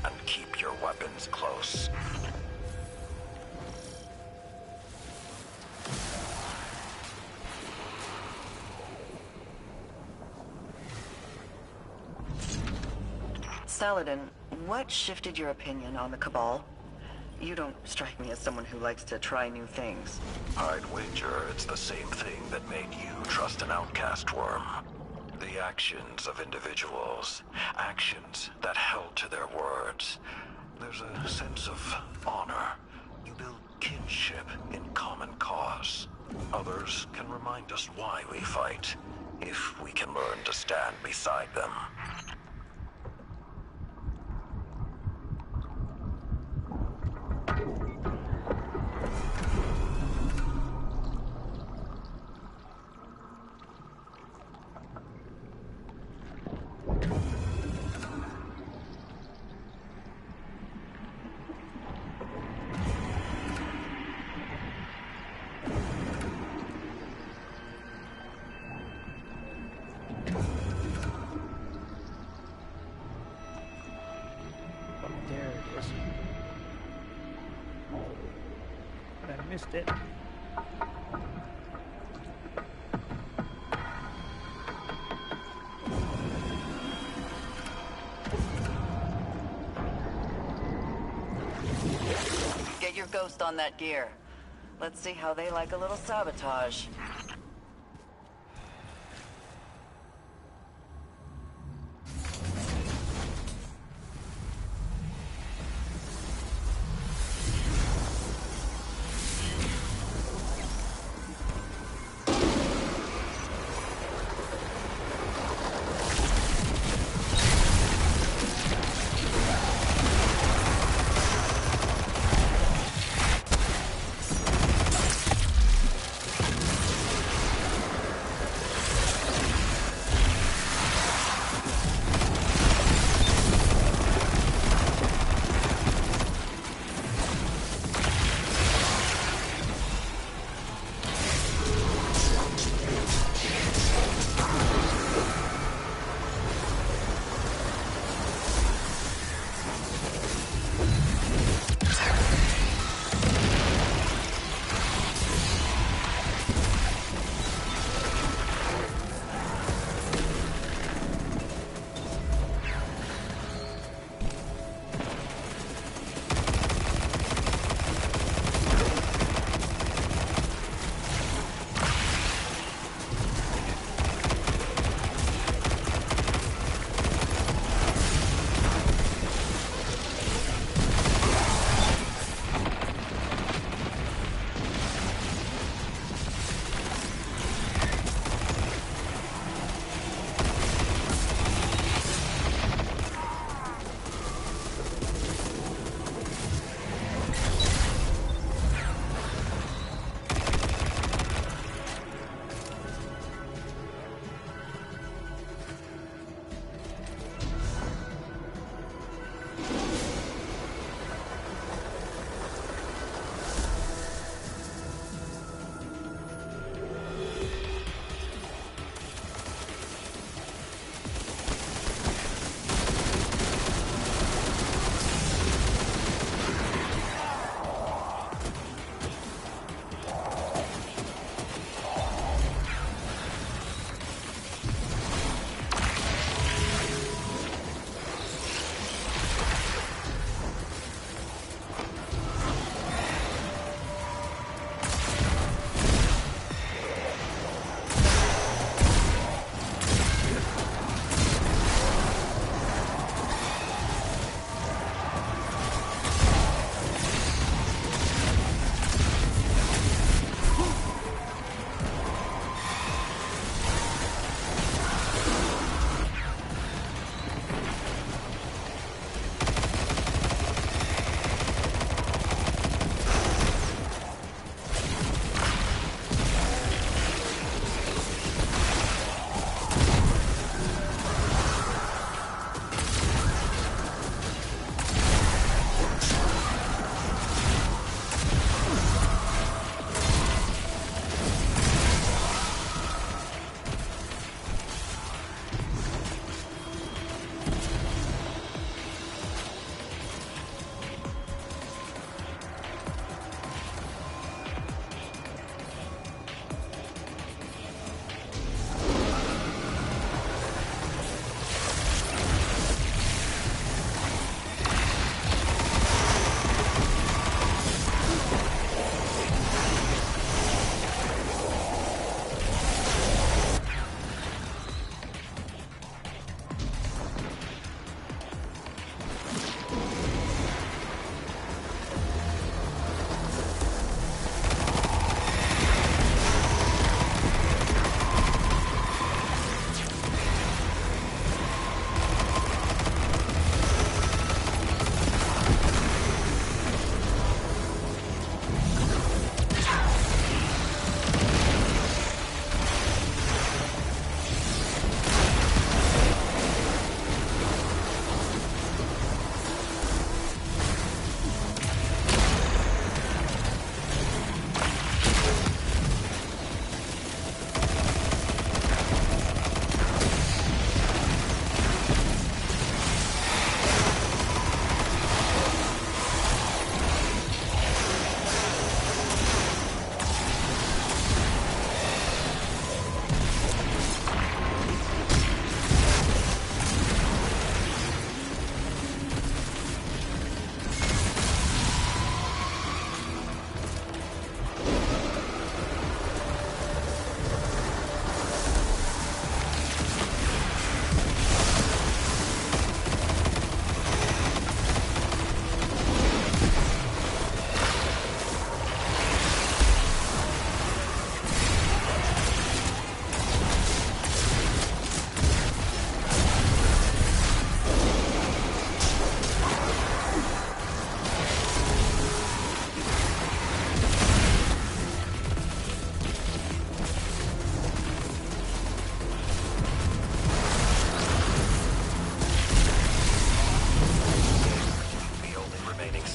and keep your weapons close. Saladin, what shifted your opinion on the Cabal? You don't strike me as someone who likes to try new things. I'd wager it's the same thing that made you trust an outcast worm. The actions of individuals. Actions that held to their words. There's a sense of honor. You build kinship in common cause. Others can remind us why we fight, if we can learn to stand beside them. Missed it. Get your ghost on that gear. Let's see how they like a little sabotage.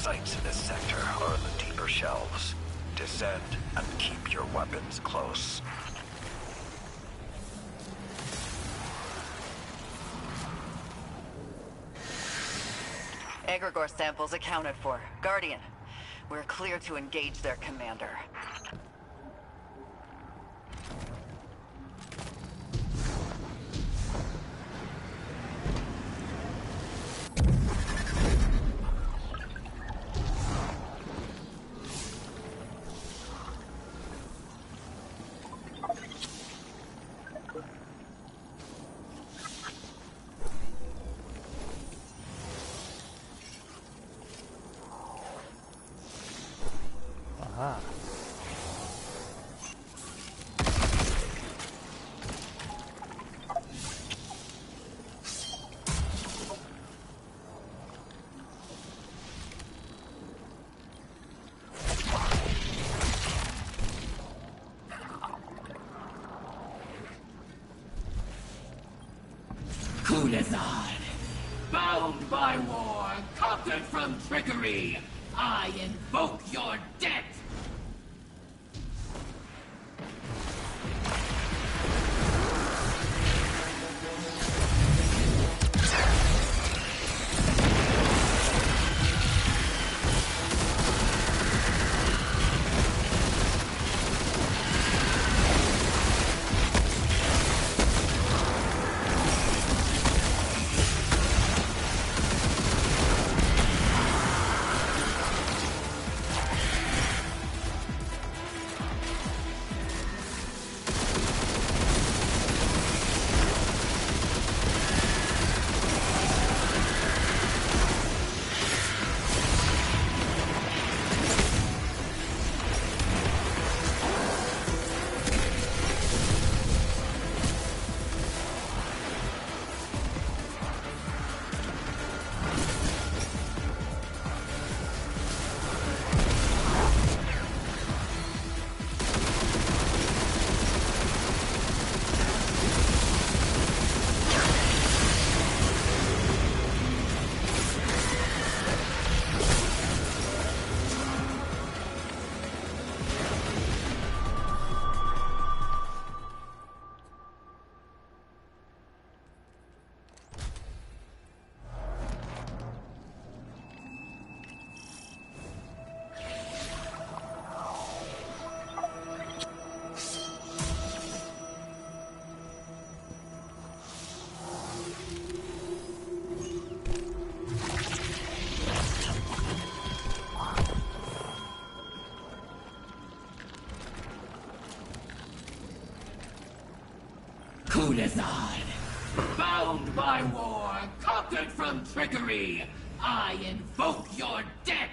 sites in this sector are in the deeper shelves. Descend and keep your weapons close. Egregore samples accounted for. Guardian, we're clear to engage their commander. Aha. Kulazad, bound by war, conquered from trickery, I invoke your death! Kulazad, bound by war, conquered from trickery, I invoke your death!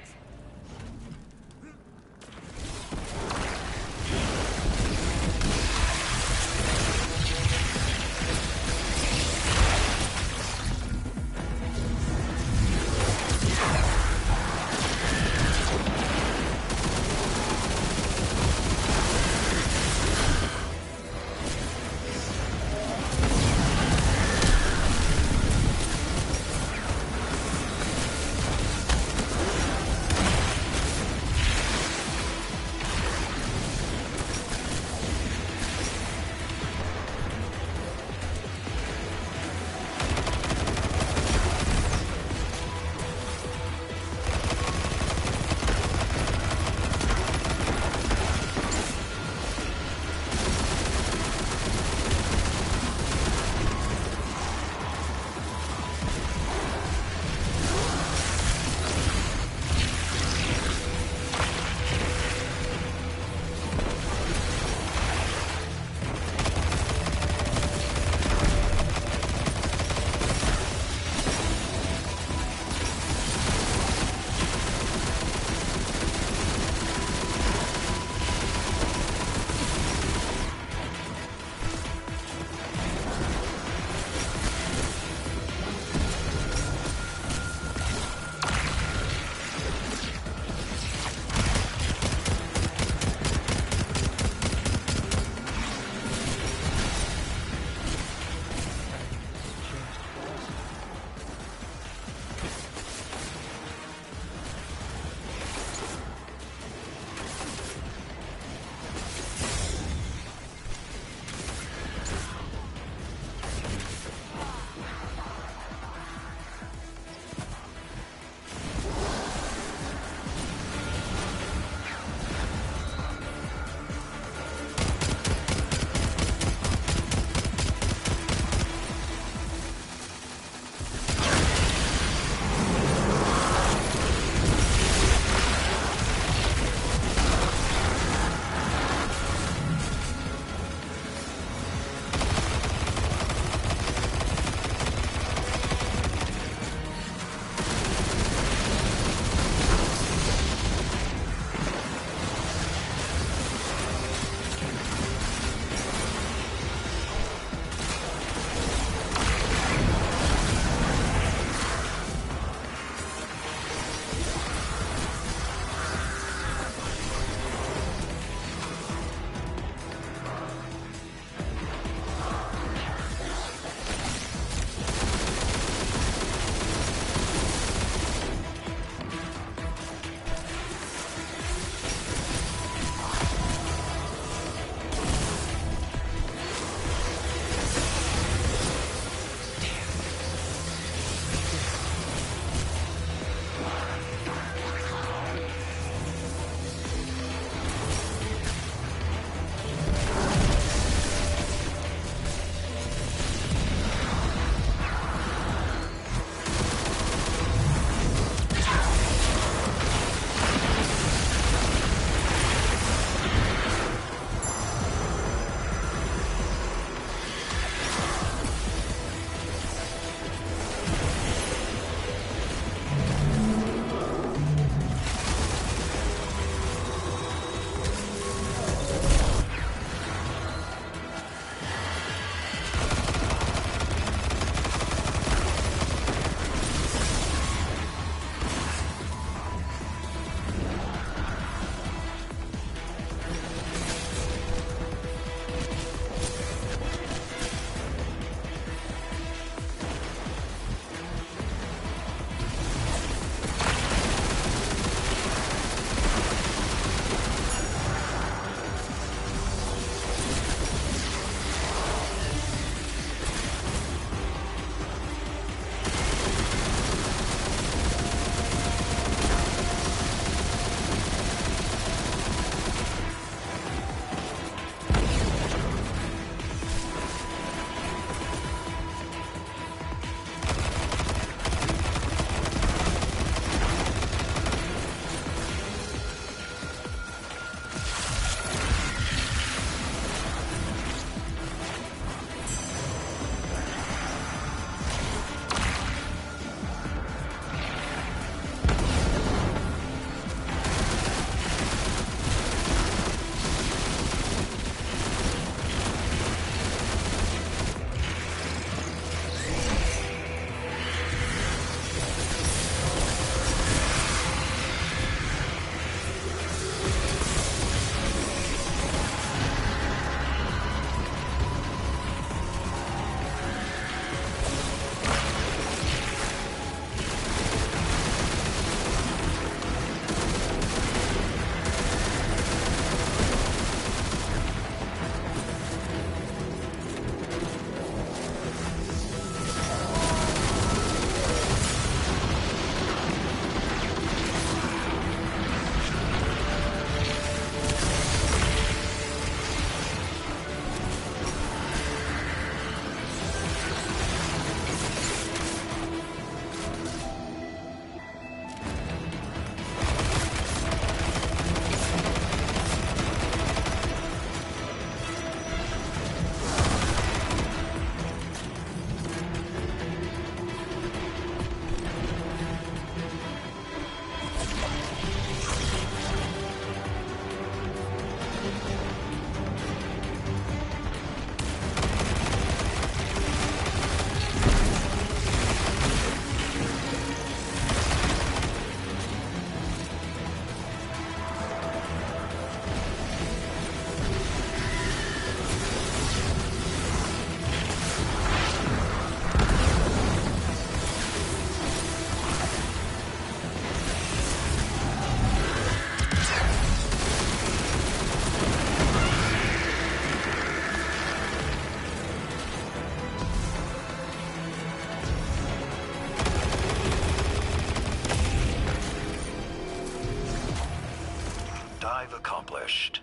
accomplished.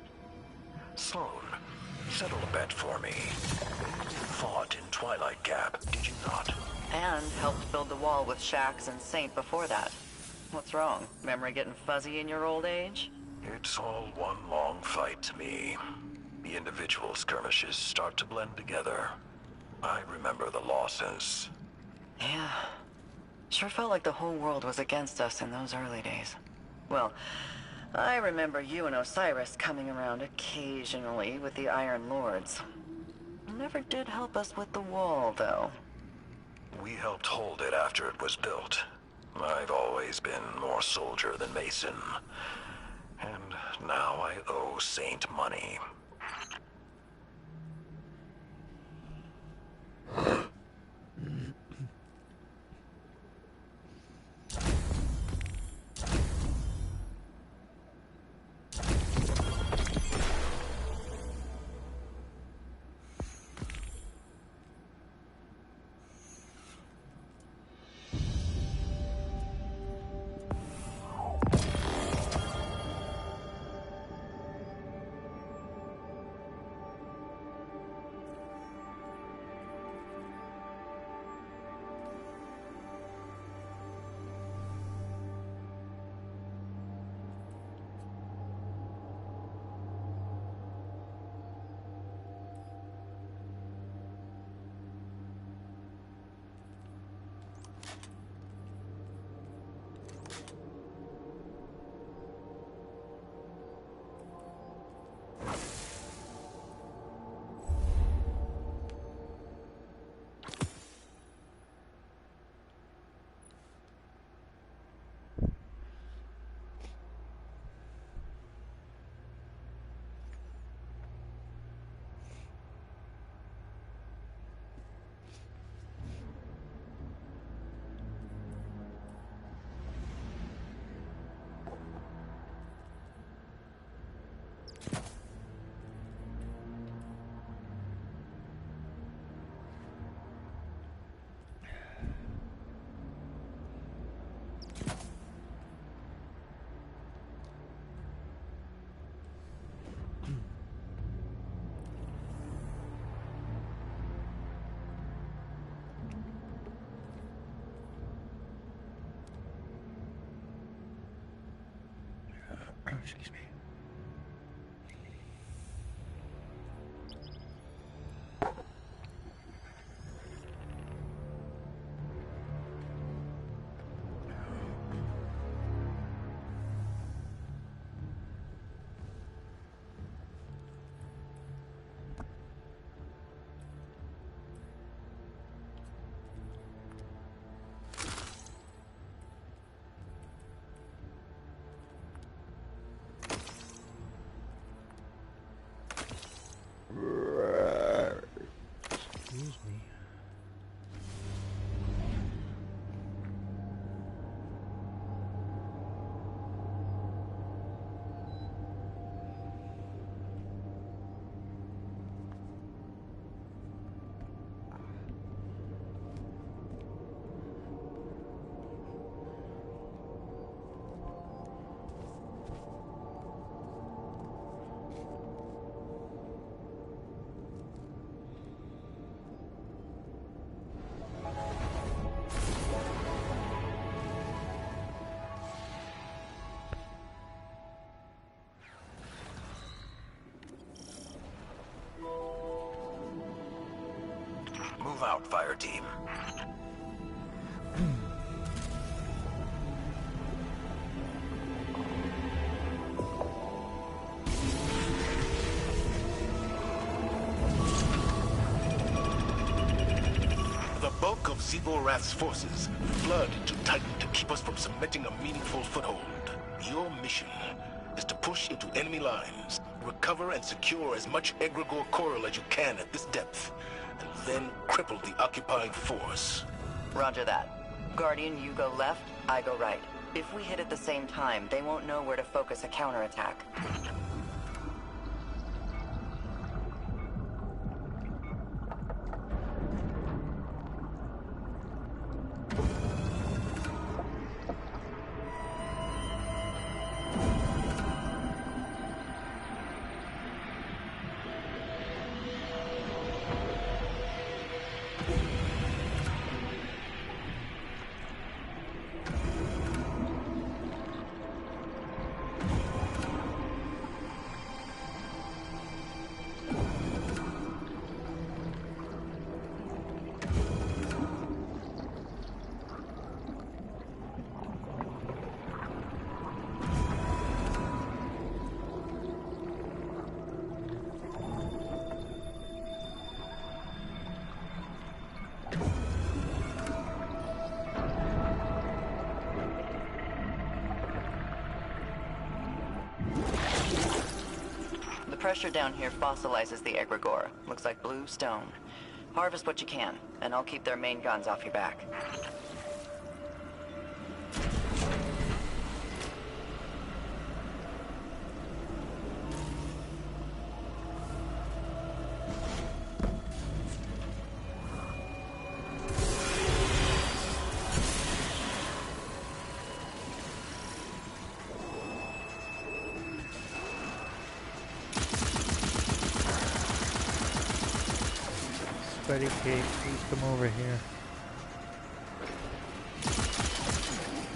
Sloan, settle a bet for me. You fought in Twilight Gap, did you not? And helped build the wall with Shaxx and Saint before that. What's wrong? Memory getting fuzzy in your old age? It's all one long fight to me. The individual skirmishes start to blend together. I remember the losses. Yeah. Sure felt like the whole world was against us in those early days. Well, I remember you and Osiris coming around occasionally with the Iron Lords. Never did help us with the wall, though. We helped hold it after it was built. I've always been more soldier than Mason. And now I owe Saint money. Excuse me. Excuse me. Move out, fire team. The bulk of Zeborath's forces flood into Titan to keep us from cementing a meaningful foothold. Your mission is to push into enemy lines, recover and secure as much egregore coral as you can at this depth, and then cripple the occupying force. Roger that. Guardian, you go left, I go right. If we hit at the same time, they won't know where to focus a counterattack. pressure down here fossilizes the egregore. Looks like blue stone. Harvest what you can, and I'll keep their main guns off your back. Sweaty Kate, please come over here.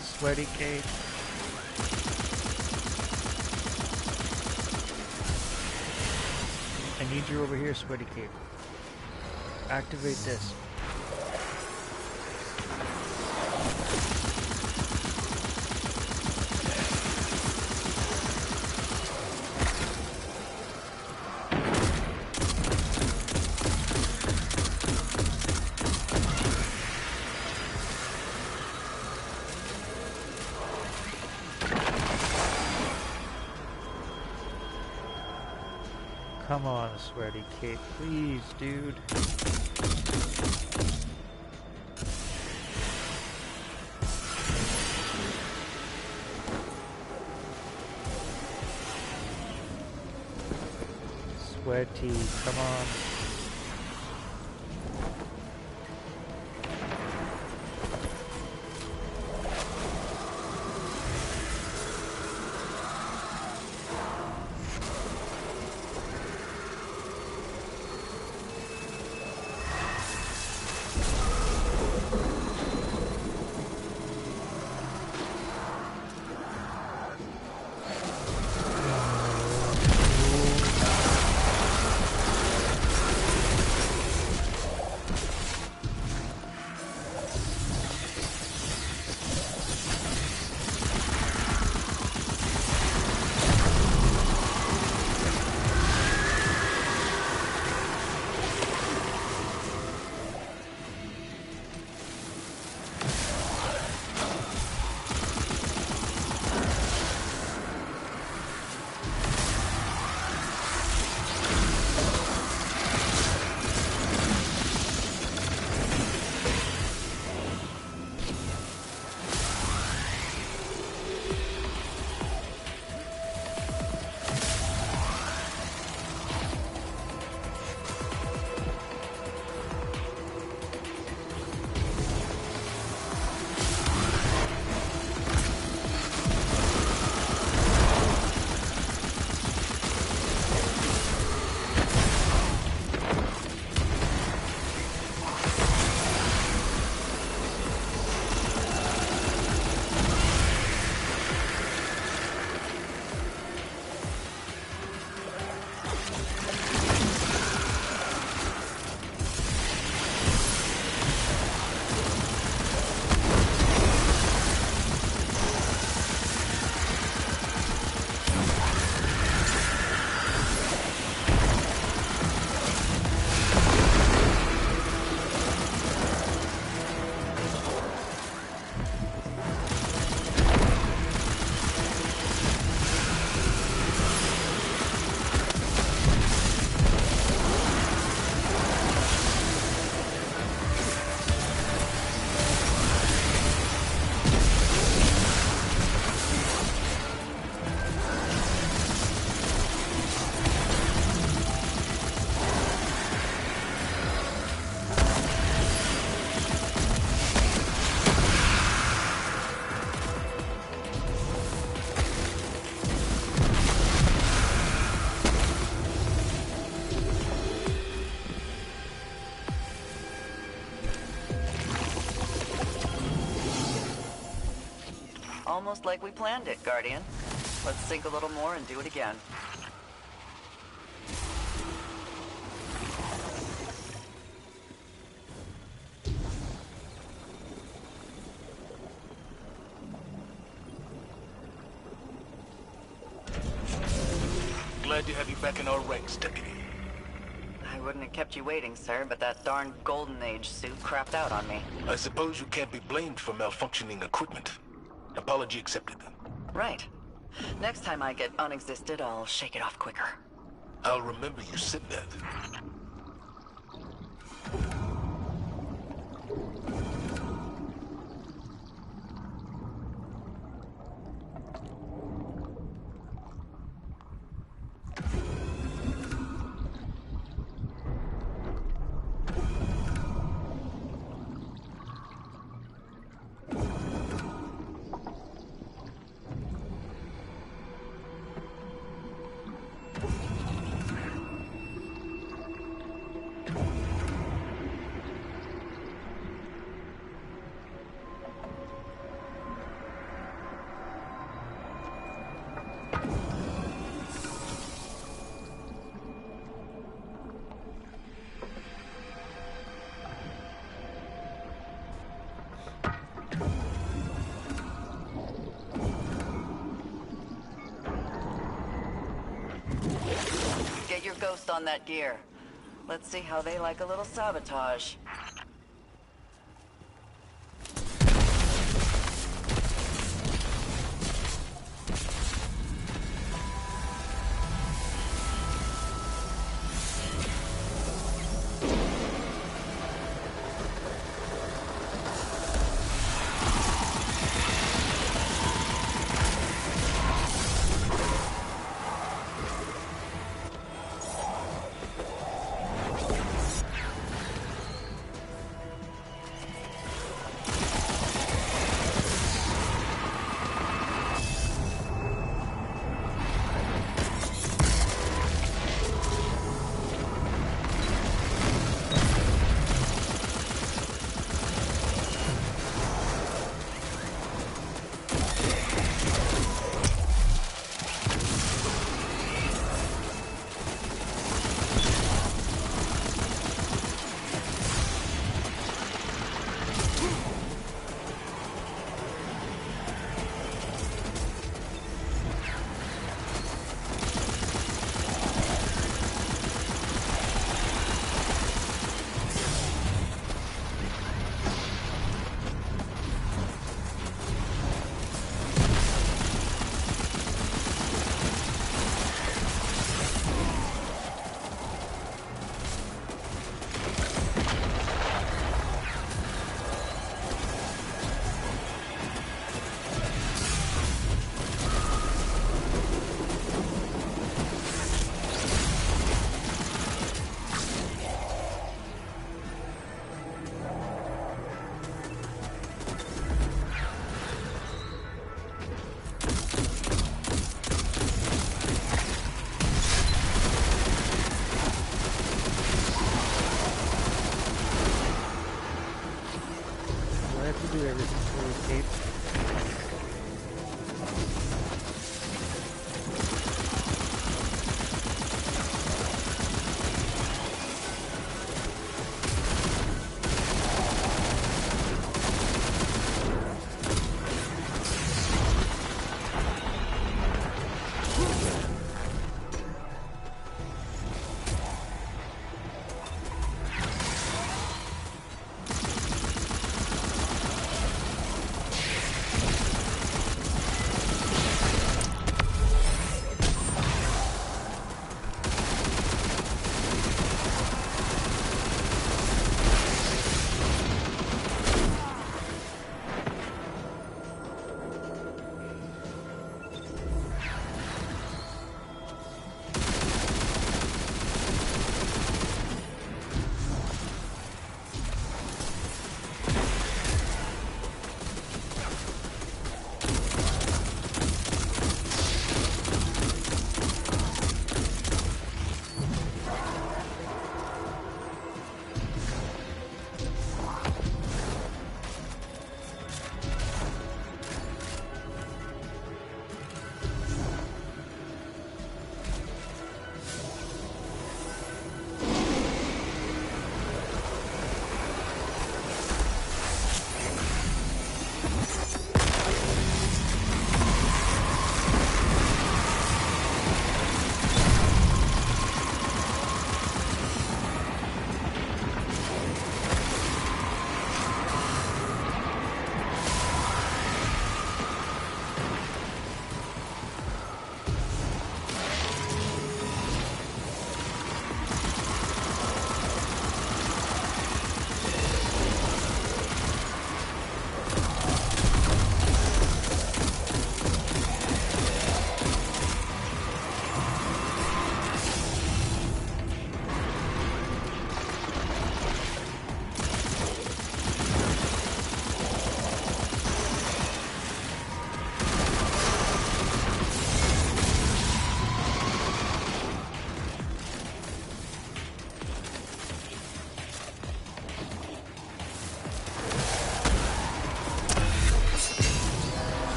Sweaty Kate. I need you over here, Sweaty Kate. Activate this. Come on, Sweaty Kate, please, dude. Sweaty, come on. Almost like we planned it, Guardian. Let's sink a little more and do it again. Glad to have you back in our ranks, Deputy. I wouldn't have kept you waiting, sir, but that darn Golden Age suit crapped out on me. I suppose you can't be blamed for malfunctioning equipment. Apology accepted. Right. Next time I get unexisted, I'll shake it off quicker. I'll remember you said that. Get your ghost on that gear. Let's see how they like a little sabotage.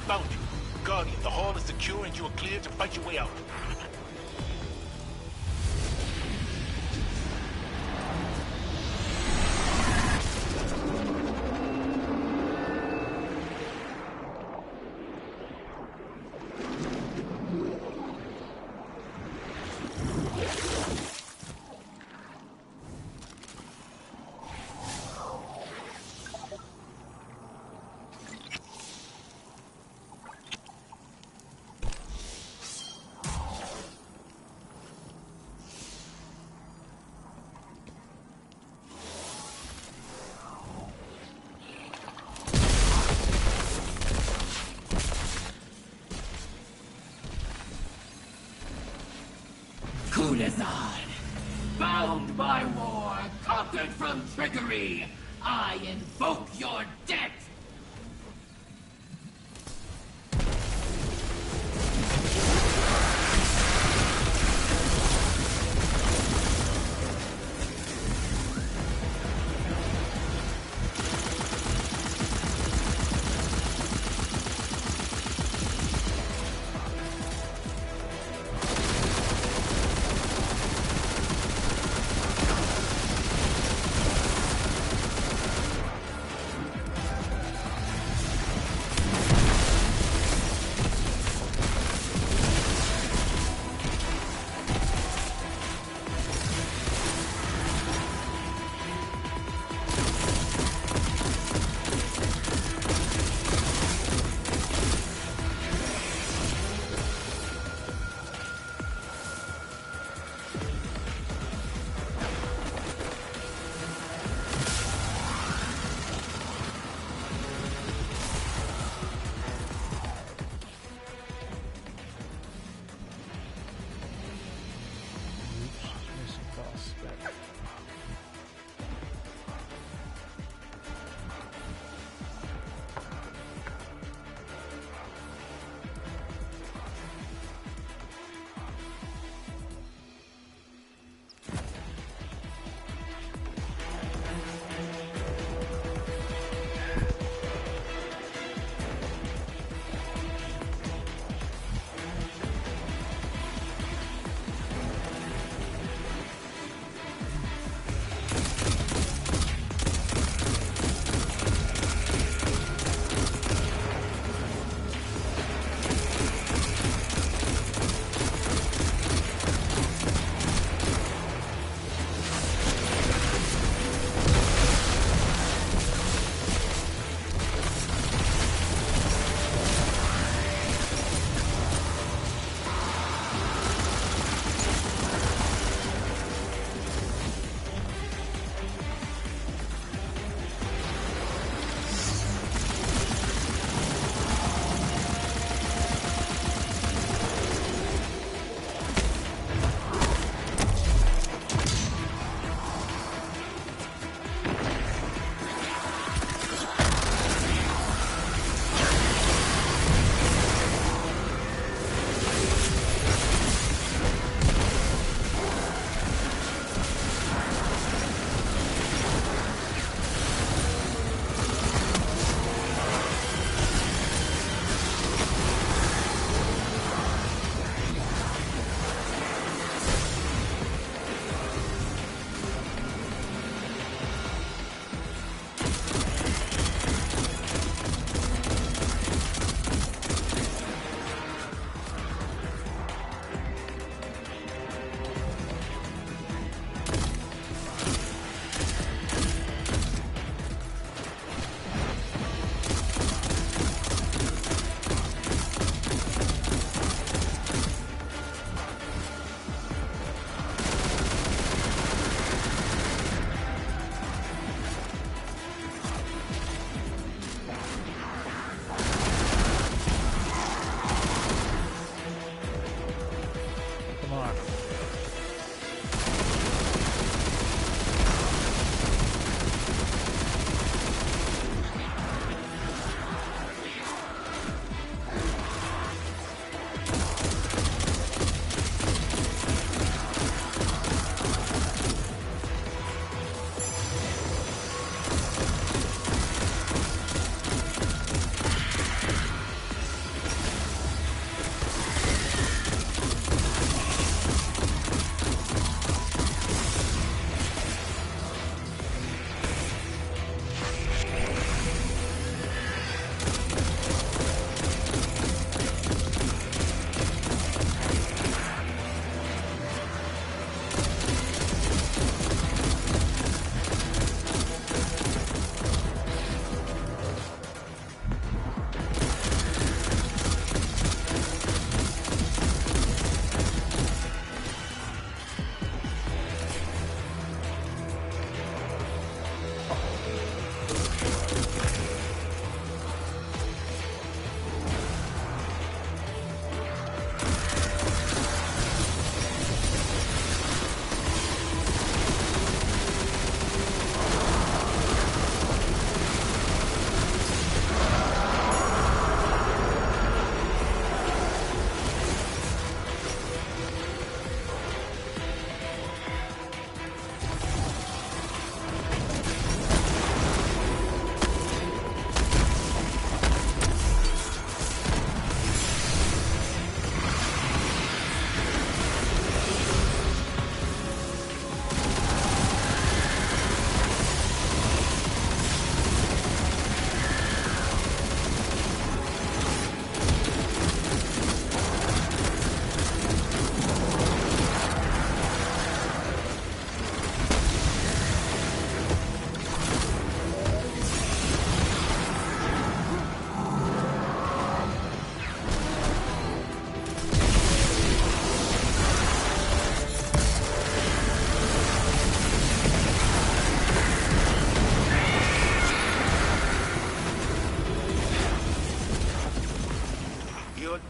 Found you. Guardian, the hall is secure and you are cleared to fight your way out. Kunazad, bound by war, conquered from trickery, I invoke your debt!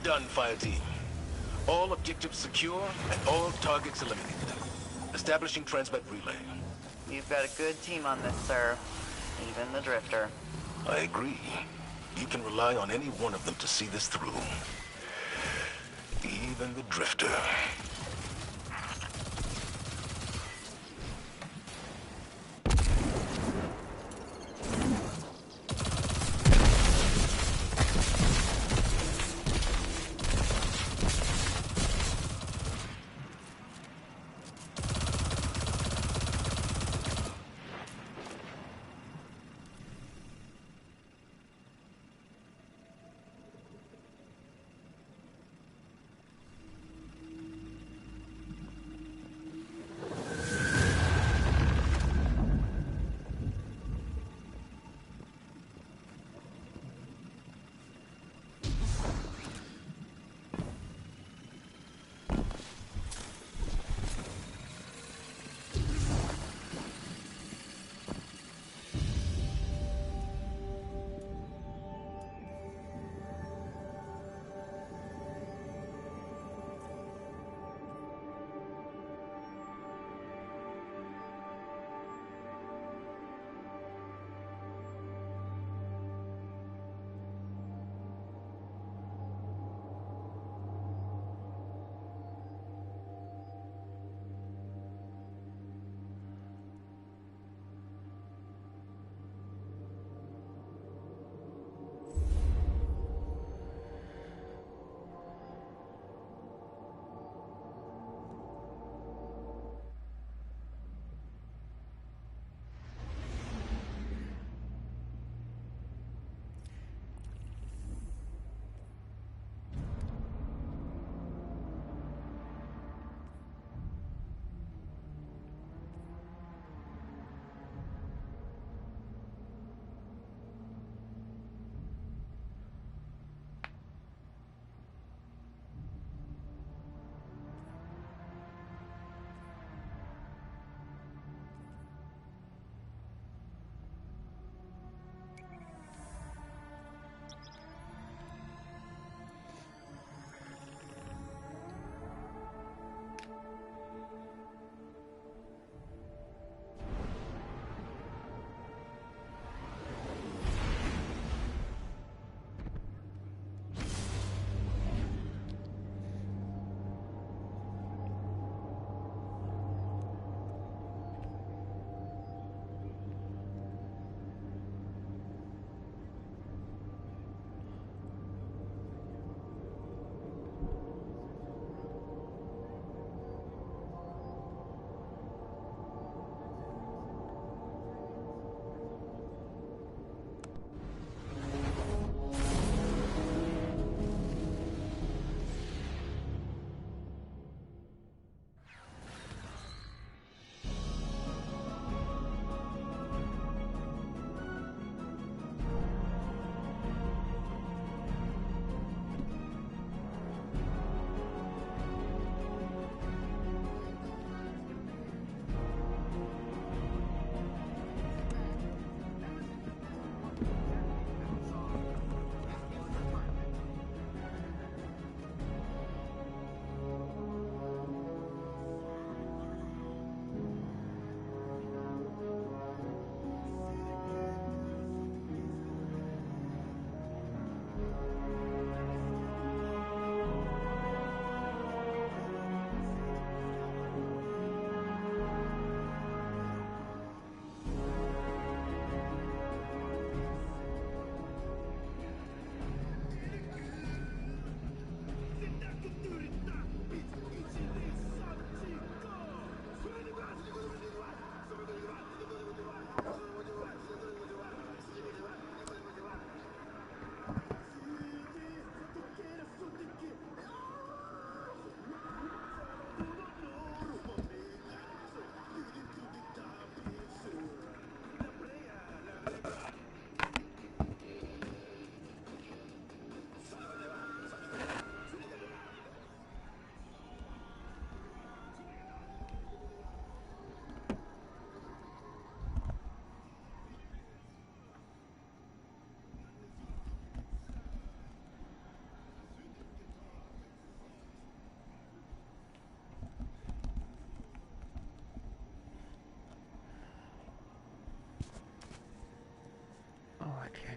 Done, fire team. All objectives secure and all targets eliminated. Establishing transmit relay. You've got a good team on this, sir. Even the Drifter. I agree. You can rely on any one of them to see this through. Even the Drifter.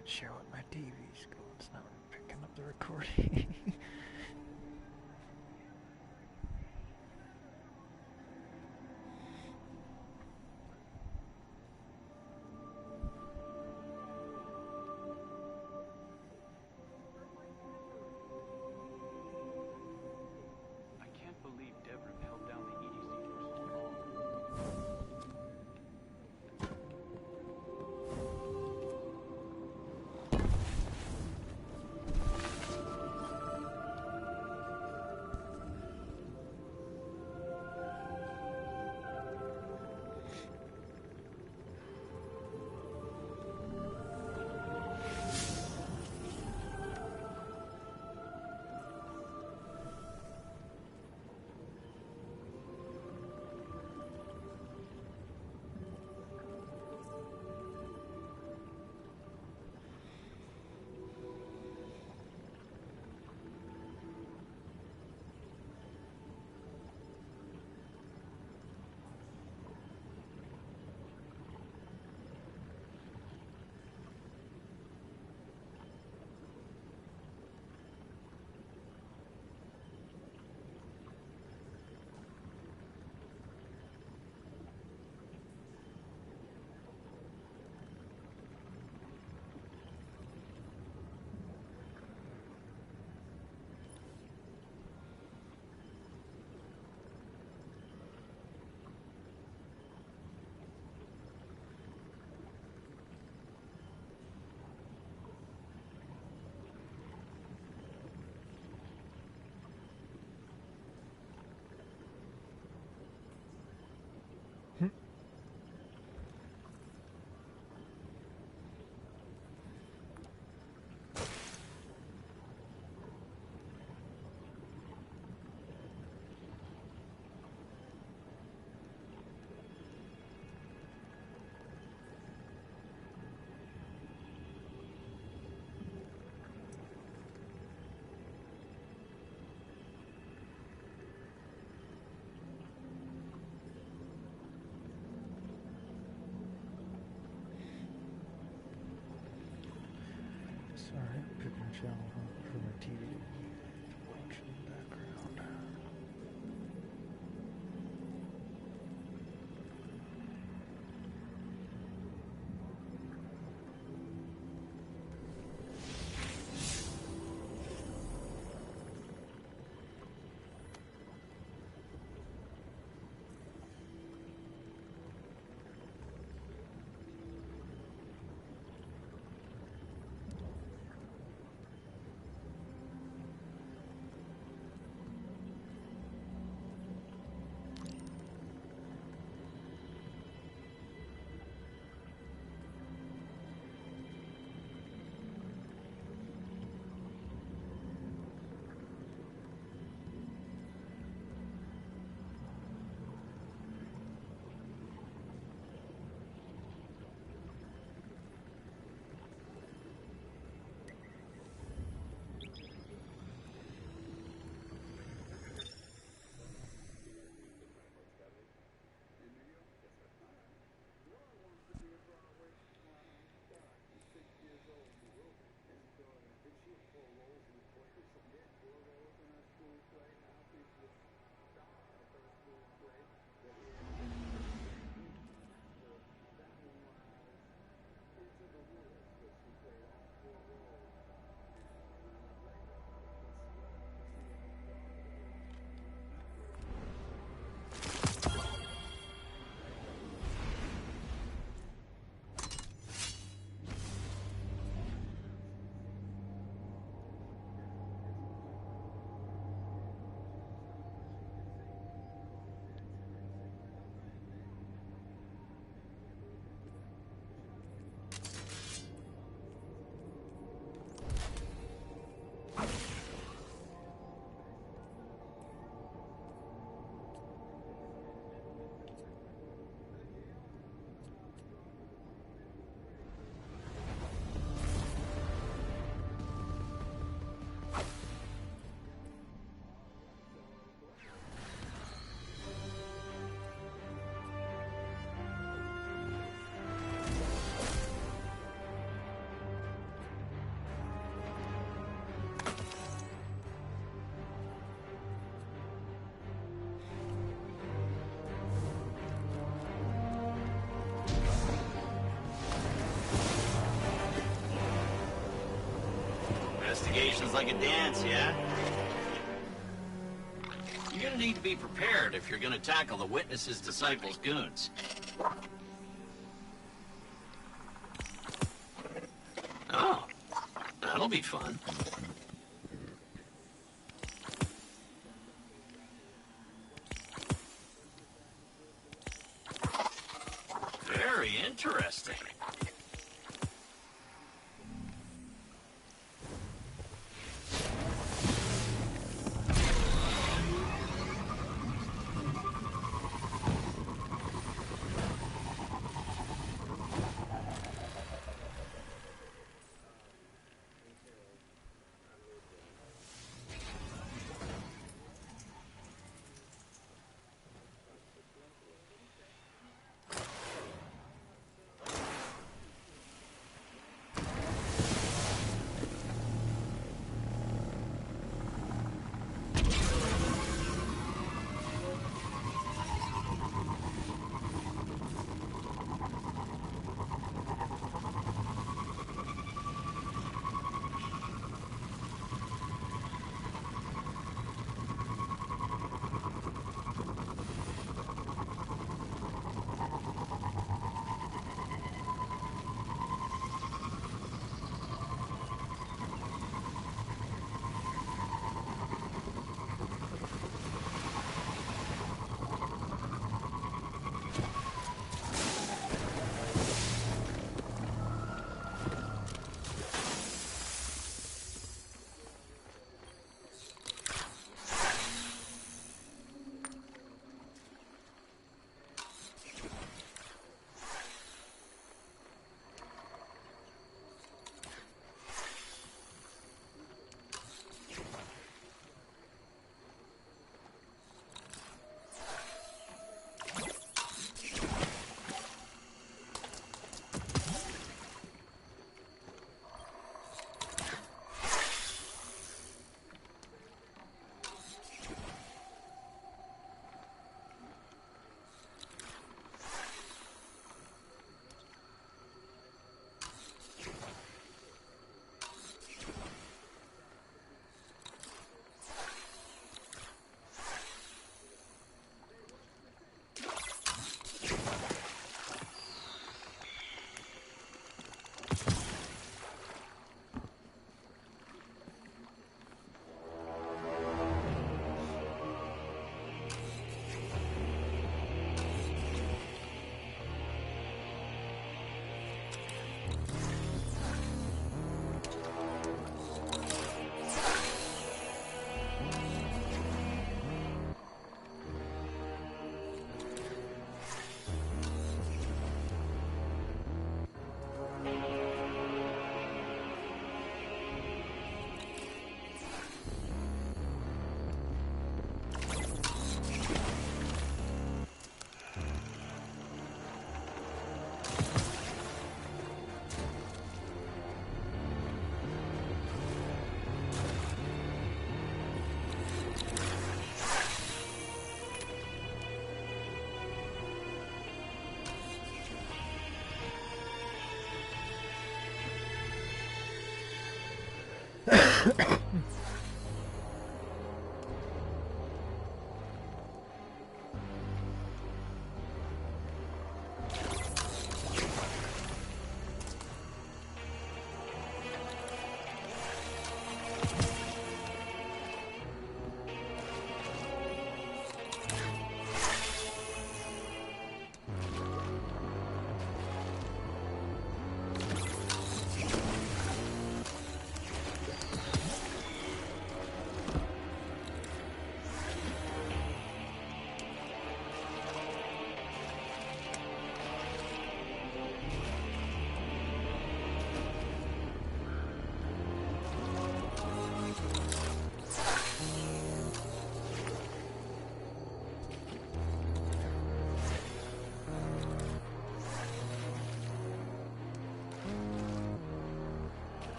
can't share what my TV's going. It's not picking up the recording. investigation's like a dance, yeah? You're gonna need to be prepared if you're gonna tackle the Witness's Disciples goons. Oh, that'll be fun. Very interesting.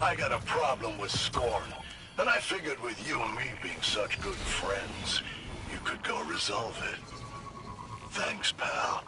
I got a problem with Scorn, and I figured with you and me being such good friends, you could go resolve it. Thanks, pal.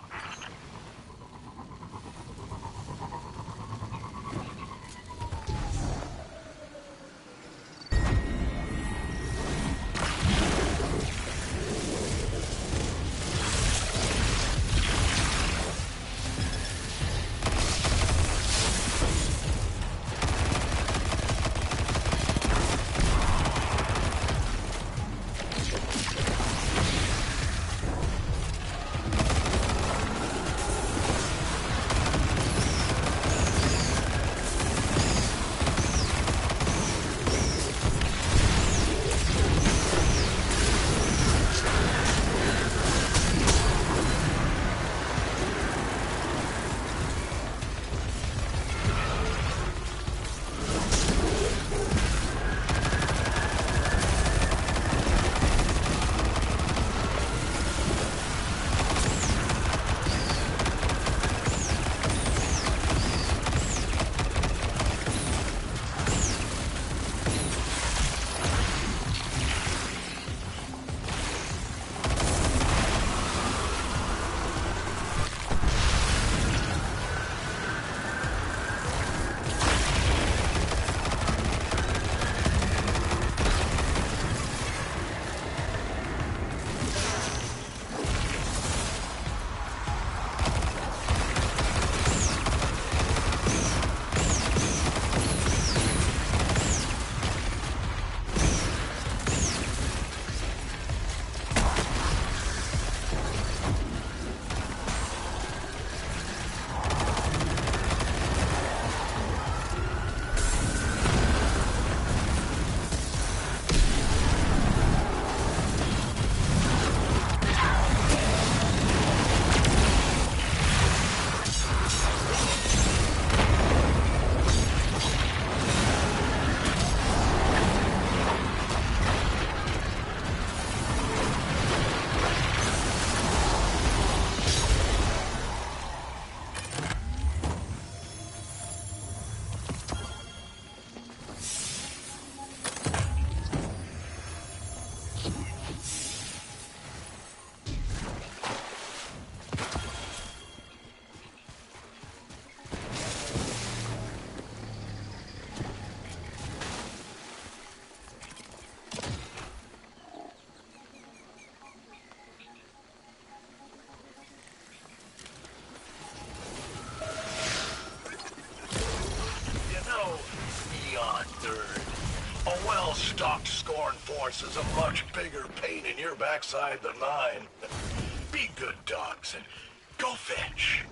Stocked Scorn force is a much bigger pain in your backside than mine. Be good dogs and go fetch.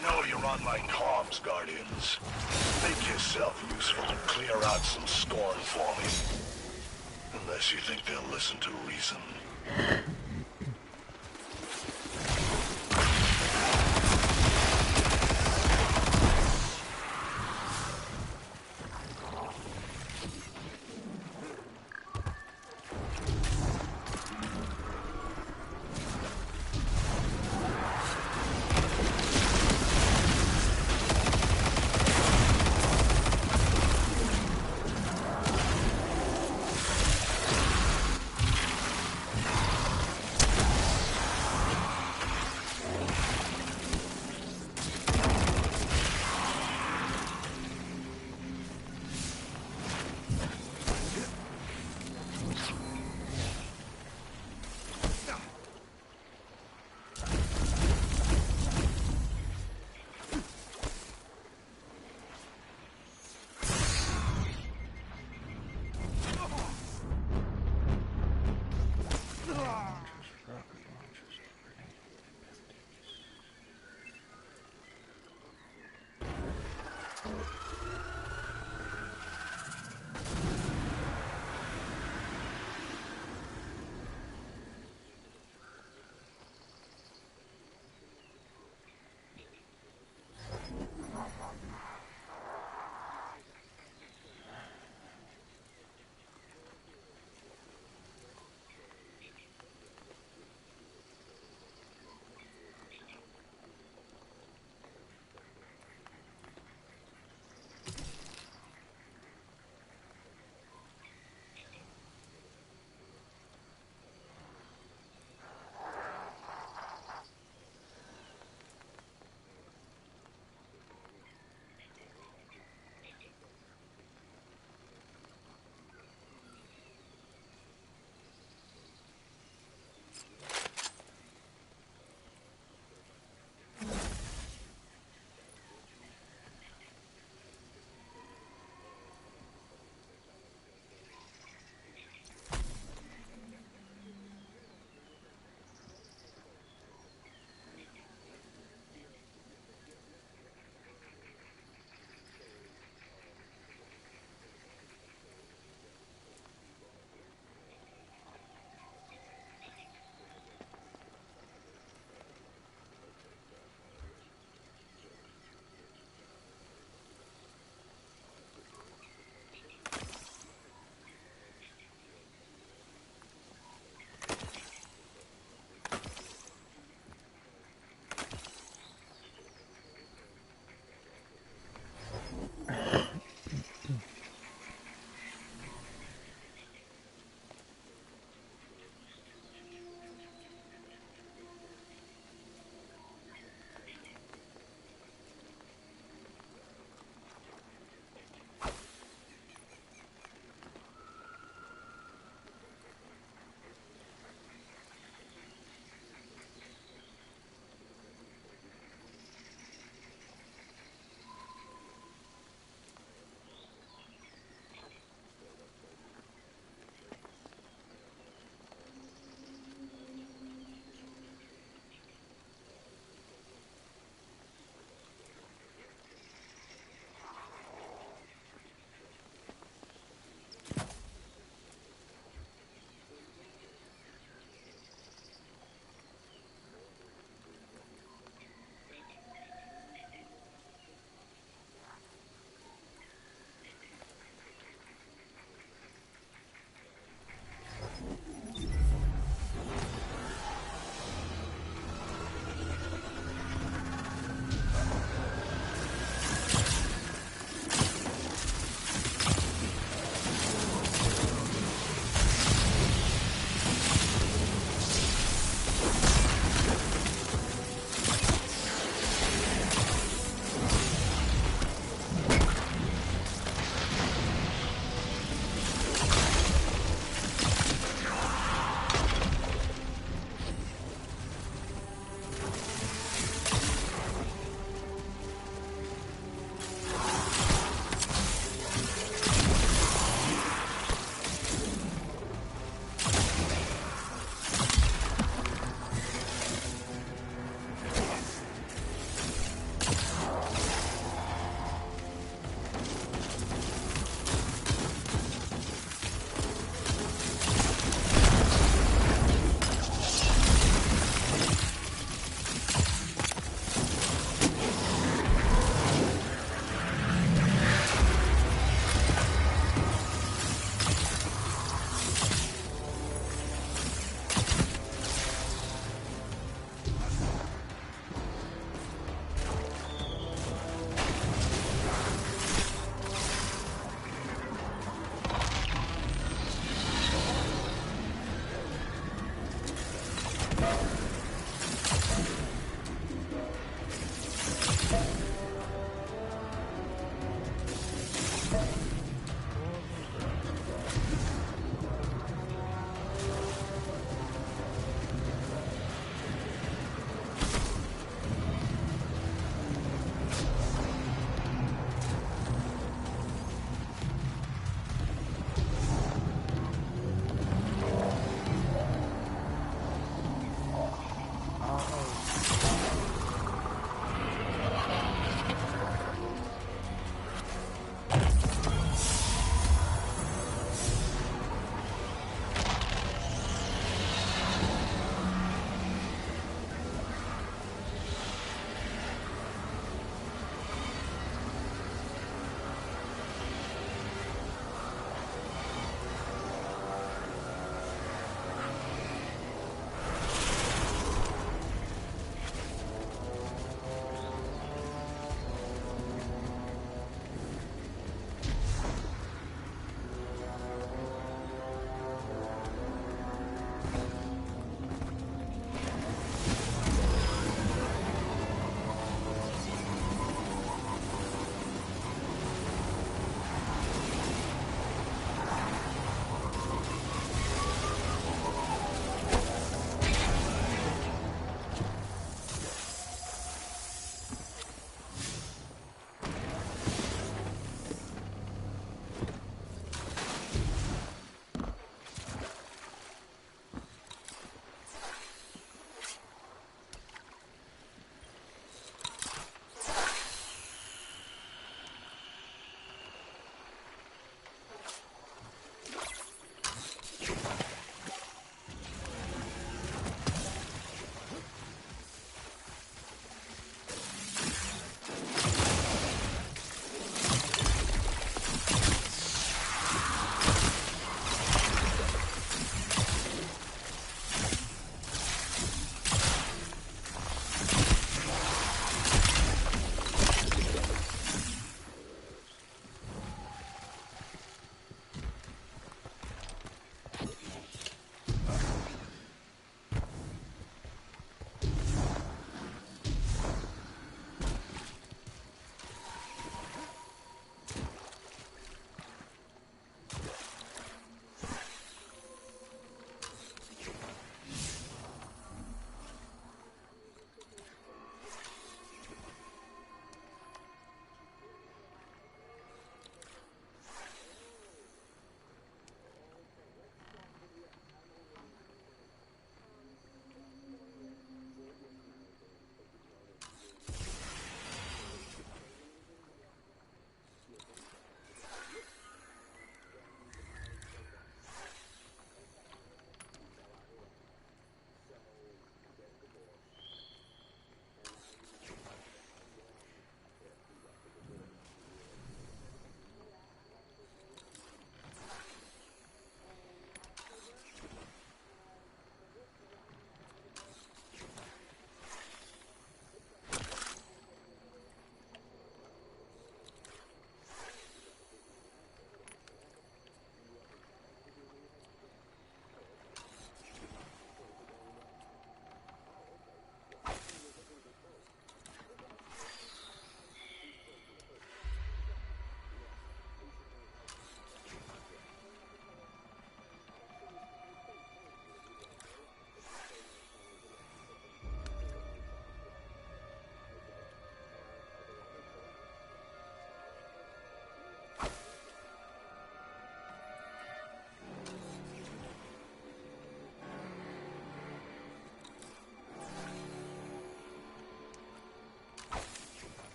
I know you're on my comms, Guardians. Make yourself useful and clear out some scorn for me. Unless you think they'll listen to reason.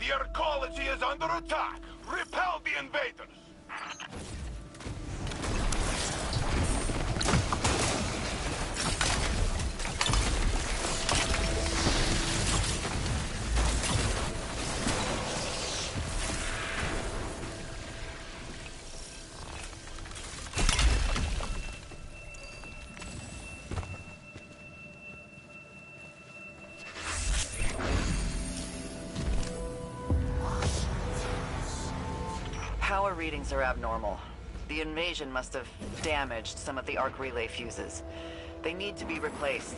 The arcology is under attack. Repel the invaders. Power readings are abnormal. The invasion must have damaged some of the arc relay fuses. They need to be replaced.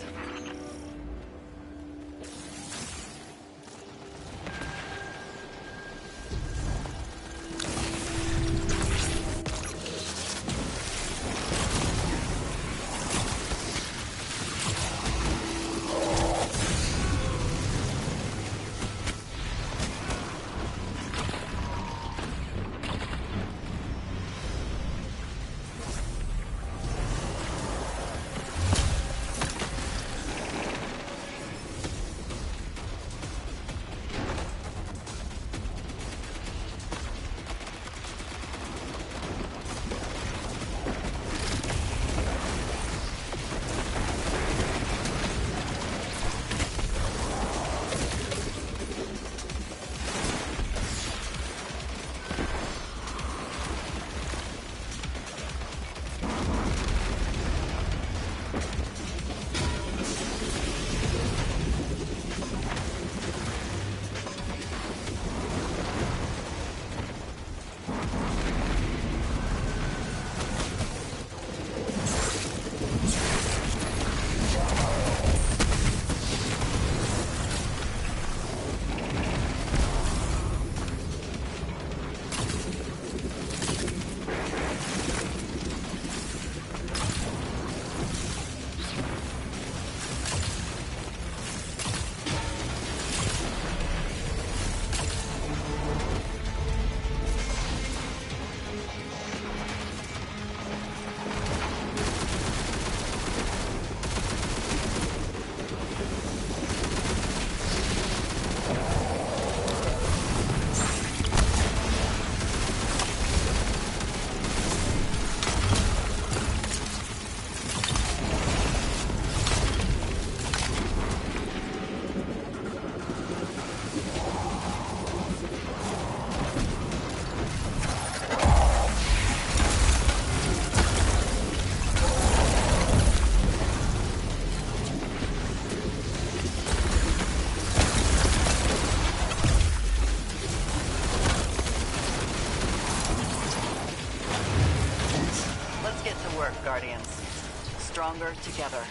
Guardians. Stronger together.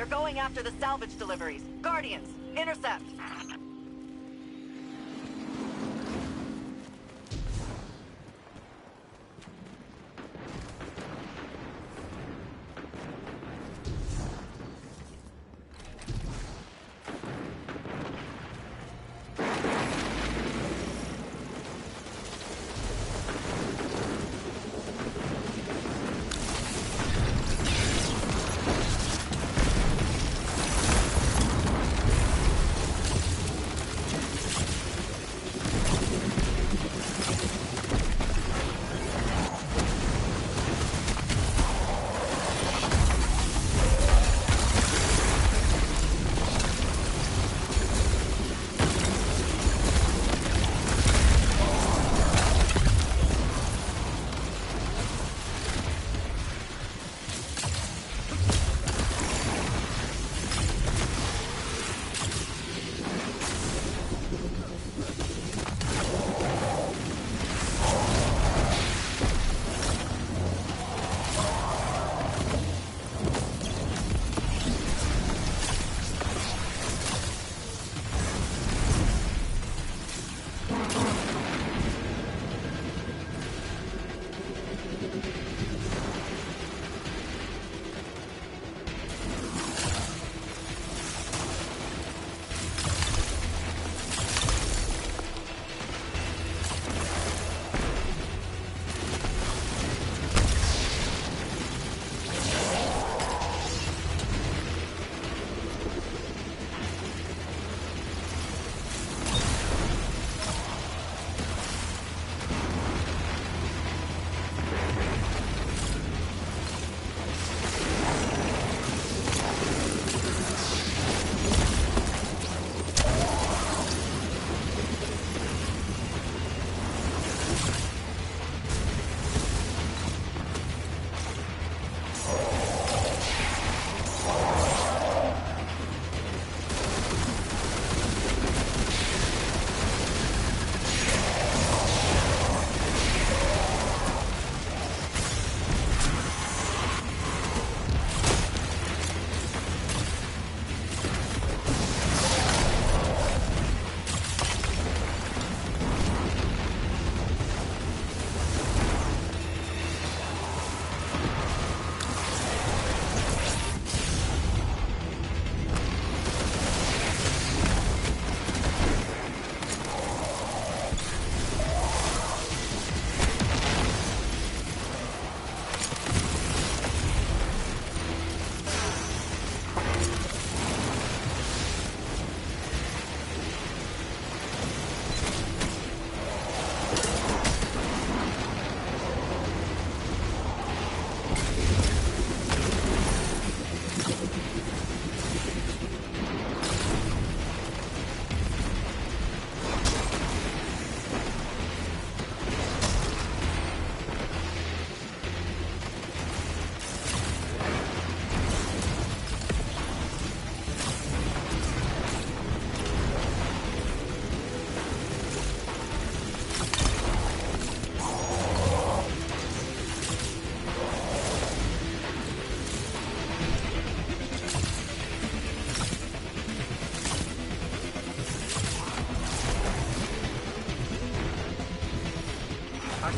They're going after the salvage deliveries. Guardians, intercept!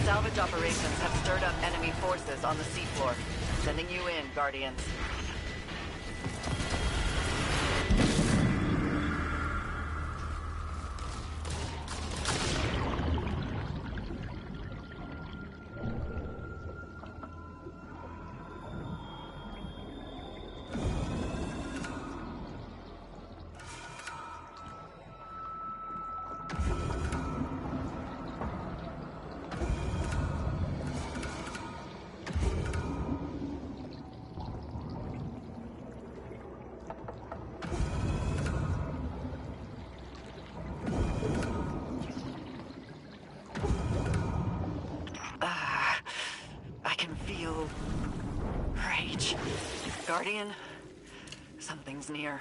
Salvage operations have stirred up enemy forces on the seafloor. Sending you in, Guardians. Guardian, something's near.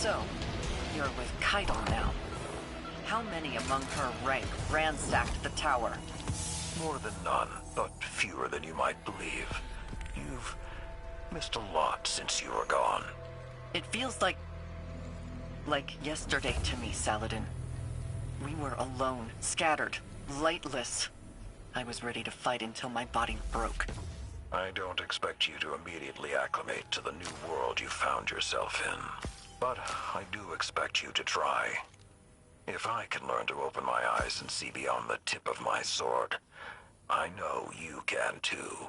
So, you're with Keitel now. How many among her rank ransacked the tower? More than none, but fewer than you might believe. You've missed a lot since you were gone. It feels like yesterday to me, Saladin. We were alone, scattered, lightless. I was ready to fight until my body broke. I don't expect you to immediately acclimate to the new world you found yourself in. But I do expect you to try. If I can learn to open my eyes and see beyond the tip of my sword, I know you can too.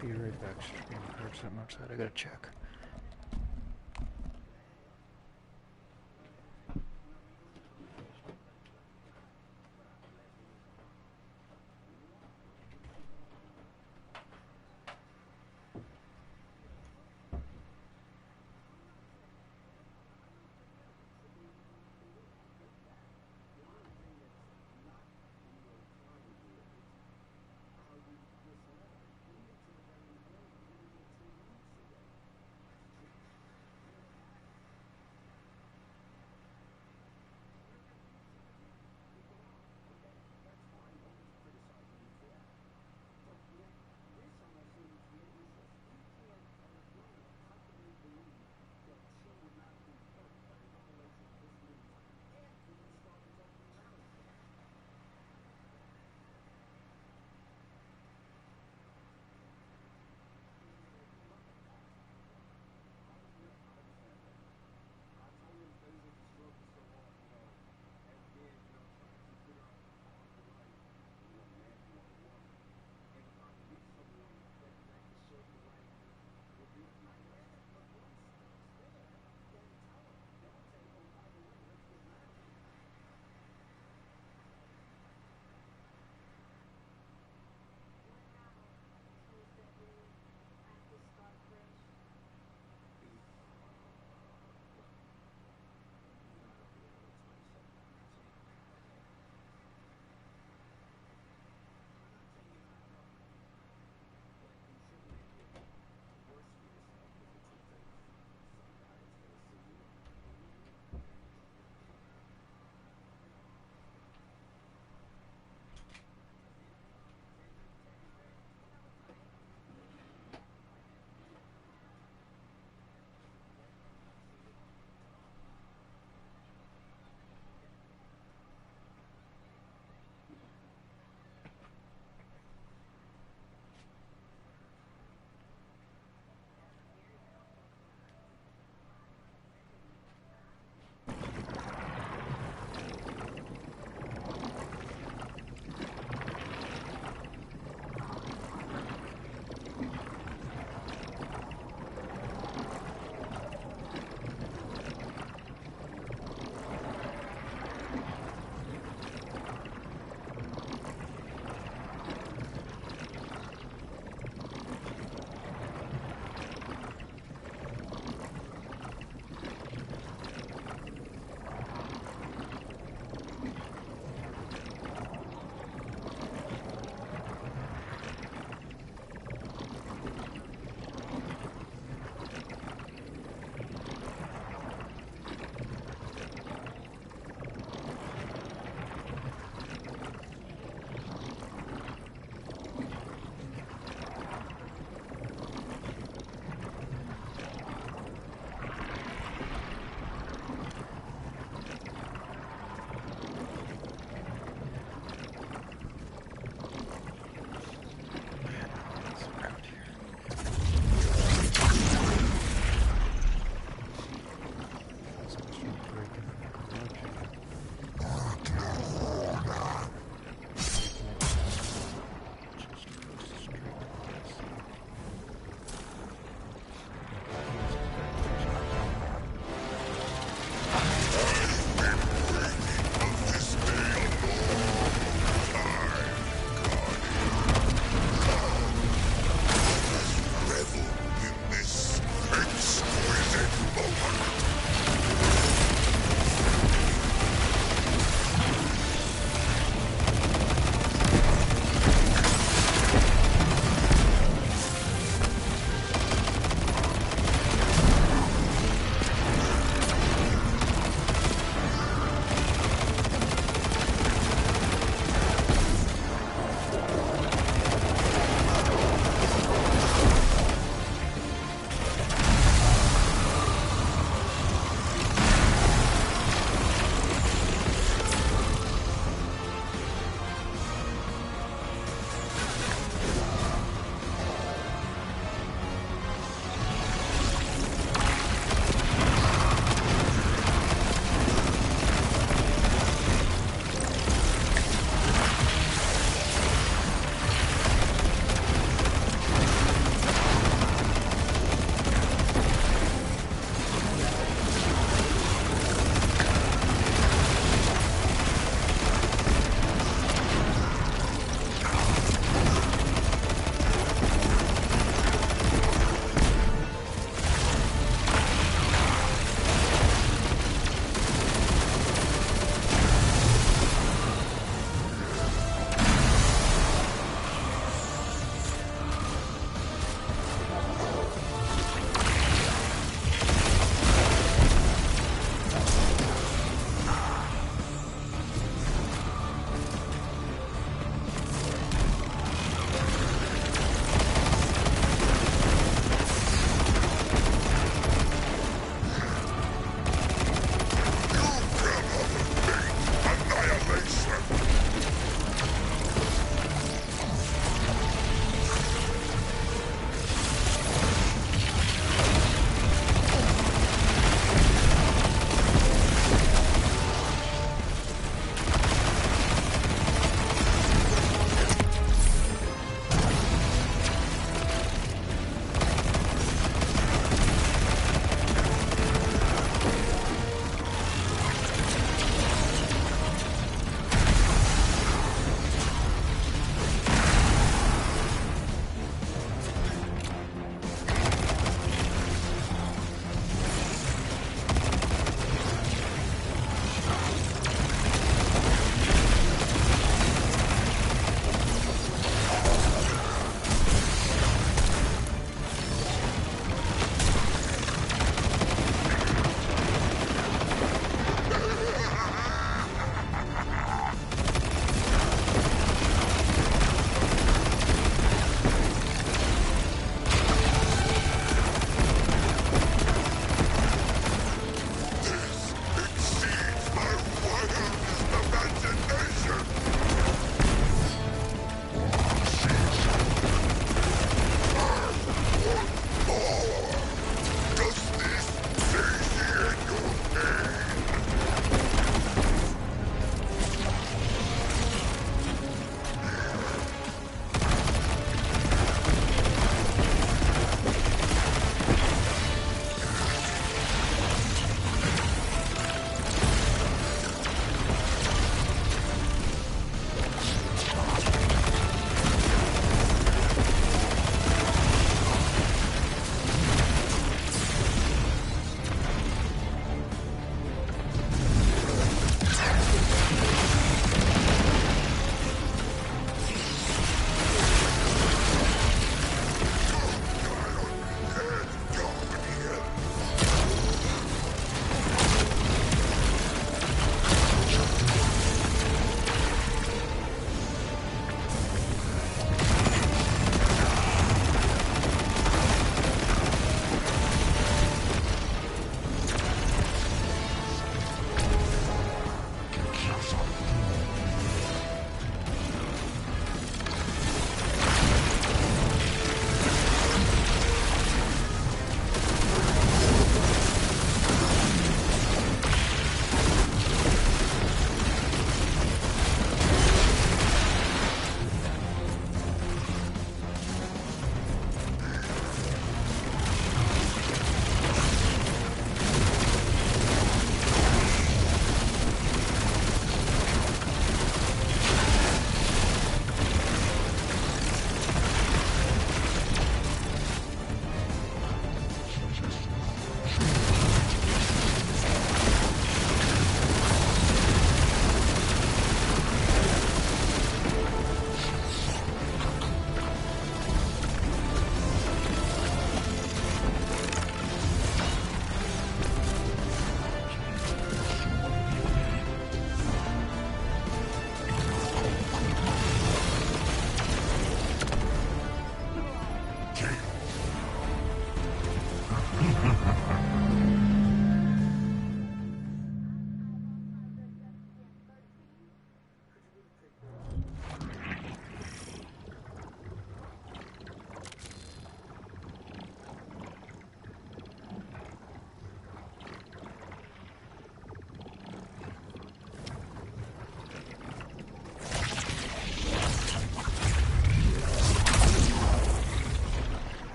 Be right back, stream. I heard something outside. I gotta check.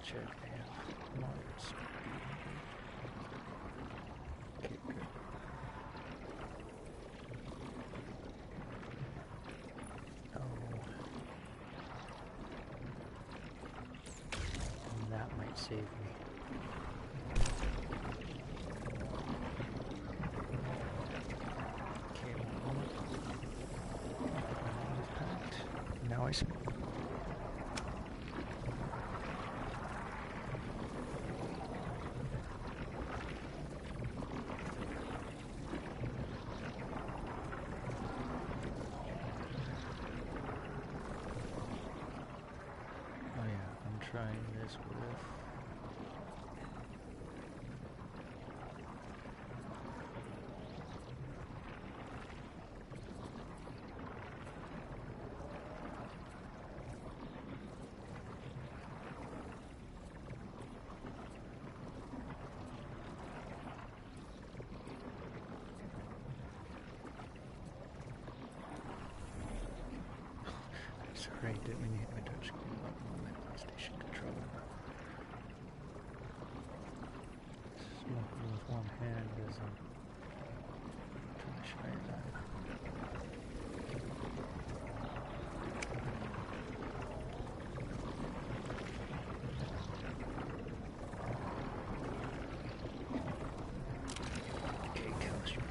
Check now. Marks. Okay, good. Oh. That might save me. Okay, now I smoke. Trying this with sorry, didn't mean to hit my touchscreen button on my PlayStation controller. Smoking with one hand is trying to show you that. Okay, kills you.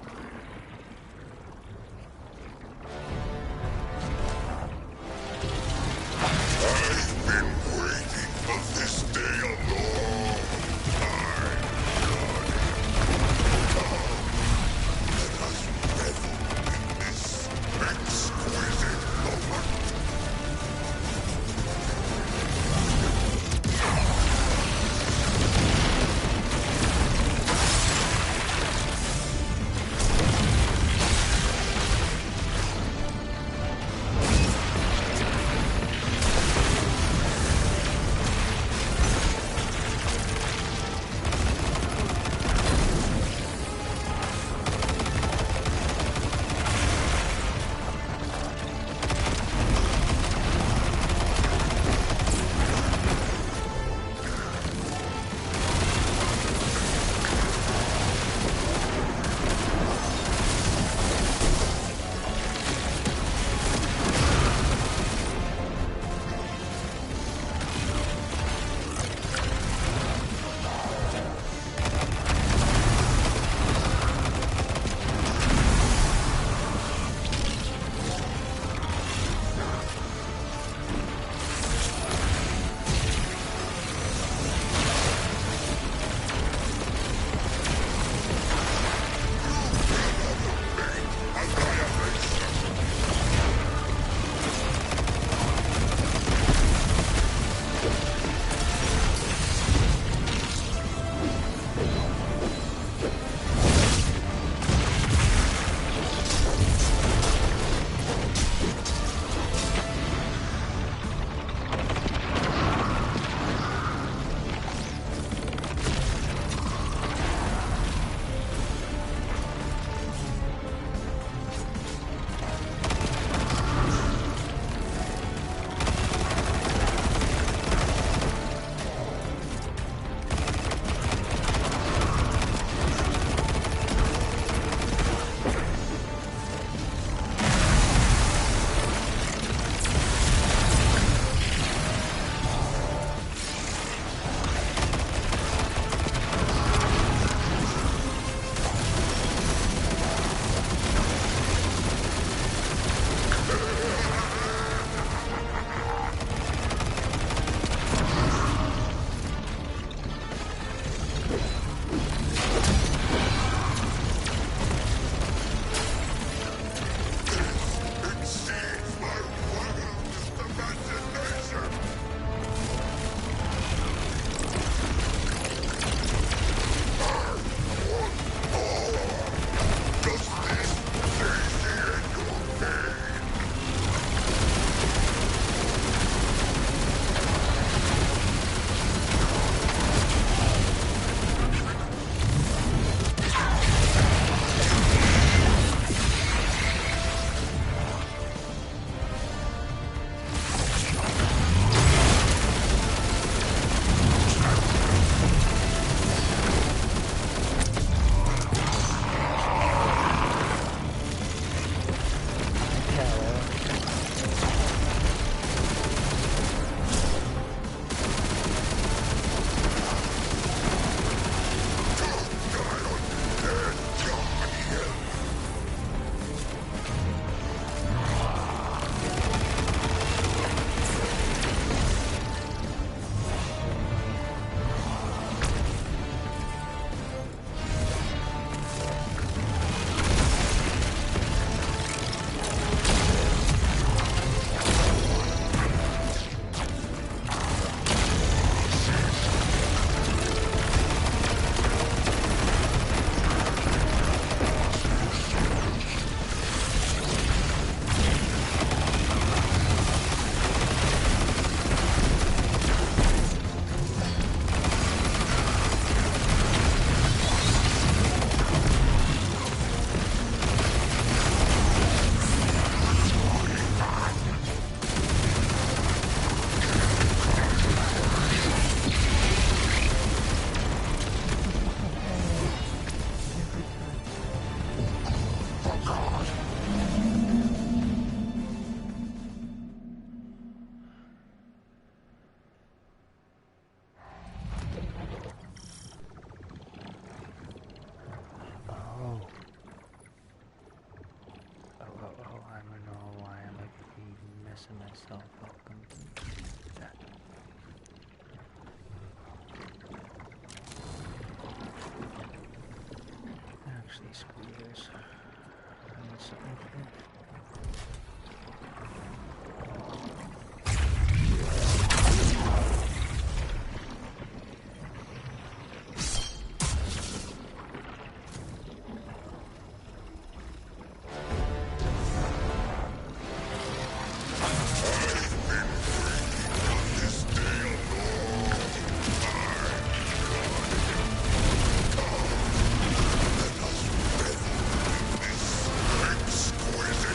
consider myself welcome to that. Actually, screw this. I need something to do. Exquisite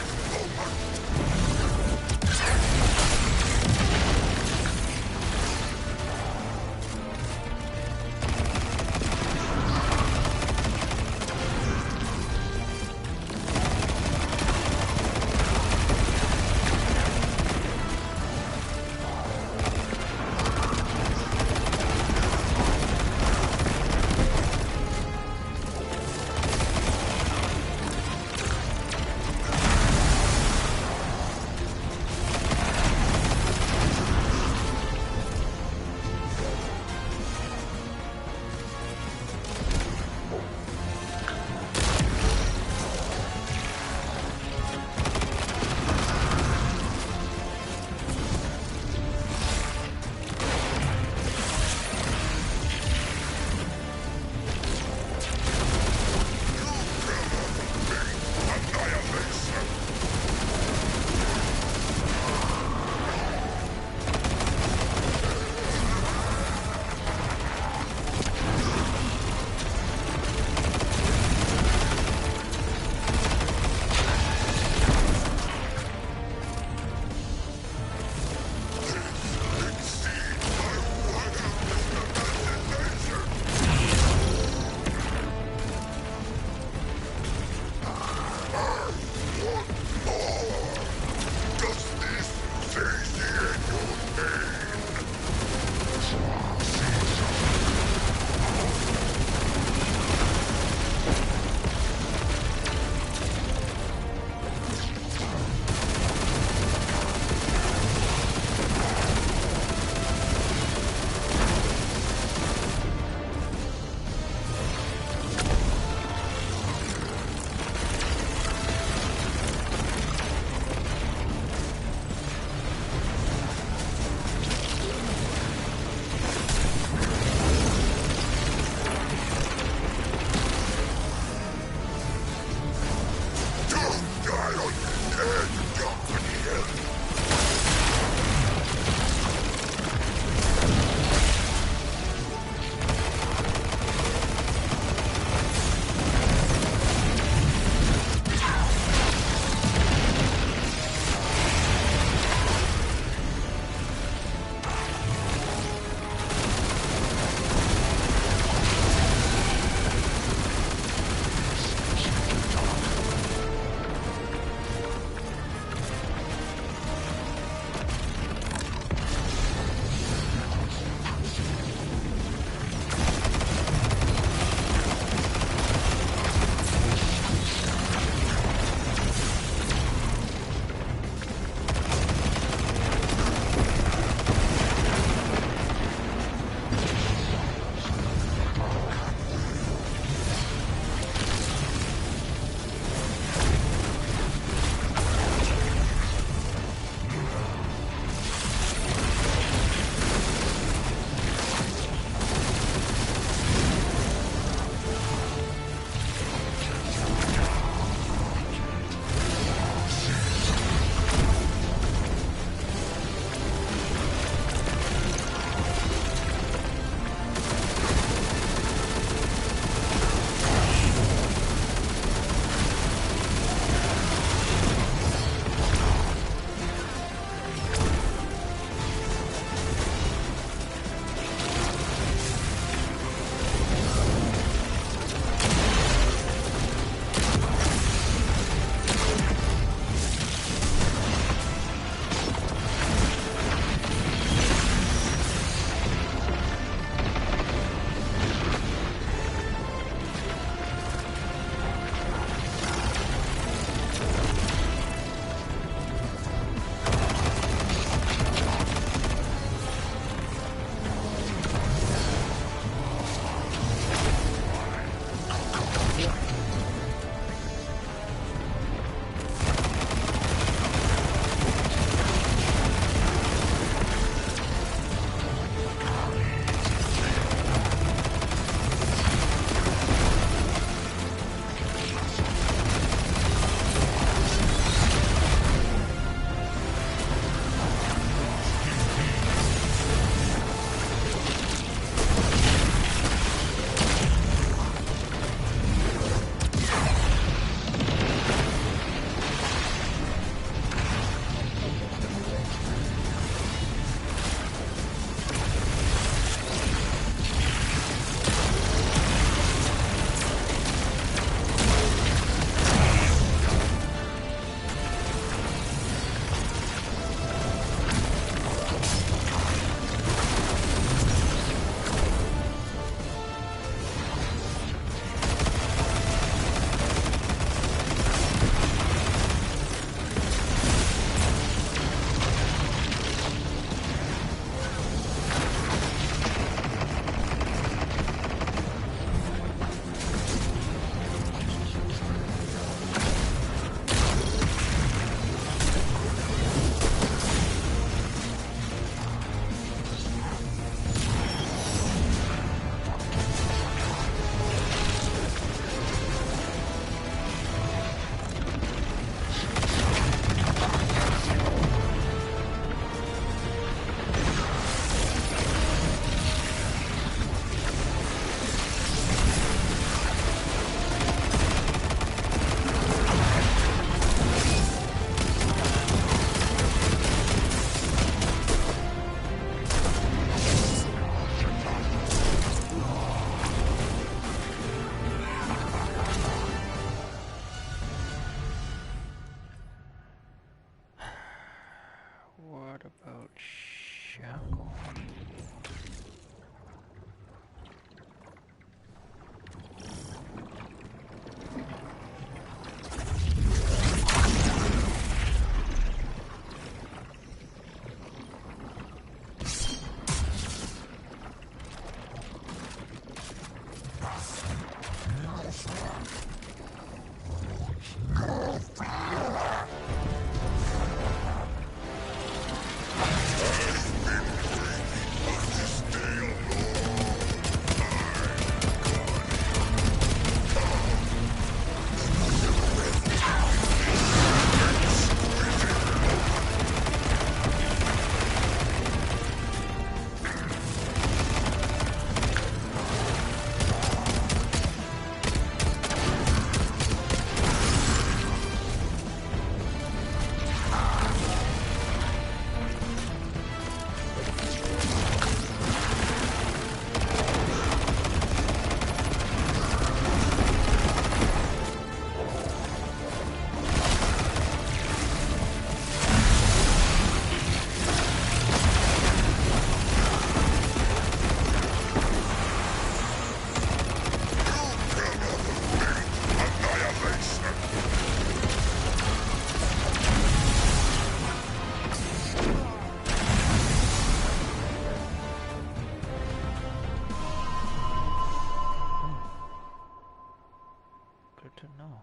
Good to know.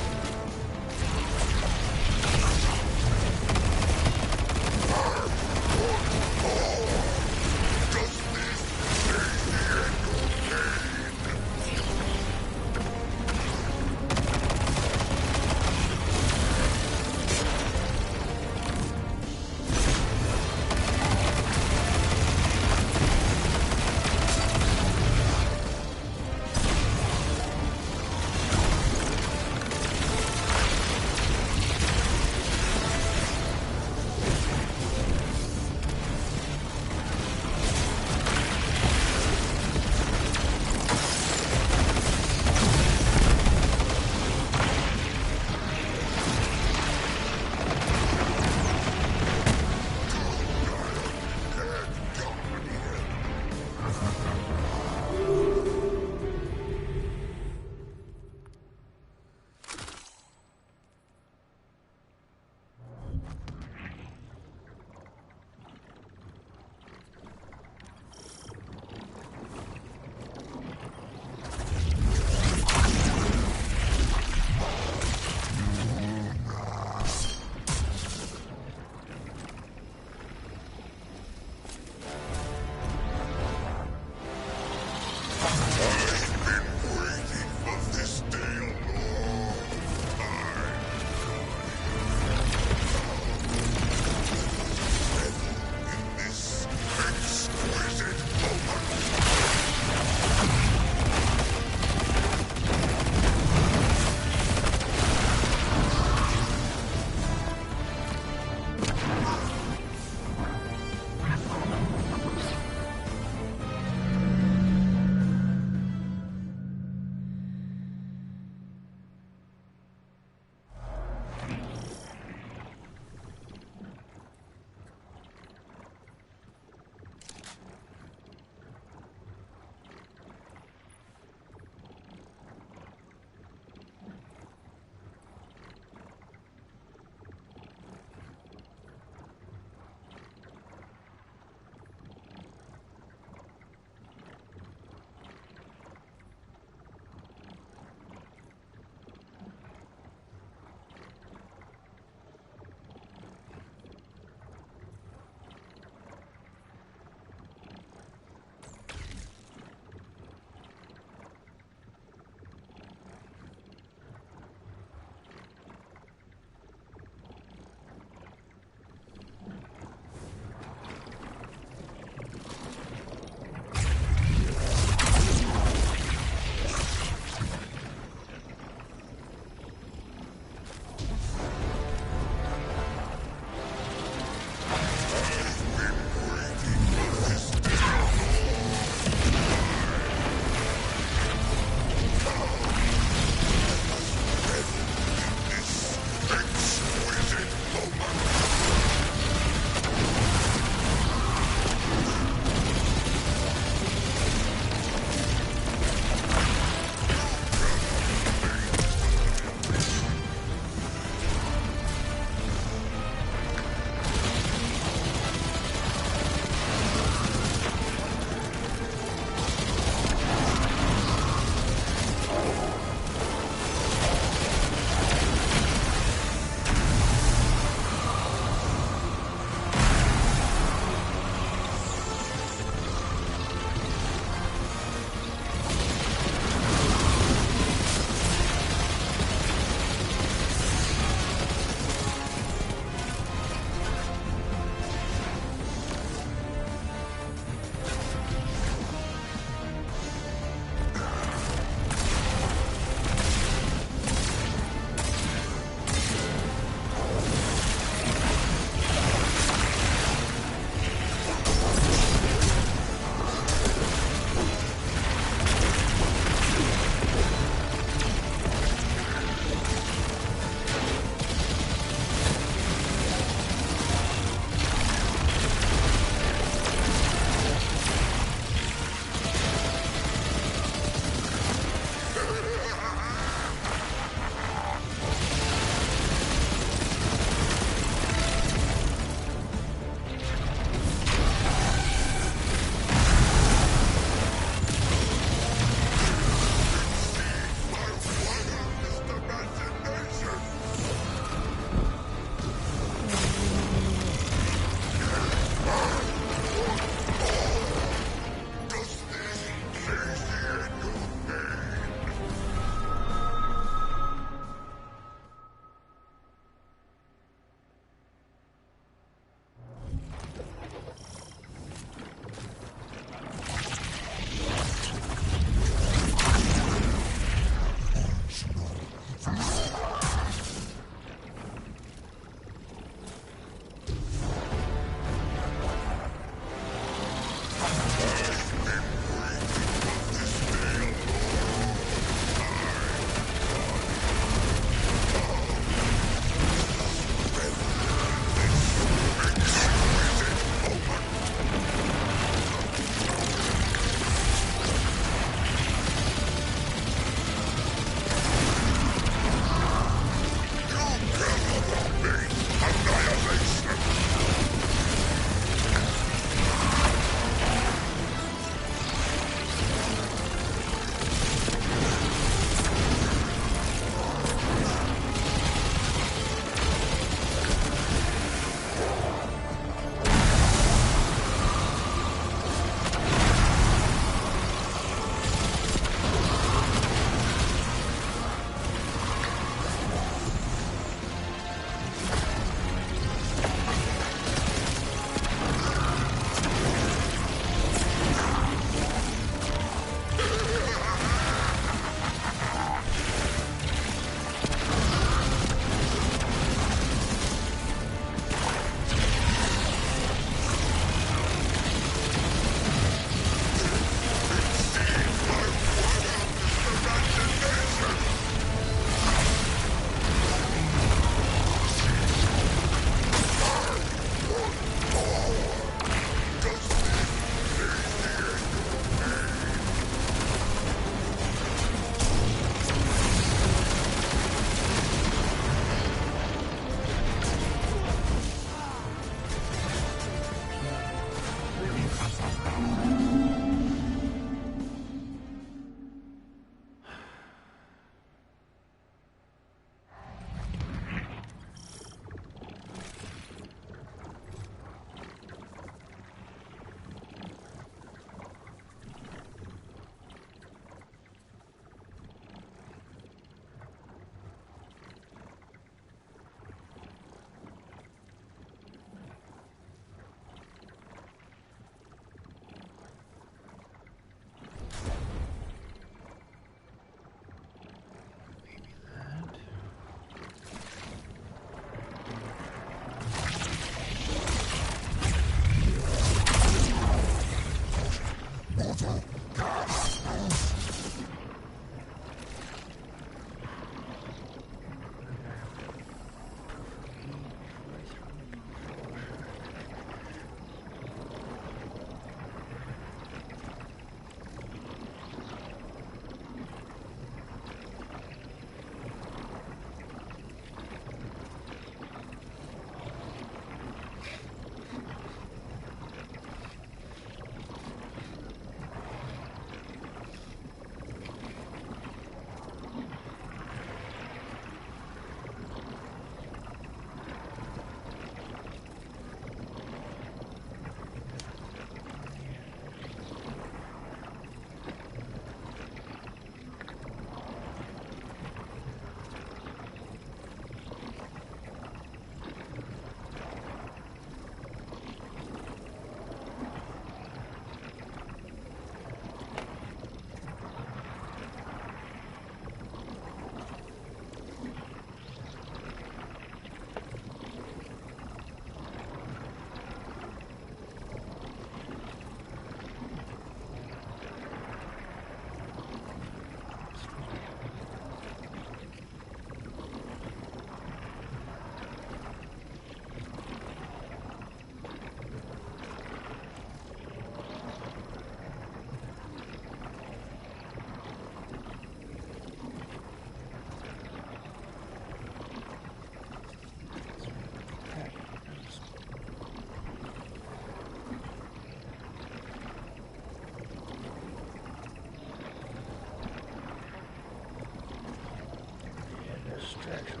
distraction.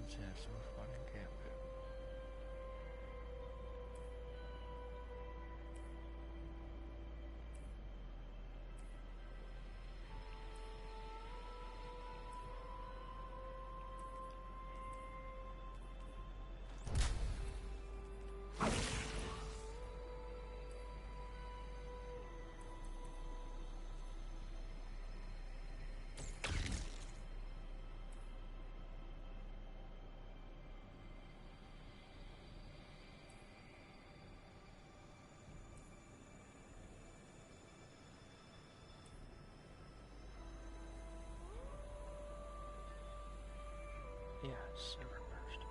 Let's have some fun and gambit. Yeah, server burst.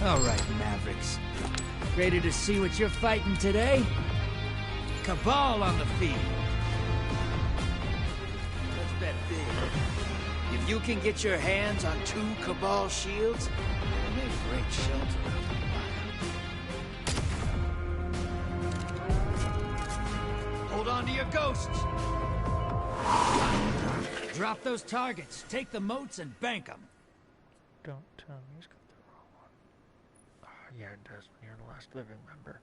All right, Mavericks. Ready to see what you're fighting today? Cabal on the field. Let's bet big. If you can get your hands on 2 Cabal shields, they make great shelter. Hold on to your ghosts. Drop those targets, take the moats, and bank them. Don't tell me he's got the wrong one. Oh, yeah, it does. You're the last living member.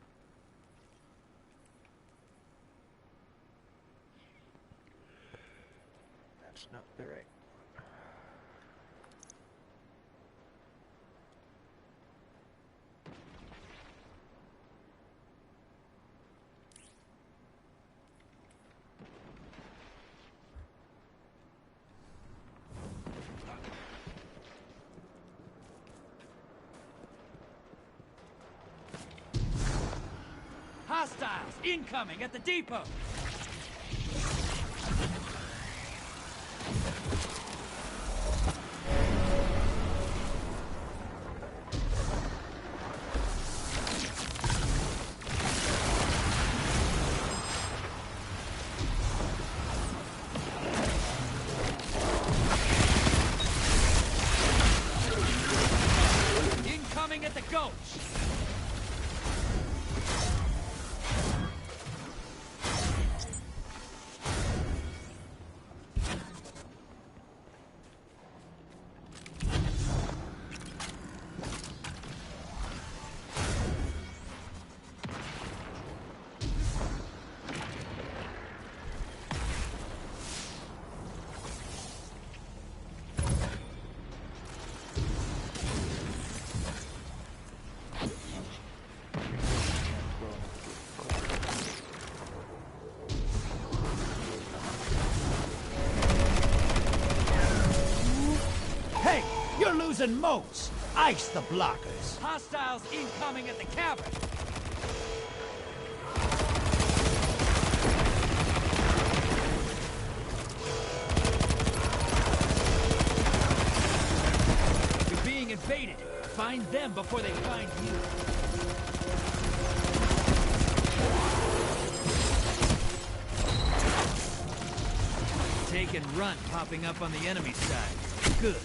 That's not the right. Hostiles incoming at the depot! Incoming at the gulch! Hey, you're losing moats! Ice the blockers! Hostiles incoming at the cavern! You're being invaded. Find them before they find you. Take and run popping up on the enemy side. Good.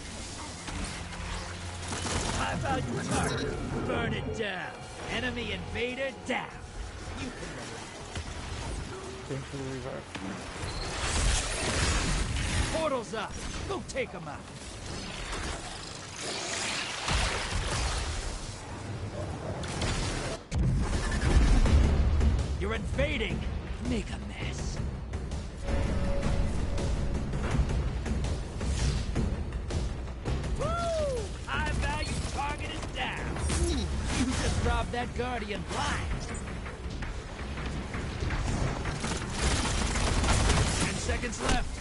High value target. Burn it down. Enemy invader down. You can relax. Thanks for the revive. Portal's up. Go take them out. You're invading. Make a mess. Woo! High value target is down. You just robbed that Guardian blind. 10 seconds left.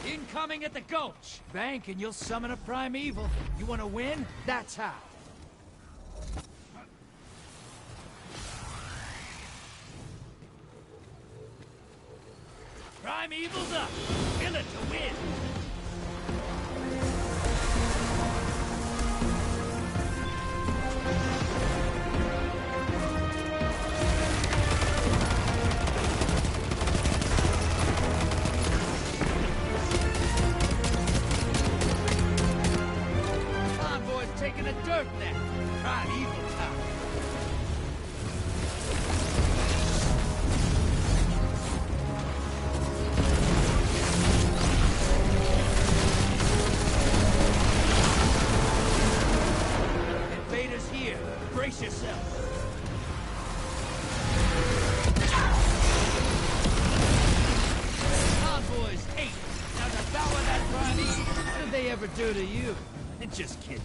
Incoming at the gulch. Bank and you'll summon a primeval. You want to win? That's how. Primeval's up. Kill it to win. Convoy's taking a dirt nap. Primeval time. Invaders here. Brace yourself. Convoys 8. Now devour that primeval. What did they ever do to you? Just kidding.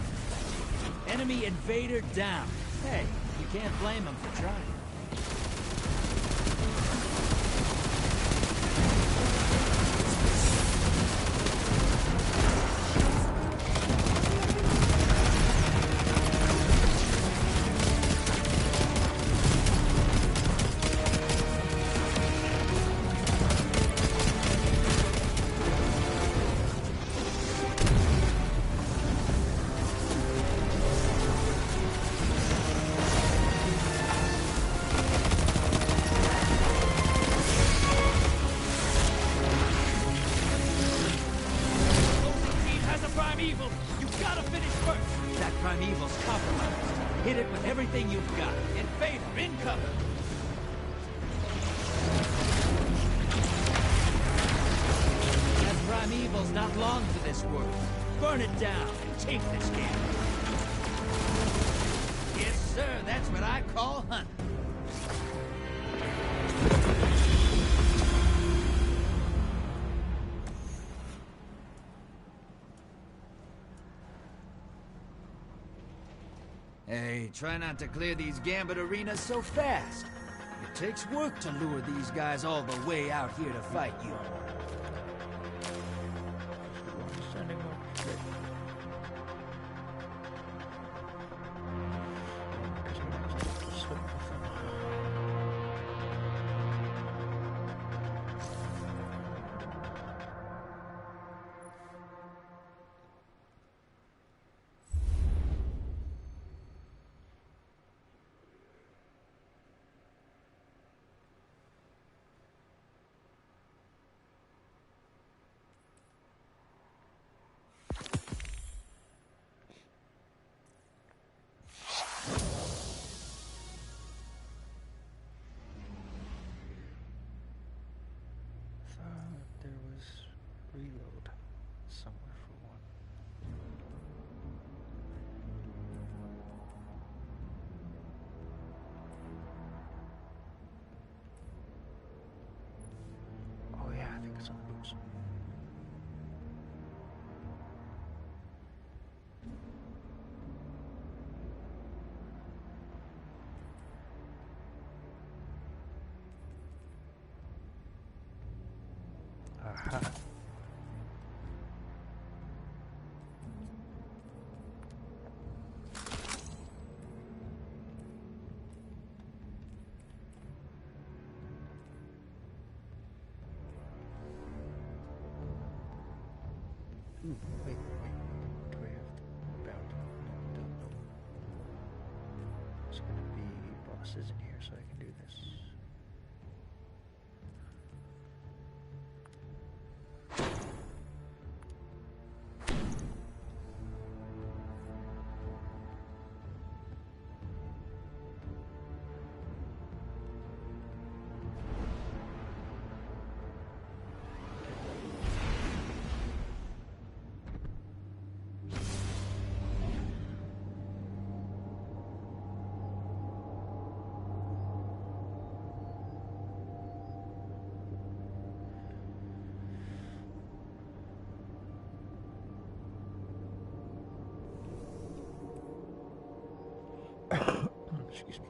Enemy invader down. Hey, you can't blame them for trying. Team has a primeval. You've got to finish first. That primeval's compromised. Hit it with everything you've got. Invader incoming. That primeval's not long to this world. Burn it down and take this game. Yes, sir. That's what I call hunting. Hey, try not to clear these Gambit arenas so fast. It takes work to lure these guys all the way out here to fight you. Reload somewhere for one. Oh yeah, I think it's on the books. Aha. Wait. Do I have the bounty? No, don't know. There's gonna be bosses in here, so I can do this. Excuse me.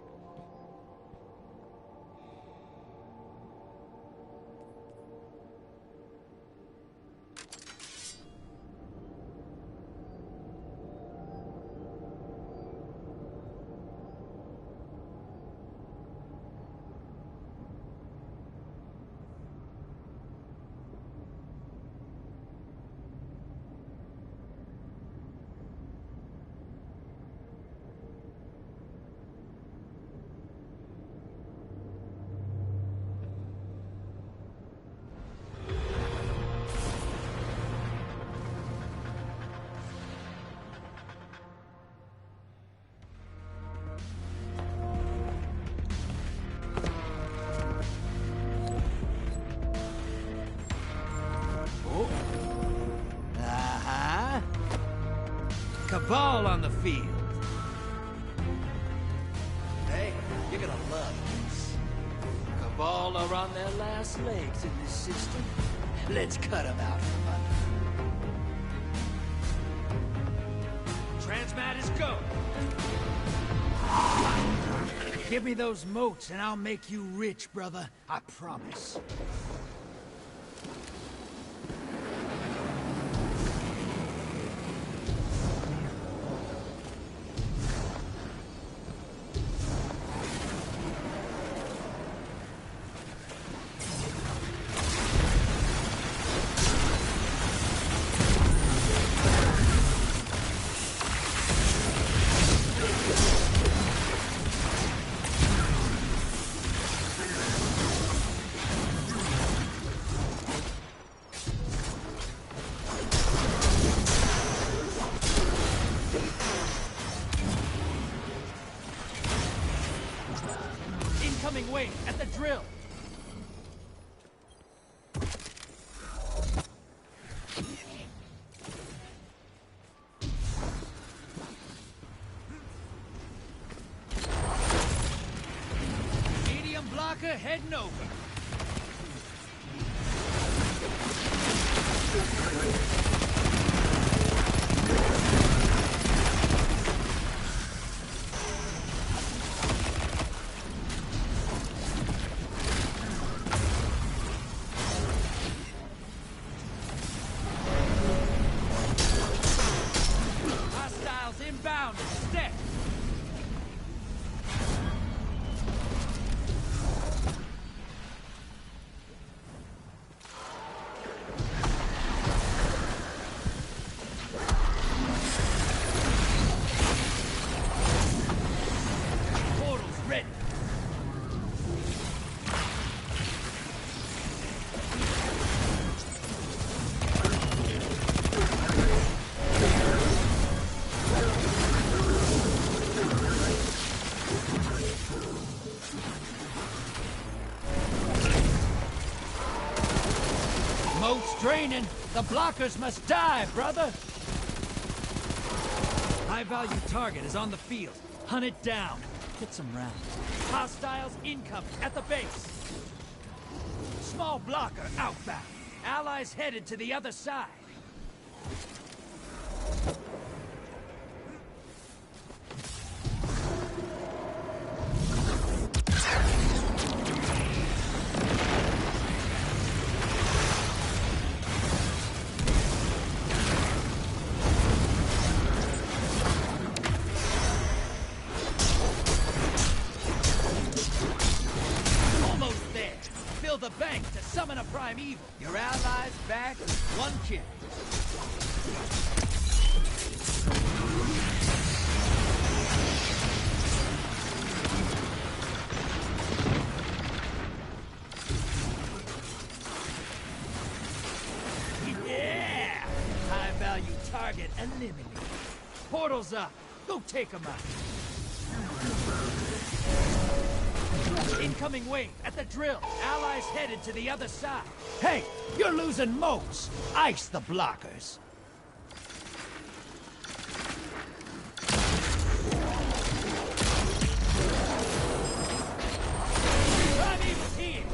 Cabal on the field. Hey, you're gonna love this. Cabal are on their last legs in this system. Let's cut them out from under. Transmat is go. Give me those motes and I'll make you rich, brother. I promise. Wait, at the drill. Medium blocker heading over. Moat's draining. The blockers must die, brother. High-value target is on the field. Hunt it down. Get some rounds. Hostiles incoming at the base. Small blocker outbound. Allies headed to the other side. The bank to summon a primeval. Your allies back with one kill. Yeah! High-value target eliminated. Portal's up. Go take him out. Incoming wave at the drill. Allies headed to the other side. Hey, you're losing Moats. Ice the blockers. Primeval's here.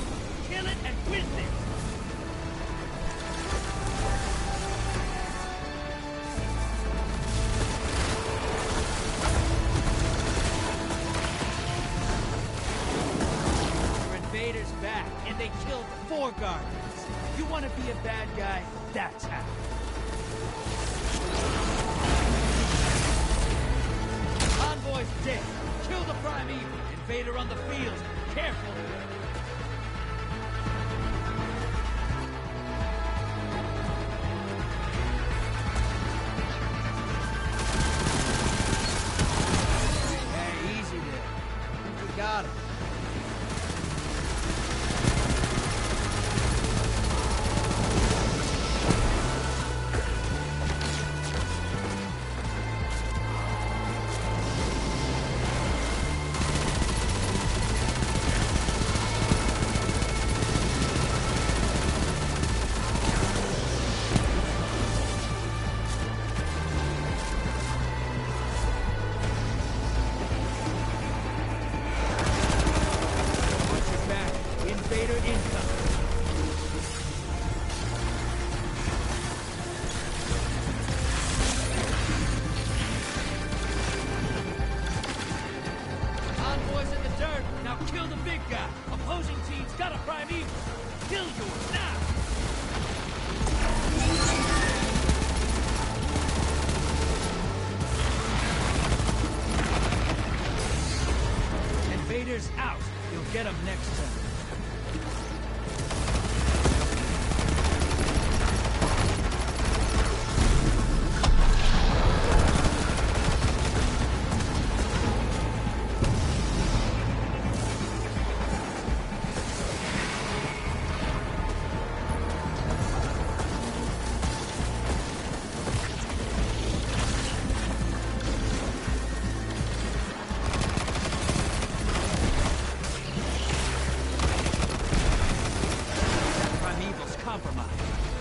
Kill it and win this. Invaders back, and they killed 4 guardians. You want to be a bad guy? That's how. Envoy's dead. Kill the primeval. Invader on the field. Careful. Hey, easy there. You got him. Out. You'll get him next time.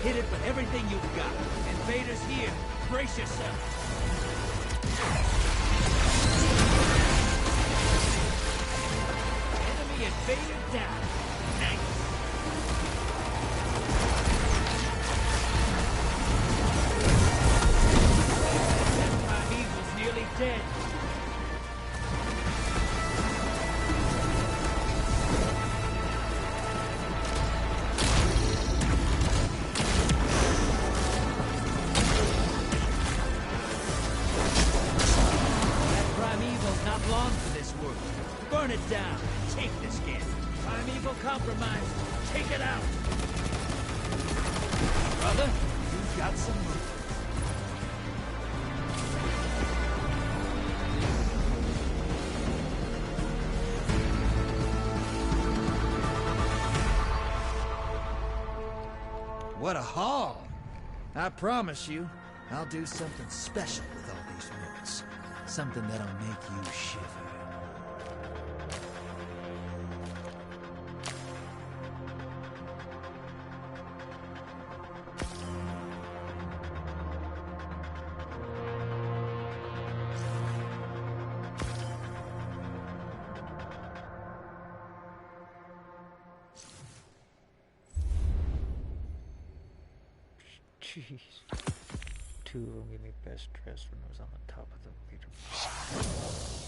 Hit it with everything you've got. Invaders here. Brace yourself. Enemy invader down. Nice. That primeval's nearly dead. Burn it down. Take this game. Primeval compromised. Take it out. Brother, you've got some move. What a haul. I promise you, I'll do something special with all these moats. Something that'll make you shiver. Jeez. 2 of them gave me best dressed when I was on the top of the leaderboard.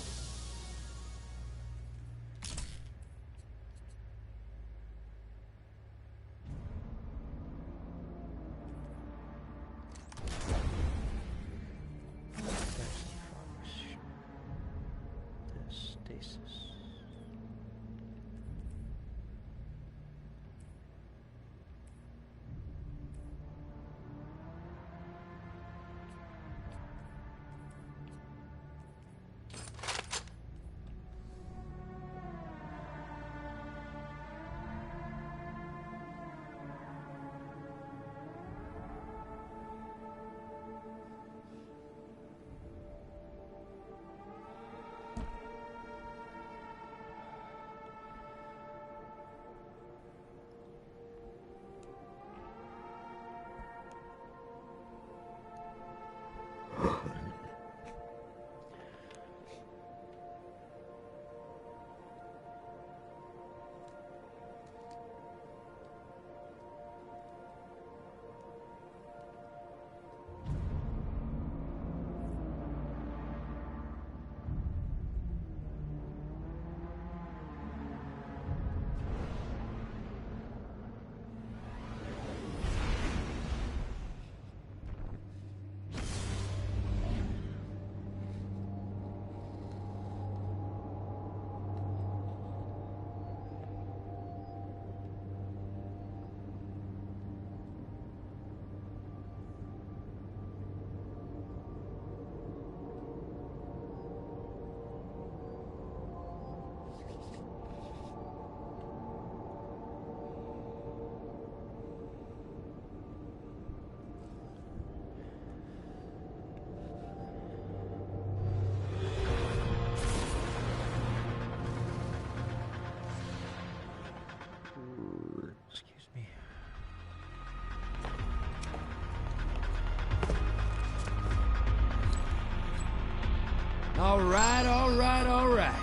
All right.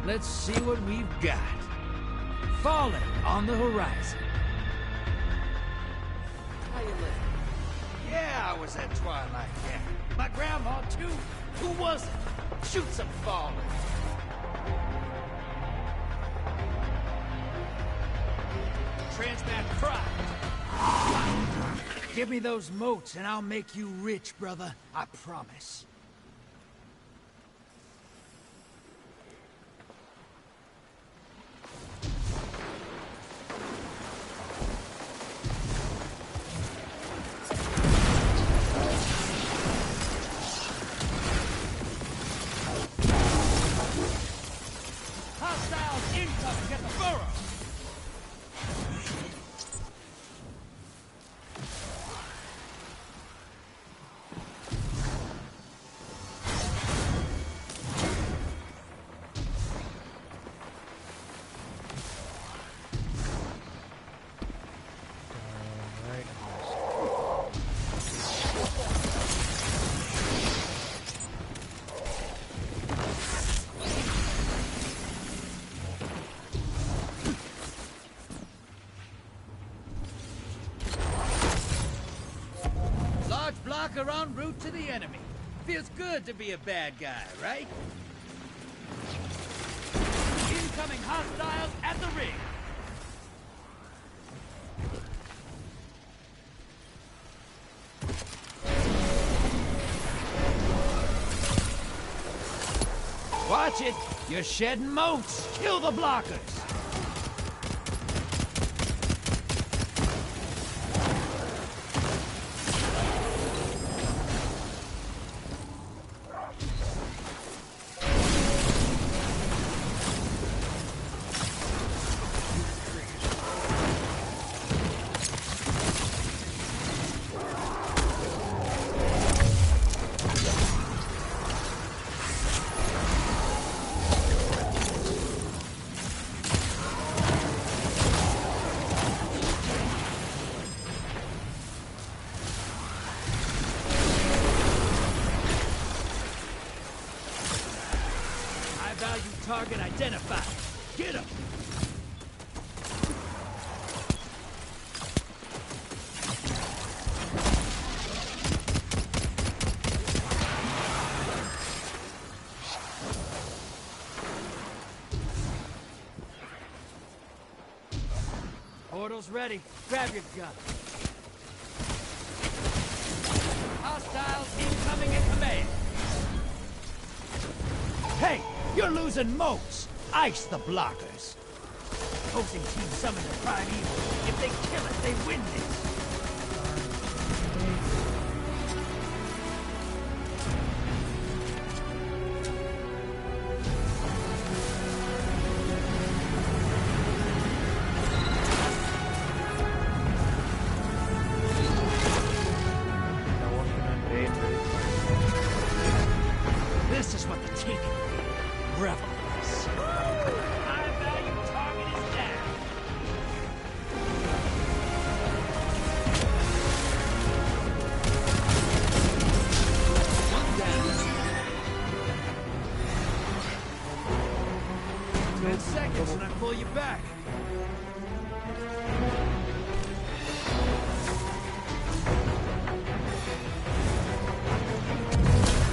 Let's see what we've got. Fallen on the horizon. How you living? Yeah, I was at Twilight, yeah. My grandma, too. Who was it? Shoot some Fallen. Transmat Pride. Give me those motes and I'll make you rich, brother. I promise. Blocker en route to the enemy. Feels good to be a bad guy, right? Incoming hostiles at the ring. Watch it! You're shedding motes! Kill the blockers! Target identified. Get him! Portal's ready. Grab your gun. Hostiles incoming at command. Hey, you're losing motes. Ice the blockers. Opposing team summon the prime evil. If they kill it, they win this. This is what the Taken revels. High value target is down. One down. 10 seconds and I pull you back.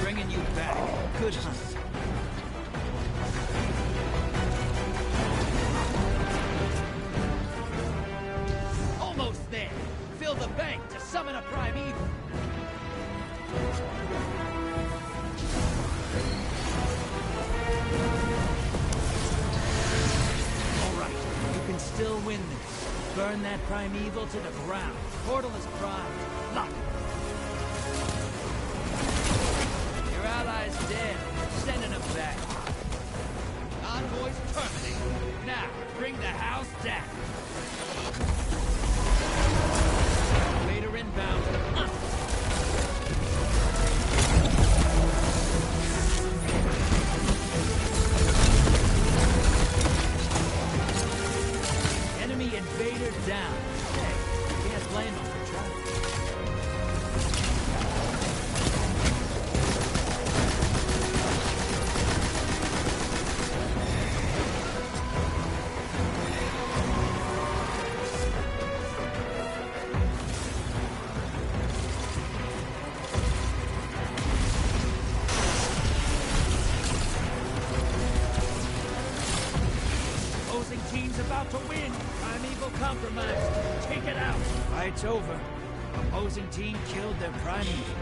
Bringing you back. Good hunt. Almost there. Fill the bank to summon a prime evil. All right, you can still win this. Burn that prime evil to the ground. Portal is primed. Lock it. Your ally's dead. Sending him back. Envoys terminated. Now, bring the house down. Vader inbound. Enemy invader down. Hey, can't blame him for trying. Opposing team's about to win. Primeval compromised. Take it out. Fight's over. Opposing team killed their Primeval.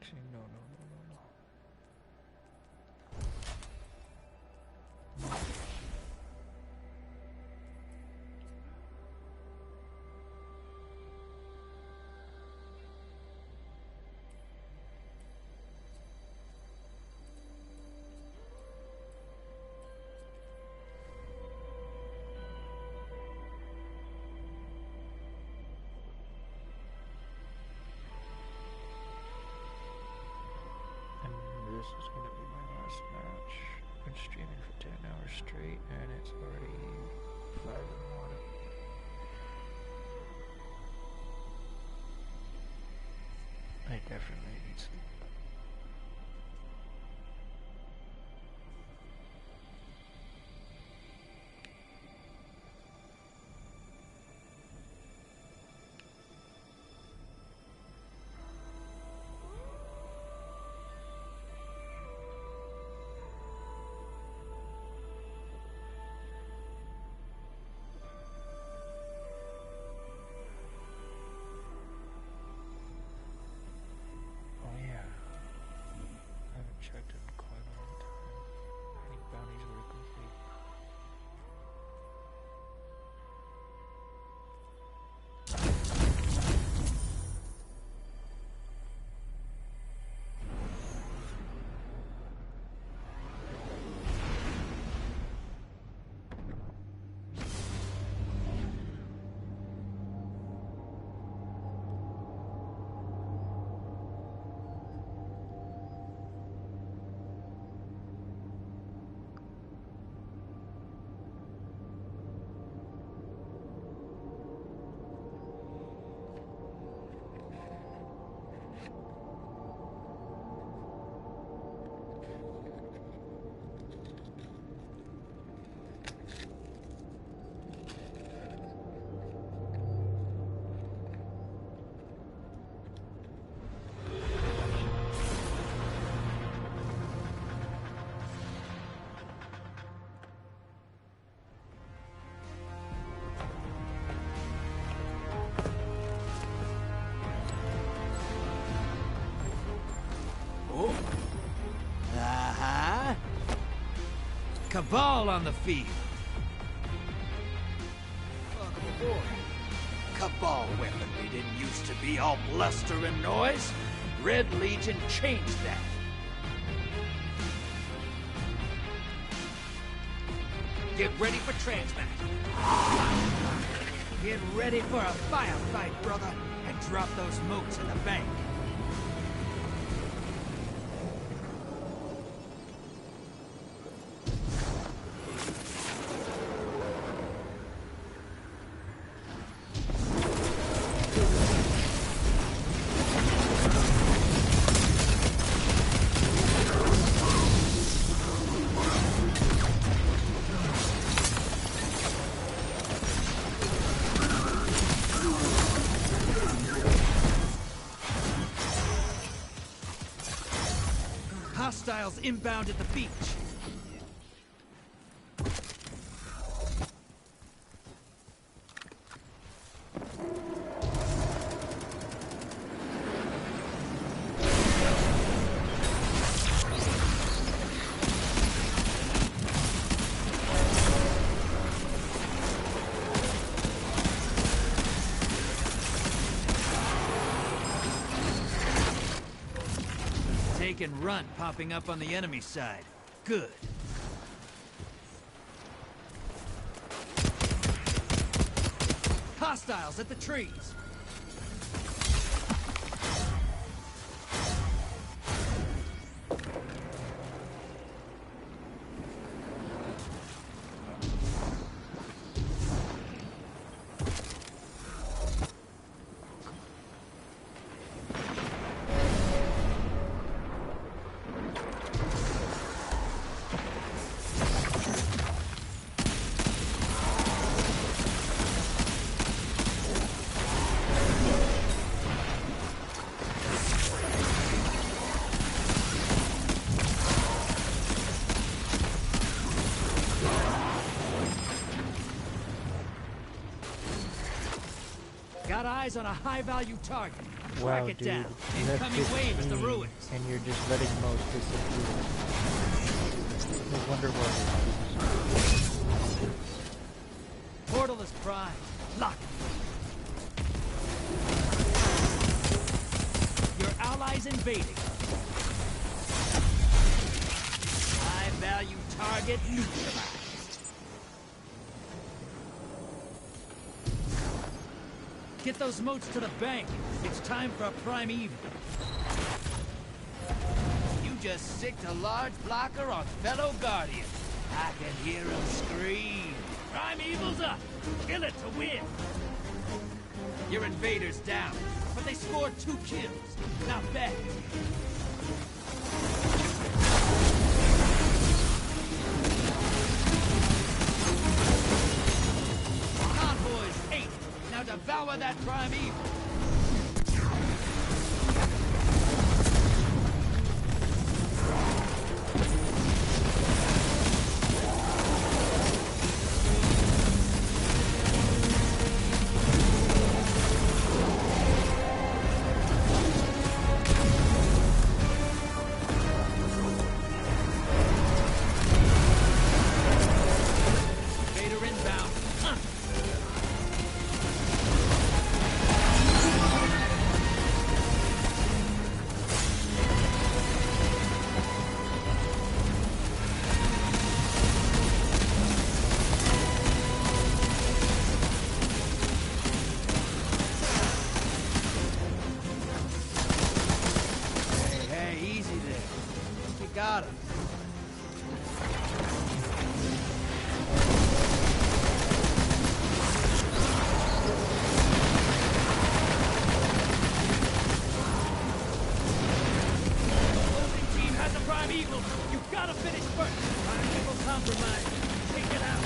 Actually, no. This is going to be my last match. I've been streaming for 10 hours straight and it's already 5 in the morning. I definitely need sleep. Oh yeah. Cabal on the field. Welcome aboard. Cabal weaponry didn't used to be all bluster and noise. Red Legion changed that. Get ready for transmat. Get ready for a firefight, brother, and drop those motes in the bank. Hostiles inbound at the beach. And run popping up on the enemy side. Good. Hostiles at the trees. Got eyes on a high-value target. Wow, Track it dude. down. Incoming wave is the ruins. And you're just letting most disappear. No wonder why. Portal is prime. Lock it. Your allies invading. High-value target neutralized. Get those motes to the bank. It's time for a prime evil. You just sicked a large blocker on fellow Guardian. I can hear him scream. Prime evil's up. Kill it to win. Your invaders down, but they scored 2 kills. Not bad. Convoy's 8. Now devour that prime evil. Vader inbound. Hey, easy there. You got him. Opposing team has a prime eagle. You gotta finish first. Prime eagle compromised. Take it out.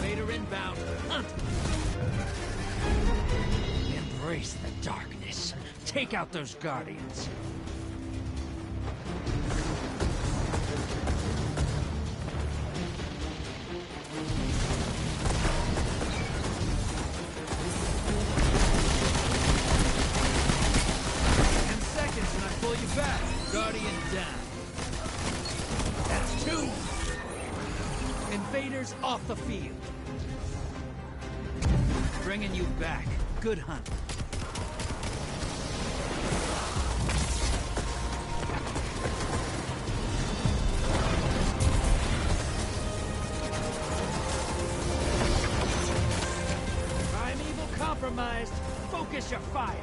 Vader inbound. Hunt. Embrace the darkness. Take out those Guardians. Invaders off the field. Bringing you back. Good hunt. Primeval compromised. Focus your fire.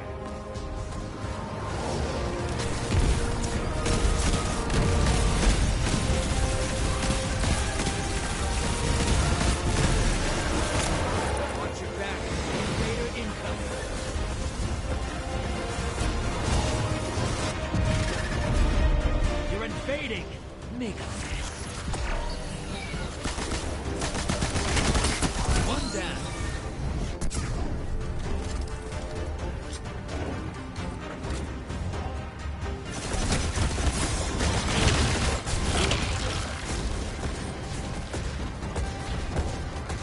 Make a mess. One down.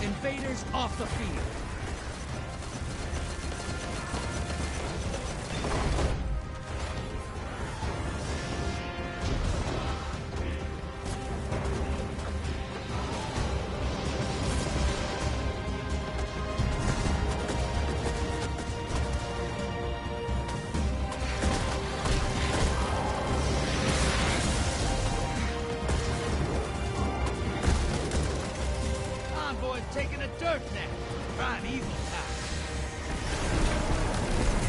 Invaders off the field. Taking a dirt nap. Primeval time.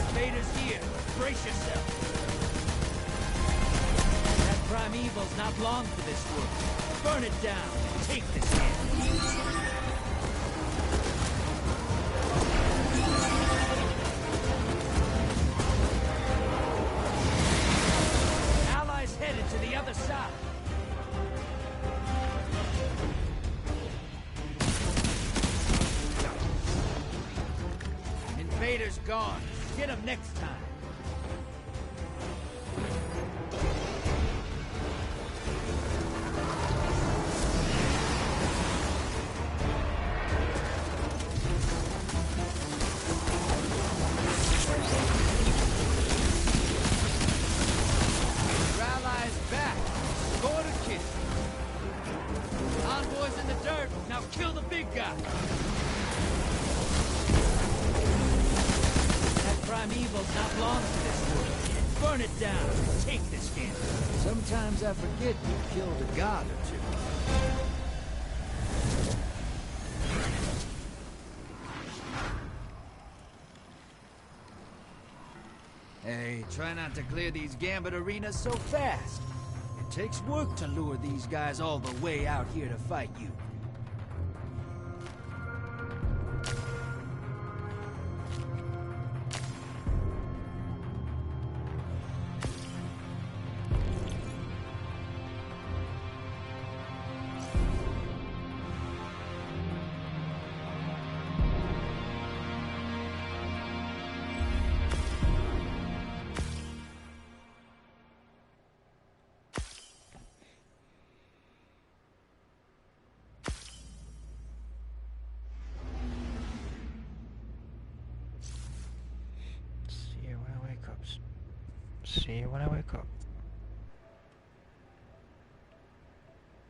Invaders here. Brace yourself. That Primeval's not long for this world. Burn it down and take this in. Allies headed to the other side. Invaders gone. Get them next time. Your allies back. Score to kill. Envoys in the dirt. Now kill the big guy. Primeval's not long for this world. Burn it down. Take this game. Sometimes I forget you killed a god or two. Hey, try not to clear these Gambit arenas so fast. It takes work to lure these guys all the way out here to fight you. See you when I wake up.